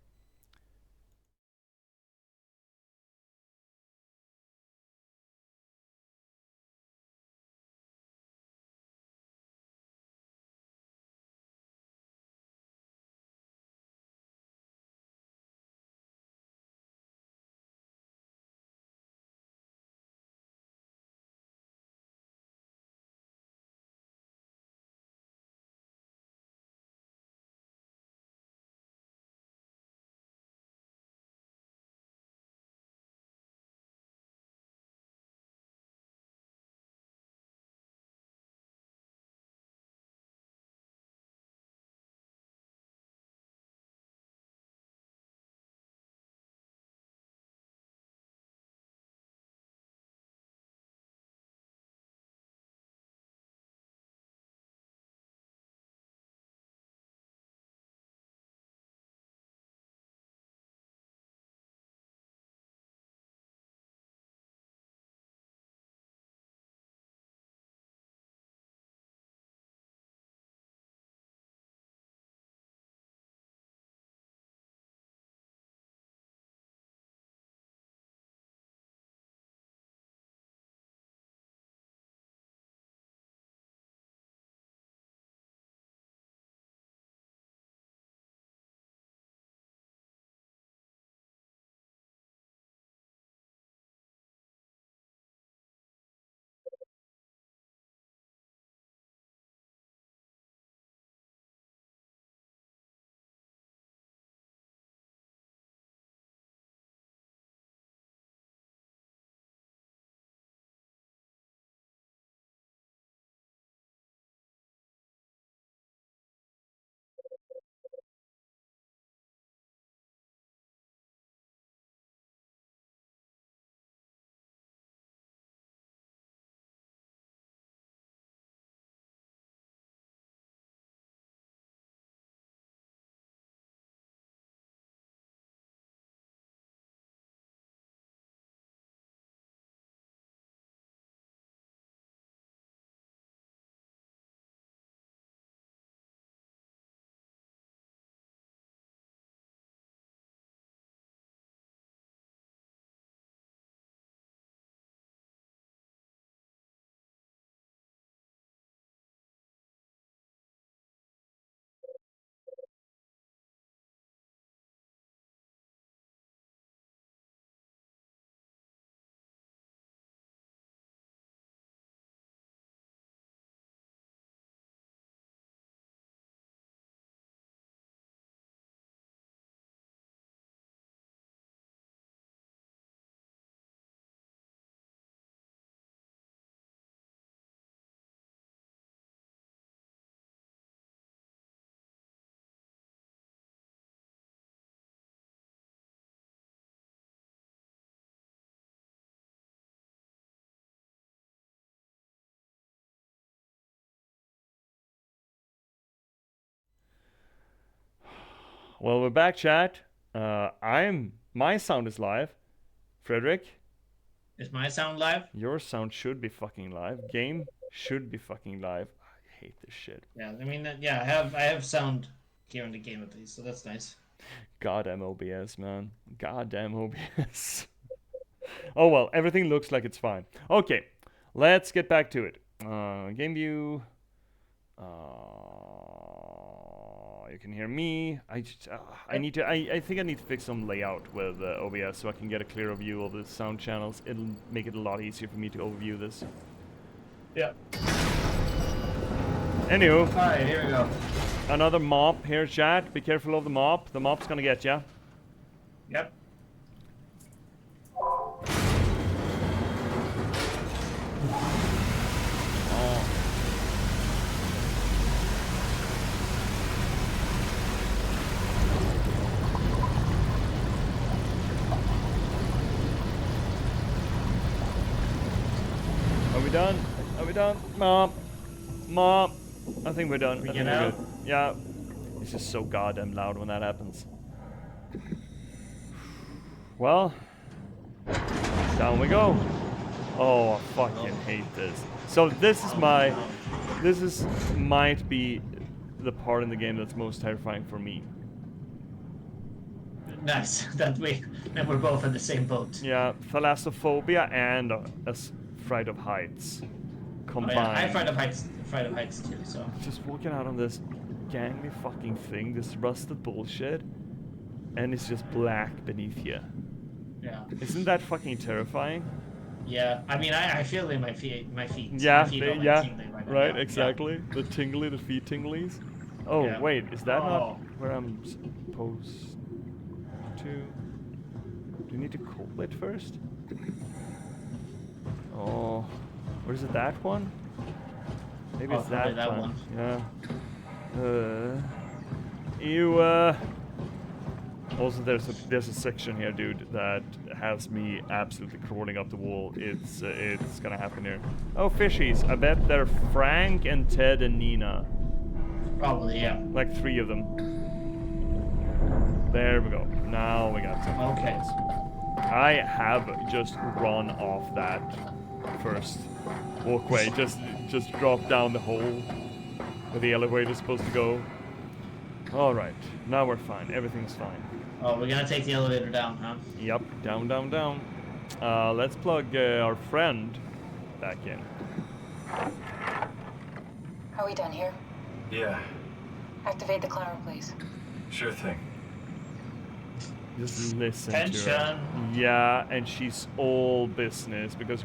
Well, we're back, chat. My sound is live. Frederick, Is my sound live? your sound should be fucking live. Game should be fucking live. I hate this shit. Yeah, I mean, yeah, I have sound here in the game at least, so that's nice. Goddamn OBS, man. Goddamn OBS. Oh well, everything looks like it's fine. Okay, let's get back to it. Game view. You can hear me. I think I need to fix some layout with OBS so I can get a clearer view of the sound channels. It'll make it a lot easier for me to overview this. Yeah. Anywho. Alright, here we go. Another mop here, chat. Be careful of the mop. The mop's gonna get ya. Yep. Are we done? Are we done? Mop. Mop. I think we're done. We get out? Good. Yeah. It's just so goddamn loud when that happens. Well. Down we go. Oh, I fucking hate this. So this is might be the part in the game that's most terrifying for me. Nice. That we're both in the same boat. Yeah, thalassophobia and fright of heights combined. Oh, yeah. I have fright of heights too. So just walking out on this gangly fucking thing, this rusted bullshit, and it's just black beneath you. Yeah. Isn't that fucking terrifying? Yeah. I mean, I feel it in my feet. Yeah. My feet are like tingling right now. Right. Yeah. Exactly. Yeah. The feet tinglies. Oh yeah. wait, is that not where I'm supposed to? Do you need to call it first? Oh, or is it that one? Maybe it's that one. Yeah. Also, there's a section here, dude, that has me absolutely crawling up the wall. It's gonna happen here. Oh, fishies! I bet they're Frank and Ted and Nina. Probably, yeah. Like 3 of them. There we go. Now we got some. Okay. I have just run off that first walkway. Just drop down the hole where the elevator's supposed to go. All right. Now we're fine. Everything's fine. Oh, we're gonna take the elevator down, huh? Yep. Down, down, down. Let's plug our friend back in. Are we done here? Yeah, Activate the climber, please. sure thing. Just listen Tension. to her. Yeah, and she's all business because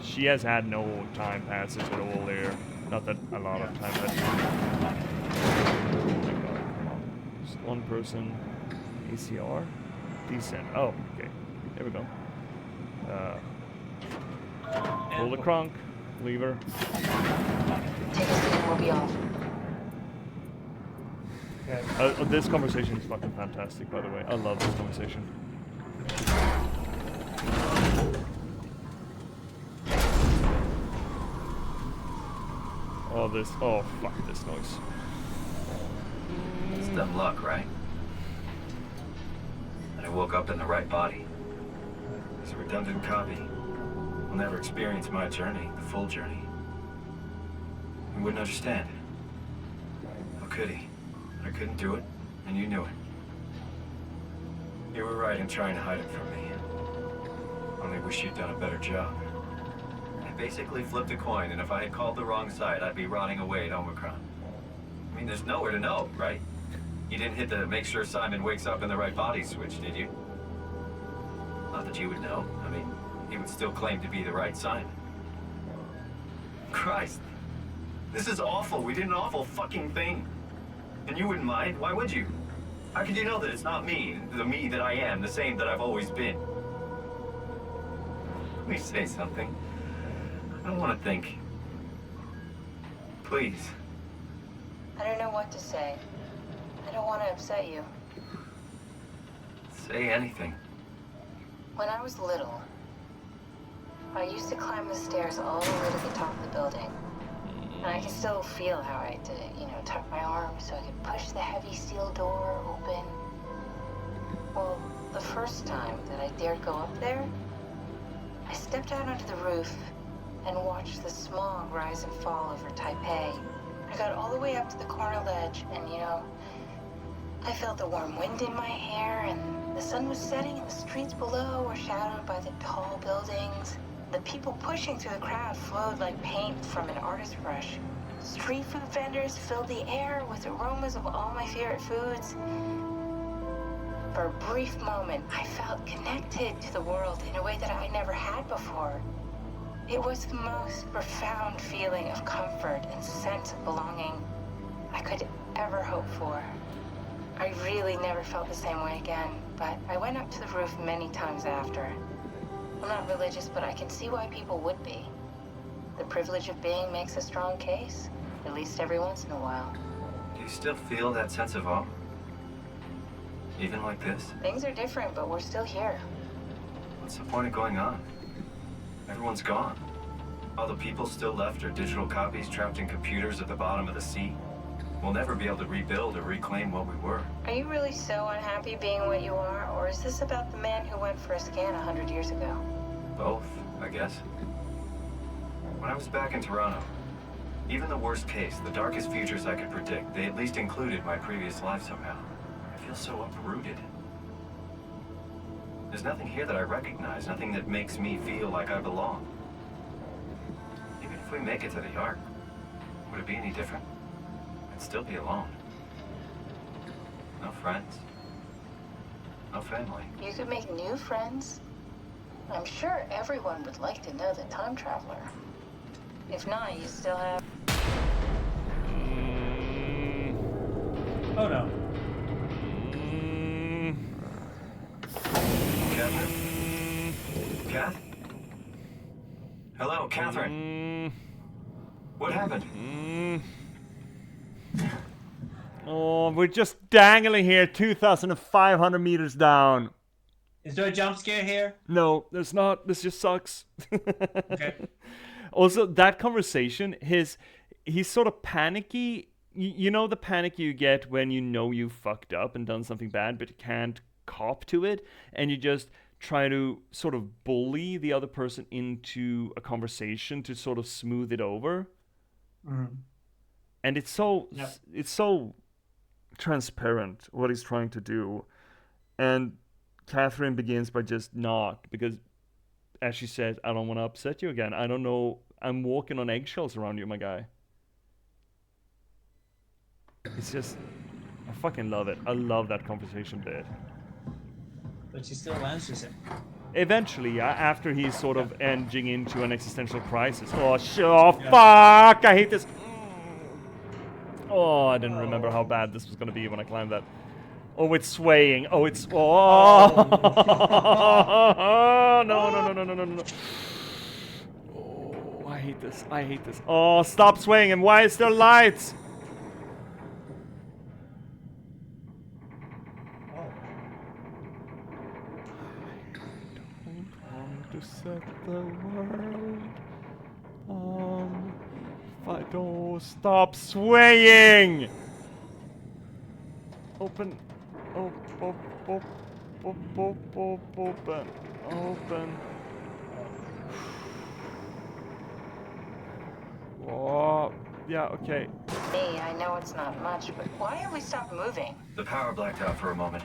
she has had no time passes at all there. Not that a lot of time passes. Oh my god, come on. Just one person. ACR? Decent. Oh, okay. There we go. Pull the crunk. Lever. Take a seat and we'll be off. This conversation is fucking fantastic, by the way. I love this conversation. Oh, fuck this noise. It's dumb luck, right? And I woke up in the right body. It's a redundant copy. I'll never experience my journey, the full journey. He wouldn't understand. How could he? I couldn't do it, and you knew it. You were right in trying to hide it from me. Only wish you'd done a better job. I basically flipped a coin, and if I had called the wrong side, I'd be rotting away at Omicron. I mean, there's nowhere to know, right? You didn't hit the make sure Simon wakes up in the right body switch, did you? Not that you would know. I mean, he would still claim to be the right Simon. Christ. This is awful. We did an awful fucking thing. And you wouldn't mind? Why would you? How could you know that it's not me, the me that I am, the same that I've always been? Please say something. I don't want to think. Please. I don't know what to say. I don't want to upset you. Say anything. When I was little, I used to climb the stairs all the way to the top of the building. And I can still feel how I had to, tuck my arm so I could push the heavy steel door open first time that I dared go up there, I stepped out onto the roof and watched the smog rise and fall over Taipei. I got all the way up to the corner ledge, and I felt the warm wind in my hair, and the sun was setting, and the streets below were shadowed by the tall buildings. The people pushing through the crowd flowed like paint from an artist's brush. Street food vendors filled the air with aromas of all my favorite foods. For a brief moment, I felt connected to the world in a way that I never had before. It was the most profound feeling of comfort and sense of belonging I could ever hope for. I really never felt the same way again, but I went up to the roof many times after. I'm not religious, but I can see why people would be. The privilege of being makes a strong case, at least every once in a while. Do you still feel that sense of awe? Even like this? Things are different, but we're still here. What's the point of going on? Everyone's gone. All the people still left are digital copies trapped in computers at the bottom of the sea. We'll never be able to rebuild or reclaim what we were. Are you really so unhappy being what you are, or is this about the man who went for a scan 100 years ago? Both, I guess. When I was back in Toronto, even the worst case, the darkest futures I could predict, they at least included my previous life somehow. I feel so uprooted. There's nothing here that I recognize, nothing that makes me feel like I belong. Even if we make it to the Ark, would it be any different? I'd still be alone. No friends. No family. You could make new friends. I'm sure everyone would like to know the time traveler. If not, you still have... Oh no. Catherine? Kath? Hello, Catherine. What happened? Oh, we're just dangling here 2,500 meters down. Is there a jump scare here? No, there's not. This just sucks. Okay. Also, that conversation, he's sort of panicky. You know the panic you get when you know you fucked up and done something bad, but you can't cop to it, and you just try to sort of bully the other person into a conversation to sort of smooth it over. Mm-hmm. And it's so transparent what he's trying to do. And Catherine begins by just not, because as she says, I don't want to upset you again. I don't know. I'm walking on eggshells around you, my guy. It's just, I fucking love it. I love that conversation bit. But she still answers it. Eventually, yeah, after he's sort of edging into an existential crisis. Oh, fuck! I hate this. Oh, I didn't remember how bad this was going to be when I climbed that. Oh, it's swaying. Oh, it's... Oh! No. Oh, I hate this. I hate this. Oh, stop swaying. And why is there lights? I don't want to set the world on... Don't stop swaying! Open. Open. Oh, yeah, okay. Hey, I know it's not much, but why have we stopped moving? The power blacked out for a moment.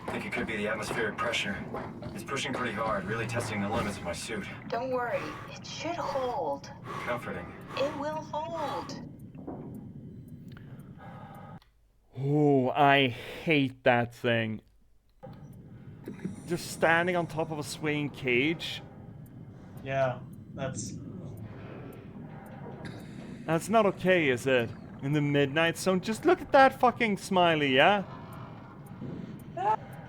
I think it could be the atmospheric pressure. It's pushing pretty hard, really testing the limits of my suit. Don't worry, it should hold. Comforting. It will hold. Oh, I hate that thing. Just standing on top of a swaying cage. Yeah, that's not okay, is it? In the midnight zone. Just look at that fucking smiley, yeah?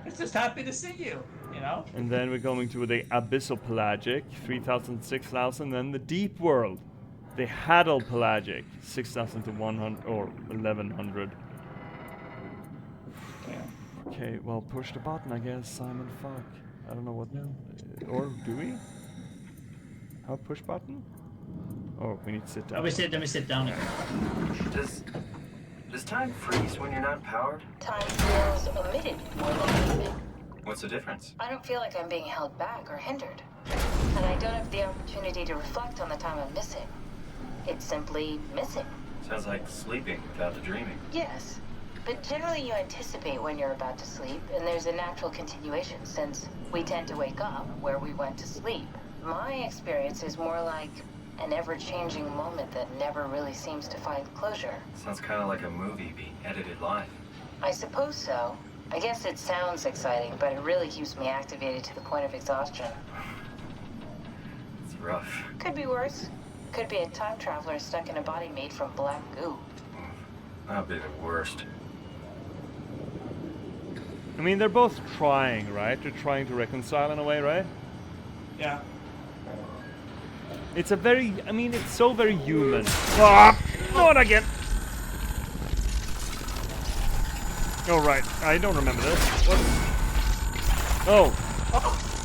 It's just happy to see you, you know? And then we're going to the abyssal pelagic, 3,000, 6,000, then the deep world. The Haddle pelagic, 6,000 to 100 or 1,100. Okay, well, push the button, I guess, Simon. Fuck. I don't know what. Or do we? How push button? Oh, we need to sit down. Let me sit down here. Does time freeze when you're not powered? Time feels omitted more than anything. What's the difference? I don't feel like I'm being held back or hindered. And I don't have the opportunity to reflect on the time I'm missing. It's simply missing. Sounds like sleeping without the dreaming. Yes. But generally you anticipate when you're about to sleep, and there's a natural continuation since we tend to wake up where we went to sleep. My experience is more like an ever-changing moment that never really seems to find closure. Sounds kind of like a movie being edited live. I suppose so. I guess it sounds exciting, but it really keeps me activated to the point of exhaustion. It's rough. Could be worse. Could be a time traveler stuck in a body made from black goo. That'd be the worst. I mean, they're both trying, right? They're trying to reconcile in a way, right? Yeah. It's a very, I mean, it's so very human. Ah, not again. Oh, right. I don't remember this. What? Oh.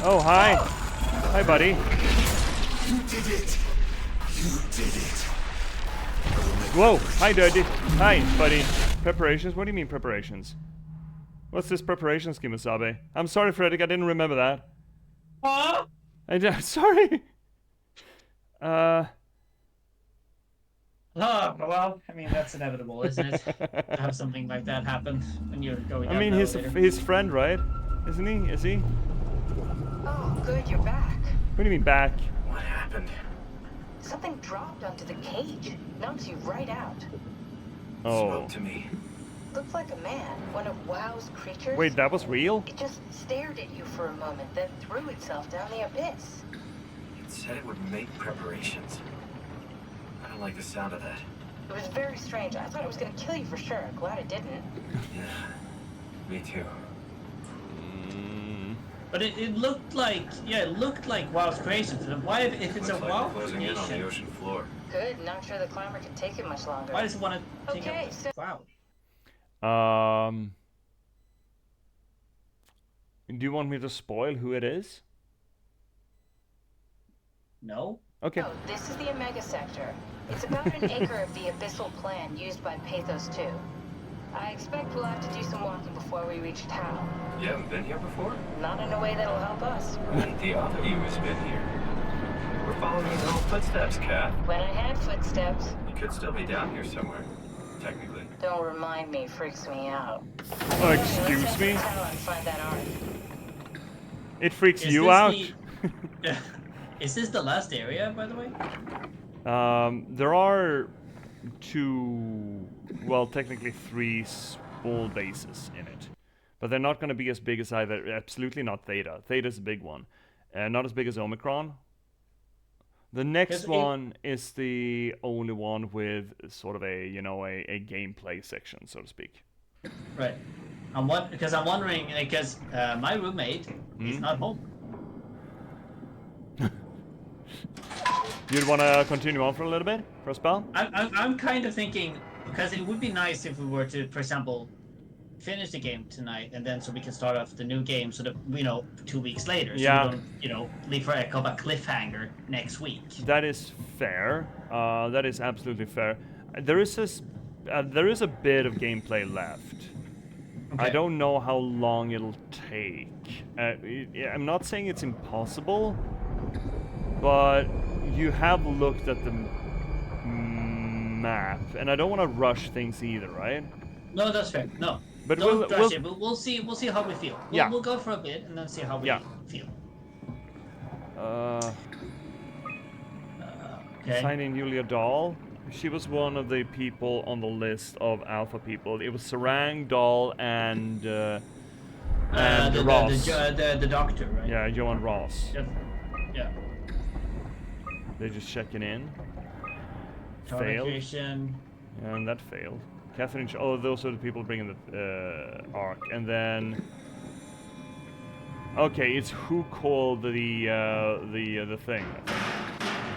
Oh, hi. Hi, buddy. You did it. You did it. Whoa. Hi, Daddy. Hi, buddy. Preparations? What do you mean preparations? What's this preparation scheme, Asabe? I'm sorry, Frederick. I didn't remember that. I'm sorry. Oh, well, I mean, that's inevitable, isn't it? To have something like that happen when you're going down I mean, the his elevator. friend, right? Isn't he? Is he? Oh, good, you're back. What do you mean back? What happened? Something dropped onto the cage. Knocks you right out. Oh. Spoke to me. Looked like a man, one of WoW's creatures. Wait, that was real? It just stared at you for a moment, then threw itself down the abyss. It said it would make preparations. I don't like the sound of that. It was very strange. I thought it was going to kill you for sure. Glad it didn't. Yeah, me too. But it looked like, yeah, it looked like WoW's creation. So why, if it's Looks a like WoW we're closing in on the creation, ocean floor. Good. Not sure the climber can take it much longer. why does it want to take Okay, up so WoW? Do you want me to spoil who it is? No. Okay. Oh, this is the Omega Sector. It's about an acre of the abyssal plan used by Pathos 2. I expect we'll have to do some walking before we reach town. You haven't been here before? Not in a way that'll help us. The other you has been here. We're following your little footsteps, Kat. When I had footsteps. You could still be down here somewhere, technically. Don't remind me, freaks me out. Excuse me? Town and find that art. It freaks Is you this out? Is this the last area, by the way? There are two, well, technically three small bases in it. But they're not going to be as big as either. Absolutely not Theta. Theta's a big one. Not as big as Omicron. The next one is the only one with sort of a, you know, a gameplay section, so to speak. Right. I'm wondering, because my roommate is not home. You'd want to continue on for a little bit, for a spell? I'm kind of thinking, because it would be nice if we were to, for example, finish the game tonight, and then so we can start off the new game sort of, you know, 2 weeks later. So Yeah. we don't, you know, leave for a cliffhanger next week. That is fair. That is absolutely fair. There is a bit of gameplay left. I Okay. don't know how long it'll take. I'm not saying it's impossible, but you have looked at the map, and I don't want to rush things either, right? No, that's fair. No. But Don't rush we'll it, but we'll see how we feel. Yeah. We'll go for a bit and then see how we feel. Okay. Finding Julia Dahl. She was one of the people on the list of alpha people. It was Sarang, Dahl, and the Ross. The doctor, right? Yeah, Johan Ross. Yeah. They're just checking in. Target Failed. creation. And that failed. Catherine. Oh, those are the people bringing the arc, and then. Okay, it's who called the thing. I think.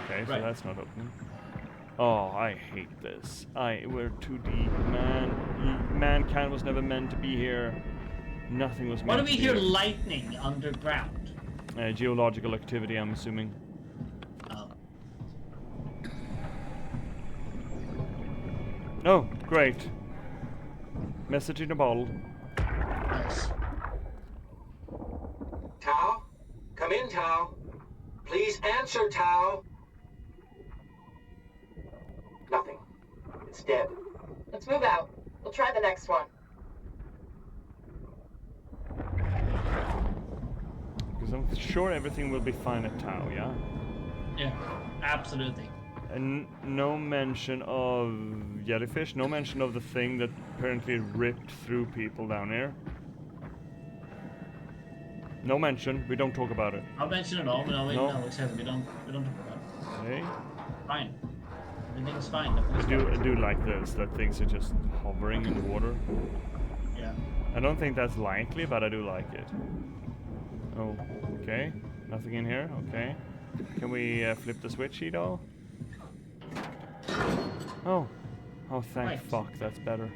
Okay, so Right. that's not opening. Oh, I hate this. We're too deep, man. Mankind was never meant to be here. Nothing was meant Why do to we be hear here. lightning underground? Geological activity, I'm assuming. Oh, great. Message in a bottle. Nice. Come in, Tao. Please answer, Tao. Nothing. It's dead. Let's move out. We'll try the next one. Because I'm sure everything will be fine at Tau, yeah? Yeah, absolutely. And no mention of jellyfish, no mention of the thing that apparently ripped through people down here. No mention, we don't talk about it. I'll mention it all, but no, No. we said we don't talk about it. Okay. Fine. Everything's fine. I do like this, that things are just hovering in the water. Yeah. I don't think that's likely, but I do like it. Oh, okay. Nothing in here, okay. Can we flip the switch, Edo? Oh. Oh, thank Right. fuck, that's better.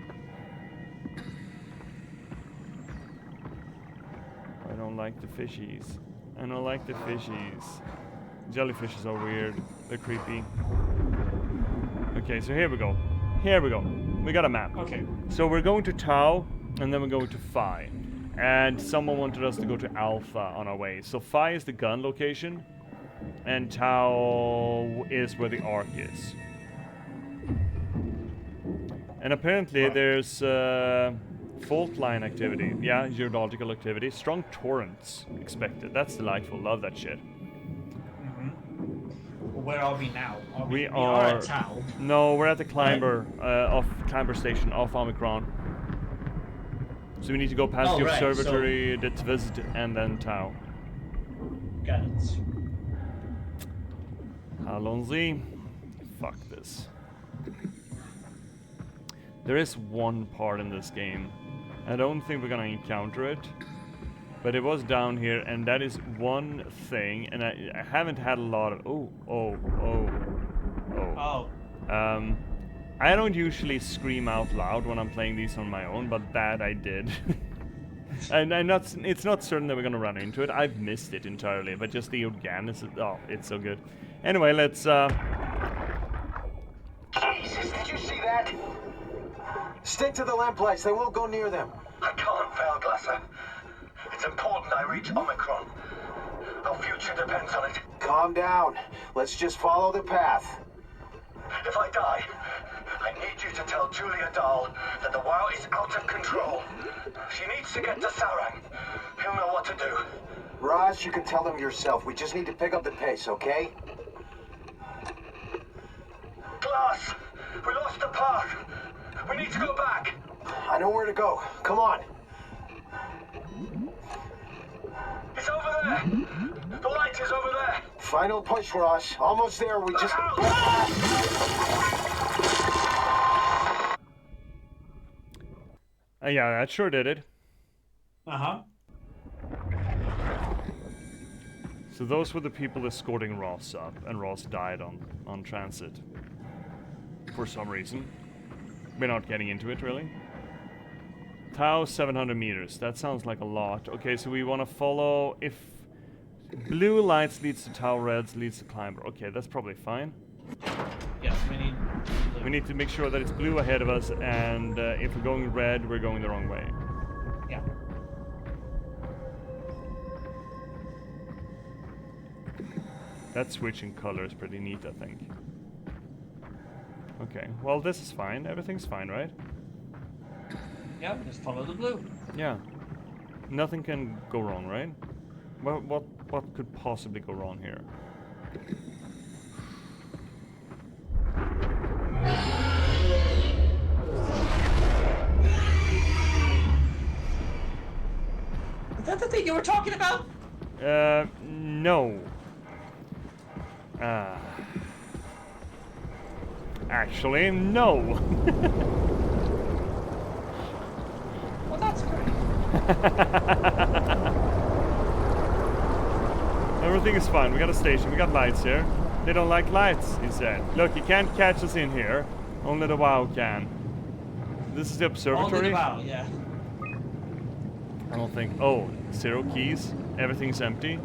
I don't like the fishies. I don't like the fishies. Jellyfishes are weird. They're creepy. Okay, so here we go. Here we go. We got a map. Okay. So we're going to Tau, and then we're going to Phi. And someone wanted us to go to Alpha on our way. So Phi is the gun location, and Tau is where the Ark is. And apparently there's fault line activity. Yeah, geological activity. Strong torrents expected. That's delightful. Love that shit. Where are we now? We are are at Tau. No, we're at the climber climber station off Omicron. So we need to go past the observatory, the Tvizd, and then Tau. Got it. Alonzi. Fuck this. There is one part in this game. I don't think we're gonna encounter it. But it was down here, and that is one thing, and I haven't had a lot of... I don't usually scream out loud when I'm playing these on my own, but that I did. and it's not certain that we're gonna run into it. I've missed it entirely, but just the organicity... Oh, it's so good. Anyway, let's... Jesus, did you see that? Stick to the lamplights, they won't go near them. I can't fail, Glasser. It's important I reach Omicron. Our future depends on it. Calm down. Let's just follow the path. If I die, I need you to tell Julia Dahl that the WoW is out of control. She needs to get to Sarang. He'll know what to do. Raj, you can tell them yourself. We just need to pick up the pace, okay? Glass! We lost the path! We need to go back! I know where to go. Come on. It's over there! The light is over there! Final push for us. Almost there. We just... yeah, that sure did it. Uh-huh. So those were the people escorting Ross up, and Ross died on transit. For some reason. We're not getting into it, really. Tau, 700 meters. That sounds like a lot. Okay, so we want to follow... If blue lights leads to Tau, reds leads to climber. Okay, that's probably fine. Yes, we need to make sure that it's blue ahead of us, and if we're going red, we're going the wrong way. Yeah. That switching color is pretty neat, I think. Okay, well this is fine. Everything's fine, right? Yeah, just follow the blue. Yeah. Nothing can go wrong, right? What could possibly go wrong here? Is that the thing you were talking about? No. Actually, no. Well, that's great. Everything is fine. We got a station. We got lights here. They don't like lights, he said. Look, you can't catch us in here. Only the WoW can. This is the observatory. Only the WoW, yeah. I don't think... Oh, 0 keys. Everything's empty.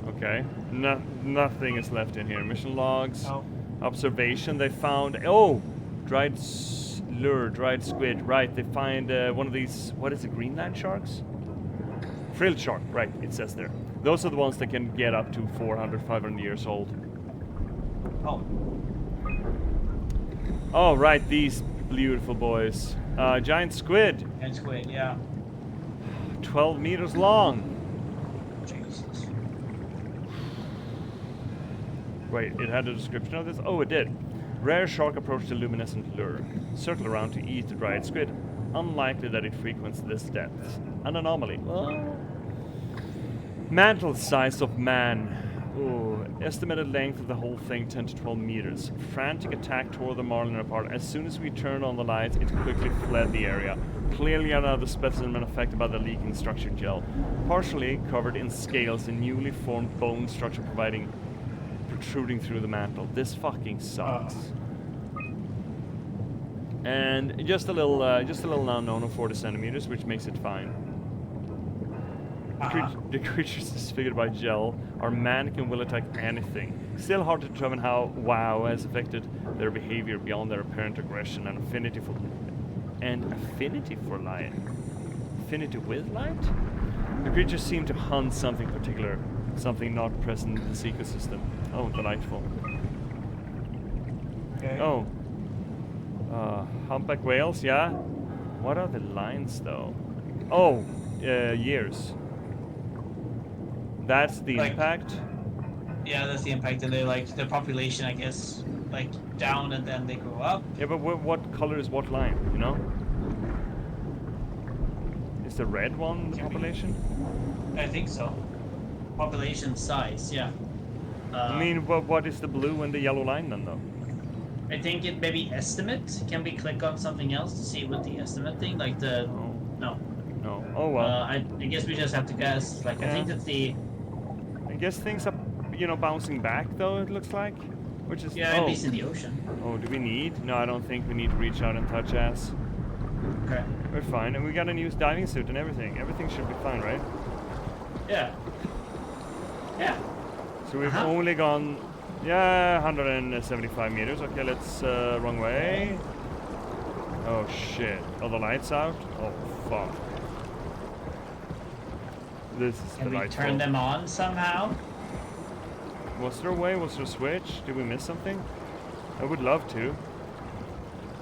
Okay. Nothing is left in here. Mission logs. Oh. Observation. They found... Oh! Dried lure. Dried squid. Right. They find one of these... What is it? Greenland sharks? Frilled shark, right, it says there. Those are the ones that can get up to 400, 500 years old. Oh. Oh, right, these beautiful boys. Giant squid. Giant squid, yeah. 12 meters long. Jesus. Wait, it had a description of this? Oh, it did. Rare shark approached the luminescent lure. Circle around to eat the dried squid. Unlikely that it frequents this depth. An anomaly. Well, mantle size of man. Ooh, estimated length of the whole thing 10 to 12 meters. Frantic attack tore the marlin apart. As soon as we turned on the lights, it quickly fled the area. Clearly another specimen affected by the leaking structured gel. Partially covered in scales and newly formed bone structure protruding through the mantle. This fucking sucks. And just a little unknown of 40 centimeters, which makes it fine. The creatures disfigured by gel are manic and will attack anything. Still hard to determine how WoW has affected their behavior beyond their apparent aggression and affinity for light. Affinity with light? The creatures seem to hunt something particular, something not present in this ecosystem. Oh, delightful. Okay. Oh. Humpback whales, yeah? What are the lines, though? Oh, years. That's the impact? Yeah, that's the impact, and they like the population, I guess, like down and then they go up. Yeah, but what color is what line, you know? Is the red one the population? I think so. Population size, yeah. I mean, what is the blue and the yellow line then, though? I think it maybe estimate. Can we click on something else to see what the estimate thing, like the... No. No. Oh, well. I guess we just have to guess. Like, I think that the... I guess things are, you know, bouncing back, though, it looks like. Which is... Yeah, at least in the ocean. Oh, do we need? No, I don't think we need to reach out and touch ass. Okay. We're fine, and we got a new diving suit and everything. Everything should be fine, right? Yeah. Yeah. So we've only gone... Yeah, 175 meters. Okay, let's... wrong way. Oh, shit. Are the lights out? Oh, fuck. This is Can we delightful. turn them on somehow? Was there a way? Was there a switch? Did we miss something? I would love to.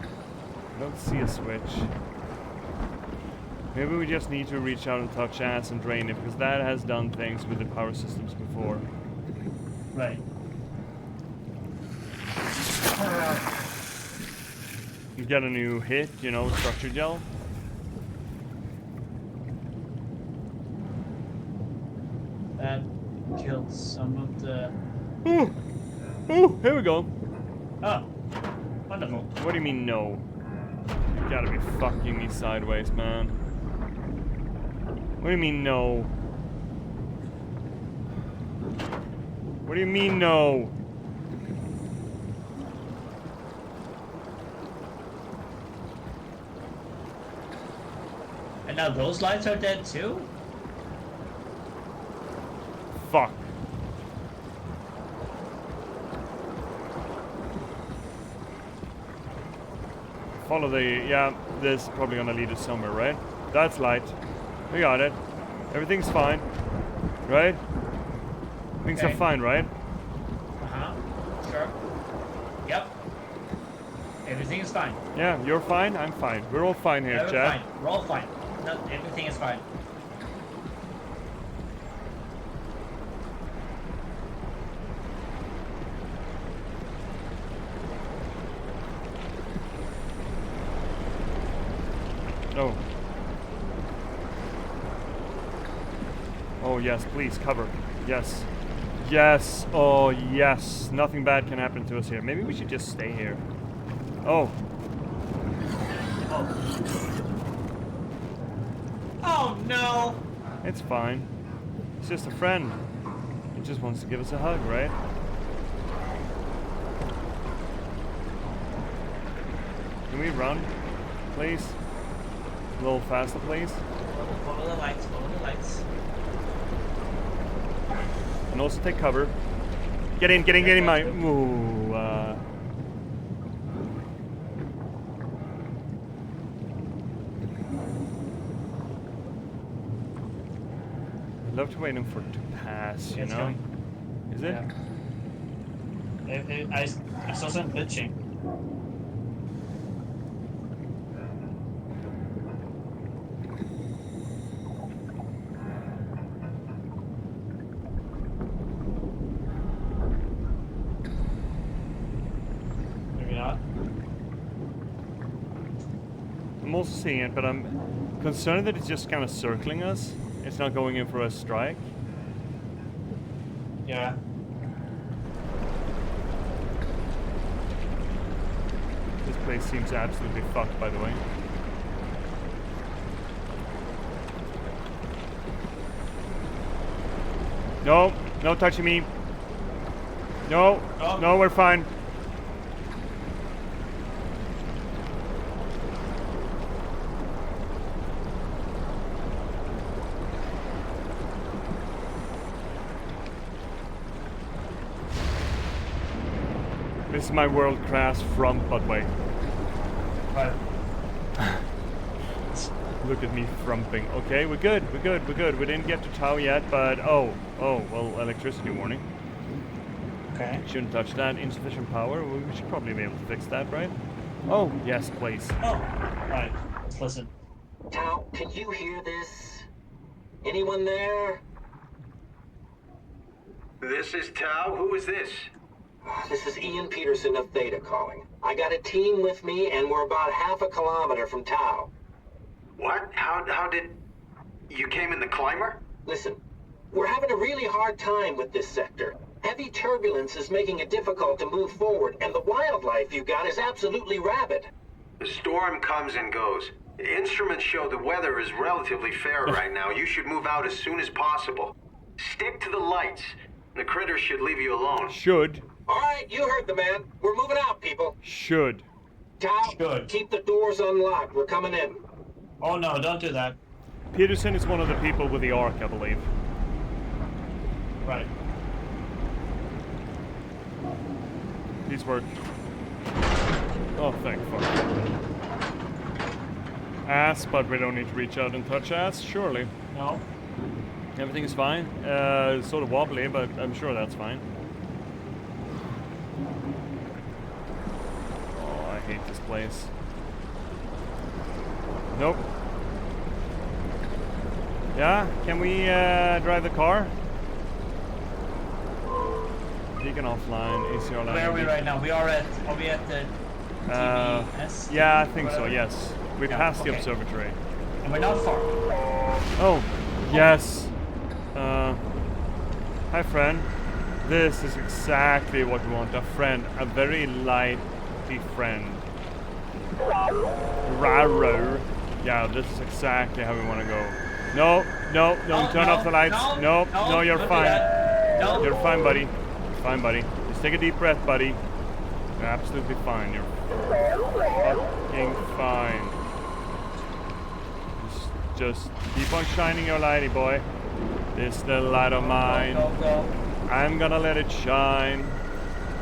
I don't see a switch. Maybe we just need to reach out and touch ass and drain it, because that has done things with the power systems before. Right. You got a new hit, you know, structure gel. That killed some of the... Ooh! Ooh, here we go. Oh, wonderful. What do you mean, no? You gotta be fucking me sideways, man. What do you mean, no? What do you mean, no? And now those lights are dead too? Fuck. Follow the... Yeah, this is probably gonna lead us somewhere, right? That's light. We got it. Everything's fine. Right? Things are fine, right? Uh-huh. Sure. Yep. Everything is fine. Yeah, you're fine, I'm fine. We're all fine here, Yeah, we're Chad. fine. We're all fine. No, everything is fine. Oh. Oh, yes, please, cover. Yes. Yes. Oh, yes. Nothing bad can happen to us here. Maybe we should just stay here. Oh. Oh, no! It's fine. It's just a friend. He just wants to give us a hug, right? Can we run, please? A little faster, please? Follow the lights, follow the lights. And also take cover. Get in my... Ooh, I'd love to wait for it to pass, you It's know? coming. Is it? Yeah. I saw some glitching. Maybe not. I'm also seeing it, but I'm concerned that it's just kind of circling us. It's not going in for a strike. Yeah. This place seems absolutely fucked, by the way. No, no touching me. No, Oh. no, we're fine. This is my world-class front buttway. Right. Look at me frumping. Okay, we're good, we're good, we're good. We didn't get to Tau yet, but well, electricity warning. Okay. Shouldn't touch that. Insufficient power. We should probably be able to fix that, right? Oh, yes, please. Oh, right. Let's listen. Tao, can you hear this? Anyone there? This is Tau. Who is this? This is Ian Peterson of Theta calling. I got a team with me, and we're about half a kilometer from Tau. What? How did... You came in the climber? Listen, we're having a really hard time with this sector. Heavy turbulence is making it difficult to move forward, and the wildlife you got is absolutely rabid. The storm comes and goes. The instruments show the weather is relatively fair right now. You should move out as soon as possible. Stick to the lights. The critters should leave you alone. Should. All right, you heard the man. We're moving out, people. Should. Tao, Should. keep the doors unlocked. We're coming in. Oh no, don't do that. Peterson is one of the people with the Ark, I believe. Right. These work. Oh, thank fuck. Ass, but we don't need to reach out and touch ass, surely. No. Everything is fine. Sort of wobbly, but I'm sure that's fine. Oh, I hate this place. Nope. Yeah, can we drive the car? Beacon offline, ACR line. Where are we right now? Are we at the T.P.S? Yeah, I think so, yes. We passed the observatory. And we're not far. Oh, yes. Hi, friend. This is exactly what we want. A friend. A very lively friend. Raro. Yeah, this is exactly how we want to go. No, don't turn off the lights. No, you're fine. No. You're fine, buddy. You're fine, buddy. Just take a deep breath, buddy. You're absolutely fine. You're fucking fine. Just keep on shining your lighty, boy. This little light of mine. Go. I'm gonna let it shine.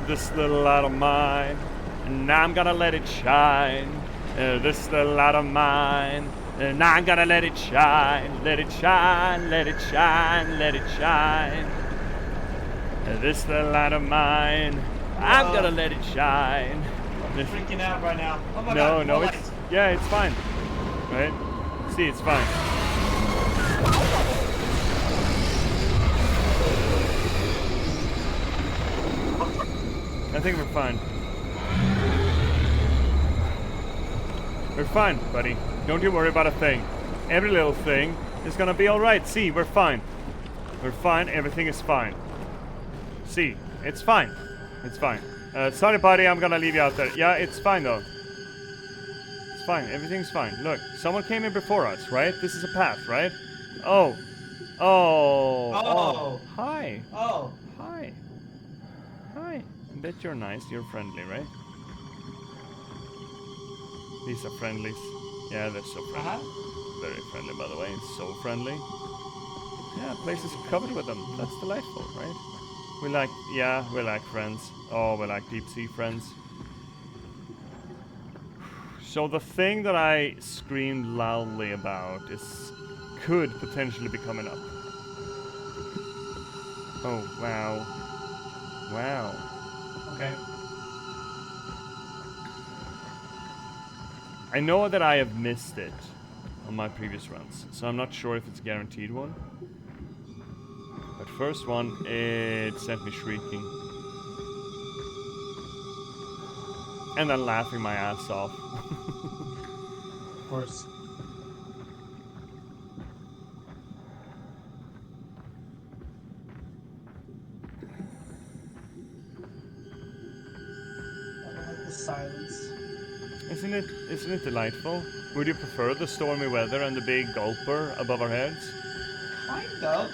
This little light of mine. And I'm gonna let it shine. This little light of mine. And I'm gonna let it shine. Let it shine, let it shine, let it shine. This little light of mine. I'm gonna let it shine. I'm freaking out right now. Oh my God. No, it's fine. Right? See, it's fine. I think we're fine. We're fine, buddy. Don't you worry about a thing. Every little thing is gonna be alright. See, we're fine. We're fine. Everything is fine. See, it's fine. It's fine. Sorry, buddy. I'm gonna leave you out there. Yeah, it's fine, though. It's fine. Everything's fine. Look, someone came in before us, right? This is a path, right? Oh. Hi. Oh. Hi. Hi. I bet you're nice. You're friendly, right? These are friendlies. Yeah, they're so friendly. Very friendly, by the way. So friendly. Yeah, place is covered with them. That's delightful, right? We like friends. Oh, we like deep sea friends. So the thing that I screamed loudly about could potentially be coming up. Oh, wow. Wow. Okay. I know that I have missed it on my previous runs, so I'm not sure if it's a guaranteed one. But first one, it sent me shrieking. And then laughing my ass off. Of course. I like the silence. Isn't it delightful? Would you prefer the stormy weather and the big gulper above our heads? Kind of.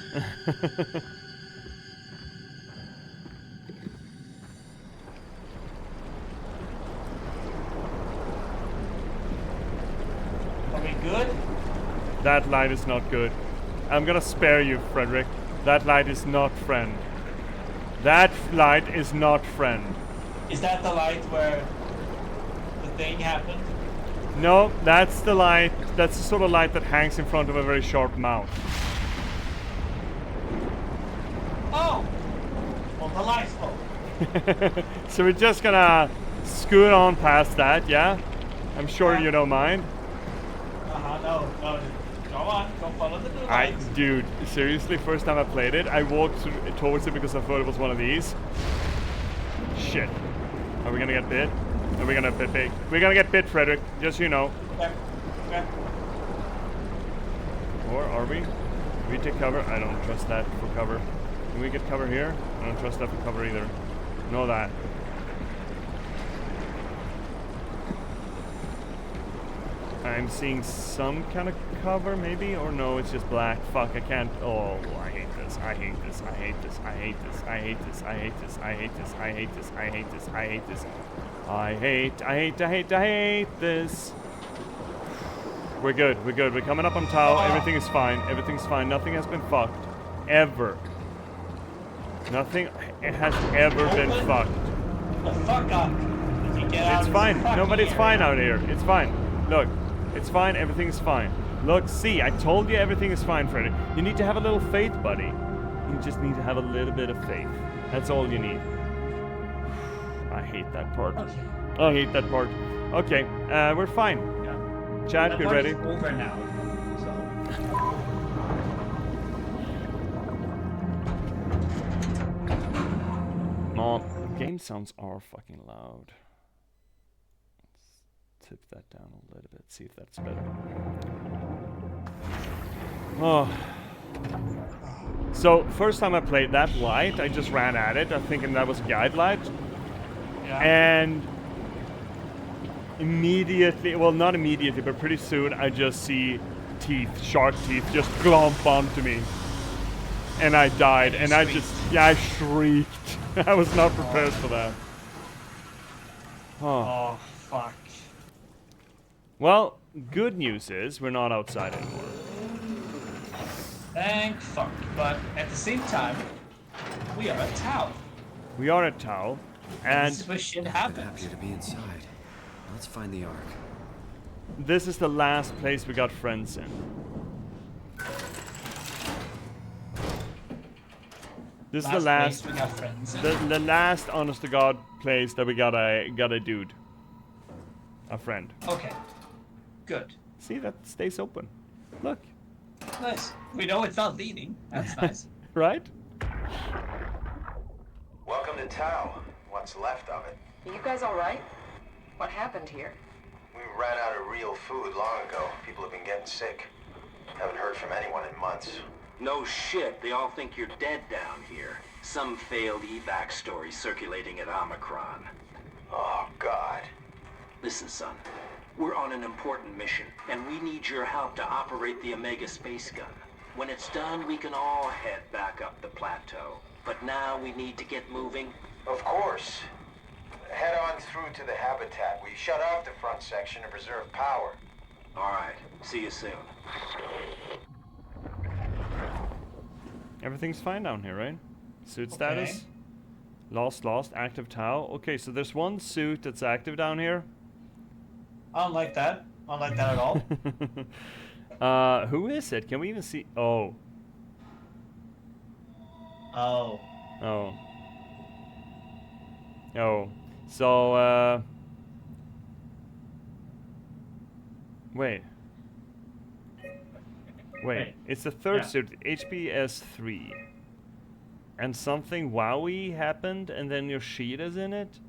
Are we good? That light is not good. I'm gonna spare you, Frederick. That light is not friend. That light is not friend. Is that the light where the thing happened? No, that's the light. That's the sort of light that hangs in front of a very sharp mouth. Oh! Well, the light's low. So we're just gonna scoot on past that, yeah? I'm sure you don't mind. No. Go on. Go follow the blue lights. Dude, seriously, first time I played it, I walked towards it because I thought it was one of these. Shit. Are we gonna get bit? Are we gonna get bit? We're gonna get bit, Frederick, just so you know. Okay. Or are we? Do we take cover? I don't trust that for cover. Can we get cover here? I don't trust that for cover either. Know that. I'm seeing some kind of cover, maybe? Or no, it's just black. Fuck, I can't. Oh, I hate this. I hate this. I hate this. I hate this. I hate this. I hate this. I hate this. I hate this. I hate this. I hate this. I hate this. We're good. We're good. We're coming up on Tau. Everything is fine. Everything's fine. Nothing has been fucked. Ever. Nothing has ever been fucked. The fuck up. If you get out It's of fine. this Nobody's fucking fine area. out here. It's fine. Look. It's fine. Everything's fine. Look, see, I told you everything is fine, Freddy. You need to have a little faith, buddy. You just need to have a little bit of faith. That's all you need. I hate that part. Okay. I hate that part. Okay, we're fine. Yeah. Chad, That be part ready. is over now. No, game sounds are fucking loud. Let's tip that down a little bit, see if that's better. Oh. So, first time I played that light, I just ran at it, thinking that was a guide light. Yeah. And immediately, well, not immediately, but pretty soon, I just see teeth, shark teeth, just glomp onto me. And I died, and I just, I shrieked. I was not prepared for that. Oh, fuck. Well, good news is we're not outside anymore. Thank fuck. But at the same time, we are at Tau. We are at Tau, and this is where shit happens. Happier to be inside. Let's find the Ark. this is the last place we got friends in. This is the last. place we got friends in. The last, honest to God, place that we got a dude, a friend. Okay. Good. See, that stays open. Look. Nice. We know it's not leaning. That's nice. Right? Welcome to Tau. What's left of it. Are you guys all right? What happened here? We ran out of real food long ago. People have been getting sick. Haven't heard from anyone in months. No shit, they all think you're dead down here. Some failed evac story circulating at Omicron. Oh, God. Listen, son. We're on an important mission, and we need your help to operate the Omega space gun. When it's done, we can all head back up the plateau. But now we need to get moving. Of course. Head on through to the habitat. We shut off the front section to preserve power. All right. See you soon. Everything's fine down here, right? Suit status? Lost, active Tau. Okay, so there's one suit that's active down here. I don't like that. I don't like that at all. Who is it? Can we even see? Oh. Oh. Oh. Oh. So, Wait. Wait. It's the third suit, J.P.S. 3. And something wowie happened, and then Yoshida's in it?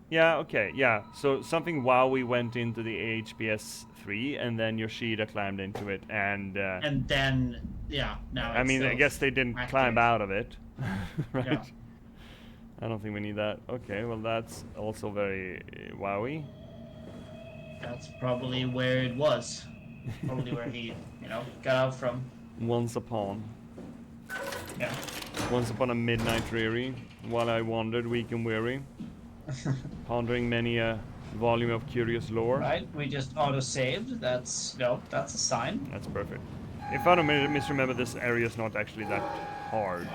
Yeah, okay, yeah. So something wowie went into the J.P.S. 3, and then Yoshida climbed into it, and then, yeah, now I it's mean, I still guess they didn't active. climb out of it, right? Yeah. I don't think we need that. Okay, well that's also very wowie. That's probably where it was. Probably where he, got out from. Once upon. Yeah. Once upon a midnight dreary, while I wandered weak and weary, pondering many a volume of curious lore. Right, we just auto-saved. That's a sign. That's perfect. If I don't misremember, this area is not actually that hard.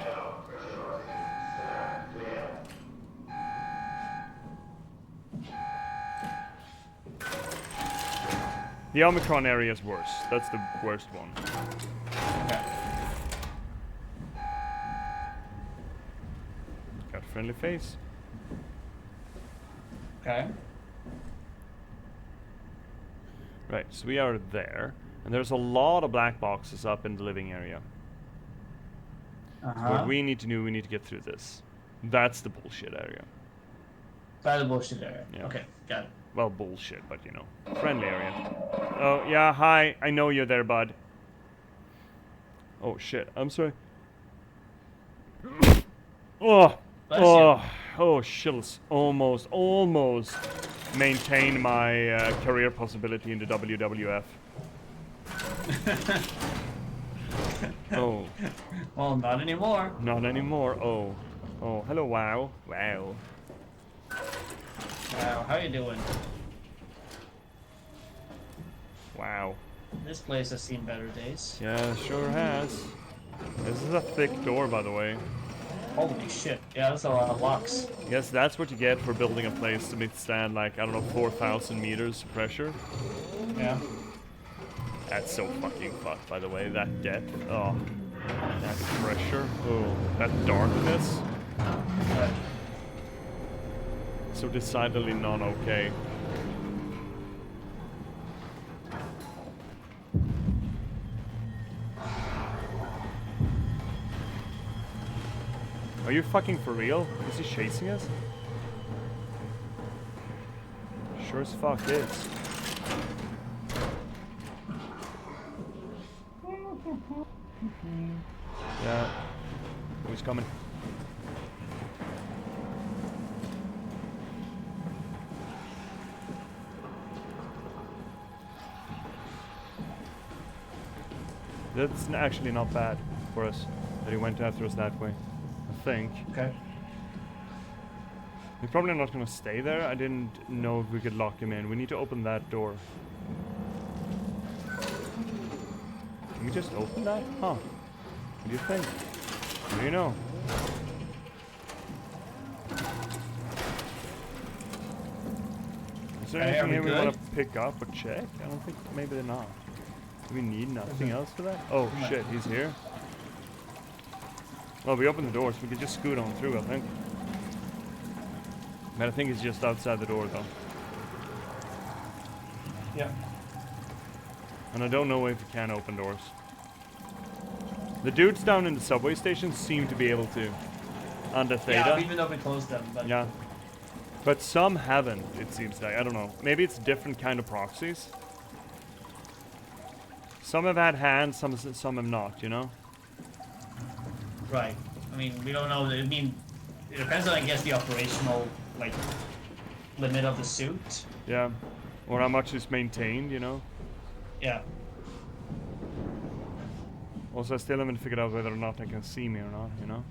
The Omicron area is worse. That's the worst one. Okay. Got a friendly face. Okay. Right, so we are there. And there's a lot of black boxes up in the living area. Uh-huh. What we need to do, we need to get through this. That's the bullshit area. That's the bullshit area. Yeah. Okay, got it. Well, bullshit, but friendly area. Oh, yeah, hi. I know you're there, bud. Oh, shit. I'm sorry. Oh, shills. Almost maintain my career possibility in the WWF. Oh. Well, not anymore. Not anymore. Oh. Oh, hello, wow. Wow. Wow, how you doing? Wow. This place has seen better days. Yeah, sure has. This is a thick door, by the way. Holy shit. Yeah, that's a lot of locks. Yes, that's what you get for building a place to withstand, like, I don't know, 4,000 meters of pressure. Yeah. That's so fucking fucked, by the way. That depth. Oh. That pressure. Oh. That darkness. Right. So decidedly non-okay. Are you fucking for real? Is he chasing us? Sure as fuck is. Yeah. Who's coming? That's actually not bad for us that he went after us that way. I think. Okay. He's probably not gonna stay there. I didn't know if we could lock him in. We need to open that door. Can we just open that? Huh. What do you think? What do you know? Is there anything here we want to pick up or check? I don't think, maybe they're not. Do we need nothing else for that? Oh shit, he's here. Well, we opened the door, so we could just scoot on through, I think. But I think it's just outside the door, though. Yeah. And I don't know if we can open doors. The dudes down in the subway station seem to be able to. Under Theta. Yeah, even though we closed them. But yeah. But some haven't, it seems like. I don't know. Maybe it's different kind of proxies. Some have had hands, some have not, you know? Right. I mean, we don't know. I mean, it depends on, I guess, the operational, like, limit of the suit. Yeah. Or how much is maintained, you know? Yeah. Also, I still haven't figured out whether or not they can see me or not, you know?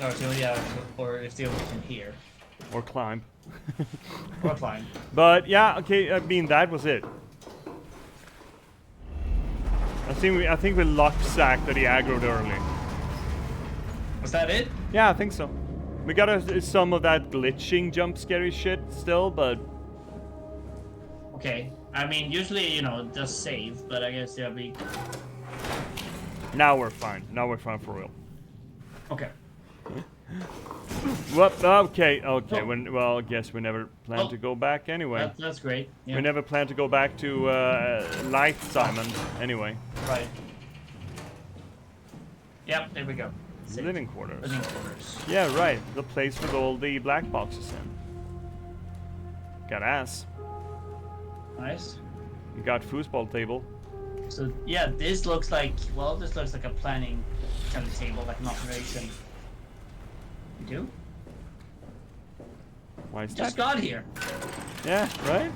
Or if they only can hear. Or climb. Or climb. But, yeah, okay, I mean, that was it. I think we luck sacked that he aggroed early. Was that it? Yeah, I think so. We got some of that glitching jump scary shit still, but... Okay. I mean, usually, just save, but I guess there'll be... Now we're fine. Now we're fine for real. Okay. What? Okay. Okay. Oh. Well, I guess we never plan to go back anyway. That's great. Yeah. We never plan to go back to Light Simon anyway. Right. Yep. There we go. Living quarters. Living quarters. Yeah, right. The place with all the black boxes in. Got ass. Nice. You got foosball table. So yeah, this looks like a planning kind of table, like an operation. You do? Why is Just that? got here. Yeah, right?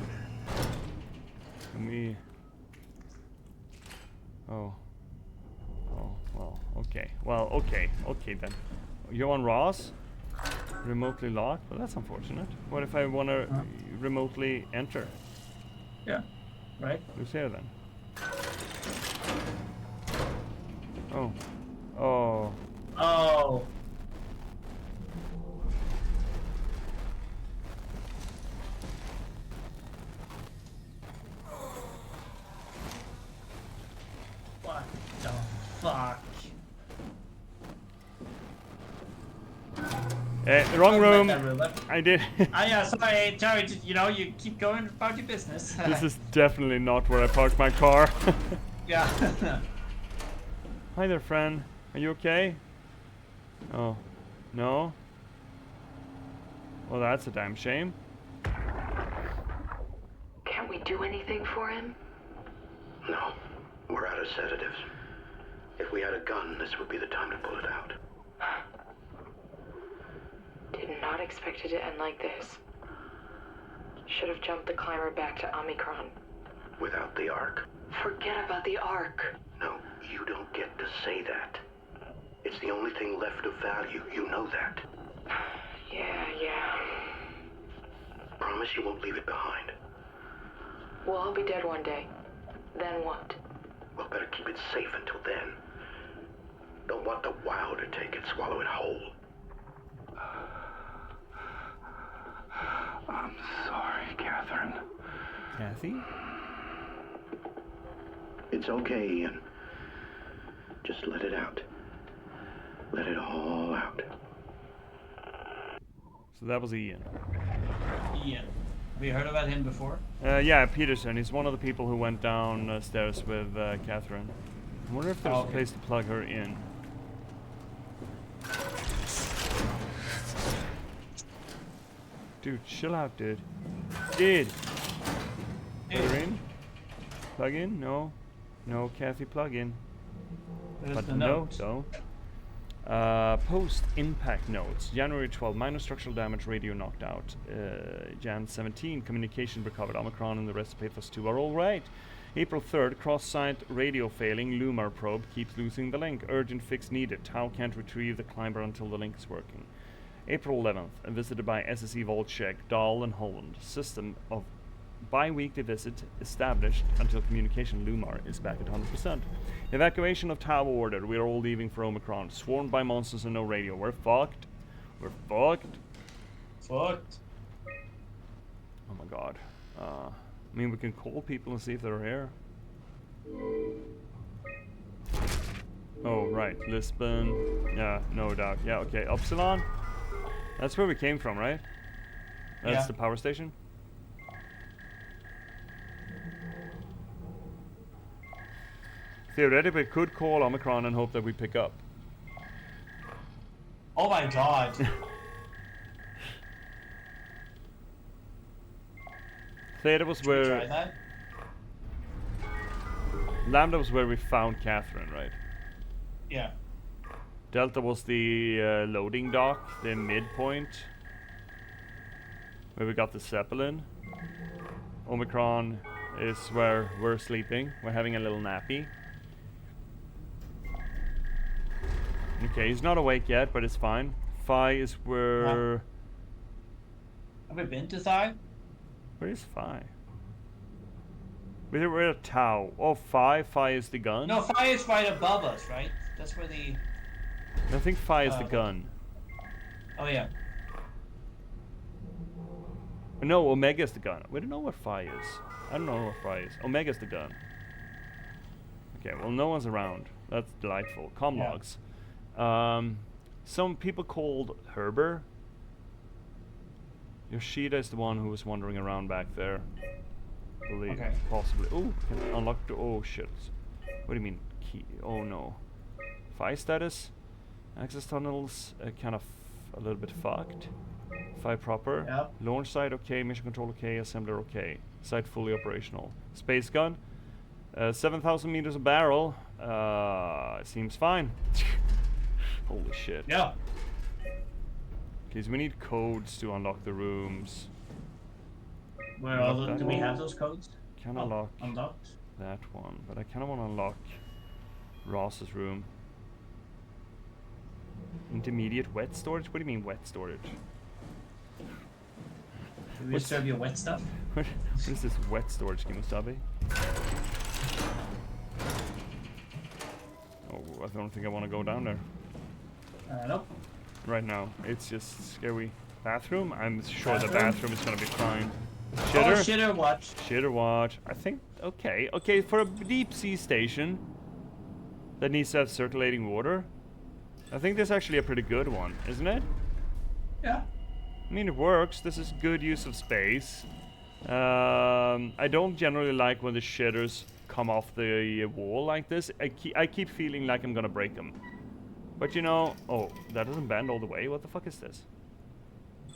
Me. Oh. Oh, well, okay. Well, okay. Okay then. You're on Ross? Remotely locked? Well, that's unfortunate. What if I want to remotely enter? Yeah. Right? Who's here then? Oh. Oh. Oh. What the fuck? Wrong room. That room. I did. Yeah, sorry, just, you keep going about your business. This is definitely not where I parked my car. Yeah. Hi there, friend. Are you okay? Oh. No? Well, that's a damn shame. Can't we do anything for him? No. We're out of sedatives. If we had a gun, this would be the time to pull it out. Did not expect it to end like this. Should have jumped the climber back to Omicron. Without the Ark. Forget about the Ark. No, you don't get to say that. It's the only thing left of value. You know that. Yeah. Promise you won't leave it behind. We'll all be dead one day. Then what? Well, better keep it safe until then. Don't want the Wild to take it, swallow it whole. I'm sorry, Catherine. Kathy? It's okay, Ian. Just let it out. Let it all out. So that was Ian. Ian. Have you heard about him before? Yeah, Peterson. He's one of the people who went downstairs with Catherine. I wonder if there's a place to plug her in. Dude, chill out, dude. Plug her in? Plug in? No. No, Kathy, plug in. There's But the no, note. don't. Post-impact notes. January 12, minor structural damage, radio knocked out. Jan 17, communication recovered. Omicron and the rest of Pathos 2 are all right. April 3rd, cross-site radio failing. Lumar probe keeps losing the link. Urgent fix needed. Tau can't retrieve the climber until the link is working. April 11th, visited by SSE Volcheck, Dahl and Holland. System of bi-weekly visit established until communication Lumar is back at 100%. Evacuation of Tau ordered. We are all leaving for Omicron. Swarmed by monsters and no radio. We're fucked. We're fucked. Fucked. Oh my god. I mean, we can call people and see if they're here. Oh, right. Lisbon. Yeah, no doubt. Yeah, okay. Upsilon. That's where we came from, right? That's Yeah. the power station? Theoretically, we could call Omicron and hope that we pick up. Oh my god. Theta was Should we where... try that? Lambda was where we found Catherine, right? Yeah. Delta was the loading dock, the midpoint, where we got the Zeppelin. Omicron is where we're sleeping. We're having a little nappy. Okay, he's not awake yet, but it's fine. Phi is where... Have we been to Thai? Where is Phi? We're at Tau. Oh, Phi? Phi is the gun? No, Phi is right above us, right? That's where the... I think Phi is the gun. Oh, yeah. No, Omega is the gun. We don't know where Phi is. I don't know where Phi is. Omega's the gun. Okay, well, no one's around. That's delightful. Comm Yeah. logs. Some people called Herber. Yoshida is the one who was wandering around back there. Believe, Okay. possibly. Oh, can unlock the. Oh shit. What do you mean? Key? Oh no. Fire status. Access tunnels. Kind of a little bit fucked. Fire proper. Yep. Launch site okay. Mission control okay. Assembler okay. Site fully operational. Space gun. 7,000 meters a barrel. Seems fine. Holy shit. Yeah. Okay, so we need codes to unlock the rooms. Where are those? Do we have those codes? Can unlock Unlocked. that one, but I kind of want to unlock Ross's room. Intermediate wet storage? What do you mean wet storage? Do we serve you wet stuff? What is this wet storage, Kimusabi? Oh, I don't think I want to go down there. Nope. Right now. It's just scary. Bathroom? I'm sure the Bathroom? bathroom is going to be fine. Oh, Shitter? shitter watch. Shitter watch. I think, okay. Okay, for a deep sea station that needs to have circulating water, I think this is actually a pretty good one, isn't it? Yeah. I mean, it works. This is good use of space. I don't generally like when the shitters come off the wall like this. I keep feeling like I'm gonna break them. But you know, oh, that doesn't bend all the way. What the fuck is this?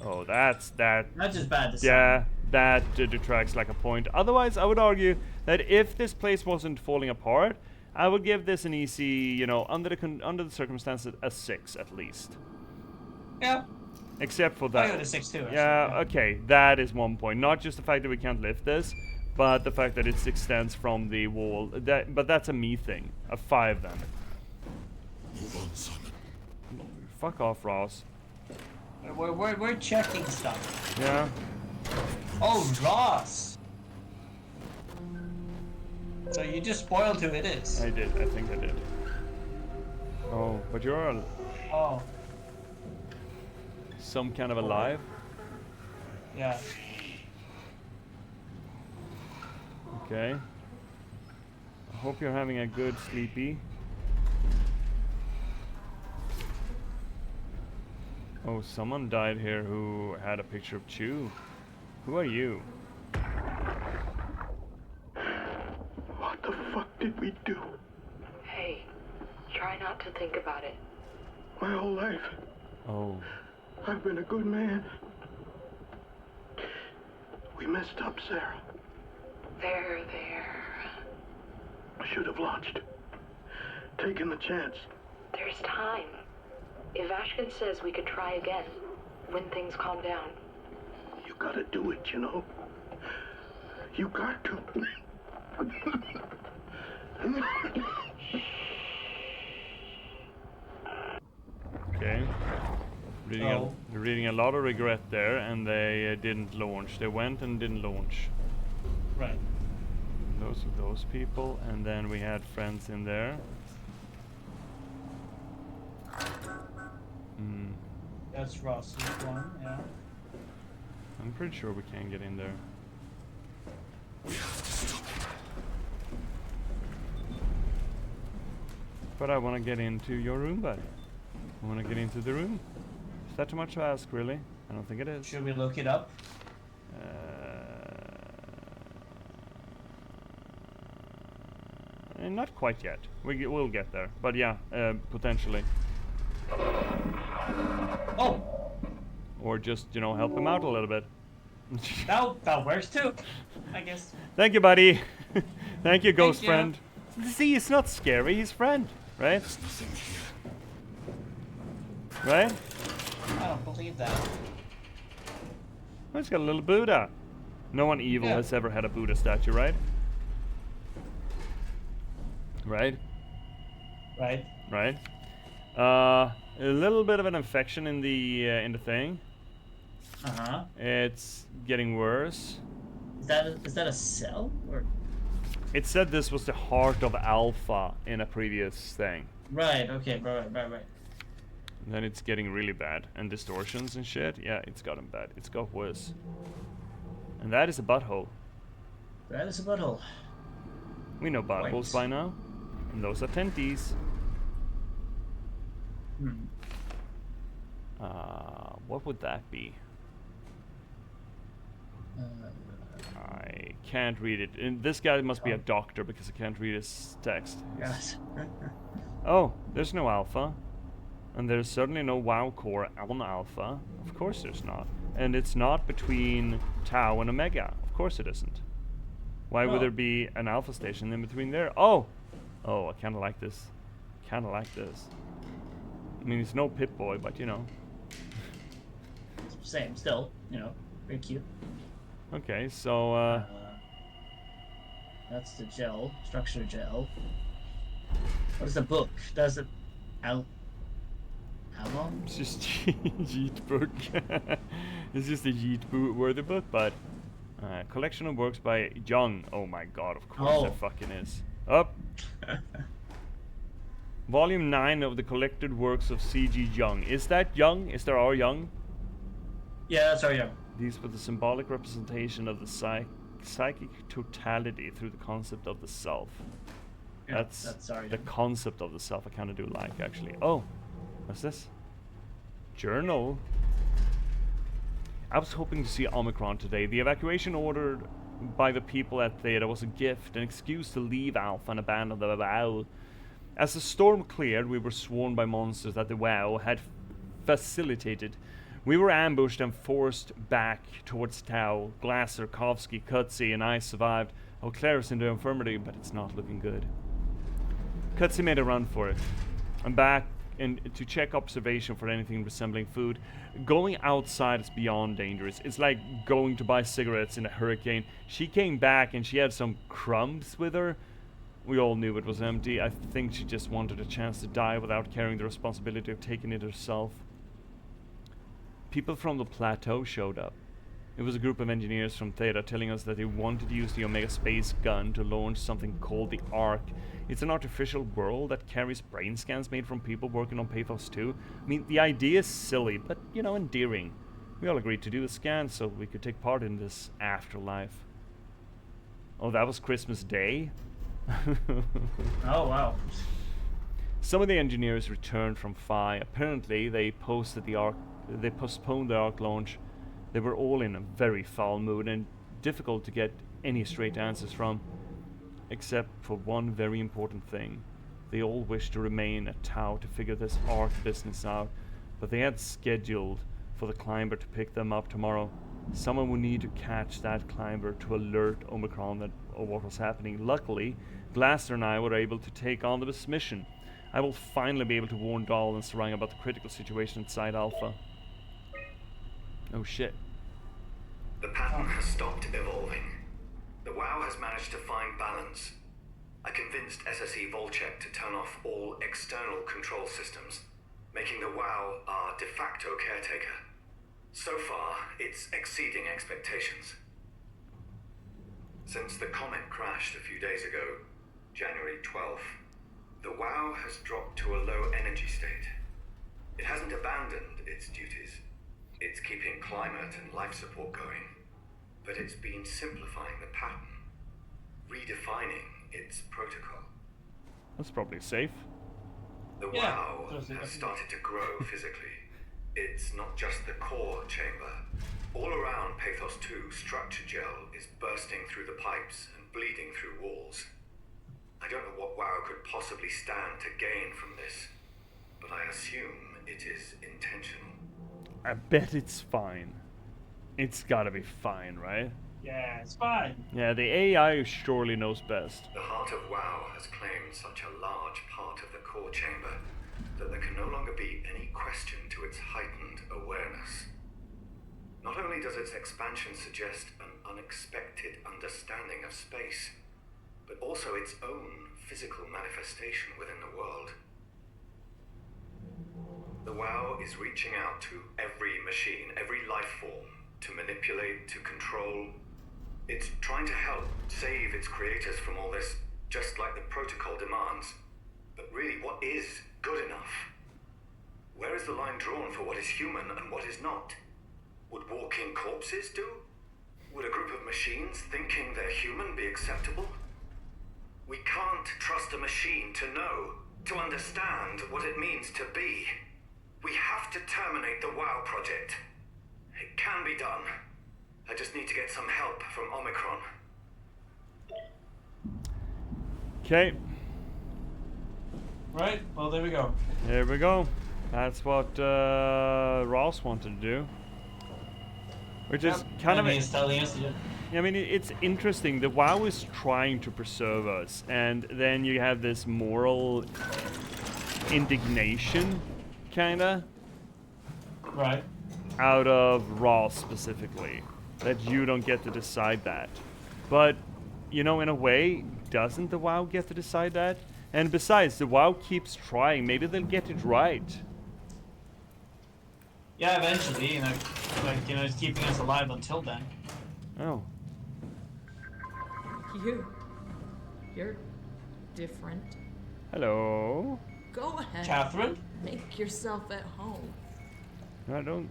Oh, that's that. That's just bad design. Yeah, that detracts like a point. Otherwise, I would argue that if this place wasn't falling apart, I would give this an easy, you know, under the circumstances, a 6 at least. Yeah. Except for that. I got a 6 too. Actually. Yeah, okay, that is one point. Not just the fact that we can't lift this, but the fact that it extends from the wall. But that's a me thing. A 5 then. Move on, Simon. Fuck off, Ross. We're checking stuff. Yeah. Oh, Ross. So you just spoiled who it is. I did. I think I did. Oh, but you're Oh. some kind of alive. Yeah. Okay. I hope you're having a good sleepy. Oh, someone died here who had a picture of Chew. Who are you? What the fuck did we do? Hey, try not to think about it. My whole life, Oh. I've been a good man. We messed up, Sarah. There. I should have launched. Taken the chance. There's time. If Ashkin says we could try again, when things calm down. You gotta do it, you know? You got to. Okay. Reading a lot of regret there, and they didn't launch. They went and didn't launch. Right. Those are those people, and then we had friends in there. Hmm. That's Ross's one, yeah. I'm pretty sure we can get in there. But I want to get into your room, buddy. I want to get into the room. Is that too much to ask, really? I don't think it is. Should we look it up? Not quite yet. We'll get there. But yeah, potentially. Oh! Or just, you know, help him out a little bit. That works too, I guess. Thank you, buddy. Thank you, ghost you. friend. See, it's not scary. He's friend, right? There's nothing here. Right? I don't believe that. Oh, it's got a little Buddha. No one evil Yeah. has ever had a Buddha statue, right? Right? Right. Right. A little bit of an infection in the thing. Uh-huh. It's getting worse. Is that a cell? Or It said this was the heart of Alpha in a previous thing. right, okay, right. And then it's getting really bad. And distortions and shit. Yeah, it's gotten bad. It's got worse. And that is a butthole. That is a butthole. We know buttholes by now. And those are tenties. What would that be? I can't read it. And this guy must be a doctor because I can't read his text. Yes. Oh, there's no alpha. And there's certainly no WoW core on alpha. Of course there's not. And it's not between Tau and Omega. Of course it isn't. Why would there be an alpha station in between there? Oh! Oh, I kinda like this. Kinda like this. I mean, it's no Pip-Boy, but you know. Same, still, you know, very cute. Okay, so, that's the gel, structure gel. What is the book? Does it... How long? It's just Yeet book. It's just a Yeet worthy book, but... collection of works by Jung. Oh my god, of course it fucking is. Up! Volume 9 of the collected works of C.G. Jung. Is that Jung? Is there our Jung? Yeah, that's our Jung. These were the symbolic representation of the psychic totality through the concept of the self. Yeah, that's our the Jung. concept of the self I kind of do like, actually. Oh, what's this? Journal? I was hoping to see Omicron today. The evacuation ordered by the people at Theta was a gift, an excuse to leave Alpha and abandon the WoW. As the storm cleared, we were swarmed by monsters that the WoW had facilitated. We were ambushed and forced back towards Tau. Glasser, Kovsky, Kutsi, and I survived. Oh, Claire's in the infirmary, but it's not looking good. Kutsi made a run for it. I'm back and to check observation for anything resembling food. Going outside is beyond dangerous. It's like going to buy cigarettes in a hurricane. She came back and she had some crumbs with her. We all knew it was empty. I think she just wanted a chance to die without carrying the responsibility of taking it herself. People from the plateau showed up. It was a group of engineers from Theta telling us that they wanted to use the Omega space gun to launch something called the Ark. It's an artificial world that carries brain scans made from people working on Pathos 2. I mean, the idea is silly, but, you know, endearing. We all agreed to do the scan so we could take part in this afterlife. Oh, that was Christmas Day? Oh, wow. Some of the engineers returned from Phi. Apparently, they postponed the Ark launch. They were all in a very foul mood and difficult to get any straight answers from. Except for one very important thing. They all wished to remain at Tau to figure this Ark business out, but they had scheduled for the climber to pick them up tomorrow. Someone would need to catch that climber to alert Omicron of what was happening. Luckily, Glasser and I were able to take on this mission. I will finally be able to warn Dahl and Sarang about the critical situation inside Alpha. Oh shit. The pattern has stopped evolving. The WoW has managed to find balance. I convinced SSE Volcheck to turn off all external control systems, making the WoW our de facto caretaker. So far, it's exceeding expectations. Since the comet crashed a few days ago, January 12th, the WoW has dropped to a low energy state. It hasn't abandoned its duties. It's keeping climate and life support going, but it's been simplifying the pattern, redefining its protocol. That's probably safe. The WoW has started to grow physically. It's not just the core chamber. All around Pathos 2, structure gel is bursting through the pipes and bleeding through walls. I don't know what WoW could possibly stand to gain from this, but I assume it is intentional. I bet it's fine. It's gotta be fine, right? Yeah, it's fine. Yeah, the AI surely knows best. The heart of WoW has claimed such a large part of the core chamber that there can no longer be any question to its heightened awareness. Not only does its expansion suggest an unexpected understanding of space, but also its own physical manifestation within the world. The WoW is reaching out to every machine, every life form, to manipulate, to control. It's trying to help save its creators from all this, just like the protocol demands. But really, what is good enough? Where is the line drawn for what is human and what is not? Would walking corpses do? Would a group of machines thinking they're human be acceptable? We can't trust a machine to know, to understand what it means to be. We have to terminate the WOW project. It can be done. I just need to get some help from Omicron. Okay. Right, well, there we go. There we go. That's what Ross wanted to do. Which is kind of... he's telling us to do. I mean, it's interesting. The WoW is trying to preserve us, and then you have this moral indignation, kinda. Right. Out of Ross specifically. That you don't get to decide that. But, you know, in a way, doesn't the WoW get to decide that? And besides, the WoW keeps trying. Maybe they'll get it right. Yeah, eventually, you know, like, you know, it's keeping us alive until then. Oh. You're different. Hello. Go ahead. Catherine? Make yourself at home. I don't...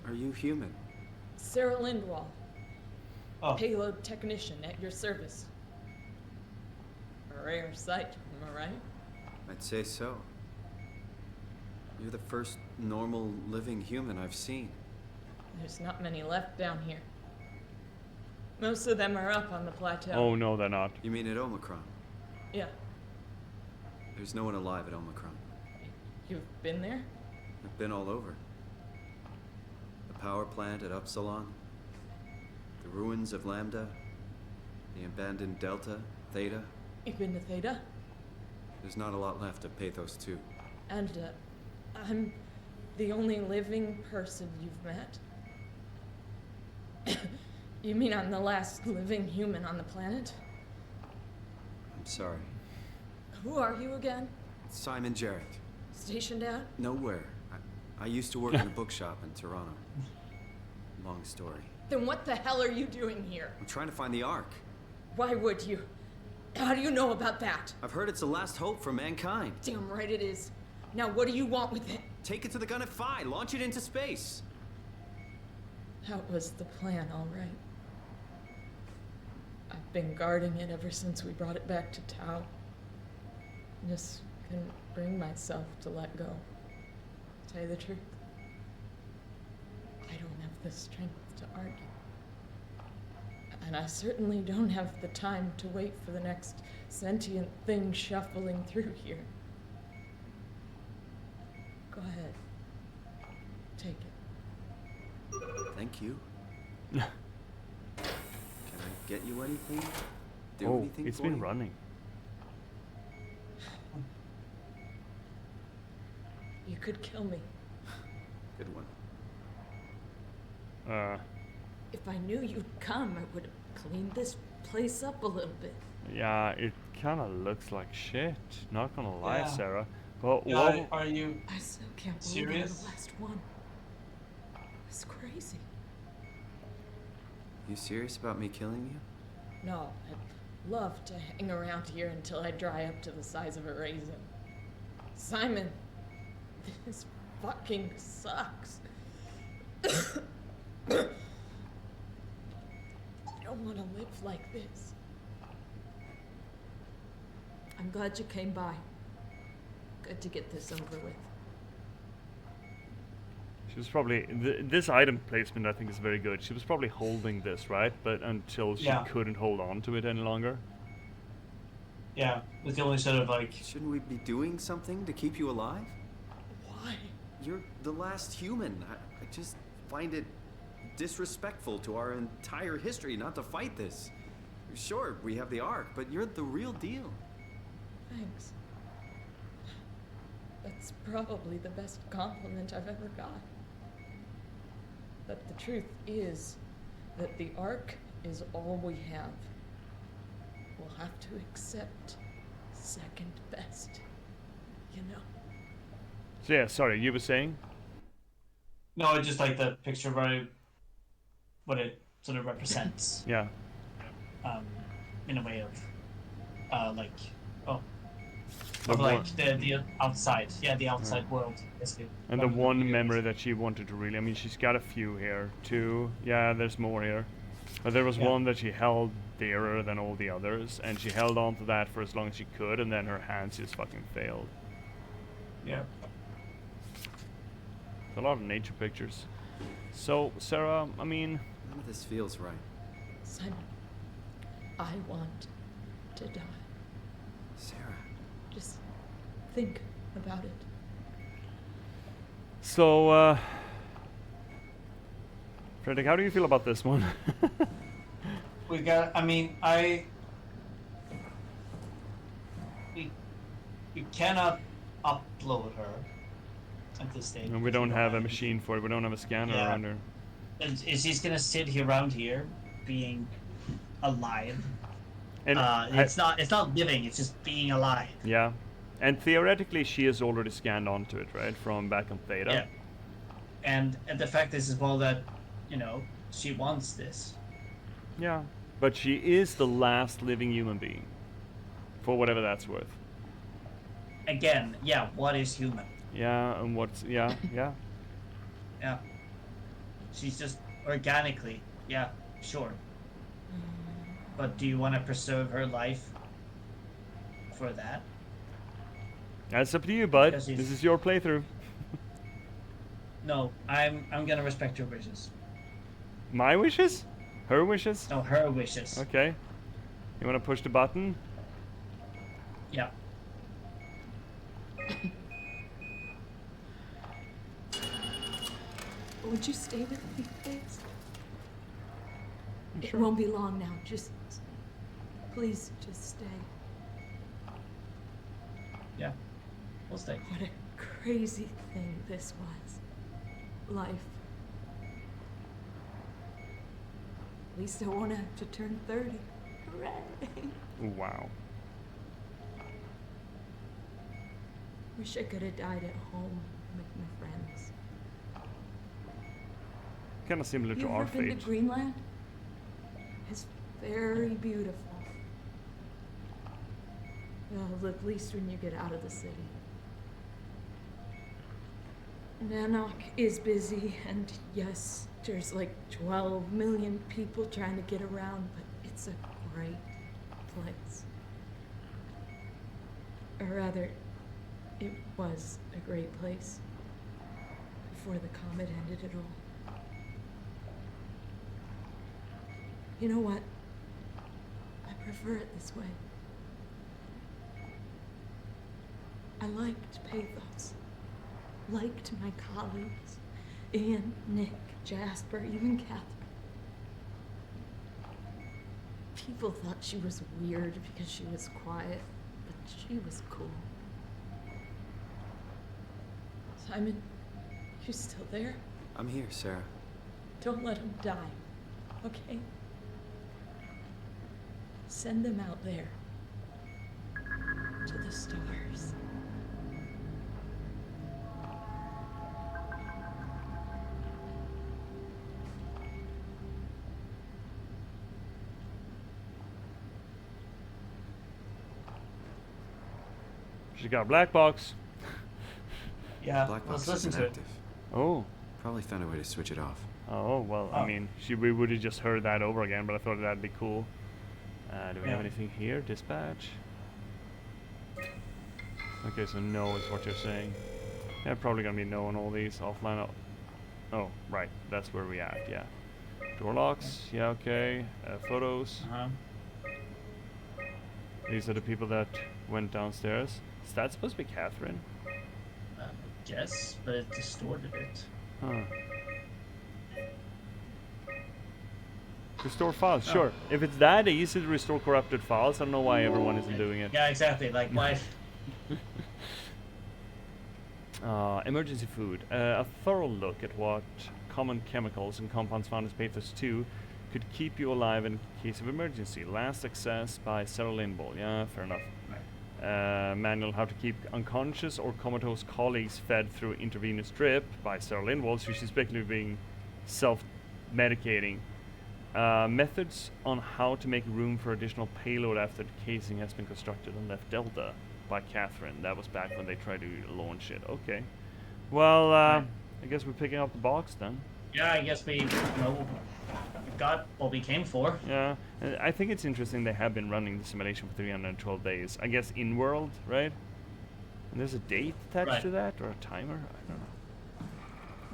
Are you human? Sarah Lindwall. Oh. Payload technician at your service. A rare sight, am I right? I'd say so. You're the first normal living human I've seen. There's not many left down here. Most of them are up on the plateau. Oh, no, they're not. You mean at Omicron? Yeah. There's no one alive at Omicron. You've been there? I've been all over. The power plant at Upsilon, the ruins of Lambda, the abandoned Delta, Theta. You've been to Theta? There's not a lot left of Pathos 2. And, I'm the only living person you've met? You mean I'm the last living human on the planet? I'm sorry. Who are you again? Simon Jarrett. Stationed out? Nowhere. I used to work in a bookshop in Toronto. Long story. Then what the hell are you doing here? I'm trying to find the Ark. Why would you? How do you know about that? I've heard it's the last hope for mankind. Damn right it is. Now what do you want with it? Take it to the Gun at Phi. Launch it into space. That was the plan, all right. I've been guarding it ever since we brought it back to Tau. Just couldn't bring myself to let go. To tell you the truth, I don't have the strength to argue. And I certainly don't have the time to wait for the next sentient thing shuffling through here. Go ahead. Take it. Thank you. Can I get you anything? Do Oh, anything it's for been you? running. You could kill me. Good one. If I knew you'd come, I would have cleaned this place up a little bit. Yeah, it kind of looks like shit. Not gonna lie, Yeah. Sarah. But Yeah, what... are you I still can't believe serious? you're the last one. It's crazy. You serious about me killing you? No, I'd love to hang around here until I dry up to the size of a raisin. Simon, this fucking sucks. I don't want to live like this. I'm glad you came by. Good to get this over with. She was probably... this item placement, I think, is very good. She was probably holding this, right? But until she Yeah. couldn't hold on to it any longer. Yeah, it's the only sort of like... Shouldn't we be doing something to keep you alive? Why? You're the last human. I just find it disrespectful to our entire history not to fight this. Sure, we have the Ark, but you're the real deal. Thanks. That's probably the best compliment I've ever got. But the truth is that the Ark is all we have. We'll have to accept second best, you know? So yeah, sorry, you were saying? No, I just like the picture of what it sort of represents. Yeah. In a way of, like, The of one- like the outside, yeah, the outside world, basically. And the one memory that she wanted to really... I mean, she's got a few here, too. Yeah, there's more here. But there was one that she held dearer than all the others, and she held on to that for as long as she could, and then her hands just fucking failed. Yeah. A lot of nature pictures. So, Sarah, I mean... None of this feels right. Simon, I want to die. Sarah. Just think about it. So, Fredrik, how do you feel about this one? We cannot upload her at this stage. And we don't have a machine for it. We don't have a scanner around her. Is she's gonna sit here around here, being alive? And it's not living. It's just being alive. Yeah, and theoretically, she has already scanned onto it, right, from back on Theta. Yeah. And the fact is as well that, you know, she wants this. Yeah, but she is the last living human being, for whatever that's worth. Again, yeah. What is human? Yeah, and what's yeah. Yeah. She's just organically, yeah, sure. But do you want to preserve her life for that? That's up to you, bud. Because This is your playthrough. No, I'm gonna respect your wishes. My wishes? Her wishes? No, her wishes. Okay. You want to push the button? Yeah. Would you stay with me, please? It won't be long now. Just, please, just stay. Yeah. We'll stay. What a crazy thing this was. Life. At least I won't have to turn 30. Hooray! Wow. Wish I could have died at home with my friends. Kind of similar to You our ever been fate. to Greenland? It's very beautiful. Well, at least when you get out of the city. Nanook is busy, and yes, there's like 12 million people trying to get around, but it's a great place. Or rather, it was a great place before the comet ended it all. You know what? I prefer it this way. I liked Pathos. Liked my colleagues. Ian, Nick, Jasper, even Catherine. People thought she was weird because she was quiet, but she was cool. Simon, you still there? I'm here, Sarah. Don't let him die, okay? Send them out there. To the stars. She got a black box. Yeah, Black box let's listen isn't to it. active. Oh. Probably found a way to switch it off. Oh, well, I mean, we would have just heard that over again, but I thought that'd be cool. Do we have anything here? Dispatch? Okay, so no is what you're saying. Yeah, probably gonna be no on all these. Offline. Oh, right. That's where we at, yeah. Door locks. Yeah, okay. Photos. These are the people that went downstairs. Is that supposed to be Catherine? Yes, but it distorted it. Huh. Restore files, sure. If it's that easy to restore corrupted files, I don't know why everyone isn't doing it. Yeah, exactly. Like, why? Emergency food. A thorough look at what common chemicals and compounds found in Pathos 2 could keep you alive in case of emergency. Last access by Sarah Lindberg. Yeah, fair enough. Manual how to keep unconscious or comatose colleagues fed through intravenous drip by Sarah Lindberg, so she's basically being self-medicating. Methods on how to make room for additional payload after the casing has been constructed on left delta by Catherine. That was back when they tried to launch it. Okay. Well, I guess we're picking up the box then. Yeah, I guess we, you know, got what we came for. Yeah, I think it's interesting they have been running the simulation for 312 days. I guess in world, right? And there's a date attached to that, or a timer? I don't know.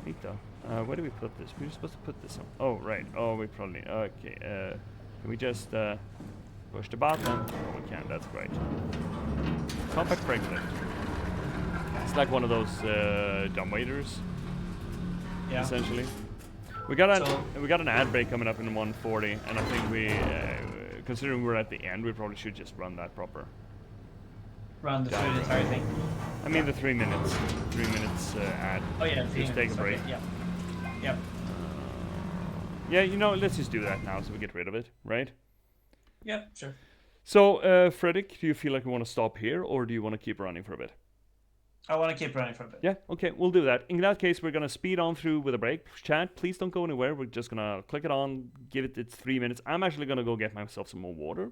Neat though. Where do we put this? We were supposed to put this on. Oh, right. Oh, we probably. Okay. Can we just push the button? Oh, we can. That's great. Compact brake lift. It's like one of those dumb waiters. Yeah. Essentially. We got an ad break coming up in 140, and I think we, considering we're at the end, we probably should just run that proper. Run through the entire thing. I mean the 3 minutes. 3 minutes ad. Oh yeah. Just take a break. Okay, yeah. Yep. Yeah, you know, let's just do that now so we get rid of it, right? Yeah, sure. So, Fredrik, do you feel like we want to stop here, or do you want to keep running for a bit? I want to keep running for a bit. Yeah, okay, we'll do that. In that case, we're going to speed on through with a break. Chat, please don't go anywhere. We're just going to click it on, give it its 3 minutes. I'm actually going to go get myself some more water.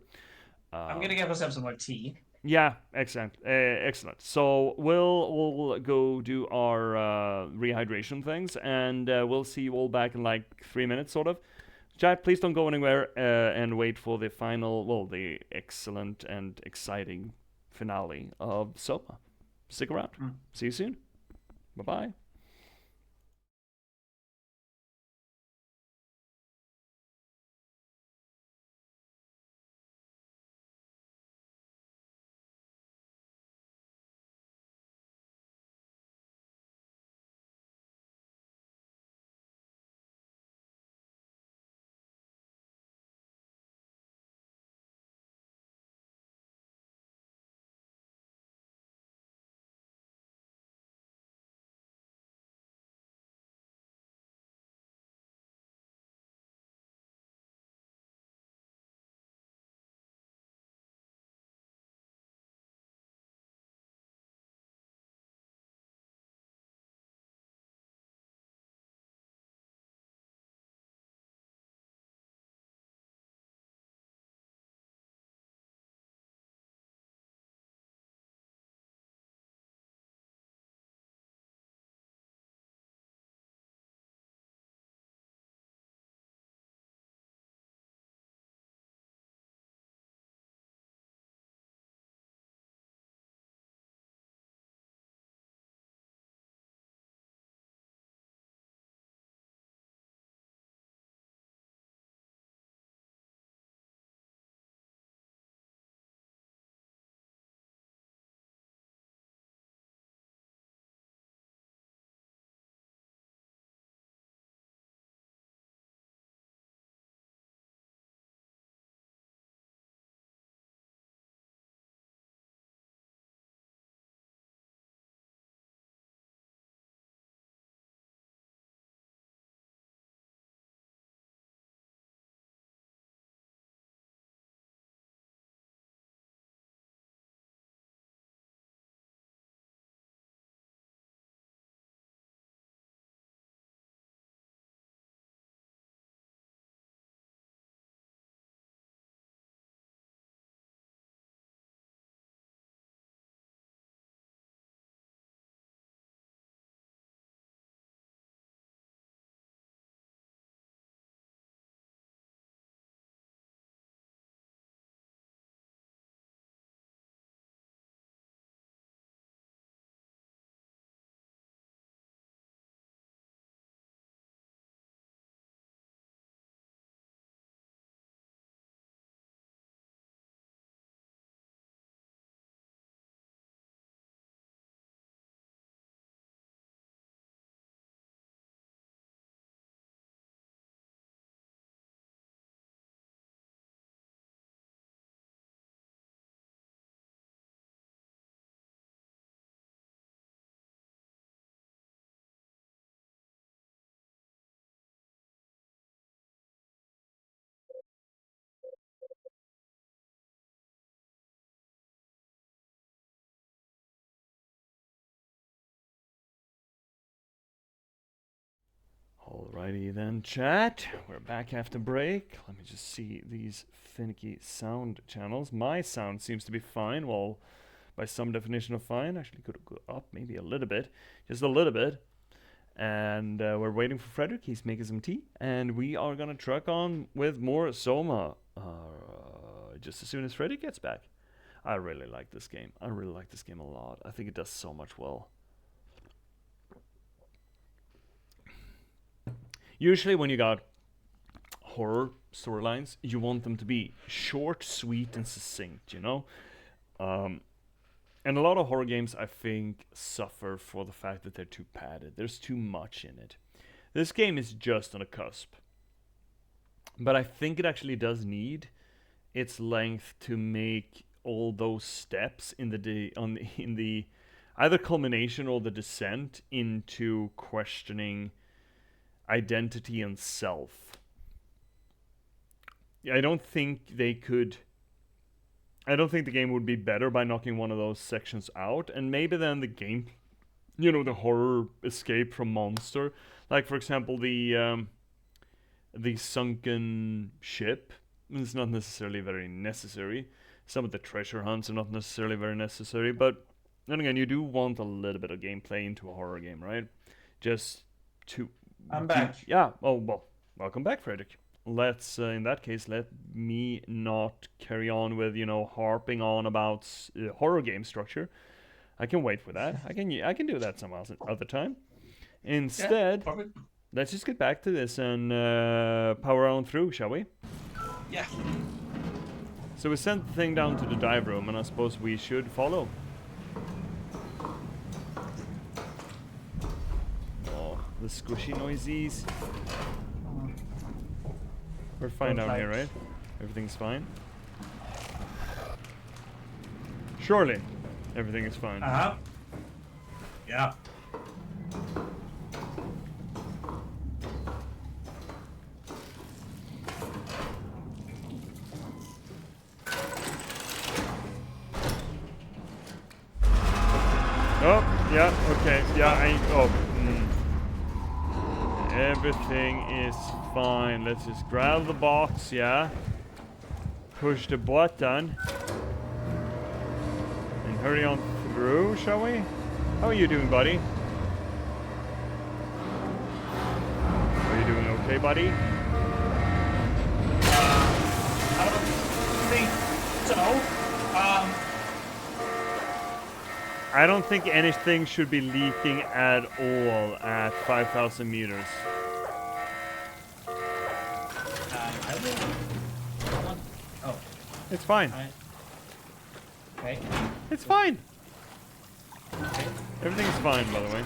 I'm going to get myself some more tea. Yeah, excellent. Excellent. So we'll go do our rehydration things, and we'll see you all back in like 3 minutes, sort of. Chat, please don't go anywhere and wait for the final, well, the excellent and exciting finale of SOMA. Stick around. See you soon. Bye-bye. Alrighty then, chat. We're back after break. Let me just see these finicky sound channels. My sound seems to be fine. Well, by some definition of fine, actually could go up maybe a little bit. Just a little bit. And we're waiting for Frederick. He's making some tea. And we are going to truck on with more SOMA just as soon as Frederick gets back. I really like this game. I really like this game a lot. I think it does so much well. Usually when you got horror storylines, you want them to be short, sweet, and succinct, you know? And a lot of horror games, I think, suffer for the fact that they're too padded. There's too much in it. This game is just on a cusp. But I think it actually does need its length to make all those steps in the either culmination or the descent into questioning identity and self. I don't think the game would be better by knocking one of those sections out, and maybe then the game, you know, the horror escape from monster, like for example the sunken ship is not necessarily very necessary. Some of the treasure hunts are not necessarily very necessary, but then again, you do want a little bit of gameplay into a horror game, right? Just to... I'm back. Yeah, oh, well, welcome back, Frederick. Let's, in that case, let me not carry on with, you know, harping on about horror game structure. I can wait for that. I can do that some other time. Instead, let's just get back to this and power on through, shall we? Yeah. So we sent the thing down to the dive room, and I suppose we should follow. Oh, the squishy noises. We're fine down here, right? Everything's fine? Surely, everything is fine. Uh-huh. Yeah. Oh, yeah, okay, yeah, Everything is fine. Let's just grab the box, yeah. Push the button. And hurry on through, shall we? How are you doing, buddy? Are you doing okay, buddy? I don't think so. I don't think anything should be leaking at all at 5,000 meters. Oh. It's fine. Okay. It's fine. Everything's fine, by the way.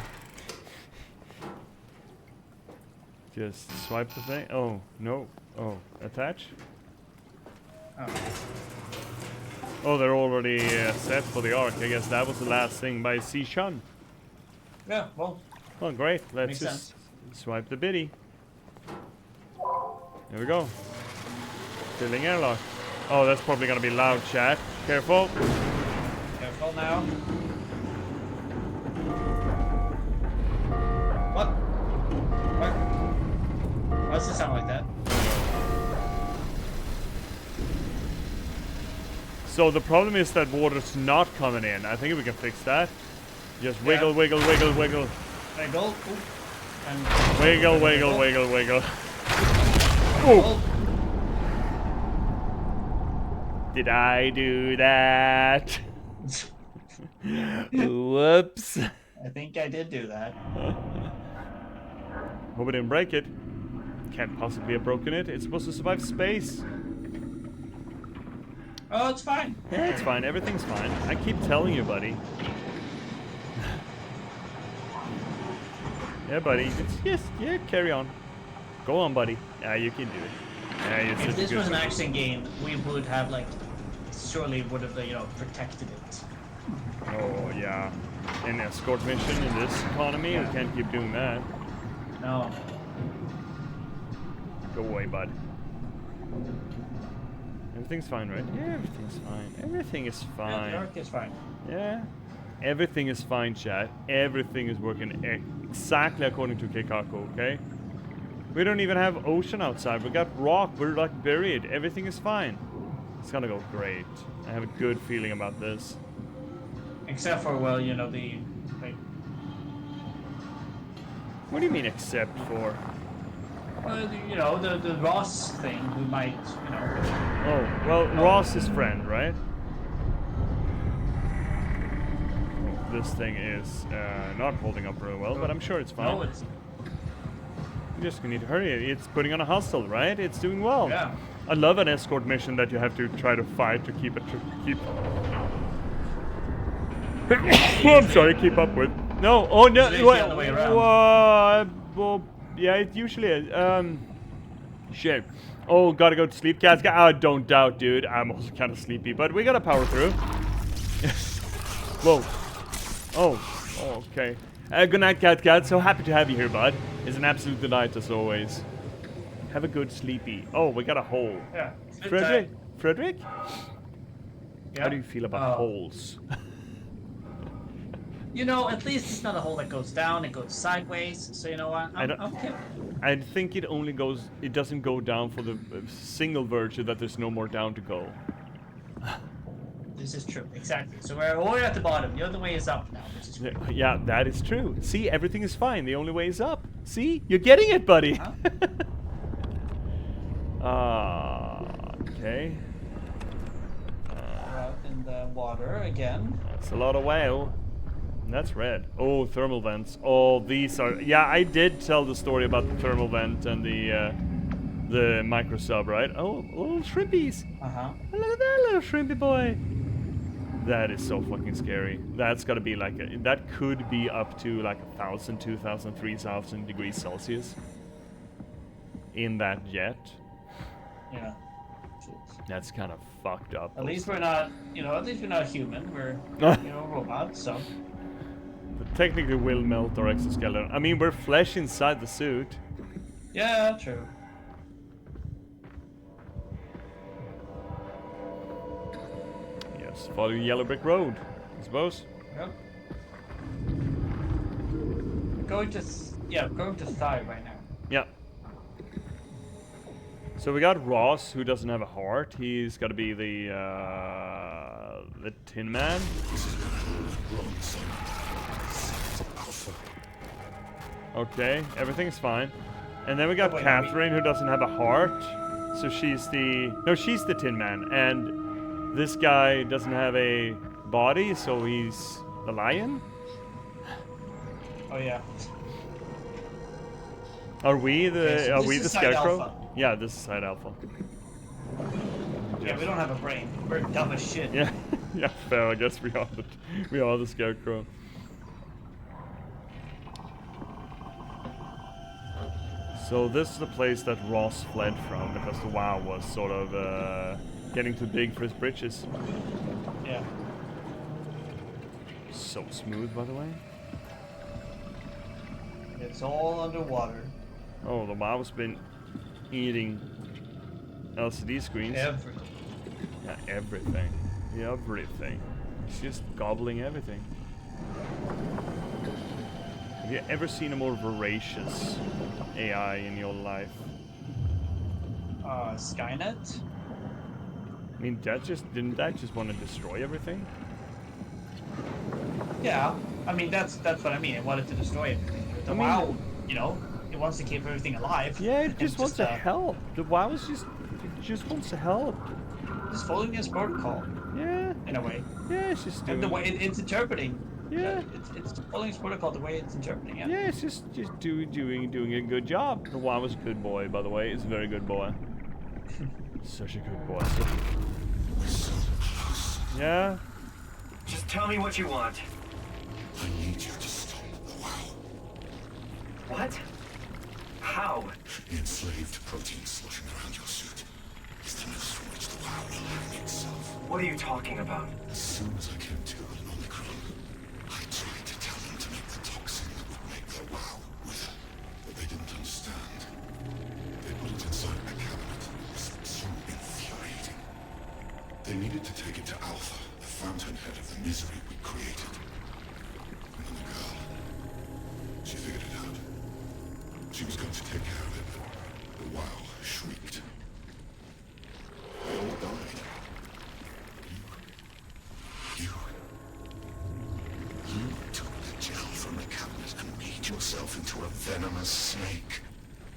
Just swipe the thing. Oh, no. Oh, attach? Oh, they're already set for the arc. I guess that was the last thing by C-Shun. Yeah, well. Well, great. Let's makes just sense. swipe the biddy. There we go. Filling airlock. Oh, that's probably gonna be loud, chat. Careful. Careful now. What? Why does it sound like that? So the problem is that water's not coming in. I think we can fix that. Just wiggle, wiggle, wiggle, wiggle. Wiggle. Ooh. And wiggle, wiggle, wiggle, wiggle. Oh! Did I do that? Whoops. I think I did do that. Hope I didn't break it. Can't possibly have broken it. It's supposed to survive space. Oh, it's fine. Yeah, it's fine. Everything's fine. I keep telling you, buddy. Yeah, buddy. It's just, yeah, carry on. Go on, buddy. Yeah, you can do it. Yeah, you're such If this a good was an action game, we would have, like, surely would have, you know, protected it. Oh, yeah. An escort mission in this economy? Yeah. We can't keep doing that. No. Go away, bud. Everything's fine, right? Yeah, everything's fine. Everything is fine. Yeah, the arc is fine. Yeah. Everything is fine, chat. Everything is working exactly according to Keikaku, okay? We don't even have ocean outside. We got rock. We're like buried. Everything is fine. It's gonna go great. I have a good feeling about this. Except for, well, you know, the... Like, What do you mean except for? You know, the Ross thing, we might, you know. Oh, well, Ross's friend, right? Oh, this thing is not holding up very well, but I'm sure it's fine. No, it's... You just need to hurry. It's putting on a hustle, right? It's doing well. Yeah. I love an escort mission that you have to try to fight to keep it I'm sorry, keep up with. No, oh no, It's the other way around. well, yeah, it usually is. Shit. Oh, gotta go to sleep, cats. I don't doubt, dude. I'm also kind of sleepy, but we gotta power through. Whoa. Oh, okay. Good night, cat. So happy to have you here, bud. It's an absolute delight as always. Have a good sleepy. Oh, we got a hole. Yeah. Frederick? Yeah. How do you feel about holes? You know, at least it's not a hole that goes down, it goes sideways, so you know what, I'm okay. I think it only goes, it doesn't go down for the single virtue that there's no more down to go. This is true, exactly. So we're at the bottom, the other way is up now, which is great. Yeah, that is true. See, everything is fine, the only way is up. See, you're getting it, buddy. Huh? Okay. We're out in the water again. That's a lot of whale. That's red. Oh, thermal vents. Oh, these are... Yeah, I did tell the story about the thermal vent and the micro sub, right? Oh, little shrimpies. Uh-huh. Look at that little shrimpy boy. That is so fucking scary. That's gotta be like... that could be up to like 1,000, 2,000, 3,000 degrees Celsius. In that jet. Yeah. That's kind of fucked up. At least we're not, you know, at least we're not human. We're, you know, robots, so... But technically will melt our exoskeleton. I mean, we're flesh inside the suit. Yeah, true. Yes, follow Yellow Brick Road, I suppose. Yep. Going to Thigh right now. Yeah. So we got Ross, who doesn't have a heart. He's got to be the Tin Man. Okay, everything's fine. And then we got Catherine, who doesn't have a heart. So she's the... No, she's the Tin Man. And this guy doesn't have a body, so he's the Lion? Oh, yeah. Are we the... Okay, so the Side Scarecrow? Alpha. Yeah, this is Side Alpha. Yeah, we don't have a brain. We're dumb as shit. Yeah, yeah, fair. I guess we are the Scarecrow. So this is the place that Ross fled from because the WoW was sort of getting too big for his britches. Yeah. So smooth, by the way. It's all underwater. Oh, the WoW's been eating LCD screens. Everything. Yeah, everything. Everything. It's just gobbling everything. Have you ever seen a more voracious AI in your life? Skynet? I mean, didn't that just want to destroy everything? Yeah, I mean that's what I mean. It wanted to destroy everything. The WoW, you know, it wants to keep everything alive. Yeah, it just wants to help. The WoW is just wants to help. Just following its protocol. Yeah. In a way. Yeah, it's just doing... And the way it's interpreting. Yeah. It's following its protocol the way it's interpreting it. Yeah, it's just doing a good job. The WoW is a good boy, by the way. It's a very good boy. Such a good boy. Yeah. Just tell me what you want. I need you to stop the WoW. What? How? The enslaved protein sloshing around your suit is the noose from which the WoW will hang itself. What are you talking about? As soon as I came to on Omicron, I tried to tell them to make the toxin that would make the WoW wither, but they didn't understand. They put it inside a cabinet. It was so infuriating. They needed to take it to Alpha, the fountainhead of the misery we created. And then the girl, she figured it out. She was going to take care of it, but the WoW shrieked. They all died. You took the gel from the cabinet and made yourself into a venomous snake.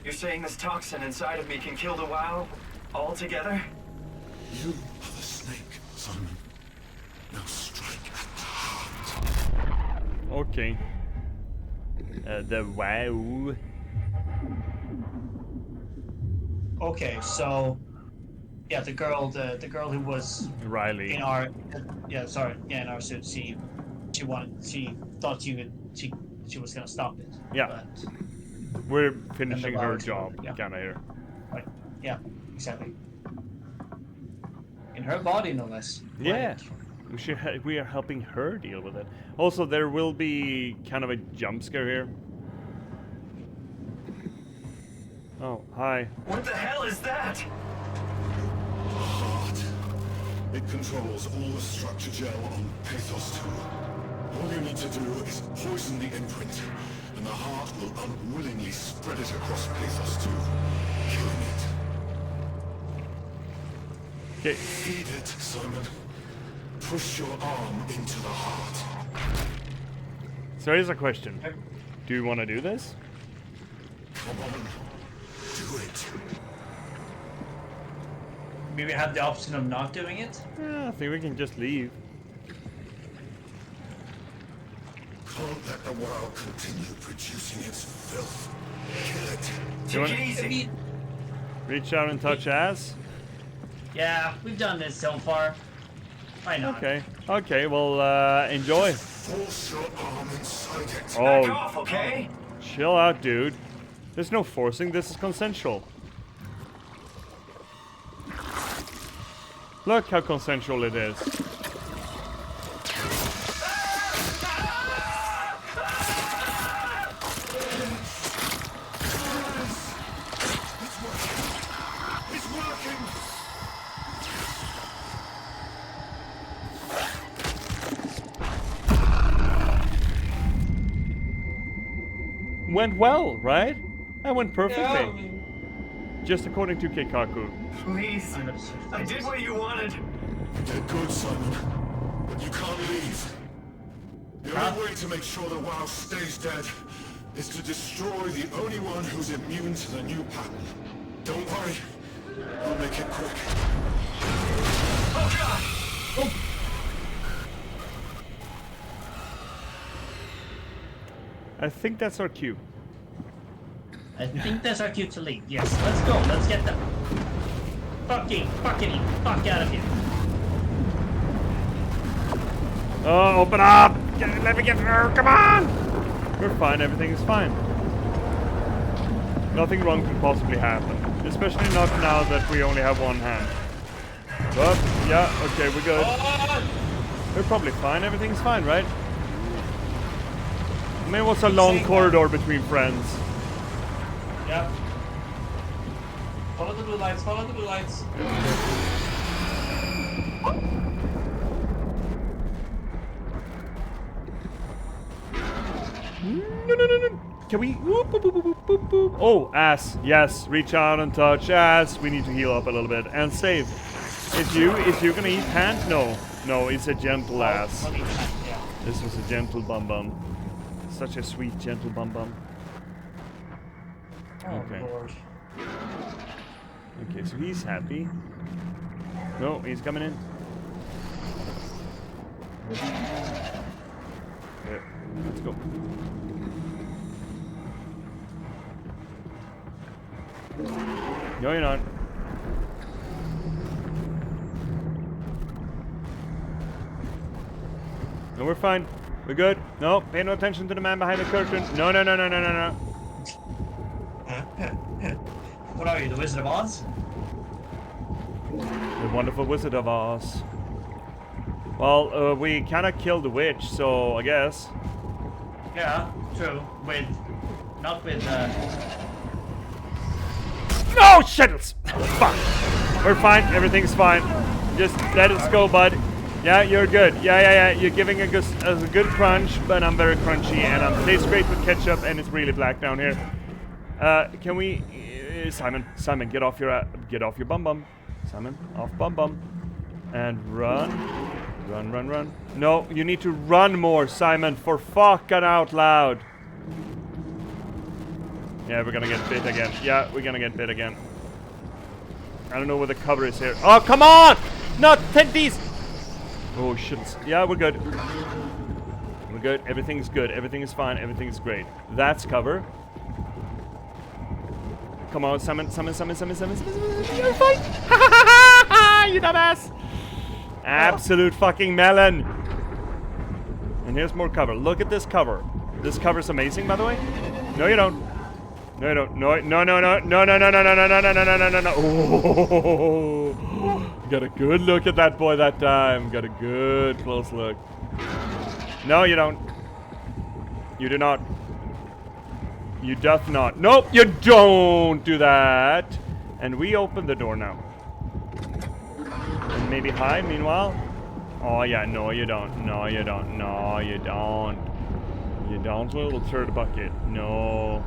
You're saying this toxin inside of me can kill the WoW altogether? You are the snake, Simon. Now strike at the heart. Okay. The WoW. Okay, so yeah, the girl who was Riley. in our in our suit. She thought she was gonna stop it. Yeah. But We're finishing her virus job, yeah. kinda here. Right. Yeah. Exactly. In her body, no less. Yeah. We are helping her deal with it. Also, there will be kind of a jump scare here. Oh, hi. What the hell is that? Heart. It controls all the structure gel on Pathos 2. All you need to do is poison the imprint, and the heart will unwillingly spread it across Pathos 2, killing it. Okay. Feed it, Simon. Push your arm into the heart. So here's a question. Do you want to do this? Come on. Do it. Maybe we have the option of not doing it? Yeah, I think we can just leave. Can't let the world continue producing its filth. Kill it. Take it easy. Reach out and touch ass? Yeah, we've done this so far. Why not? Okay. Okay, well, enjoy. Force your arm inside it. Oh, back off, okay? Chill out, dude. There's no forcing, this is consensual. Look how consensual it is. It's working. Went well, right? That went perfectly. Yeah, I mean, Just according to Keikaku. Please. I did what you wanted. You did good, Simon. But you can't leave. The only way to make sure the WoW stays dead is to destroy the only one who's immune to the new pattern. Don't worry. I'll make it quick. Oh, God! oh. I think that's our cue. I think that's our cue to leave. Yes, let's go. Let's get them. Fuck out of here. Oh, open up! Let me get her, come on! We're fine, everything is fine. Nothing wrong could possibly happen. Especially not now that we only have one hand. Oh, yeah, okay, we're good. We're probably fine, everything's fine, right? I mean, what's a long corridor between friends? Yeah. Follow the blue lights, follow the blue lights. No. Can we? Whoop, boop, boop, boop, boop, boop. Oh, ass. Yes, reach out and touch ass. We need to heal up a little bit and save. Is you gonna eat hand? No, it's a gentle ass. This was a gentle bum bum. Such a sweet gentle bum bum. Okay. Oh, Lord. Okay, so he's happy. No, he's coming in. Yeah, let's go. No, you're not. No, we're fine. We're good. No, pay no attention to the man behind the curtain. No. What are you, the Wizard of Oz? The wonderful Wizard of Oz. Well, we kind of killed the witch, so I guess. Yeah, true. Not with, No, shittles! Fuck. We're fine. Everything's fine. Just let us go, bud. Yeah, you're good. Yeah. You're giving a good crunch, but I'm very crunchy, and I'm tastes great with ketchup, and it's really black down here. Can we, Simon, get off your bum bum. Simon, off bum bum, and run. No, you need to run more, Simon. For fucking out loud. Yeah, we're gonna get bit again. Yeah, we're gonna get bit again. I don't know where the cover is here. Oh, come on! Not take these! Oh, shit. Yeah, we're good. We're good. Everything's good. Everything is fine. Everything's great. That's cover. Come on, summon. You're fine! You dumbass! Absolute fucking melon! And here's more cover. Look at this cover. This cover's amazing, by the way. No, you don't. No, you don't. No, no, no, no, no, no, no, no, no, no, no, no, no, no, no, no. Oh, got a good look at that boy that time. Got a good close look. No, you don't. You do not. You doth not. Nope, you don't do that. And we open the door now. And maybe hide meanwhile. Oh yeah, no you don't. No you don't. No you don't. You don't, little turd bucket. No.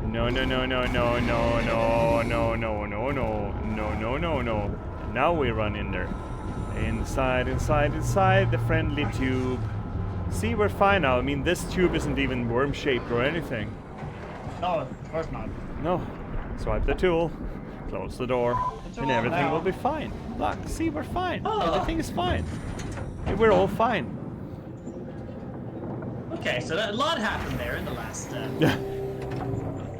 No, no, no, no, no, no, no, no, no, no, no, no, no, no, no. Now we run in there. Inside, inside, inside the friendly tube. See, we're fine now. I mean, this tube isn't even worm-shaped or anything. No, of course not. No. Swipe the tool. Close the door. And everything now. will be fine. Look, see, we're fine. Oh. Everything is fine. We're all fine. Okay, so a lot happened there in the last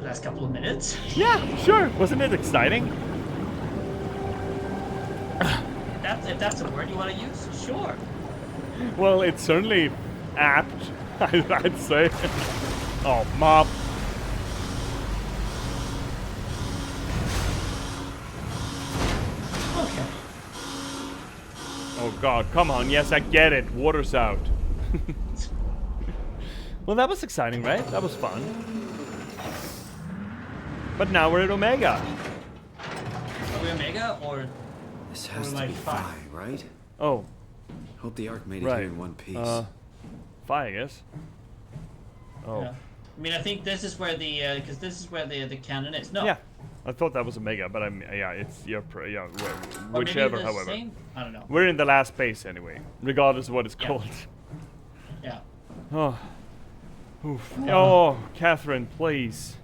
last couple of minutes. Yeah, sure. Wasn't it exciting? If that's a word you want to use, sure. Well, it's certainly apt, I'd say. Oh, mop. Okay. Oh god, come on. Yes, I get it. Water's out. Well, that was exciting, right? That was fun. But now we're at Omega. Are we Omega or This has to like be Phi, right? Oh. Hope the Ark made it Right. here in one piece. Phi, I guess. Oh. Yeah. I mean, I think this is where the because this is where the cannon is. No. Yeah. I thought that was Omega, but yeah, it's yeah, Or whichever. maybe the However, same? I don't know. we're in the last base anyway, regardless of what it's Yeah. called. Yeah. Oh. Oof. Oh, Catherine, please.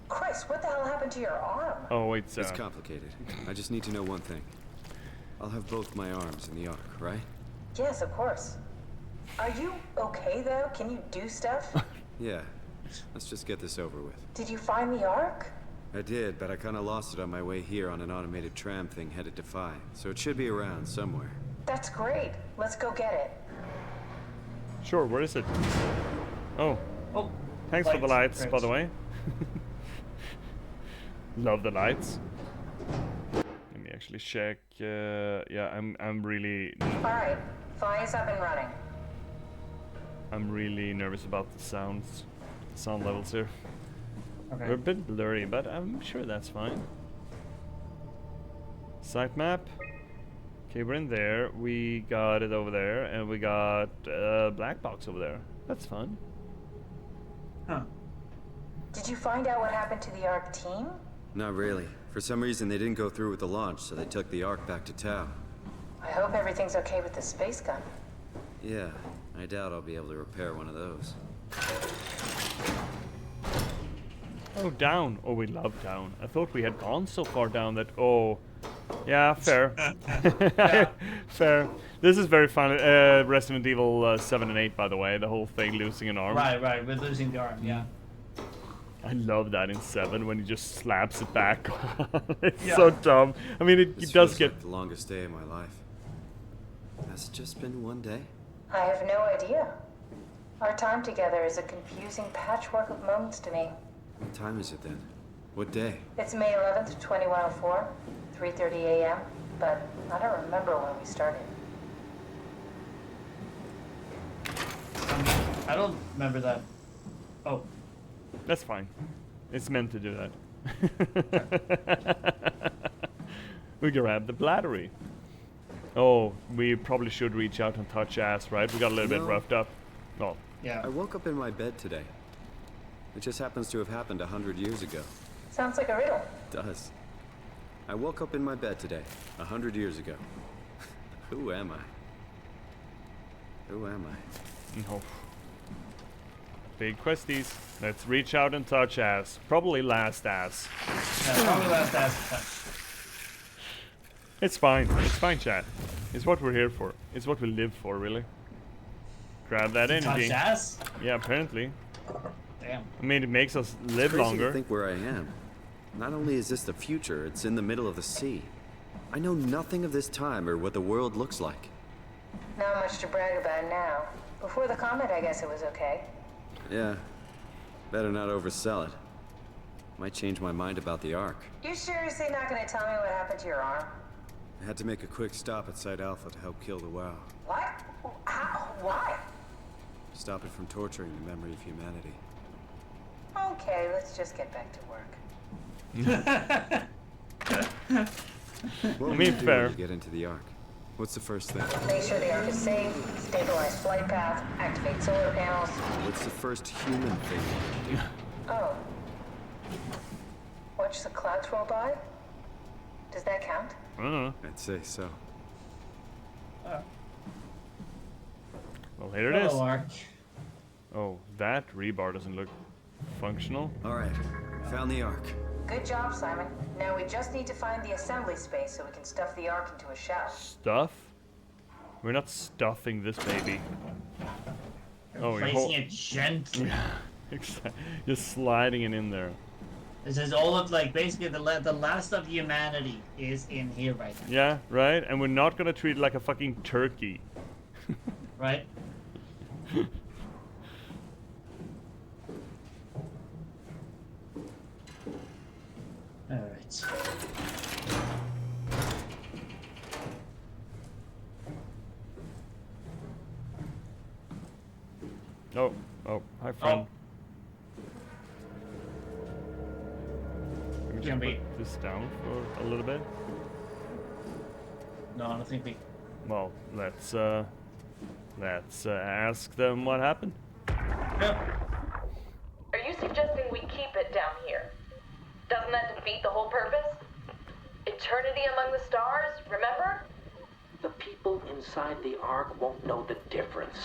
Chris, what the hell happened to your arm? Oh, it's complicated. I just need to know one thing. I'll have both my arms in the Ark, right? Yes, of course. Are you okay though? Can you do stuff? Yeah. Let's just get this over with. Did you find the Ark? I did, but I kind of lost it on my way here on an automated tram thing headed to Phi. So it should be around somewhere. That's great. Let's go get it. Sure, where is it? Oh. Oh. Thanks for the lights, Lights. by the way. Love the lights. Let me actually check. Yeah, I'm really Alright, Phi is up and running. I'm really nervous about the sound levels here. Okay. They're a bit blurry, but I'm sure that's fine. Site map. Okay, we're in there. We got it over there, and we got black box over there. That's fun. Huh. Did you find out what happened to the Ark team? Not really. For some reason, they didn't go through with the launch, so they took the Ark back to Tau. I hope everything's okay with the space gun. Yeah, I doubt I'll be able to repair one of those. Oh, down. Oh, we love down. I thought we had gone so far down that... Oh. Yeah, fair. Fair. This is very fun. Resident Evil 7 and 8, by the way. The whole thing, losing an arm. Right. We're losing the arm. Yeah. I love that in 7 when he just slaps it back. It's Yeah. so dumb. I mean, it This does feels get... like the longest day of my life. Has it just been one day? I have no idea. Our time together is a confusing patchwork of moments to me. What time is it then? What day? It's May 11th, 2104, 3:30 a.m., but I don't remember when we started. I don't remember that. Oh. That's fine. It's meant to do that. We grab the bladdery. Oh, we probably should reach out and touch ass, right? We got a little bit No. roughed up. Oh. Yeah. I woke up in my bed today. It just happens to have happened 100 years ago. Sounds like a riddle. It does. I woke up in my bed today, 100 years ago. Who am I? Who am I? No. Big questies. Let's reach out and touch ass. Probably last ass. Yeah, probably last ass touch. It's fine. It's fine, chat. It's what we're here for. It's what we live for, really. Grab that energy. Touch ass? Yeah, apparently. Damn. I mean, it makes us live Crazy longer. to think where I am. Not only is this the future, it's in the middle of the sea. I know nothing of this time or what the world looks like. Not much to brag about now. Before the comet, I guess it was okay. Yeah. Better not oversell it. Might change my mind about the Ark. You seriously not gonna tell me what happened to your arm? I had to make a quick stop at Site Alpha to help kill the WoW. What? How? Why? Stop it from torturing the memory of humanity. Okay, let's just get back to work. What I will mean, you do fair. when you get into the Ark? What's the first thing? Make sure the Ark is safe, stabilize flight path, activate solar panels. What's the first human thing you do? Oh. Watch the clouds roll by? Does that count? I don't know. I'd say so. Well, here it is. Hello, Ark. Oh, that rebar doesn't look functional. Alright, found the Ark. Good job, Simon. Now we just need to find the assembly space so we can stuff the Ark into a shell. Stuff? We're not stuffing this baby. Oh, you're Placing it gently. just sliding it in there. This is all of, like, basically the last of humanity is in here right now. Yeah, right? And we're not gonna treat it like a fucking turkey. Right? Alright. Oh, hi friend. Can we just Jumby. put this down for a little bit? No, I don't think we... Well, let's ask them what happened. Yep. Are you suggesting we keep it down here? Doesn't that defeat the whole purpose? Eternity among the stars, remember? The people inside the Ark won't know the difference.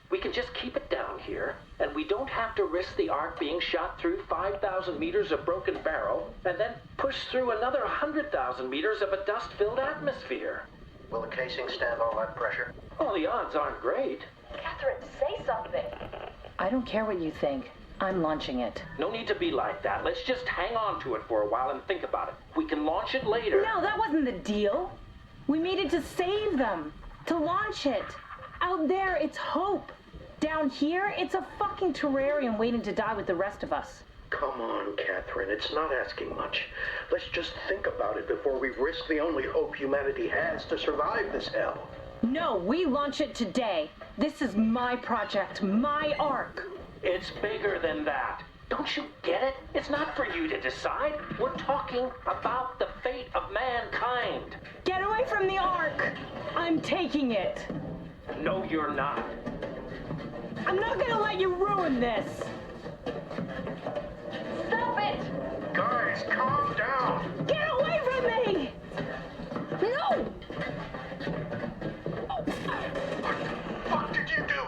We can just keep it down here, and we don't have to risk the Ark being shot through 5,000 meters of broken barrel, and then push through another 100,000 meters of a dust-filled atmosphere. Will the casing stand all that pressure? Well, the odds aren't great. Catherine, say something. I don't care what you think. I'm launching it. No need to be like that. Let's just hang on to it for a while and think about it. We can launch it later. No, that wasn't the deal. We made it to save them, to launch it. Out there, it's hope. Down here, it's a fucking terrarium waiting to die with the rest of us. Come on, Catherine. It's not asking much. Let's just think about it before we risk the only hope humanity has to survive this hell. No, we launch it today. This is my project, my Ark. It's bigger than that. Don't you get it? It's not for you to decide. We're talking about the fate of mankind. Get away from the Ark! I'm taking it. No, you're not. I'm not gonna let you ruin this. Stop it! Guys, calm down. Get away from me! No! What did you do?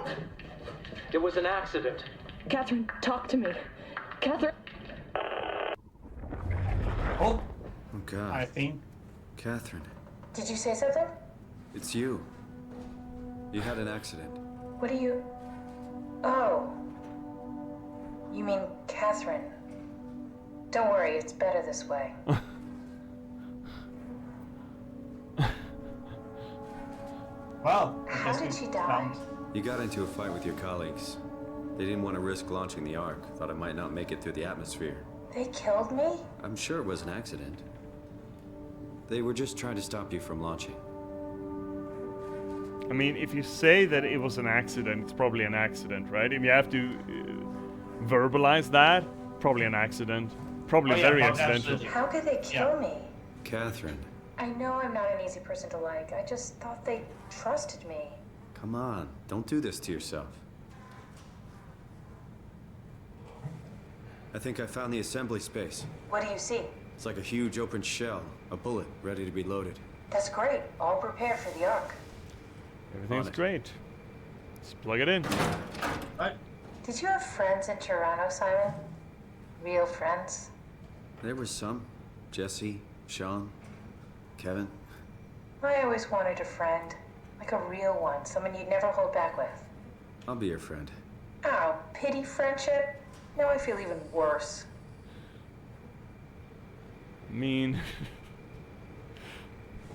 It was an accident. Catherine, talk to me. Catherine. Oh, Oh God. I think. Catherine, Did you say something? it's you. You had an accident. What do you... Oh. You mean Catherine. Don't worry, it's better this way. Well, I How guess did we she die? You got into a fight with your colleagues. They didn't want to risk launching the Ark. Thought it might not make it through the atmosphere. They killed me? I'm sure it was an accident. They were just trying to stop you from launching. I mean, if you say that it was an accident, it's probably an accident, right? If you have to verbalize that, probably an accident. Probably very accidental. Absolutely. How could they kill me? Catherine, I know I'm not an easy person to like. I just thought they trusted me. come on. Don't do this to yourself. I think I found the assembly space. What do you see? It's like a huge open shell, a bullet ready to be loaded. That's great. All prepared for the Ark. Everything's great. Just plug it in. What? Did you have friends in Toronto, Simon? Real friends? There were some. Jesse, Sean, Kevin. I always wanted a friend. Like a real one, someone you'd never hold back with. I'll be your friend. Oh, pity friendship? Now I feel even worse. Mean.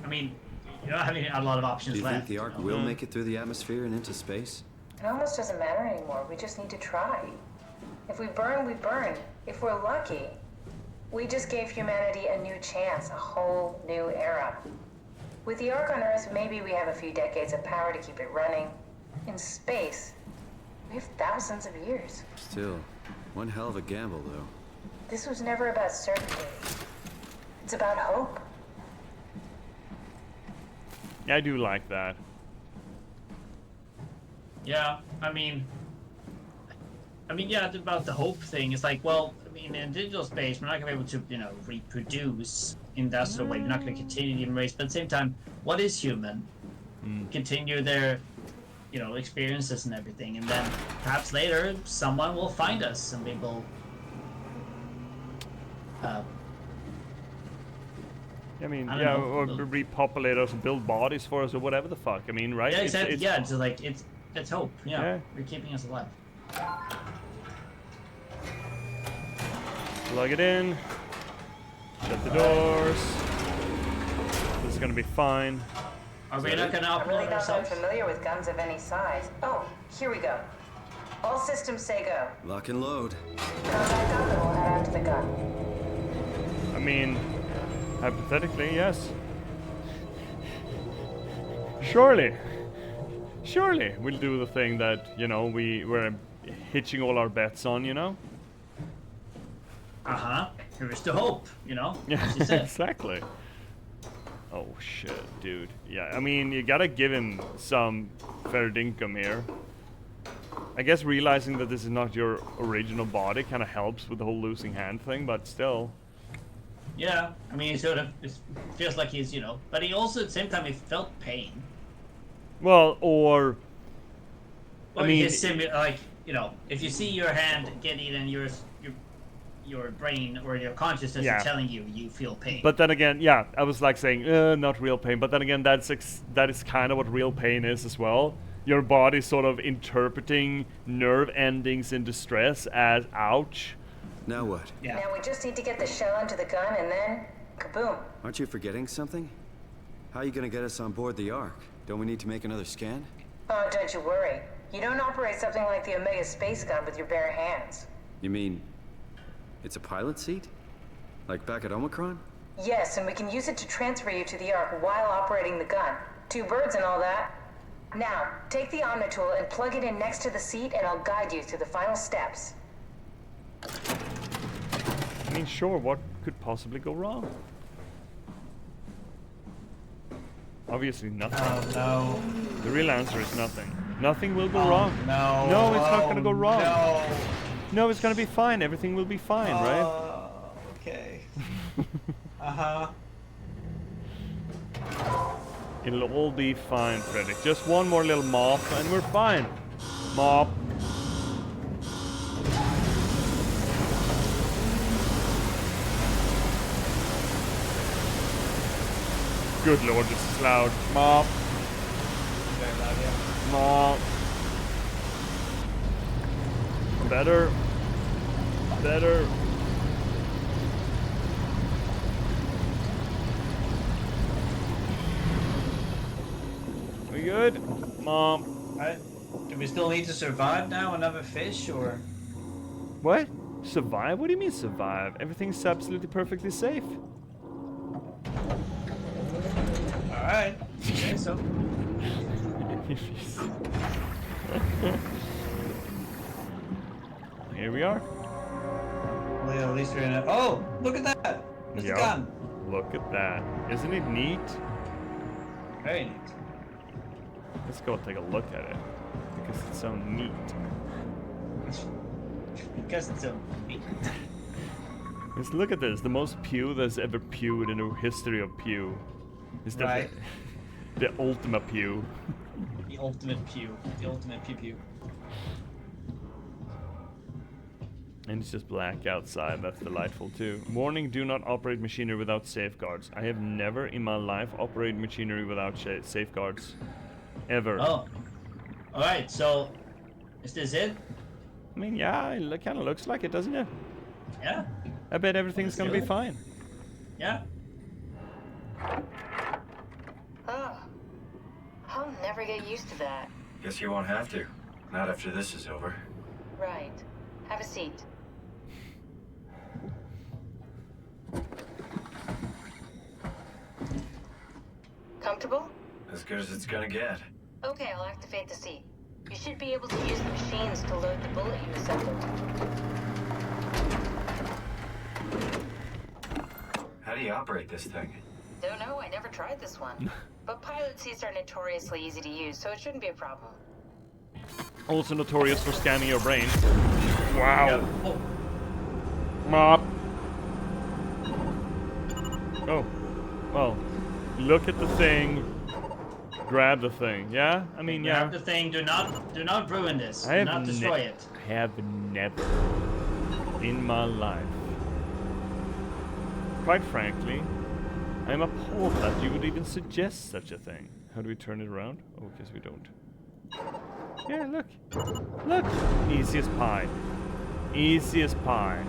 I mean, you don't have a lot of options Do you left. think the Ark will make it through the atmosphere and into space? It almost doesn't matter anymore. We just need to try. If we burn, we burn. If we're lucky, we just gave humanity a new chance, a whole new era. With the Ark on Earth, maybe we have a few decades of power to keep it running. In space, we have thousands of years. Still, one hell of a gamble, though. This was never about certainty. It's about hope. I do like that. Yeah, I mean, yeah, about the hope thing. It's like, well, I mean, in digital space, we're not going to be able to, you know, reproduce in that sort of way. We're not going to continue the human race. But at the same time, what is human? Continue their, you know, experiences and everything. And then perhaps later, someone will find us and we will... I mean, I don't yeah, know. or repopulate us and build bodies for us or whatever the fuck. I mean, right? Yeah, exactly. Yeah, it's like, it's hope. Yeah. You're keeping us alive. Plug it in. Shut the doors. This is gonna be fine. Are we not gonna I'm really upload not that ourselves? familiar with guns of any size. Oh, here we go. All systems say go. Lock and load. Contact up and we'll head out to the gun. I mean, hypothetically, yes. Surely we'll do the thing that, you know, we're hitching all our bets on, you know? Here's to hope, you know? Yeah, As you said. exactly. Oh shit, dude. Yeah, I mean, you gotta give him some fair dinkum here. I guess realizing that this is not your original body kind of helps with the whole losing hand thing, but still. Yeah, I mean, it feels like he's, you know, but he also at the same time he felt pain. Well, or I mean, like, you know, if you see your hand get eaten, your brain or your consciousness is telling you feel pain. But then again, yeah, I was like saying, not real pain. But then again, that is kind of what real pain is as well. Your body sort of interpreting nerve endings in distress as ouch. Now what? Yeah. Now we just need to get the shell into the gun and then, kaboom. Aren't you forgetting something? How are you gonna get us on board the Ark? Don't we need to make another scan? Oh, don't you worry. You don't operate something like the Omega space gun with your bare hands. You mean it's a pilot seat? Like back at Omicron? Yes, and we can use it to transfer you to the Ark while operating the gun. 2 birds and all that. Now, take the Omnitool and plug it in next to the seat and I'll guide you through the final steps. I mean, sure, what could possibly go wrong? Obviously nothing. Oh, no. The real answer is nothing. Nothing will go Oh, wrong. no. No, it's not gonna go wrong. No. No, it's gonna be fine. Everything will be fine, right? Okay. Uh-huh. It'll all be fine, Frederick. Just one more little mop and we're fine. Mop. Good lord, this is loud. Mop. Very loud, yeah. Mop. Better. Better. We good? Mom. Alright. Do we still need to survive now? Another fish, or? What? Survive? What do you mean survive? Everything's absolutely perfectly safe. Alright. Okay, so. Here we are. Well, yeah, at least we're in it. Oh, look at that! There's the gun. Look at that. Isn't it neat? Very neat. Let's go take a look at it. Because it's so neat. Because it's so neat. Just look at this. The most pew that's ever pewed in the history of pew. Is the, Right. the ultimate pew. The ultimate pew. The ultimate pew pew. And it's just black outside. That's delightful too. Warning: do not operate machinery without safeguards. I have never in my life operated machinery without safeguards. Ever. Oh. Alright, so is this it? I mean, yeah, it kind of looks like it, doesn't it? Yeah. I bet everything's gonna be it. fine. Yeah. Oh. I'll never get used to that. Guess you won't have to. Not after this is over. Right. Have a seat. Comfortable? As good as it's gonna get. Okay, I'll activate the seat. You should be able to use the machines to load the bullet you assembled. How do you operate this thing? Don't know, I never tried this one. But pilot seats are notoriously easy to use, so it shouldn't be a problem. Also notorious for scanning your brain. Wow. Mop. Oh. Well. Look at the thing. Grab the thing. Yeah? I mean, yeah. Grab the thing. Do not ruin this. I Do not destroy it. have never in my life. Quite frankly, I'm appalled that you would even suggest such a thing. How do we turn it around? Oh, because we don't. Yeah, look. Look. Easy as pie. Easy as pie.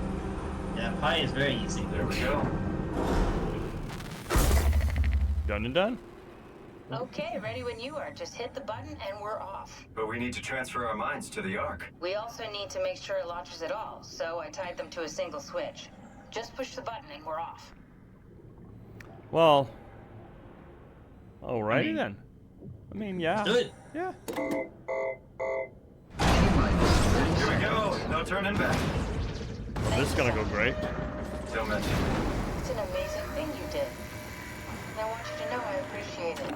Yeah, pie is very easy. There we go. Done and done. Okay, ready when you are. Just hit the button and we're off. But we need to transfer our minds to the Ark. We also need to make sure it launches at all, so I tied them to a single switch. Just push the button and we're off. Well. Alrighty then. I mean, yeah. Let's do it. Yeah. Here we go. No turning back. Well, this is gonna go great. Don't mention it. It's an amazing thing you did. And I want you to know I appreciate it.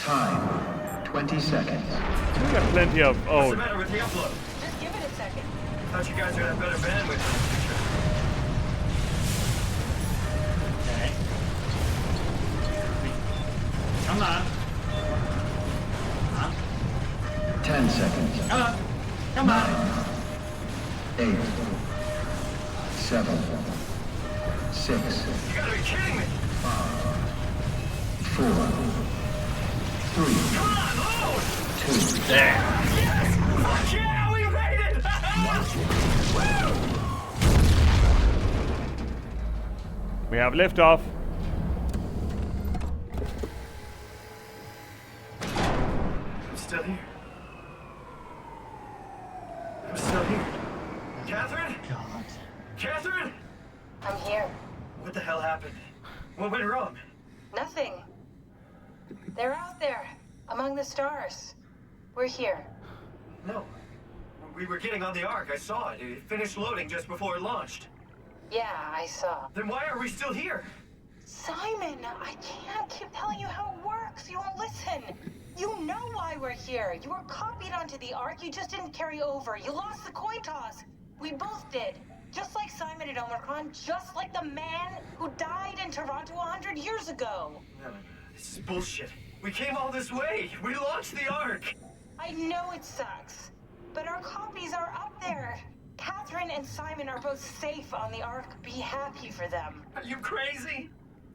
Time, 20 seconds. We got plenty of. What's Oh. the matter with the upload? Just give it a second. Thought you guys would have better bandwidth. Okay. Come on. 10 seconds. Come on. Come on. 8, 7, 6. You gotta be kidding me! 4, 3, Come on, load! 2. Yes! Fuck yeah, we made it! Woo! We have liftoff. I'm still here. I'm still here. Catherine? God. Catherine? I'm here. What the hell happened? What went wrong? Nothing. They're out there, among the stars. We're here. No. We were getting on the Ark. I saw it. It finished loading just before it launched. Yeah, I saw. Then why are we still here? Simon, I can't keep telling you how it works. You won't listen. You know why we're here. You were copied onto the Ark. You just didn't carry over. You lost the coin toss. We both did. Just like Simon at Omicron, just like the man who died in Toronto 100 years ago. No, this is bullshit. We came all this way. We launched the Ark. I know it sucks, but our copies are up there. Catherine and Simon are both safe on the Ark. Be happy for them. Are you crazy?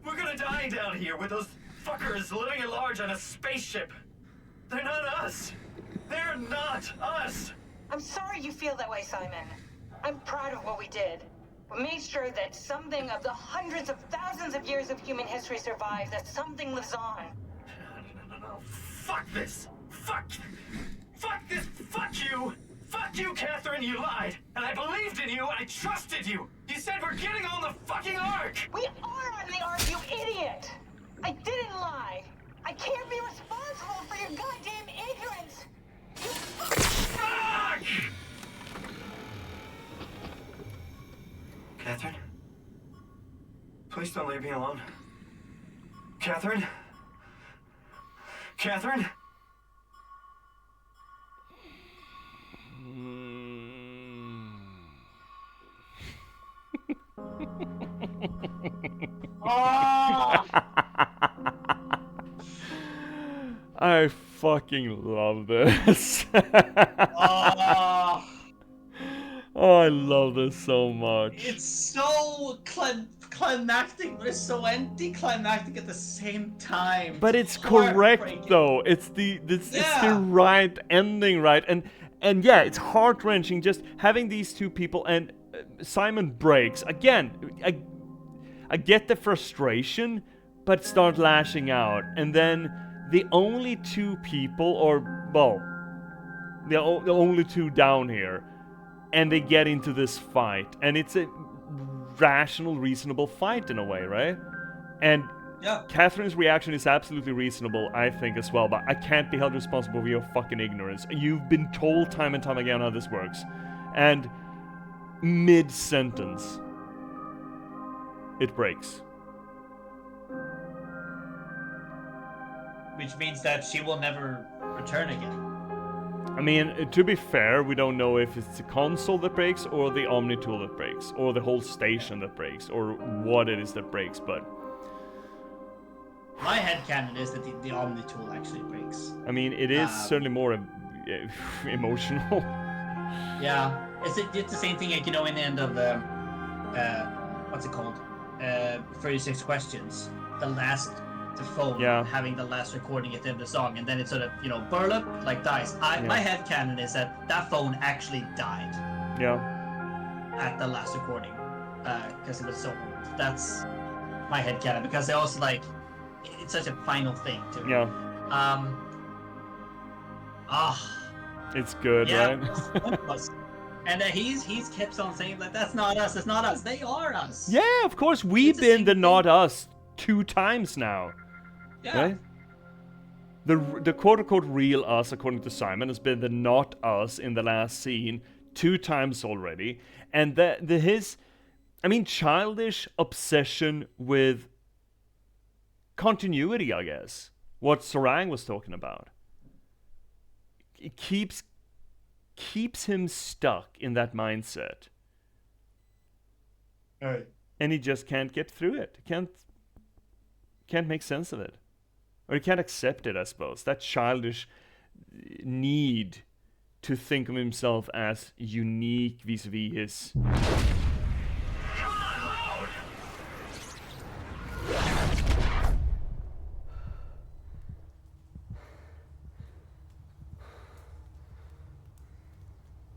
We're gonna die down here with those fuckers living at large on a spaceship. They're not us. They're not us. I'm sorry you feel that way, Simon. I'm proud of what we did. We made sure that something of the hundreds of thousands of years of human history survives, that something lives on. No. Fuck this. Fuck this. Fuck you. Fuck you, Catherine. You lied. And I believed in you. I trusted you. You said we're getting on the fucking Ark. We are on the Ark, you idiot. I didn't lie. I can't be responsible for your goddamn ignorance. You Fuck! Catherine? Please don't leave me alone. Catherine? Catherine? I fucking love this. Oh, Oh, I love this so much. it's so climactic, but it's so anticlimactic at the same time. But it's correct though. It's the right ending, right? And yeah, it's heart-wrenching just having these two people, and Simon breaks again. I get the frustration, but start lashing out, and then the only two people, or well, the only two down here, and they get into this fight, and it's a rational, reasonable fight in a way, right? And yeah. Catherine's reaction is absolutely reasonable, I think, as well, but I can't be held responsible for your fucking ignorance. You've been told time and time again how this works. And mid-sentence, it breaks. Which means that she will never return again. I mean, to be fair, we don't know if it's the console that breaks, or the Omni tool that breaks, or the whole station that breaks, or what it is that breaks, but... My headcanon is that the Omni tool actually breaks. I mean, it is certainly more emotional. Yeah, it's the same thing, like, you know, in the end of what's it called? 36 questions. The phone having the last recording at the end of the song, and then it sort of, you know, burlap, like dies. My headcanon is that phone actually died. Yeah. At the last recording, because it was so old. That's my headcanon, because they also like it's such a final thing too. Yeah. It's good, right? And he's kept on saying that that's not us, they are us. Yeah, of course, we've been the not us 2 times now. Yeah. Right? The quote-unquote real us, according to Simon, has been the not us in the last scene 2 times already. And his childish obsession with continuity, I guess. What Sarang was talking about. It keeps him stuck in that mindset. Right. And he just can't get through it. Can't make sense of it. Or he can't accept it, I suppose. That childish need to think of himself as unique vis-a-vis his...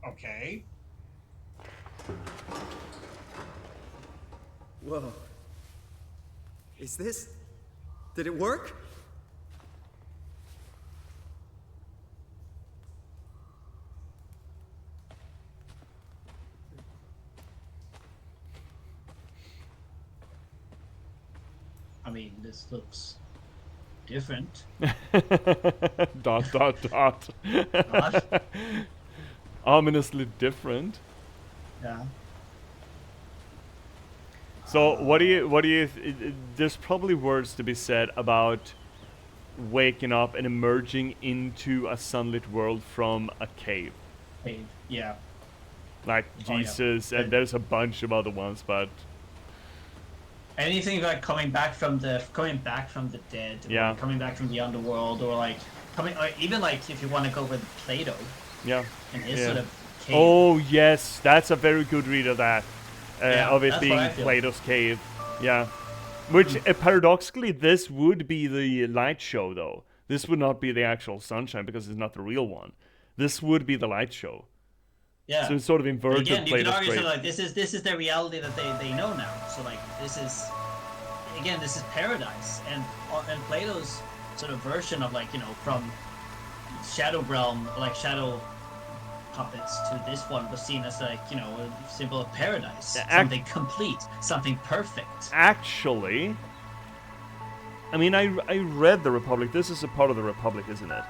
Okay. Whoa. Is this... Did it work? I mean, this looks different. ... Ominously different. Yeah. So what do you there's probably words to be said about waking up and emerging into a sunlit world from a cave. Yeah. Like Jesus, and there's a bunch of other ones, but anything like coming back from the dead, or coming back from the underworld, or like or even like if you want to go with Plato. Yeah. And his sort of cave. Oh yes, that's a very good read of that. Of it being what Plato's cave. Yeah. Which paradoxically this would be the light show though. This would not be the actual sunshine because it's not the real one. This would be the light show. Yeah. So it's sort of inverted again, you could Plato's argue grave. sort of like this is the reality that they know now. So like this is paradise, and Plato's sort of version of like, you know, from Shadow Realm, like Shadow puppets, to this one was seen as like, you know, a symbol of paradise, something complete, something perfect. Actually, I mean, I read the Republic. This is a part of the Republic, isn't it?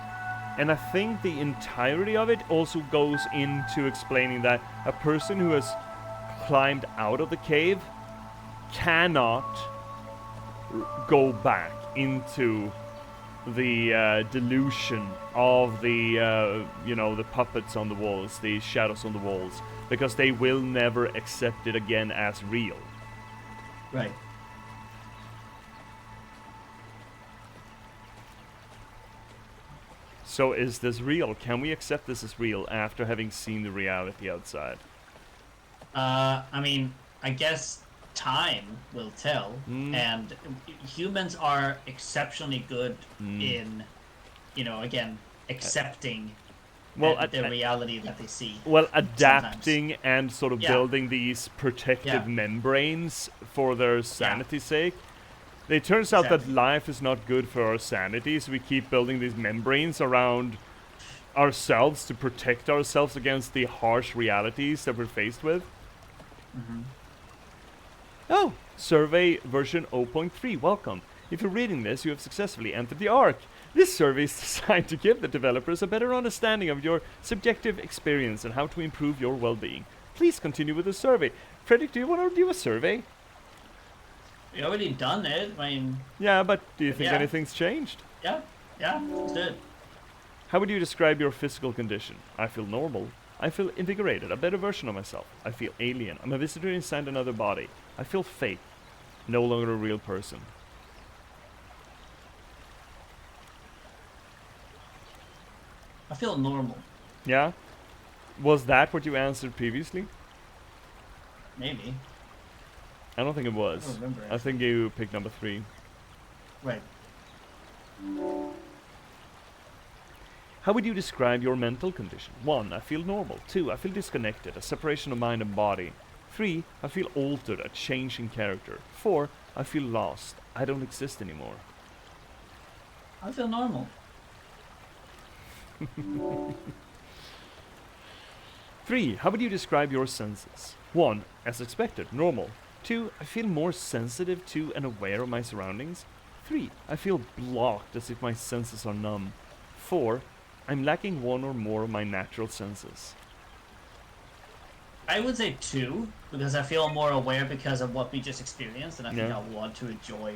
And I think the entirety of it also goes into explaining that a person who has climbed out of the cave cannot go back into the delusion of the you know, the puppets on the walls, the shadows on the walls, because they will never accept it again as real. Right. So is this real? Can we accept this as real after having seen the reality outside? I mean, I guess time will tell, and humans are exceptionally good in, again, accepting the reality that they see. Well, adapting and sort of Yeah. building these protective membranes for their sanity's sake. It turns out that life is not good for our sanity, so we keep building these membranes around ourselves to protect ourselves against the harsh realities that we're faced with. Oh, survey version 0.3, welcome. If you're reading this, you have successfully entered the Ark. This survey is designed to give the developers a better understanding of your subjective experience and how to improve your well-being. Please continue with the survey. Frederick, do you want to do a survey? We already done it. I mean. Yeah, but do you think anything's changed? Yeah, it's good. How would you describe your physical condition? I feel normal. I feel invigorated, a better version of myself. I feel alien. I'm a visitor inside another body. I feel fake. No longer a real person. I feel normal. Yeah? Was that what you answered previously? Maybe. I don't think it was. I don't remember, I think you picked number 3. Right. How would you describe your mental condition? 1. I feel normal. 2. I feel disconnected, a separation of mind and body. 3. I feel altered, a change in character. 4. I feel lost. I don't exist anymore. I feel normal. 3. How would you describe your senses? 1. As expected, normal. 2. I feel more sensitive to and aware of my surroundings. 3. I feel blocked as if my senses are numb. 4. I'm lacking one or more of my natural senses. I would say 2, because I feel more aware because of what we just experienced, and I think Yeah. I want to enjoy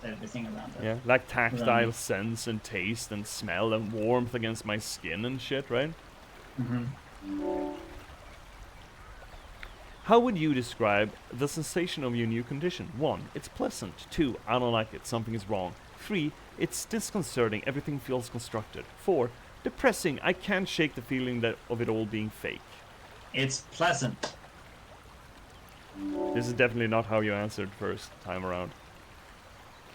everything around it. Yeah, like tactile sense and taste and smell and warmth against my skin and shit, right? How would you describe the sensation of your new condition? 1. It's pleasant. 2. I don't like it. Something is wrong. 3. It's disconcerting. Everything feels constructed. 4. Depressing. I can't shake the feeling of it all being fake. It's pleasant. This is definitely not how you answered first time around.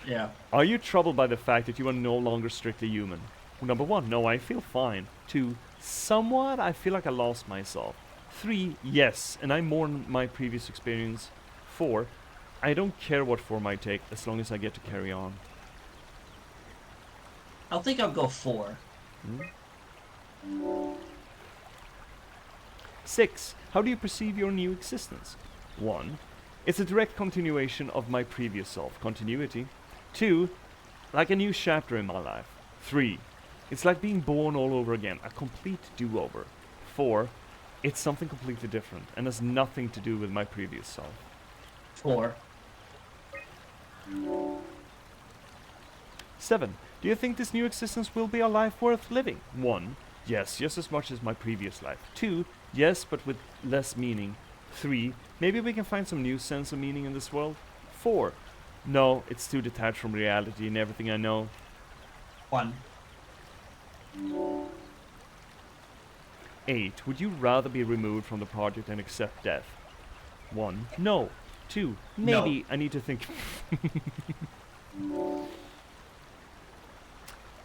Yeah. Are you troubled by the fact that you are no longer strictly human? Number 1. No, I feel fine. 2. Somewhat, I feel like I lost myself. 3. Yes, and I mourn my previous experience. 4. I don't care what form I take as long as I get to carry on. I think I'll go 4. 6. How do you perceive your new existence? 1. It's a direct continuation of my previous self. Continuity. 2. Like a new chapter in my life. 3. It's like being born all over again. A complete do-over. 4. It's something completely different and has nothing to do with my previous self. 4. 7. Do you think this new existence will be a life worth living? 1. Yes, just as much as my previous life. 2. Yes, but with less meaning. 3. Maybe we can find some new sense of meaning in this world. 4. No, it's too detached from reality and everything I know. 1. 8. Would you rather be removed from the project and accept death? 1. No. 2. Maybe I need to think.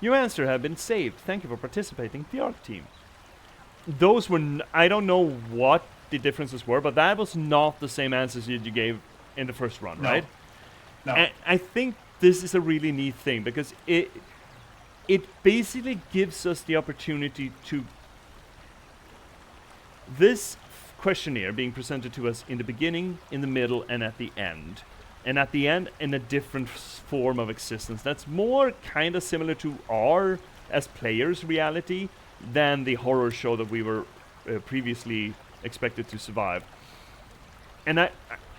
Your answer have been saved. Thank you for participating in the ARC team. Those were... I don't know what the differences were, but that was not the same answers you gave in the first run, right? No. And I think this is a really neat thing, because it basically gives us the opportunity to... This questionnaire being presented to us in the beginning, in the middle, and at the end. And at the end, in a different form of existence. That's more kind of similar to our, as players, reality than the horror show that we were previously expected to survive. And I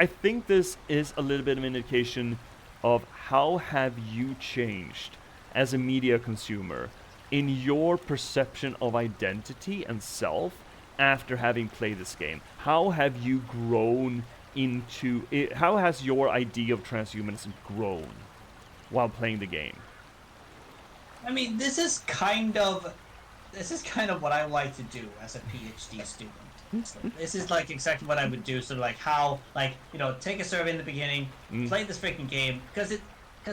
think this is a little bit of an indication of how have you changed as a media consumer in your perception of identity and self after having played this game. How have you grown into it? How has your idea of transhumanism grown while playing the game? I mean, this is kind of what I like to do as a PhD student. So this is like exactly what I would do. So like how, like, you know, take a survey in the beginning, play this freaking game, because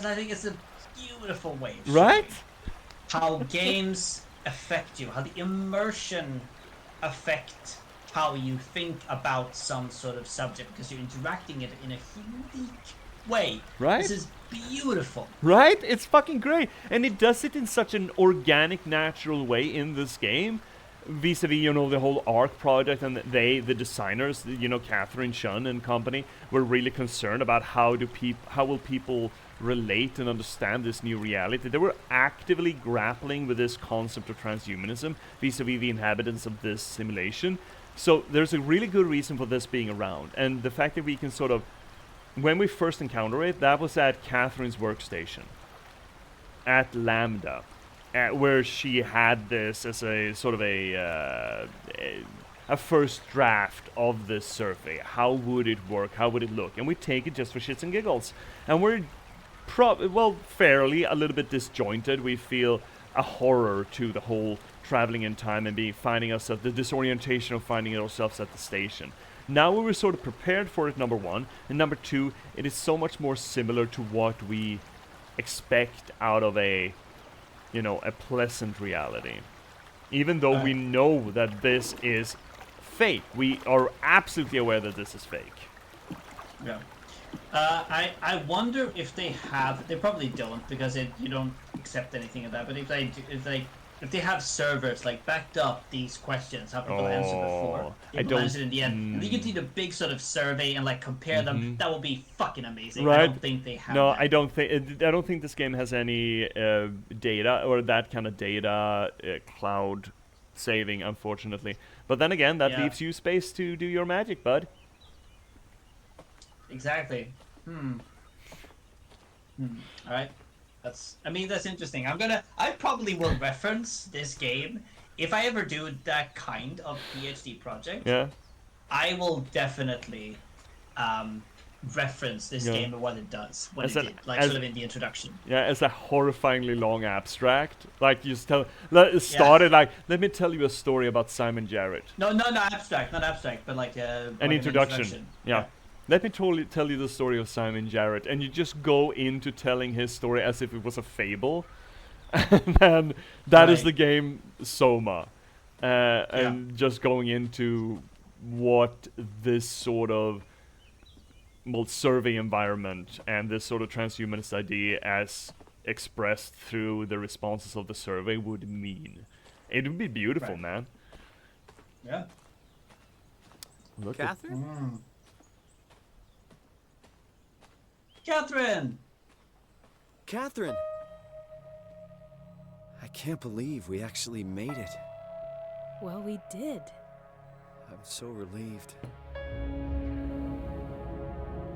I think it's a beautiful way of Right? how games affect you, how the immersion affect how you think about some sort of subject, because you're interacting it in a unique way. Right? This is beautiful. Right? It's fucking great. And it does it in such an organic, natural way in this game. Vis-a-vis, you know, the whole ARC project, and the designers, you know, Catherine Chun and company, were really concerned about how will people relate and understand this new reality. They were actively grappling with this concept of transhumanism vis-a-vis the inhabitants of this simulation. So there's a really good reason for this being around. And the fact that we can sort of, when we first encounter it, that was at Catherine's workstation at Lambda, where she had this as a sort of a first draft of this survey. How would it work? How would it look? And we take it just for shits and giggles. And we're fairly a little bit disjointed. We feel a horror to the whole traveling in time and finding ourselves, the disorientation of finding ourselves at the station. Now we were sort of prepared for it, number one, and number two, it is so much more similar to what we expect out of a, you know, a pleasant reality. Even though we know that this is fake, we are absolutely aware that this is fake. Yeah. I wonder if they probably don't, because you don't accept anything of that, but if they have servers like backed up these questions, how people answered before, people answered in the end, and you can do the big sort of survey and like compare them, that will be fucking amazing. Right. I don't think they have No, that. I don't think this game has any data, or that kind of data cloud saving, unfortunately. But then again, that leaves you space to do your magic, bud. Exactly. All right. That's interesting. I probably will reference this game if I ever do that kind of PhD project. Yeah. I will definitely reference this game and what it does, what it did, like sort of in the introduction. Yeah, as a horrifyingly long abstract. Like you started like, let me tell you a story about Simon Jarrett. No, not abstract, but like an introduction. Yeah. Let me tell you the story of Simon Jarrett, and you just go into telling his story as if it was a fable, and then that is the game SOMA, and just going into what this sort of survey environment and this sort of transhumanist idea as expressed through the responses of the survey would mean. It would be beautiful, man. Yeah. Look Catherine? Catherine! Catherine! I can't believe we actually made it. Well, we did. I'm so relieved.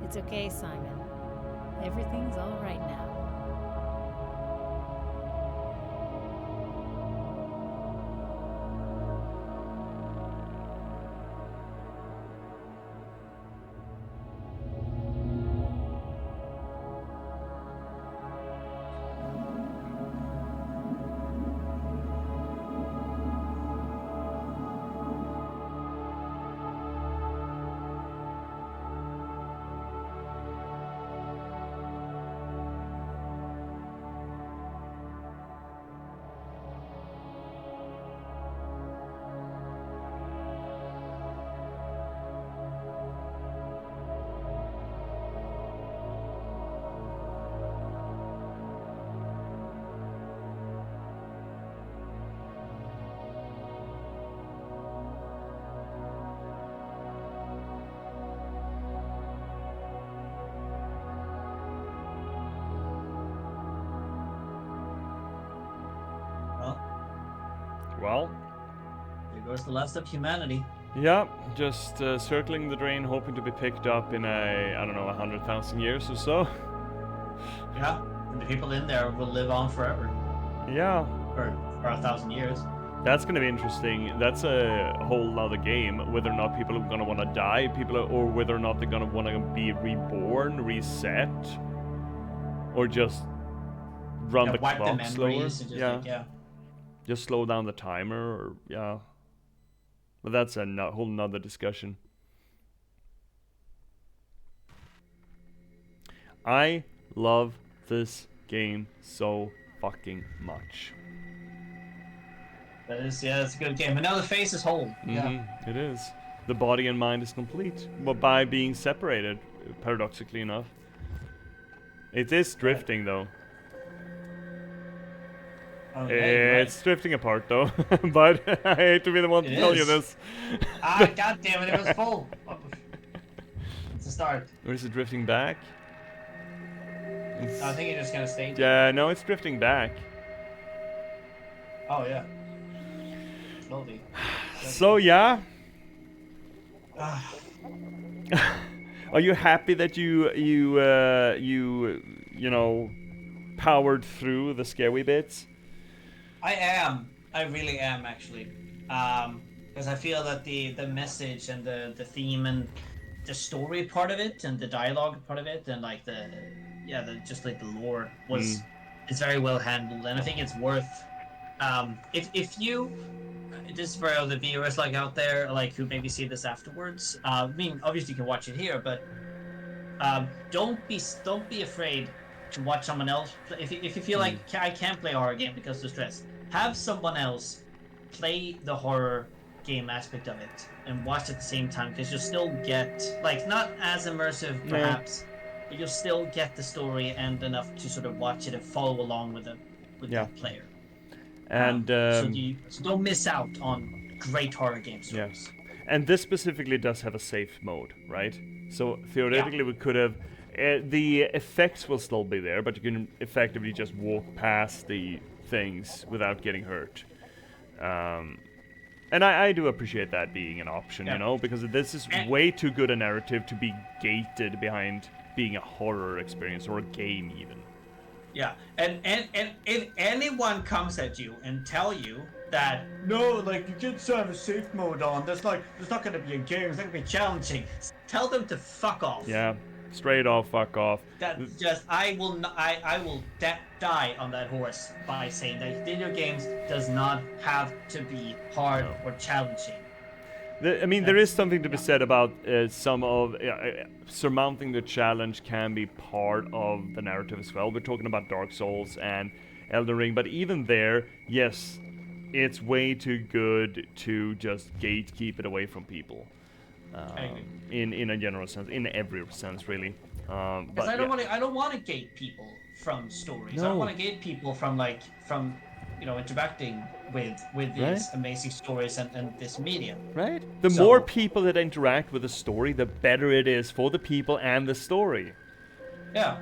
It's okay, Simon. Everything's all right now. Well, there goes the last of humanity. Yeah, just circling the drain, hoping to be picked up in 100,000 years or so. Yeah, and the people in there will live on forever. Yeah. For 1,000 years. That's gonna be interesting. That's a whole other game. Whether or not people are gonna want to die, or whether or not they're gonna want to be reborn, reset, or just run the wipe the clock slower. memories and just Just slow down the timer, or but that's a whole nother discussion. I love this game so fucking much. That is, it's a good game. And now the face is whole. It is. The body and mind is complete, but by being separated, paradoxically enough. It is drifting though. It's drifting apart though, but I hate to be the one to tell you this. God damn it, it was full. It's a start. Or is it drifting back? I think you're just gonna stay. Yeah, no, it's drifting back. Oh yeah. Slowly. So yeah. Are you happy that you know powered through the scary bits? I am. I really am actually. Because I feel that the message and the theme and the story part of it and the dialogue part of it and like the lore was is very well handled, and I think it's worth if you just for all the viewers like out there like who maybe see this afterwards. I mean, obviously you can watch it here, but don't be afraid to watch someone else. If you feel like I can't play a horror game because of stress, have someone else play the horror game aspect of it and watch at the same time, because you'll still get like not as immersive perhaps, but you'll still get the story and enough to sort of watch it and follow along with the player. And so don't miss out on great horror game stories. And this specifically does have a safe mode, right? So theoretically we could have the effects will still be there, but you can effectively just walk past the things without getting hurt. And I do appreciate that being an option, you know, because this is way too good a narrative to be gated behind being a horror experience or a game even. Yeah, and if anyone comes at you and tell you that no, like you can't have a safe mode on, there's not gonna be a game, it's not gonna be challenging, tell them to fuck off. Yeah, straight off, fuck off. That just I will die on that horse by saying that video games does not have to be hard or challenging. I mean, there is something to be said about some of surmounting the challenge can be part of the narrative as well. We're talking about Dark Souls and Elden Ring, but even there, yes, it's way too good to just gatekeep it away from people. In a general sense, in every sense, really. Because I don't want to gate people from stories. I don't want to gate people from interacting with these amazing stories and this medium. Right? The more people that interact with the story, the better it is for the people and the story. Yeah.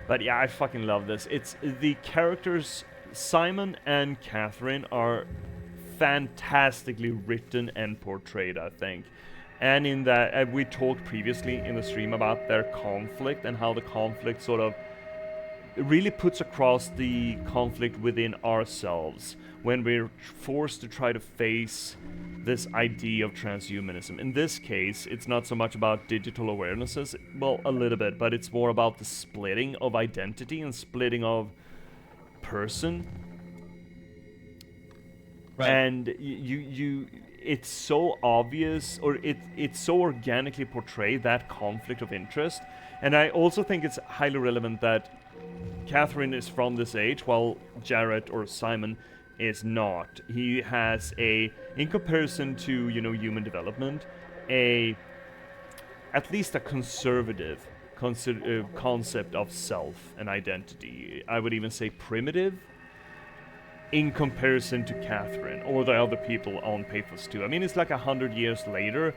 But yeah, I fucking love this. It's the characters, Simon and Catherine, are fantastically written and portrayed, I think. And in that, we talked previously in the stream about their conflict and how the conflict sort of really puts across the conflict within ourselves when we're forced to try to face this idea of transhumanism. In this case, it's not so much about digital awarenesses, well, a little bit, but it's more about the splitting of identity and splitting of person. Right. And it's so obvious, or it's so organically portrayed, that conflict of interest. And I also think it's highly relevant that Catherine is from this age, while Jarrett or Simon is not. He has in comparison to, human development, at least a conservative concept of self and identity. I would even say primitive in comparison to Catherine or the other people on Pathos 2. I mean, it's like 100 years later.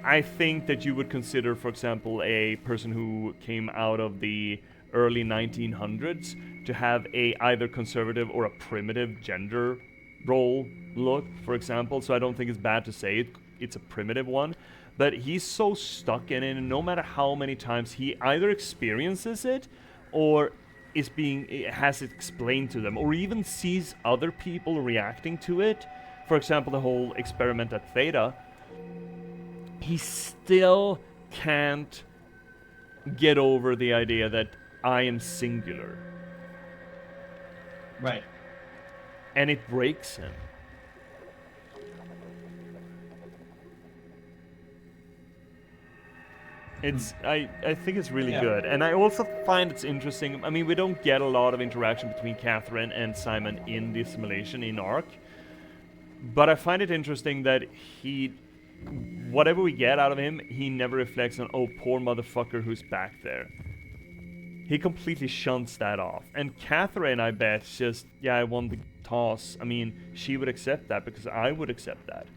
I think that you would consider, for example, a person who came out of the early 1900s to have a either conservative or a primitive gender role look, for example. So I don't think it's bad to say it's a primitive one, but he's so stuck in it, and no matter how many times he either experiences it or has it explained to them, or even sees other people reacting to it, for example the whole experiment at Theta, he still can't get over the idea that I am singular. Right. And it breaks him. I think it's really good. And I also find it's interesting. I mean, we don't get a lot of interaction between Catherine and Simon in the simulation in Ark. But I find it interesting that whatever we get out of him, he never reflects on, oh, poor motherfucker who's back there. He completely shunts that off. And Catherine, I bet, just, yeah, I won the toss. I mean, she would accept that because I would accept that.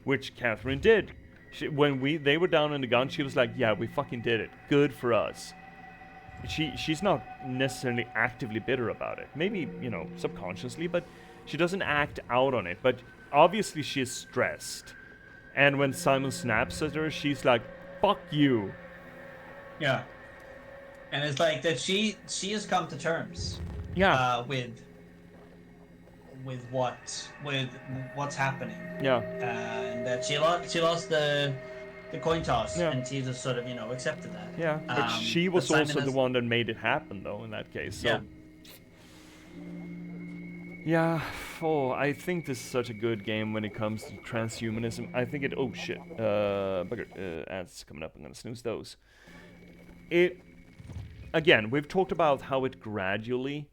Which Catherine did. When they were down in the gun, she was like, yeah, we fucking did it. Good for us. She's not necessarily actively bitter about it. Maybe, subconsciously, but she doesn't act out on it. But obviously she's stressed. And when Simon snaps at her, she's like, fuck you. Yeah. And it's like that she has come to terms with what's happening. Yeah. And that she lost the coin toss, and she just sort of accepted that. Yeah, but she was also the one that made it happen, though, in that case. So. Yeah. Oh, I think this is such a good game when it comes to transhumanism. I think it. Oh shit. Bugger. Ads coming up. I'm gonna snooze those. Again, we've talked about how it gradually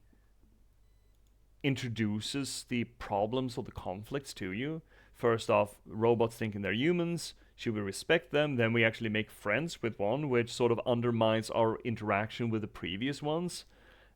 introduces the problems or the conflicts to you. First off, robots thinking they're humans. Should we respect them? Then we actually make friends with one, which sort of undermines our interaction with the previous ones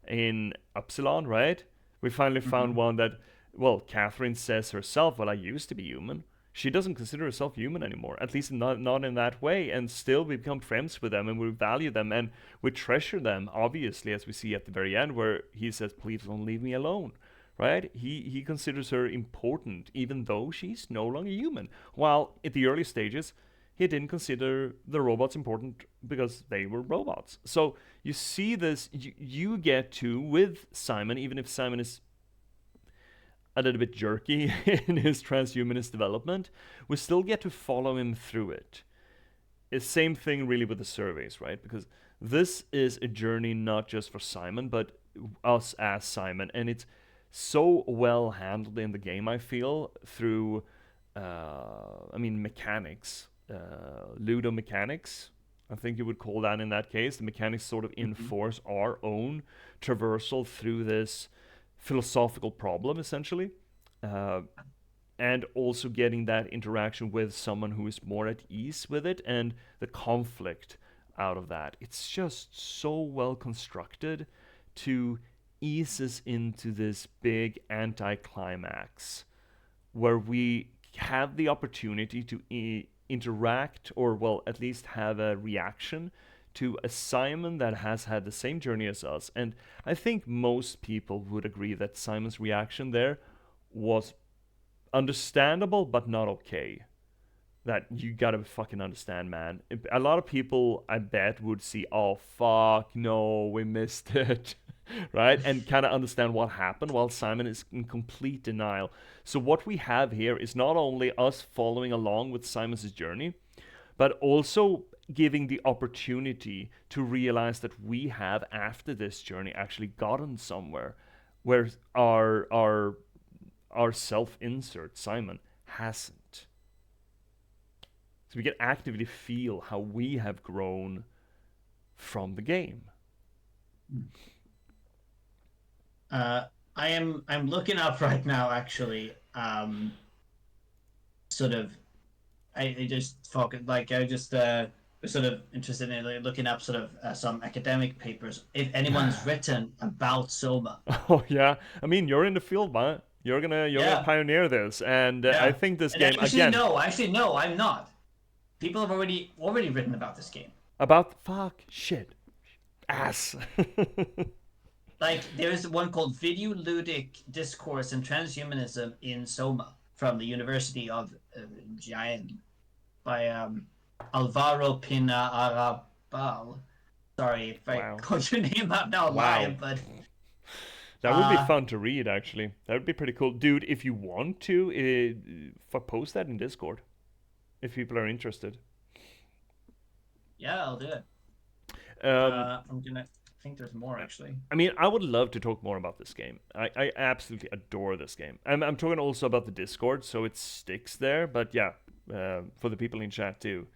in Upsilon, right? We finally found one that, well, Catherine says herself, well, I used to be human. She doesn't consider herself human anymore, at least not in that way, and still we become friends with them, and we value them, and we treasure them, obviously, as we see at the very end, where he says, please don't leave me alone, right? He considers her important, even though she's no longer human, while at the early stages, he didn't consider the robots important because they were robots. So you see this, you get to, with Simon, even if Simon is a little bit jerky in his transhumanist development, we still get to follow him through it. It's same thing really with the surveys, right? Because this is a journey not just for Simon, but us as Simon. And it's so well handled in the game, I feel, through, mechanics, ludo mechanics. I think you would call that in that case. The mechanics sort of enforce our own traversal through this philosophical problem, essentially, and also getting that interaction with someone who is more at ease with it and the conflict out of that. It's just so well constructed to ease us into this big anticlimax where we have the opportunity to interact, or well, at least have a reaction to a Simon that has had the same journey as us. And I think most people would agree that Simon's reaction there was understandable, but not okay. That you gotta fucking understand, man. A lot of people, I bet, would see, oh, fuck, no, we missed it, right? And kind of understand what happened, while Simon is in complete denial. So what we have here is not only us following along with Simon's journey, but also giving the opportunity to realize that we have, after this journey, actually gotten somewhere where our self-insert, Simon, hasn't. So we can actively feel how we have grown from the game. I'm looking up right now, actually. I just focus, like, I just was sort of interested in looking up sort of some academic papers, if anyone's written about SOMA. Oh yeah, I mean, you're in the field, man. You're gonna pioneer this, and I think this game again. Actually, no, I'm not. People have already written about this game. About ass. Like, there's one called Videoludic Discourse and Transhumanism in SOMA from the University of Jaén by Alvaro Pina Arrabal. Sorry if I called your name out now live, but that would be fun to read, actually. That would be pretty cool. Dude, if you want to, post that in Discord, if people are interested. Yeah, I'll do it. I'm gonna think there's more actually. I mean, I would love to talk more about this game. I absolutely adore this game. I'm talking also about the Discord, so it sticks there. But yeah, for the people in chat too.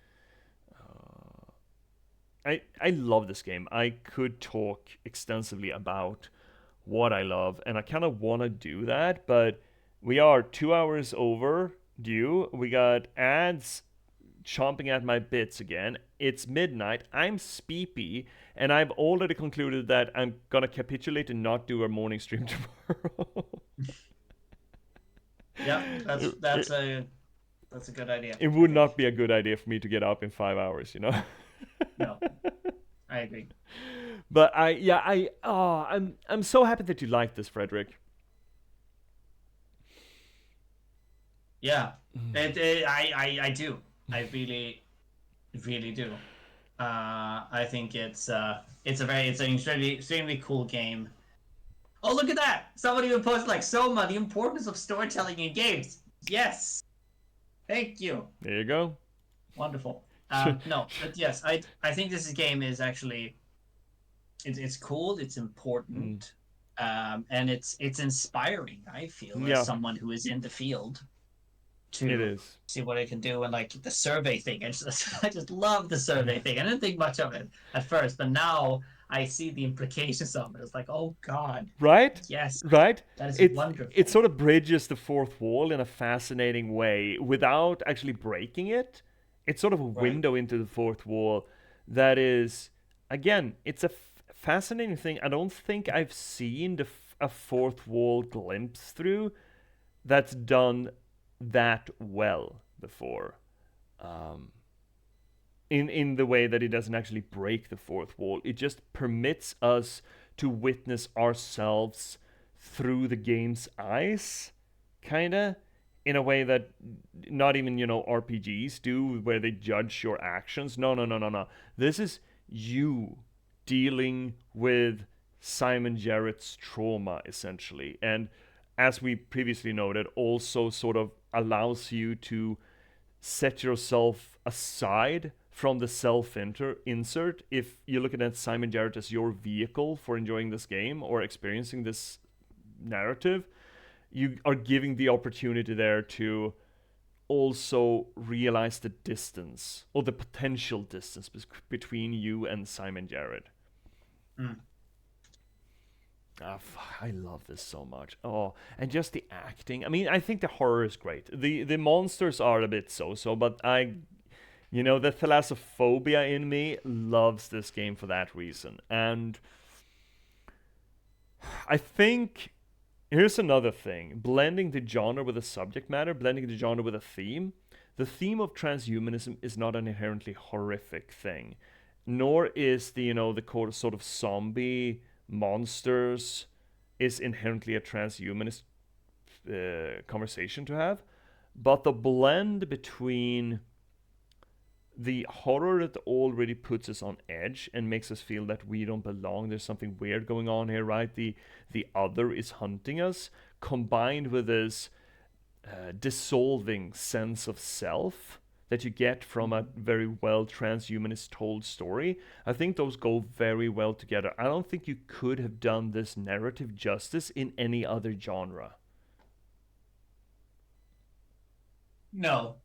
I love this game. I could talk extensively about what I love, and I kind of want to do that, but we are 2 hours overdue. We got ads chomping at my bits again. It's midnight. I'm speepy, and I've already concluded that I'm gonna capitulate and not do a morning stream tomorrow. Yeah, that's a good idea. It would not be a good idea for me to get up in 5 hours, you know. No, I agree. But I'm so happy that you like this, Frederick. Yeah, I do. I really do. I think it's an extremely cool game. Oh, look at that! Somebody even posted like SOMA, the importance of storytelling in games. Yes, thank you. There you go. Wonderful. No, but yes, I think this game is actually it's cool. It's important, and it's inspiring. I feel as someone who is in the field to see what I can do, and like the survey thing. I just love the survey thing. I didn't think much of it at first, but now I see the implications of it. It's like, oh God. Right? Yes. Right? That is wonderful. It sort of bridges the fourth wall in a fascinating way without actually breaking it. It's sort of a window into the fourth wall that is, again, it's a fascinating thing. I don't think I've seen a fourth wall glimpse through that's done that well before. In the way that it doesn't actually break the fourth wall. It just permits us to witness ourselves through the game's eyes, kinda, in a way that not even, RPGs do, where they judge your actions. No. This is you dealing with Simon Jarrett's trauma, essentially. And as we previously noted, also sort of allows you to set yourself aside from the self-insert. If you're looking at Simon Jarrett as your vehicle for enjoying this game or experiencing this narrative, you are giving the opportunity there to also realize the distance or the potential distance between you and Simon Jarrett. I love this so much. Oh, and just the acting. I mean, I think the horror is great. The monsters are a bit so, but the thalassophobia in me loves this game for that reason. And I think here's another thing. Blending the genre with the subject matter, blending the genre with a theme. The theme of transhumanism is not an inherently horrific thing, nor is the sort of zombie monsters is inherently a transhumanist conversation to have. But the blend between the horror that already puts us on edge and makes us feel that we don't belong, there's something weird going on here, right? The other is hunting us, combined with this dissolving sense of self that you get from a very well transhumanist told story. I think those go very well together. I don't think you could have done this narrative justice in any other genre. No,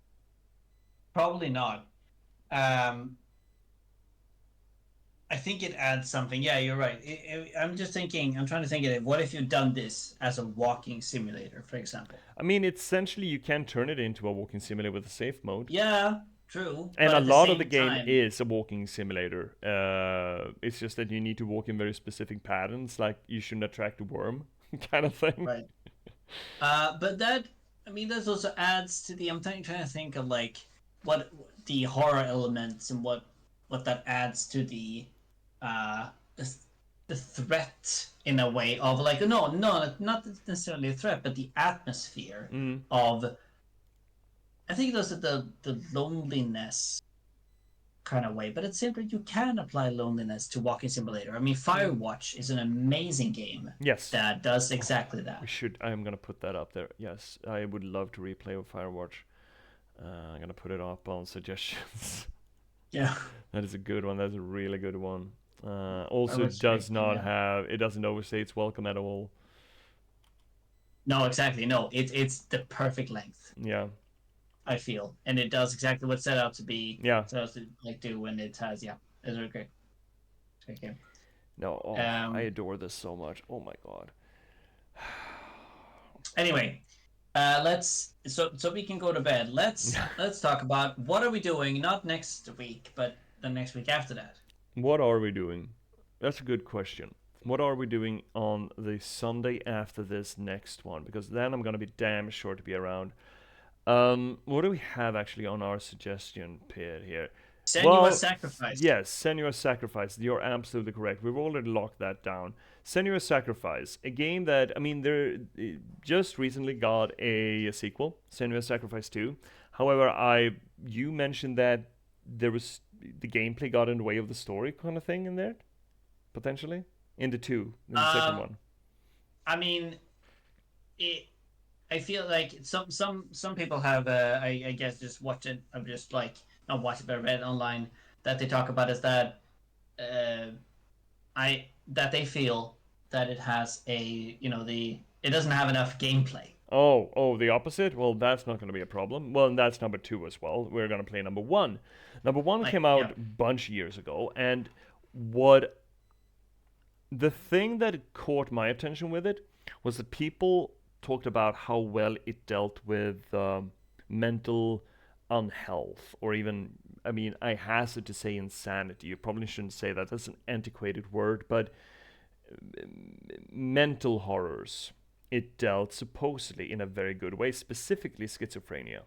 probably not. I think it adds something. Yeah, you're right. I'm trying to think of it. What if you've done this as a walking simulator, for example? I mean, essentially, you can turn it into a walking simulator with a safe mode. Yeah, true. And a lot of the game is a walking simulator. It's just that you need to walk in very specific patterns, like you shouldn't attract a worm, kind of thing. Right. But that also adds to the. I'm trying to think of like what the horror elements and what that adds to the threat in a way of like no, not necessarily a threat, but the atmosphere of. I think those are the loneliness kind of way, but it's simply you can apply loneliness to Walking Simulator. I mean, Firewatch is an amazing game. Yes, that does exactly that. I'm gonna put that up there. Yes, I would love to replay with Firewatch. I'm gonna put it up on suggestions. Yeah, that is a good one. That's a really good one. Also, was does restricting, not yeah. have. It doesn't overstay its welcome at all. No, exactly. No, it's the perfect length. Yeah. I feel, and it does exactly what it's set out to be. Yeah. Set out to like do when it has. Yeah, it's really great. It's a great game. No, I adore this so much. Oh my god. Anyway, let's so we can go to bed. Let's talk about what are we doing, not next week, but the next week after that. What are we doing? That's a good question. What are we doing on the Sunday after this next one? Because then I'm gonna be damn sure to be around. What do we have actually on our suggestion pit here? Senua's Sacrifice. Yes, Senua's Sacrifice. You're absolutely correct. We've already locked that down. Senua's Sacrifice, a game that, I mean, it just recently got a sequel, Senua's Sacrifice 2. However, you mentioned that there was the gameplay got in the way of the story kind of thing in there, potentially in the second one. I mean, I feel like some people have I guess just watched it. I've just like not watched it, but read online that they talk about is that that they feel that it has it doesn't have enough gameplay. Oh, the opposite? Well, that's not going to be a problem. Well, and that's number 2 as well. We're going to play number 1. Number 1 came out a bunch of years ago, and the thing that caught my attention with it was that people talked about how well it dealt with mental unhealth, or even, I mean, I hazard to say insanity. You probably shouldn't say that. That's an antiquated word, but mental horrors. It dealt supposedly in a very good way, specifically schizophrenia,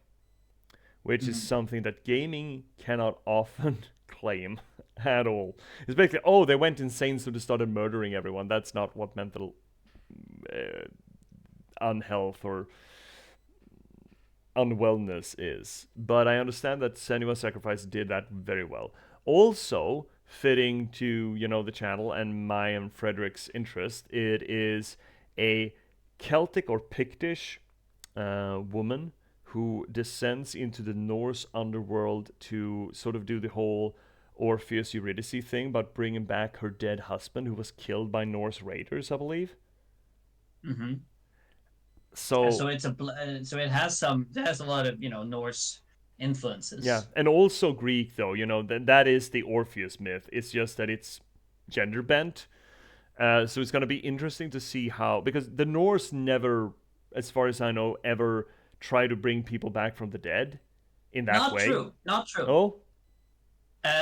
which is something that gaming cannot often claim at all. It's basically, they went insane, so they started murdering everyone. That's not what mental unhealth or unwellness is. But I understand that Senua's Sacrifice did that very well. Also, fitting to, the channel and my and Frederick's interest, it is a Celtic or Pictish woman who descends into the Norse underworld to sort of do the whole Orpheus Eurydice thing about bringing back her dead husband who was killed by Norse raiders, I believe. Mm-hmm. So it's it has a lot of Norse influences. Yeah, and also Greek though. That is the Orpheus myth. It's just that it's gender bent. So it's going to be interesting to see how, because the Norse never, as far as I know, ever try to bring people back from the dead in that way. Not true. Oh?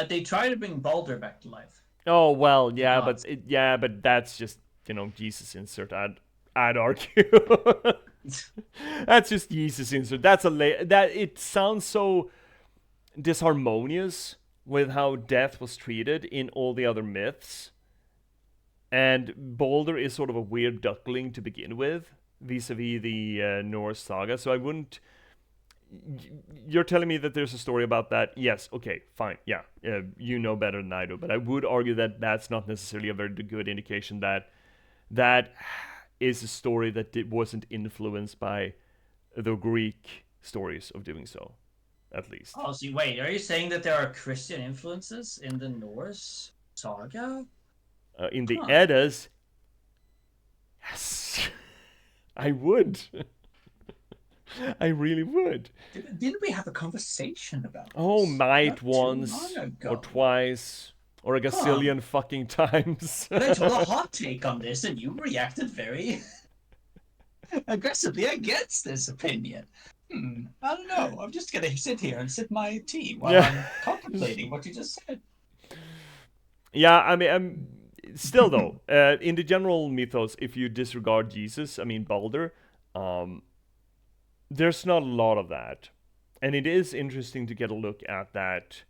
They try to bring Balder back to life. Oh, well, yeah, but that's just, Jesus insert, I'd argue. That's just Jesus insert. It sounds so disharmonious with how death was treated in all the other myths. And Balder is sort of a weird duckling to begin with, vis-a-vis the Norse saga. So I wouldn't... You're telling me that there's a story about that? Yes, okay, fine, yeah. You know better than I do. But I would argue that that's not necessarily a very good indication that that is a story that wasn't influenced by the Greek stories of doing so, at least. Oh, so wait, are you saying that there are Christian influences in the Norse saga? In the Eddas, yes, I would. I really would. Didn't we have a conversation about this? Oh, might once or twice or a gazillion fucking times. I told a hot take on this, and you reacted very aggressively against this opinion. I don't know. I'm just gonna sit here and sip my tea while I'm contemplating what you just said. Yeah, I mean, still though, in the general mythos, if you disregard Jesus, I mean Balder, there's not a lot of that. And it is interesting to get a look at that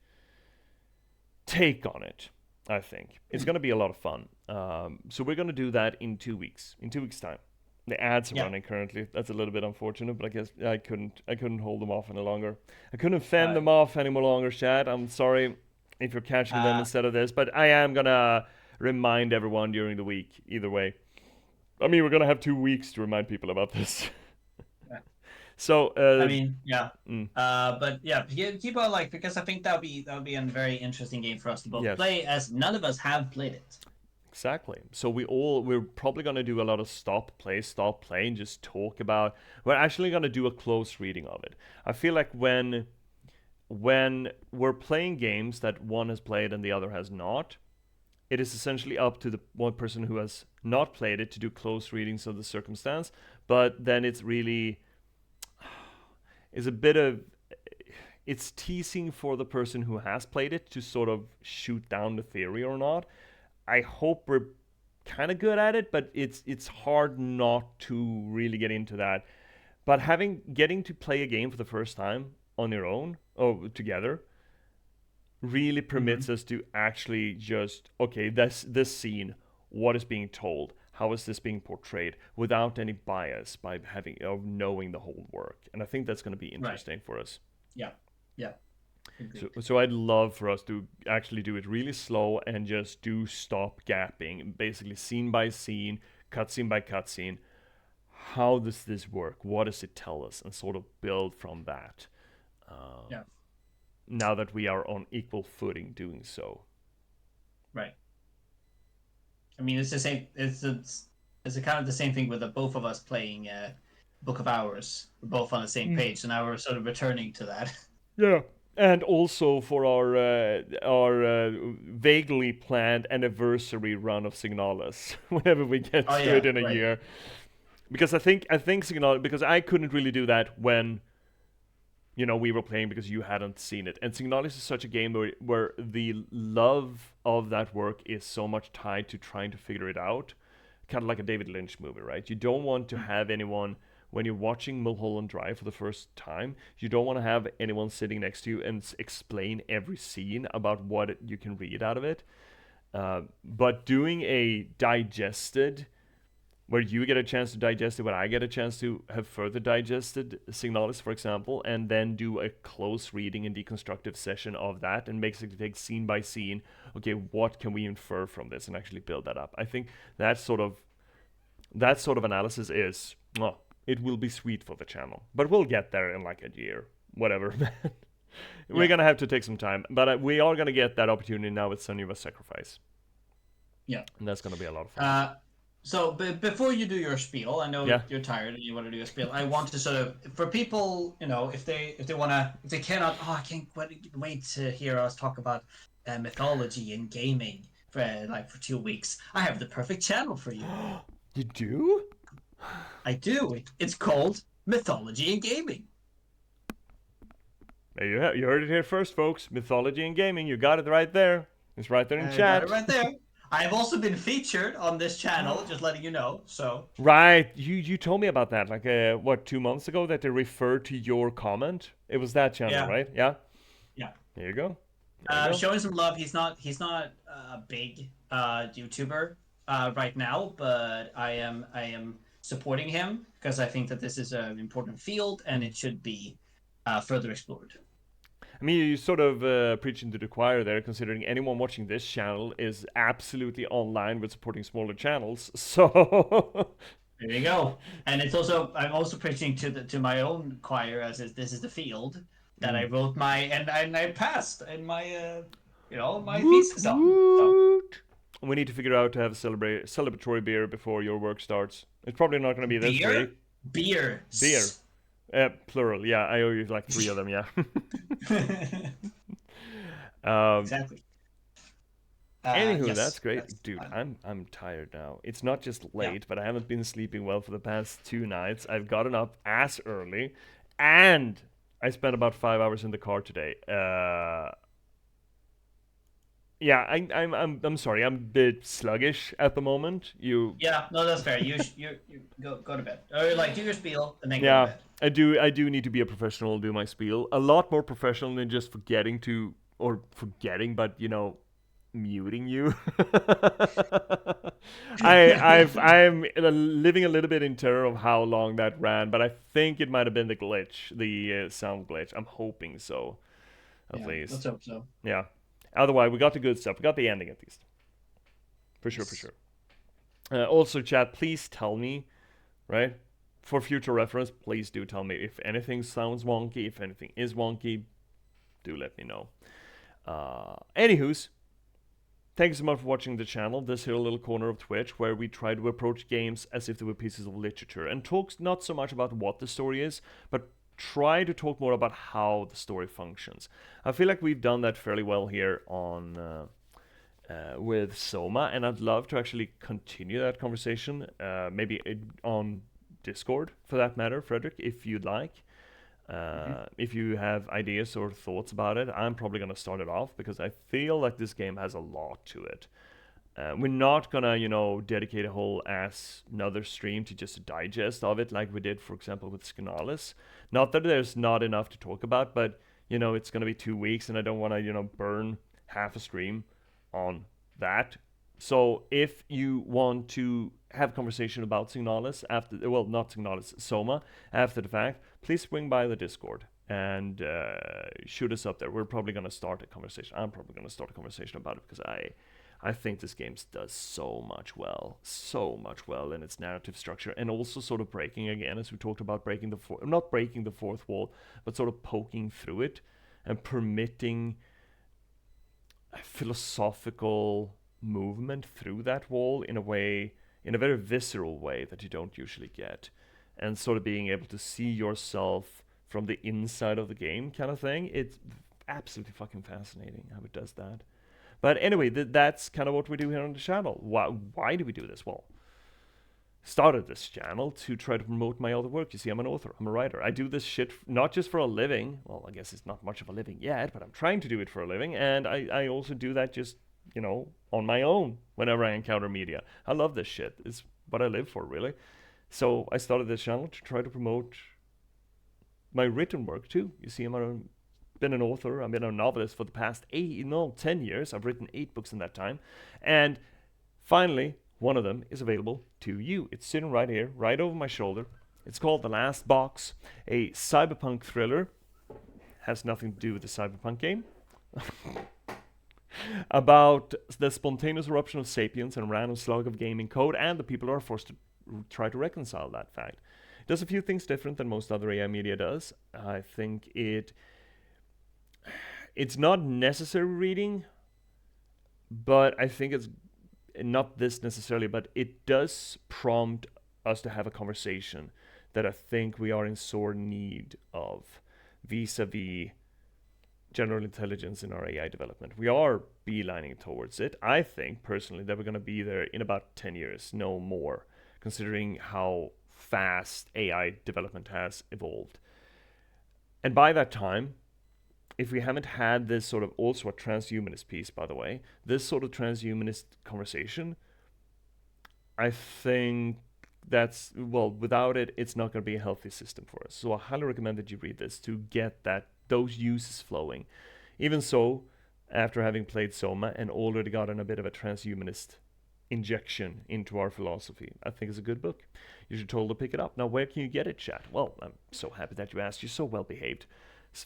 take on it, I think. It's going to be a lot of fun. So we're going to do that in 2 weeks. In 2 weeks' time. The ads are running currently. That's a little bit unfortunate, but I guess I couldn't hold them off any longer. I couldn't fend them off any more longer, Chad. I'm sorry if you're catching them instead of this, but I am going to remind everyone during the week, either way. I mean, we're going to have 2 weeks to remind people about this. So I mean, yeah. mm. But yeah, keep on like, because I think that would be a very interesting game for us to both Yes. play, as none of us have played it. Exactly. So we're probably gonna do a lot of stop, play, and just talk about. We're actually gonna do a close reading of it. I feel like when we're playing games that one has played and the other has not, it is essentially up to the one person who has not played it to do close readings of the circumstance. But then it's really is a bit of it's teasing for the person who has played it to sort of shoot down the theory or not. I hope we're kind of good at it, but it's hard not to really get into that. But getting to play a game for the first time on your own or together really permits us to actually just, okay, this scene, what is being told, how is this being portrayed, without any bias, by knowing the whole work. And I think that's going to be interesting for us. Yeah. So I'd love for us to actually do it really slow and just do stop gapping, basically scene by scene, cutscene by cutscene. How does this work? What does it tell us? And sort of build from that. Now that we are on equal footing doing so. Right. I mean, it's the same. It's a kind of the same thing with the both of us playing Book of Hours. We're both on the same page, so now we're sort of returning to that. Yeah. And also for our vaguely planned anniversary run of Signalis, whenever we get to it in a year, because I think Signalis, because I couldn't really do that when, we were playing, because you hadn't seen it, and Signalis is such a game where the love of that work is so much tied to trying to figure it out, kind of like a David Lynch movie, right? You don't want to have anyone. When you're watching Mulholland Drive for the first time, you don't want to have anyone sitting next to you and explain every scene about what you can read out of it. But doing a digested, where you get a chance to digest it, when I get a chance to have further digested Signalis, for example, and then do a close reading and deconstructive session of that, and basically take scene by scene, okay, what can we infer from this, and actually build that up. I think that sort of analysis is... it will be sweet for the channel. But we'll get there in like a year. Whatever. We're going to have to take some time. But we are going to get that opportunity now with Senua's Sacrifice. Yeah. And that's going to be a lot of fun. So before you do your spiel, I know you're tired and you want to do a spiel. I want to sort of, for people, if they cannot, I can't wait to hear us talk about mythology and gaming for 2 weeks. I have the perfect channel for you. You do? I do. It's called Mythology and Gaming. There you heard it here first, folks. Mythology and Gaming. You got it right there. It's right there in chat. Got it right there. I've also been featured on this channel, just letting you know. So right, you told me about that, 2 months ago, that they referred to your comment. It was that channel, right? Yeah. Yeah. There you go. Showing some love. He's not a big YouTuber right now, but I am supporting him because I think that this is an important field and it should be further explored. I mean, you're sort of preaching to the choir there, considering anyone watching this channel is absolutely online with supporting smaller channels. So there you go. And I'm also preaching to my own choir, as this is the field that I wrote and I passed in my my thesis on. So. We need to figure out to have a celebratory beer before your work starts. It's probably not going to be this week. Beer. Plural. Yeah, I owe you 3 of them. Yeah. Exactly. Anywho, that's great, dude. I'm tired now. It's not just late, but I haven't been sleeping well for the past 2 nights. I've gotten up as early, and I spent about 5 hours in the car today. Yeah, I'm sorry. I'm a bit sluggish at the moment. Yeah, no, that's fair. You go to bed, or do your spiel and then go to bed. I do need to be a professional, do my spiel. A lot more professional than just but muting you. I'm living a little bit in terror of how long that ran, but I think it might have been the glitch, the sound glitch. I'm hoping so, at least. Let's hope so. Yeah. Otherwise, we got the good stuff. We got the ending at least. For sure. Also, chat, please tell me, right? for future reference, please do tell me if anything sounds wonky. If anything is wonky, do let me know. Anywho's, thank you so much for watching the channel, this here little corner of Twitch, where we try to approach games as if they were pieces of literature, and talk not so much about what the story is, but try to talk more about how the story functions. I feel like we've done that fairly well here on with SOMA, and I'd love to actually continue that conversation, maybe on Discord, for that matter, Frederick, if you'd like. If you have ideas or thoughts about it, I'm probably going to start it off, because I feel like this game has a lot to it. We're not gonna, dedicate a whole another stream to just a digest of it, like we did, for example, with Skinalis. Not that there's not enough to talk about, but, it's gonna be 2 weeks, and I don't want to, burn half a stream on that. So if you want to have conversation about Signalis after, well, not Signalis, SOMA, after the fact, please swing by the Discord and shoot us up there. We're probably going to start a conversation. I'm probably going to start a conversation about it, because I think this game does so much well in its narrative structure, and also sort of breaking, again, as we talked about, not breaking the fourth wall, but sort of poking through it and permitting a philosophical movement through that wall in a very visceral way that you don't usually get, and sort of being able to see yourself from the inside of the game kind of thing. It's absolutely fucking fascinating how it does that. But anyway, that's kind of what we do here on the channel. Why do we do this? Well, started this channel to try to promote my other work. You see, I'm an author, I'm a writer. I do this shit not just for a living. Well, I guess it's not much of a living yet, but I'm trying to do it for a living. And I also do that just, on my own whenever I encounter media. I love this shit. It's what I live for, really. So I started this channel to try to promote my written work too. You see, I've been an author, I've been a novelist for the past 10 years. I've written 8 books in that time. And finally, one of them is available to you. It's sitting right here, right over my shoulder. It's called The Last Box, a cyberpunk thriller. Has nothing to do with the cyberpunk game. About the spontaneous eruption of sapiens and random slug of gaming code, and the people who are forced to try to reconcile that fact. It does a few things different than most other AI media does. I think it's not necessary reading, but I think it's not this necessarily, but it does prompt us to have a conversation that I think we are in sore need of vis-a-vis general intelligence in our AI development. We are beelining towards it. I think, personally, that we're going to be there in about 10 years, no more, considering how fast AI development has evolved. And by that time, if we haven't had this sort of, also a transhumanist piece, by the way, this sort of transhumanist conversation, I think that's, well, without it, it's not going to be a healthy system for us. So I highly recommend that you read this to get those uses flowing. Even so, after having played SOMA and already gotten a bit of a transhumanist injection into our philosophy, I think it's a good book. You should totally pick it up. Now, where can you get it, chat? Well, I'm so happy that you asked. You're so well behaved.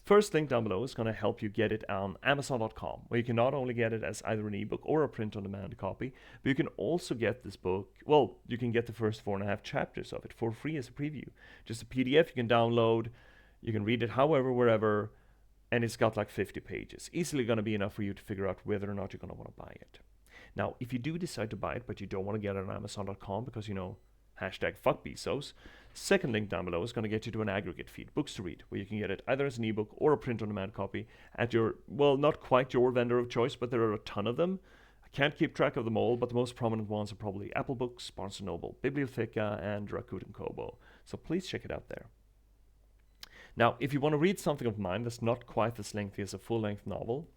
First link down below is going to help you get it on Amazon.com, where you can not only get it as either an ebook or a print-on-demand copy, but you can also get this book, well, you can get the first 4.5 chapters of it for free as a preview. Just a PDF you can download, you can read it however, wherever, and it's got like 50 pages. Easily going to be enough for you to figure out whether or not you're going to want to buy it. Now, if you do decide to buy it, but you don't want to get it on Amazon.com because, hashtag fuck Bezos, second link down below is going to get you to an aggregate feed, books to read, where you can get it either as an ebook or a print-on-demand copy at your, well, not quite your vendor of choice, but there are a ton of them. I can't keep track of them all, but the most prominent ones are probably Apple Books, Barnes & Noble, Bibliotheca, and Rakuten Kobo. So please check it out there. Now, if you want to read something of mine that's not quite as lengthy as a full-length novel,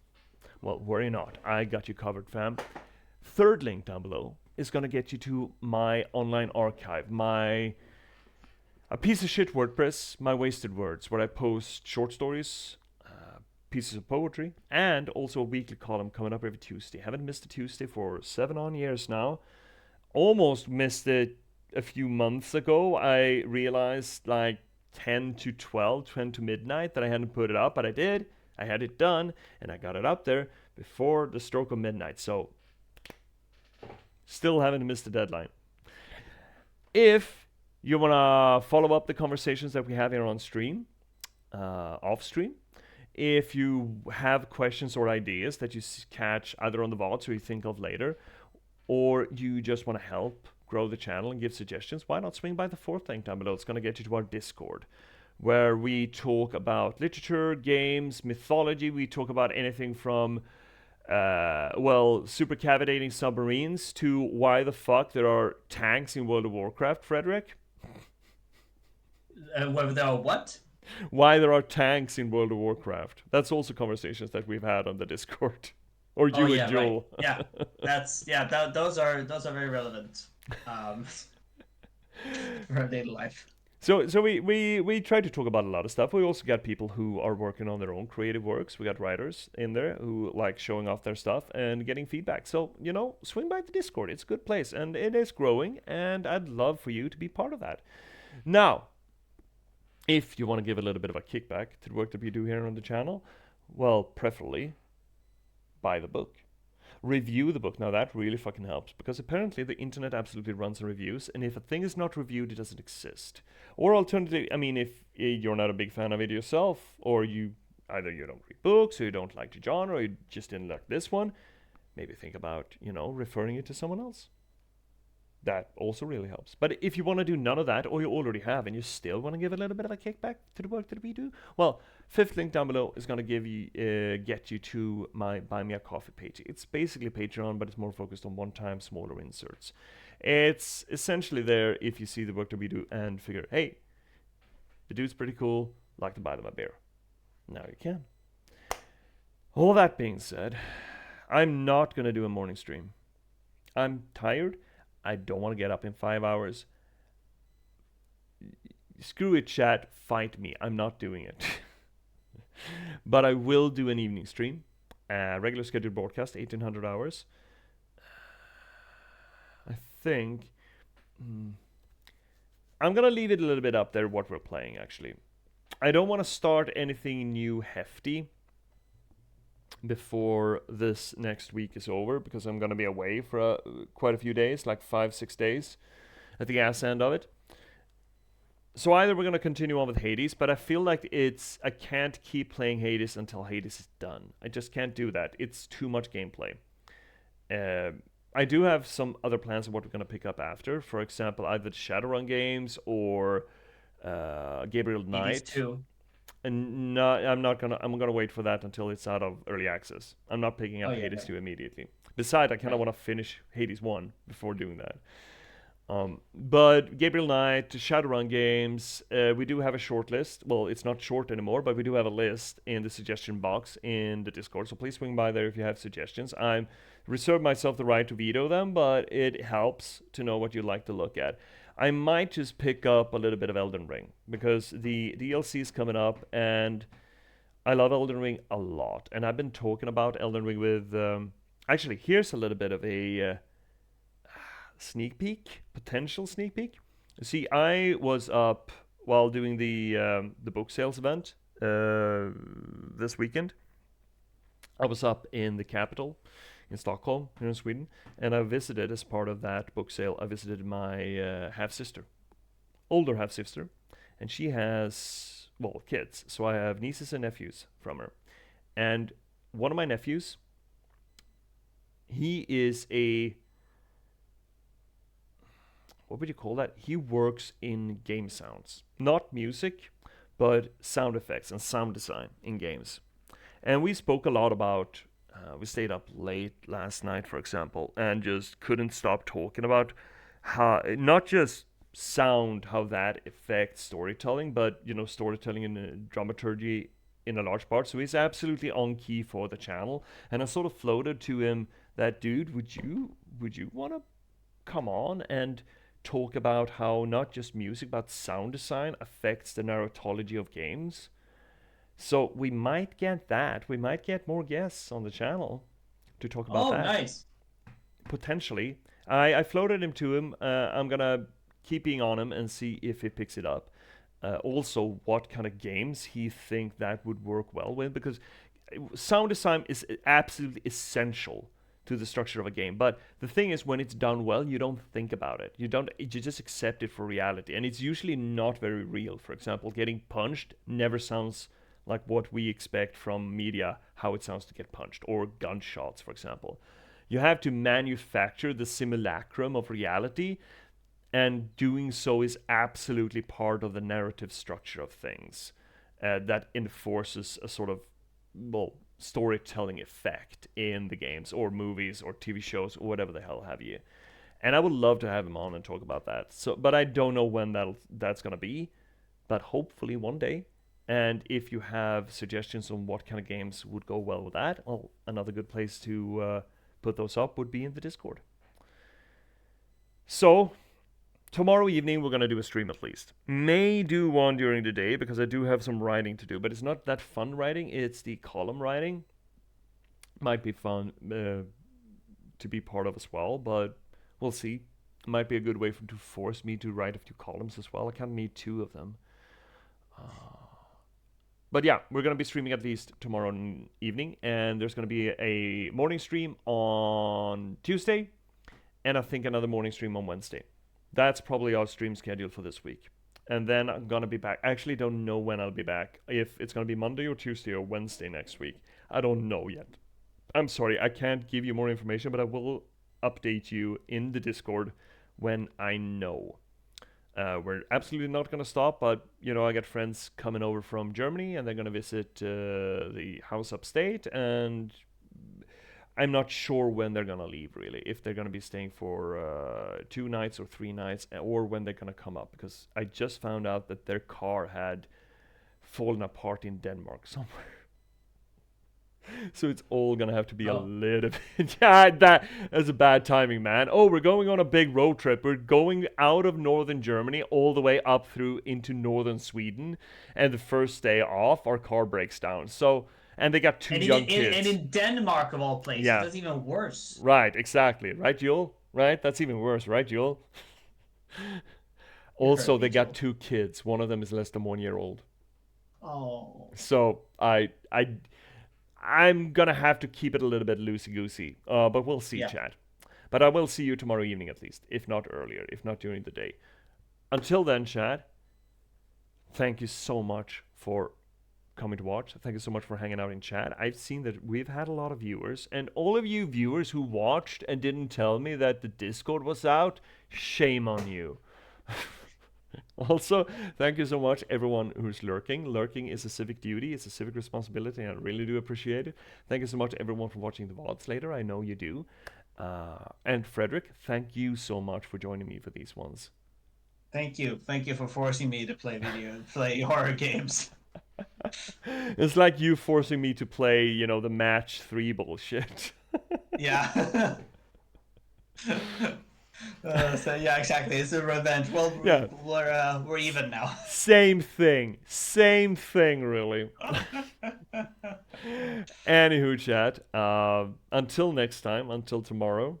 well, worry not. I got you covered, fam. Third link down below is going to get you to my online archive, a piece of shit WordPress, my wasted words, where I post short stories, pieces of poetry, and also a weekly column coming up every Tuesday. Haven't missed a Tuesday for 7 on years now. Almost missed it a few months ago. I realized like 10 to midnight that I hadn't put it up, but I did. I had it done, and I got it up there before the stroke of midnight. So still haven't missed the deadline. If you want to follow up the conversations that we have here on stream, off stream. If you have questions or ideas that you catch either on the VODs or you think of later, or you just want to help grow the channel and give suggestions, why not swing by the fourth link down below? It's going to get you to our Discord, where we talk about literature, games, mythology. We talk about anything from, supercavitating submarines to why the fuck there are tanks in World of Warcraft, Frederick? Whether there are what? Why there are tanks in World of Warcraft. That's also conversations that we've had on the Discord. Or you and Joel. Right. Yeah, those are very relevant for our daily life. So we try to talk about a lot of stuff. We also got people who are working on their own creative works. We got writers in there who like showing off their stuff and getting feedback. So, swing by the Discord. It's a good place and it is growing, and I'd love for you to be part of that. Now, if you want to give a little bit of a kickback to the work that we do here on the channel, well, preferably buy the book. Review the book. Now that really fucking helps, because apparently the internet absolutely runs on reviews, and if a thing is not reviewed, it doesn't exist. Or alternatively, if you're not a big fan of it yourself, or either you don't read books, or you don't like the genre, or you just didn't like this one, maybe think about, referring it to someone else. That also really helps. But if you want to do none of that, or you already have, and you still want to give a little bit of a kickback to the work that we do, well, fifth link down below is going to get you to my Buy Me a Coffee page. It's basically Patreon, but it's more focused on one-time smaller inserts. It's essentially there if you see the work that we do and figure, hey, the dude's pretty cool, like to buy them a beer. Now you can. All that being said, I'm not going to do a morning stream. I'm tired. I don't want to get up in 5 hours. Screw it, chat. Fight me. I'm not doing it. But I will do an evening stream. Regular scheduled broadcast, 1800 hours. I think... I'm going to leave it a little bit up there what we're playing, actually. I don't want to start anything new hefty before this next week is over, because I'm going to be away for quite a few days, like 5-6 days at the ass end of it. So either we're going to continue on with Hades, but I feel like I can't keep playing Hades until Hades is done. I just can't do that. It's too much gameplay. I do have some other plans of what we're going to pick up after. For example, either the Shadowrun games or Gabriel Knight. Hades 2. And no, I'm gonna wait for that until it's out of early access. I'm not picking up Hades 2 immediately. Besides, I kind of want to finish Hades 1 before doing that. But Gabriel Knight, Shadowrun games, we do have a short list. Well, it's not short anymore, but we do have a list in the suggestion box in the Discord. So please swing by there if you have suggestions. I reserve myself the right to veto them, but it helps to know what you like to look at. I might just pick up a little bit of Elden Ring, because the DLC is coming up, and I love Elden Ring a lot. And I've been talking about Elden Ring with... actually, here's a little bit of a sneak peek, potential sneak peek. See, I was up while doing the book sales event this weekend. I was up in the capital, in Stockholm, here in Sweden, and I visited, as part of that book sale, I visited my half-sister, older half-sister, and she has, well, kids, so I have nieces and nephews from her. And one of my nephews, he is what would you call that? He works in game sounds. Not music, but sound effects and sound design in games. And we spoke a lot about... we stayed up late last night, for example, and just couldn't stop talking about how, not just sound, how that affects storytelling, but, storytelling and dramaturgy in a large part. So he's absolutely on key for the channel. And I sort of floated to him that, dude, would you want to come on and talk about how not just music, but sound design affects the narratology of games? So we might get that. We might get more guests on the channel to talk about that. Oh, nice. Potentially. I floated him to him. I'm going to keep being on him and see if he picks it up. Also, what kind of games he think that would work well with. Because sound design is absolutely essential to the structure of a game. But the thing is, when it's done well, you don't think about it. You just accept it for reality, and it's usually not very real. For example, getting punched never sounds like what we expect from media, how it sounds to get punched, or gunshots, for example. You have to manufacture the simulacrum of reality, and doing so is absolutely part of the narrative structure of things that enforces a sort of, well, storytelling effect in the games or movies or TV shows or whatever the hell have you. And I would love to have him on and talk about that. So, but I don't know when that's gonna be, but hopefully one day. And if you have suggestions on what kind of games would go well with that, well, another good place to put those up would be in the Discord. So tomorrow evening we're gonna do a stream at least. May do one during the day because I do have some writing to do, but it's not that fun writing, it's the column writing. Might be fun to be part of as well, but we'll see. It might be a good way to force me to write a few columns as well. I can't need 2 of them. But yeah, we're gonna be streaming at least tomorrow evening, and there's gonna be a morning stream on Tuesday, and I think another morning stream on Wednesday. That's probably our stream schedule for this week. And then I'm gonna be back. I actually don't know when I'll be back. If it's gonna be Monday or Tuesday or Wednesday next week. I don't know yet. I'm sorry, I can't give you more information, but I will update you in the Discord when I know. We're absolutely not gonna stop, but you know, I got friends coming over from Germany, and they're gonna visit the house upstate, and I'm not sure when they're gonna leave, really. If they're gonna be staying for 2 nights or 3 nights, or when they're gonna come up. Because I just found out that their car had fallen apart in Denmark somewhere. So it's all gonna have to be a little bit. Yeah, that's a bad timing, man. Oh, we're going on a big road trip. We're going out of northern Germany all the way up through into northern Sweden, and the first day off, our car breaks down. So. And they got 2 young kids. And in Denmark, of all places, yeah. That's even worse. Right, exactly. Right, Joel? Right? That's even worse, right, Joel? Also, they got 2 kids. One of them is less than 1 year old. Oh. So, I'm gonna have to keep it a little bit loosey-goosey. But we'll see, Chad. But I will see you tomorrow evening at least, if not earlier, if not during the day. Until then, Chad, thank you so much for coming to watch. Thank you so much for hanging out in chat. I've seen that we've had a lot of viewers, and all of you viewers who watched and didn't tell me that the Discord was out, shame on you. Also, thank you so much everyone who's lurking. Lurking is a civic duty, it's a civic responsibility, and I really do appreciate it. Thank you so much everyone for watching the VODs later, I know you do. And Frederick, thank you so much for joining me for these ones. Thank you for forcing me to play horror games. It's like you forcing me to play, you know, the match 3 bullshit. Yeah. So yeah, exactly. It's a revenge. Well, we're even now. Same thing, really. Anywho, chat. Until next time, until tomorrow.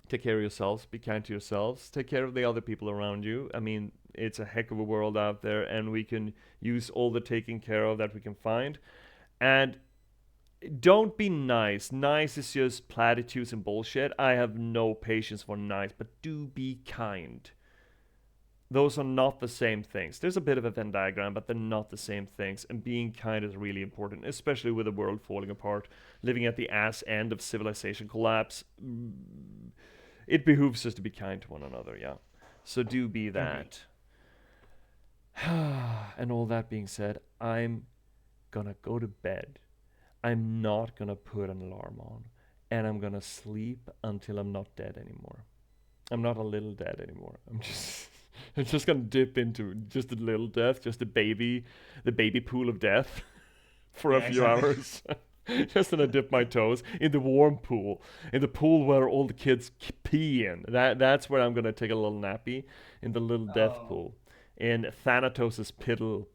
Take care of yourselves. Be kind to yourselves. Take care of the other people around you. I mean, it's a heck of a world out there, and we can use all the taking care of that we can find. And don't be nice. Nice is just platitudes and bullshit. I have no patience for nice, but do be kind. Those are not the same things. There's a bit of a Venn diagram, but they're not the same things. And being kind is really important, especially with the world falling apart, living at the ass end of civilization collapse. It behooves us to be kind to one another, yeah. So do be that. And all that being said, I'm gonna go to bed. I'm not gonna put an alarm on. And I'm gonna sleep until I'm not dead anymore. I'm not a little dead anymore. I'm just gonna dip into just a little death, just the baby pool of death for a few hours. Just gonna dip my toes in the warm pool, in the pool where all the kids pee in. That's where I'm gonna take a little nappy, in the little death pool, in Thanatos' puddle.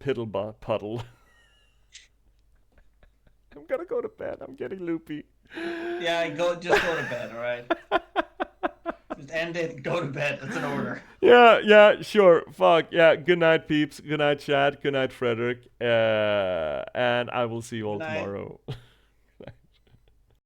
I'm gonna go to bed. I'm getting loopy. Yeah, just go to bed, all right? Just end it, go to bed. That's an order. Yeah, sure. Fuck. Yeah, good night, peeps. Good night, Chad. Good night, Frederick. And I will see you all tomorrow.